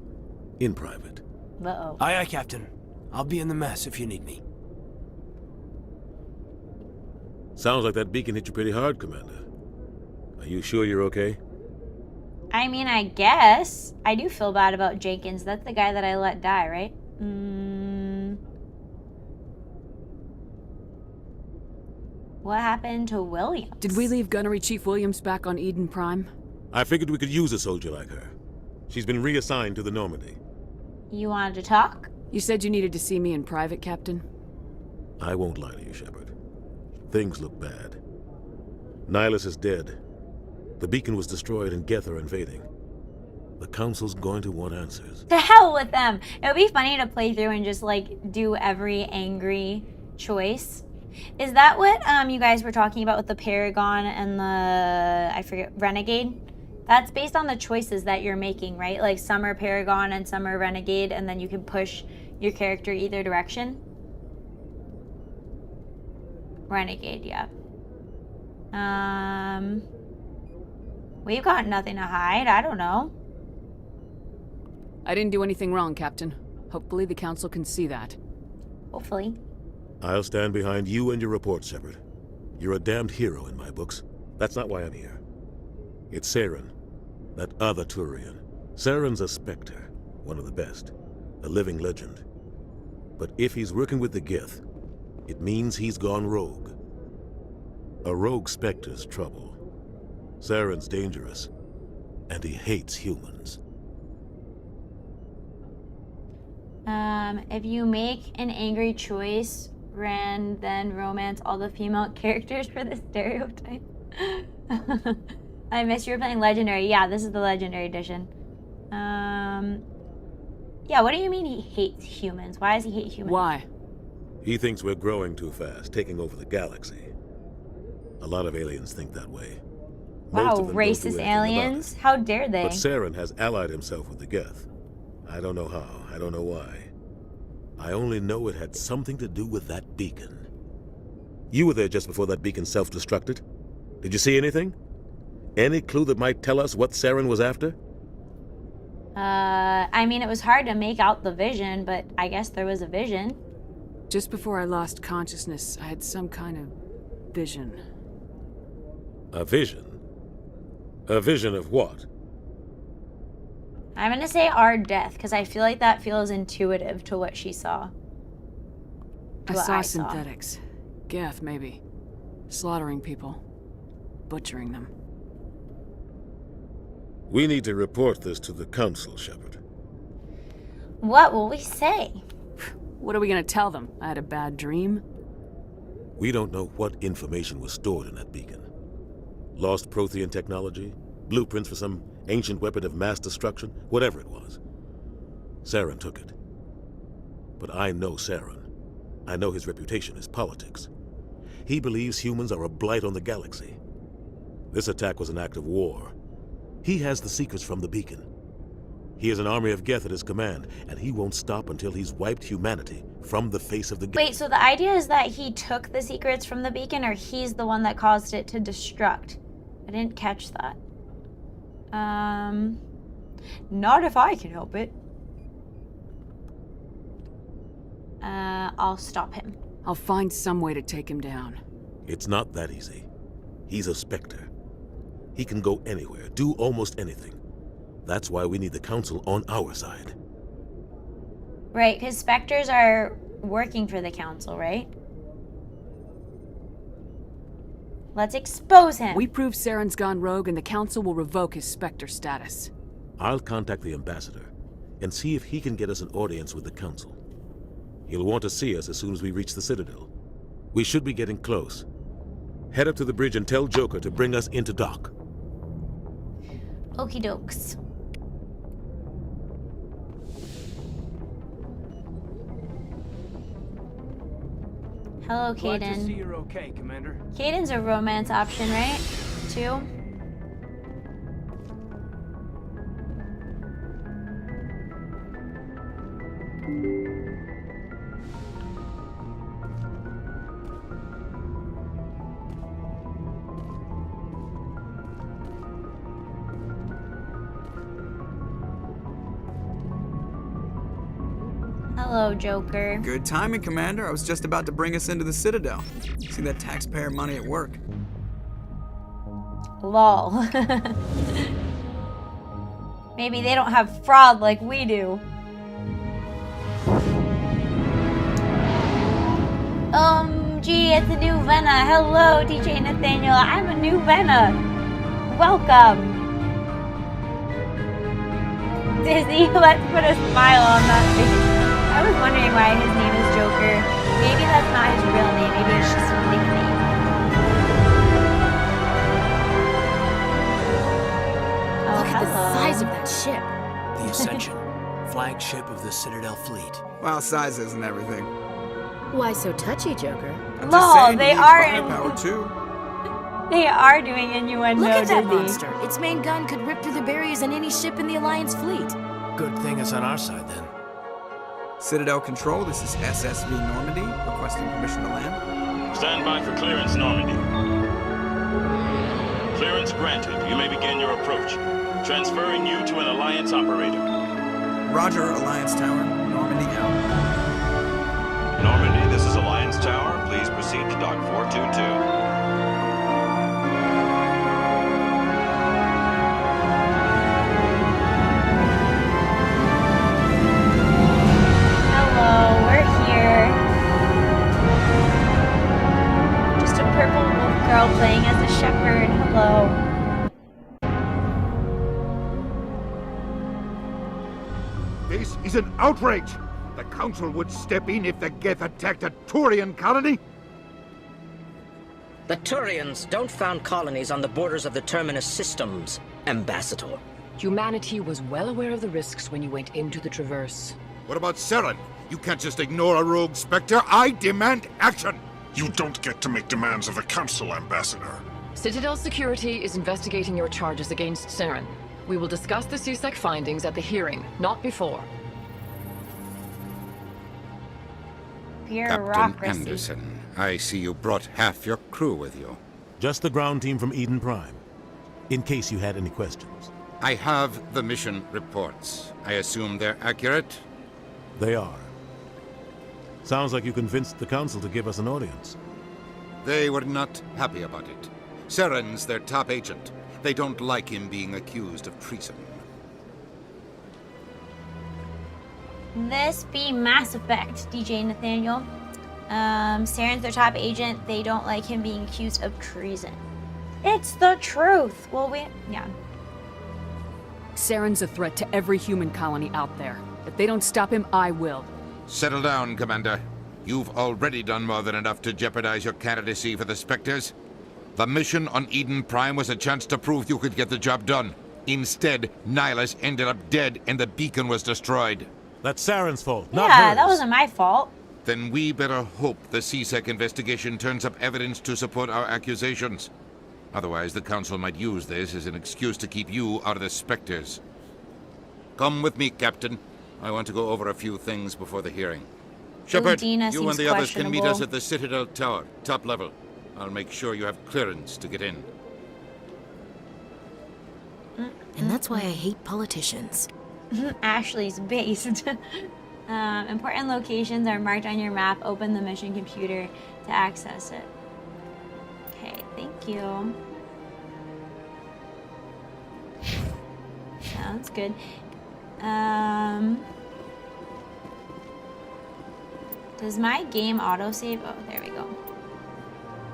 In private. Uh-oh. Aye, aye, Captain. I'll be in the mess if you need me. Sounds like that beacon hit you pretty hard, Commander. Are you sure you're okay? I mean, I guess. I do feel bad about Jenkins. That's the guy that I let die, right? What happened to Williams? Did we leave Gunnery Chief Williams back on Eden Prime? I figured we could use a soldier like her. She's been reassigned to the Normandy. You wanted to talk? You said you needed to see me in private, Captain. I won't lie to you, Shepard. Things look bad. Nihilus is dead. The beacon was destroyed and Geth are invading. The Council's going to want answers. To hell with them! It would be funny to play through and just, like, do every angry choice. Is that what you guys were talking about with the Paragon and the, I forget, Renegade? That's based on the choices that you're making, right? Like some are Paragon and some are Renegade, and then you can push your character either direction. Renegade, yeah. We've got nothing to hide. I don't know. I didn't do anything wrong, Captain. Hopefully the Council can see that. Hopefully. I'll stand behind you and your report, Shepard. You're a damned hero in my books. That's not why I'm here. It's Saren, that other Turian. Saren's a Spectre, one of the best, a living legend. But if he's working with the Geth, it means he's gone rogue. A rogue Spectre's trouble. Saren's dangerous, and he hates humans. If you make an angry choice, then romance all the female characters for the stereotype. I missed you were playing Legendary. Yeah, this is the Legendary edition. Yeah, what do you mean he hates humans? Why does he hate humans? Why? He thinks we're growing too fast, taking over the galaxy. A lot of aliens think that way. Wow, racist aliens? How dare they? But Saren has allied himself with the Geth. I don't know how, I don't know why. I only know it had something to do with that beacon. You were there just before that beacon self-destructed. Did you see anything? Any clue that might tell us what Saren was after? I mean, it was hard to make out the vision, but I guess there was a vision. Just before I lost consciousness, I had some kind of vision. A vision? A vision of what? I'm gonna say our death, because I feel like that feels intuitive to what she saw. I saw synthetics. Geth, maybe. Slaughtering people. Butchering them. We need to report this to the Council, Shepard. What will we say? What are we gonna tell them? I had a bad dream? We don't know what information was stored in that beacon. Lost Prothean technology? Blueprints for some ancient weapon of mass destruction? Whatever it was. Saren took it. But I know Saren. I know his reputation is politics. He believes humans are a blight on the galaxy. This attack was an act of war. He has the secrets from the beacon. He has an army of Geth at his command, and he won't stop until he's wiped humanity from the face of the Wait, so the idea is that he took the secrets from the beacon, or he's the one that caused it to destruct? I didn't catch that. Not if I can help it. I'll stop him. I'll find some way to take him down. It's not that easy. He's a Spectre. He can go anywhere, do almost anything. That's why we need the Council on our side. Right, because Spectres are working for the Council, right? Let's expose him. We prove Saren's gone rogue and the Council will revoke his Spectre status. I'll contact the Ambassador and see if he can get us an audience with the Council. He'll want to see us as soon as we reach the Citadel. We should be getting close. Head up to the bridge and tell Joker to bring us into dock. Okie dokes. Hello, Glad to see Caden. you're okay, Commander. Caden's a romance option, right? Too? Hello, Joker. Good timing, Commander. I was just about to bring us into the Citadel. See that taxpayer money at work. Lol. Maybe they don't have fraud like we do. Gee, it's a new Venna. Hello, DJ Nathaniel. I'm a new Venna. Welcome. Disney, let's put a smile on that face. I was wondering why his name is Joker. Maybe that's not his real name. Maybe it's just a nickname. Oh, look at the size of that ship. The Ascension, flagship of the Citadel fleet. Well, size isn't everything. Why so touchy, Joker? Lol, they are firepower too. They are doing innuendo. Look at that Disney. monster. Its main gun could rip through the barriers in any ship in the Alliance fleet. Good thing it's on our side, then. Citadel Control, this is SSV Normandy, requesting permission to land. Stand by for clearance, Normandy. Clearance granted. You may begin your approach. Transferring you to an Alliance operator. Roger, Alliance Tower. Normandy out. Normandy, this is Alliance Tower. Please proceed to Dock 422. Hello, we're here. Just a purple wolf girl playing as a shepherd. Hello. This is an outrage! The Council would step in if the Geth attacked a Turian colony? The Turians don't found colonies on the borders of the Terminus systems, Ambassador. Humanity was well aware of the risks when you went into the Traverse. What about Saren? You can't just ignore a rogue Spectre. I demand action! You don't get to make demands of the Council, Ambassador. Citadel Security is investigating your charges against Saren. We will discuss the CSEC findings at the hearing, not before. Bureaucracy. Captain Anderson, I see you brought half your crew with you. Just the ground team from Eden Prime, in case you had any questions. I have the mission reports. I assume they're accurate? They are. Sounds like you convinced the Council to give us an audience. They were not happy about it. Saren's their top agent. They don't like him being accused of treason. this be Mass Effect, DJ Nathaniel. Saren's their top agent. They don't like him being accused of treason. It's the truth. Well, yeah. Saren's a threat to every human colony out there. If they don't stop him, I will. Settle down, Commander. You've already done more than enough to jeopardize your candidacy for the Spectres. The mission on Eden Prime was a chance to prove you could get the job done. Instead, Nihilus ended up dead and the beacon was destroyed. That's Saren's fault, not Yeah, hers. that wasn't my fault. Then we better hope the CSEC investigation turns up evidence to support our accusations. Otherwise, the Council might use this as an excuse to keep you out of the Spectres. Come with me, Captain. I want to go over a few things before the hearing. Shepard, Dina you seems and the others can meet us questionable. at the Citadel Tower, top level. I'll make sure you have clearance to get in. And that's why I hate politicians. Ashley's based. Important locations are marked on your map. Open the mission computer to access it. Okay, thank you. Sounds good. Does my game autosave? Oh, there we go.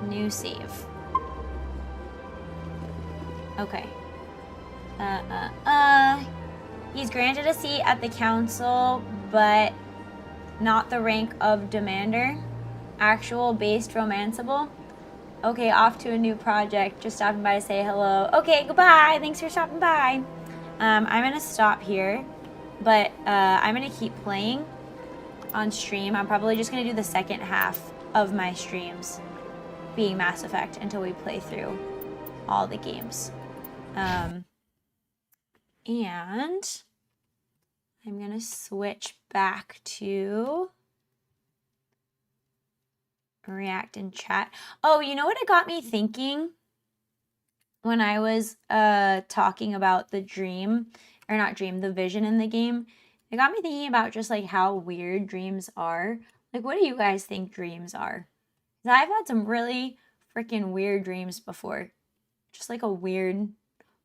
New save. Okay. He's granted a seat at the council, but not the rank of demander. Actual based romanceable. Okay, off to a new project. Just stopping by to say hello. Okay, goodbye. Thanks for stopping by. I'm gonna stop here, but I'm gonna keep playing on stream. I'm probably just gonna do the second half of my streams being Mass Effect until we play through all the games. And I'm gonna switch back to React and chat. Oh, you know what it got me thinking when I was talking about the dream, or not dream, the vision in the game? It got me thinking about just like how weird dreams are. Like, what do you guys think dreams are? 'Cause I've had some really freaking weird dreams before. Just like a weird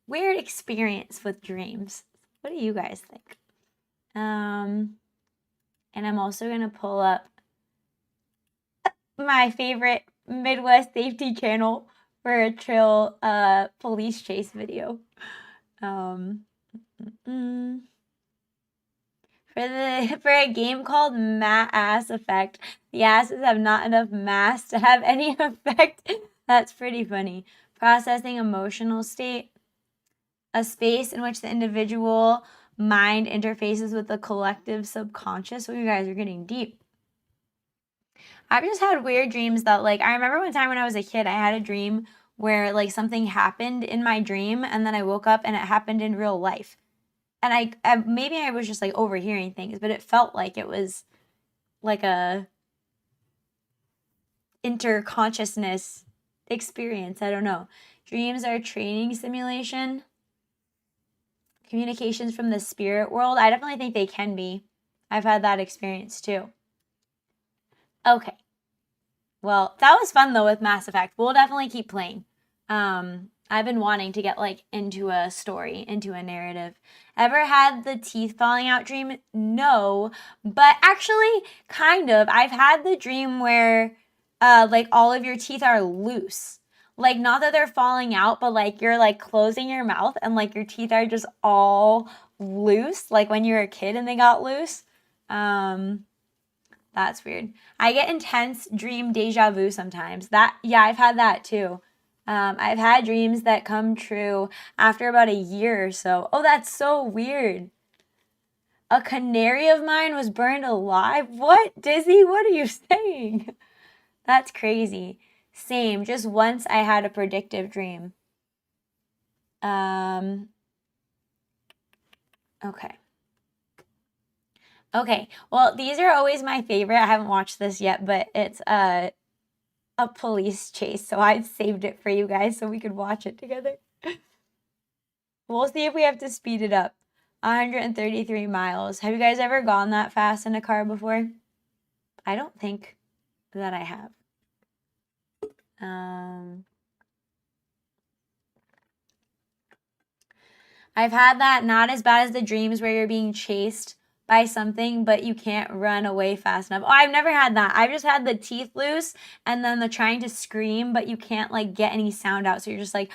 experience with dreams. What do you guys think? And I'm also gonna pull up my favorite Midwest safety channel for a chill police chase video. For a game called Mass Effect, the asses have not enough mass to have any effect. That's pretty funny. Processing emotional state. A space in which the individual mind interfaces with the collective subconscious. Oh, you guys are getting deep. I've just had weird dreams that, like, I remember one time when I was a kid, I had a dream where, like, something happened in my dream, and then I woke up and it happened in real life. And I maybe I was just, like, overhearing things, but it felt like it was, like, a interconsciousness experience. I don't know. Dreams are a training simulation. Communications from the spirit world. I definitely think they can be. I've had that experience too. Okay. Well, that was fun though with Mass Effect. We'll definitely keep playing. I've been wanting to get like into a story, into a narrative. Ever had the teeth falling out dream? No, but actually kind of. I've had the dream where like all of your teeth are loose. Like, not that they're falling out, but like you're like closing your mouth and like your teeth are just all loose, like when you were a kid and they got loose. That's weird. I get intense dream deja vu sometimes. Yeah, I've had that too. I've had dreams that come true after about a year or so. Oh, that's so weird. A canary of mine was burned alive? What? Dizzy, what are you saying? That's crazy. Same, just once I had a predictive dream. Okay. Okay, well, these are always my favorite. I haven't watched this yet, but it's a police chase, so I saved it for you guys so we could watch it together. We'll see if we have to speed it up. 133 miles. Have you guys ever gone that fast in a car before? I don't think that I have. I've had that, not as bad as the dreams where you're being chased by something, but you can't run away fast enough. Oh, I've never had that. I've just had the teeth loose and then the trying to scream, but you can't like get any sound out. So you're just like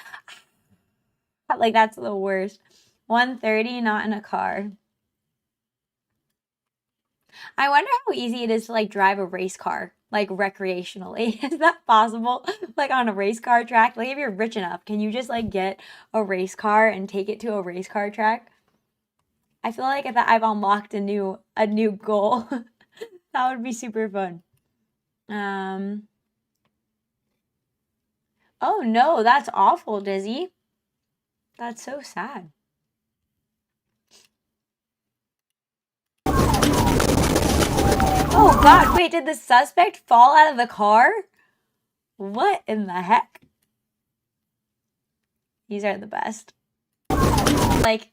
that's the worst. 1:30, not in a car. I wonder how easy it is to like drive a race car, like recreationally. Is that possible? Like on a race car track? Like if you're rich enough, can you just like get a race car and take it to a race car track? I feel like that I've unlocked a new goal. That would be super fun. Oh no, that's awful, Dizzy. That's so sad. Oh god, wait, did the suspect fall out of the car? What in the heck? These are the best. Like,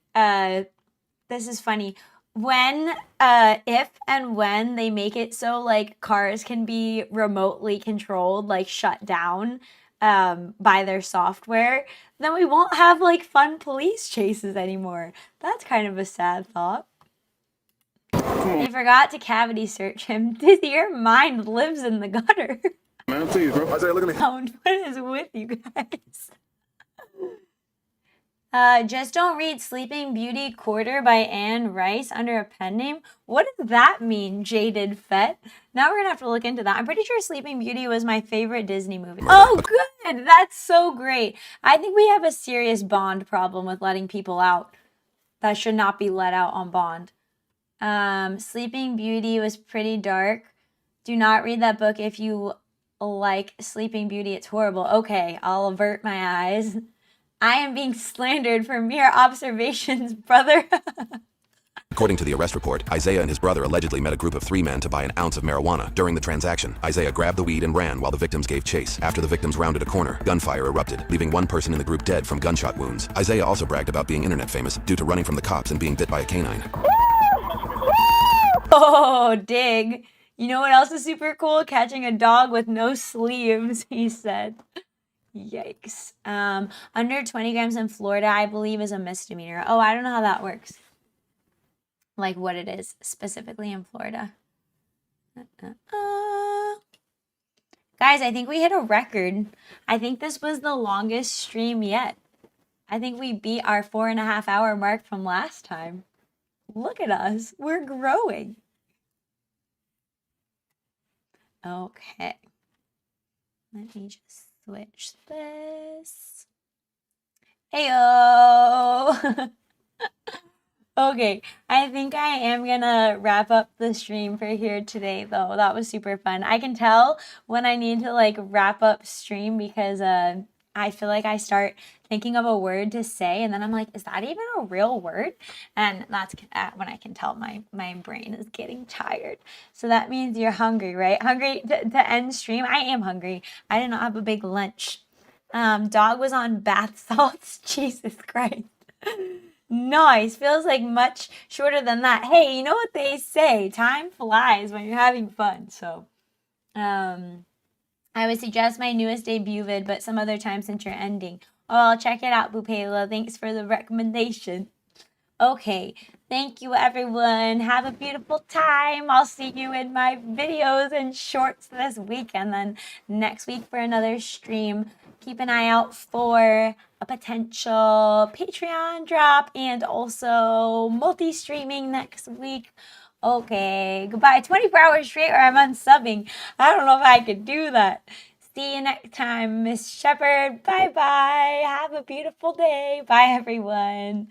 this is funny. When, if and when they make it so, like, cars can be remotely controlled, like, shut down, by their software, then we won't have, like, fun police chases anymore. That's kind of a sad thought. They forgot to cavity search him. Dizzy, your mind lives in the gutter. Man, please, bro. Isaiah, look at me. What is with you guys? Just don't read Sleeping Beauty Quarter by Anne Rice under a pen name. What does that mean, Jaded Fett? Now we're gonna have to look into that. I'm pretty sure Sleeping Beauty was my favorite Disney movie. Oh, good! That's so great. I think we have a serious Bond problem with letting people out that should not be let out on Bond. Sleeping Beauty was pretty dark. Do not read that book if you like Sleeping Beauty. It's horrible. Okay, I'll avert my eyes. I am being slandered for mere observations, brother. According to the arrest report, Isaiah and his brother allegedly met a group of 3 men to buy an ounce of marijuana. During the transaction, Isaiah grabbed the weed and ran while the victims gave chase. After the victims rounded a corner, gunfire erupted, leaving one person in the group dead from gunshot wounds. Isaiah also bragged about being internet famous due to running from the cops and being bit by a canine. Oh, dig. You know what else is super cool? Catching a dog with no sleeves, he said. Yikes. Under 20 grams in Florida, I believe, is a misdemeanor. Oh, I don't know how that works. Like what it is specifically in Florida. Guys, I think we hit a record. I think this was the longest stream yet. I think we beat our 4.5 hour mark from last time. Look at us. We're growing. Okay. Let me just switch this. Heyo! Okay, I think I am gonna wrap up the stream for here today, though. That was super fun. I can tell when I need to, like, wrap up stream because I feel like I start thinking of a word to say, and then I'm like, is that even a real word? And that's when I can tell my brain is getting tired. So that means you're hungry, right? Hungry to end stream? I am hungry. I did not have a big lunch. Dog was on bath salts. Jesus Christ. Nice. Feels like much shorter than that. Hey, you know what they say? Time flies when you're having fun. So, I would suggest my newest debut vid, but some other time since you're ending. Oh, I'll check it out, Bupela. Thanks for the recommendation. Okay. Thank you, everyone. Have a beautiful time. I'll see you in my videos and shorts this week, and then next week for another stream. Keep an eye out for a potential Patreon drop and also multi-streaming next week. Okay, goodbye. 24 hours straight or I'm unsubbing. I don't know if I could do that. See you next time, Miss Shepherd. Bye-bye. Have a beautiful day. Bye, everyone.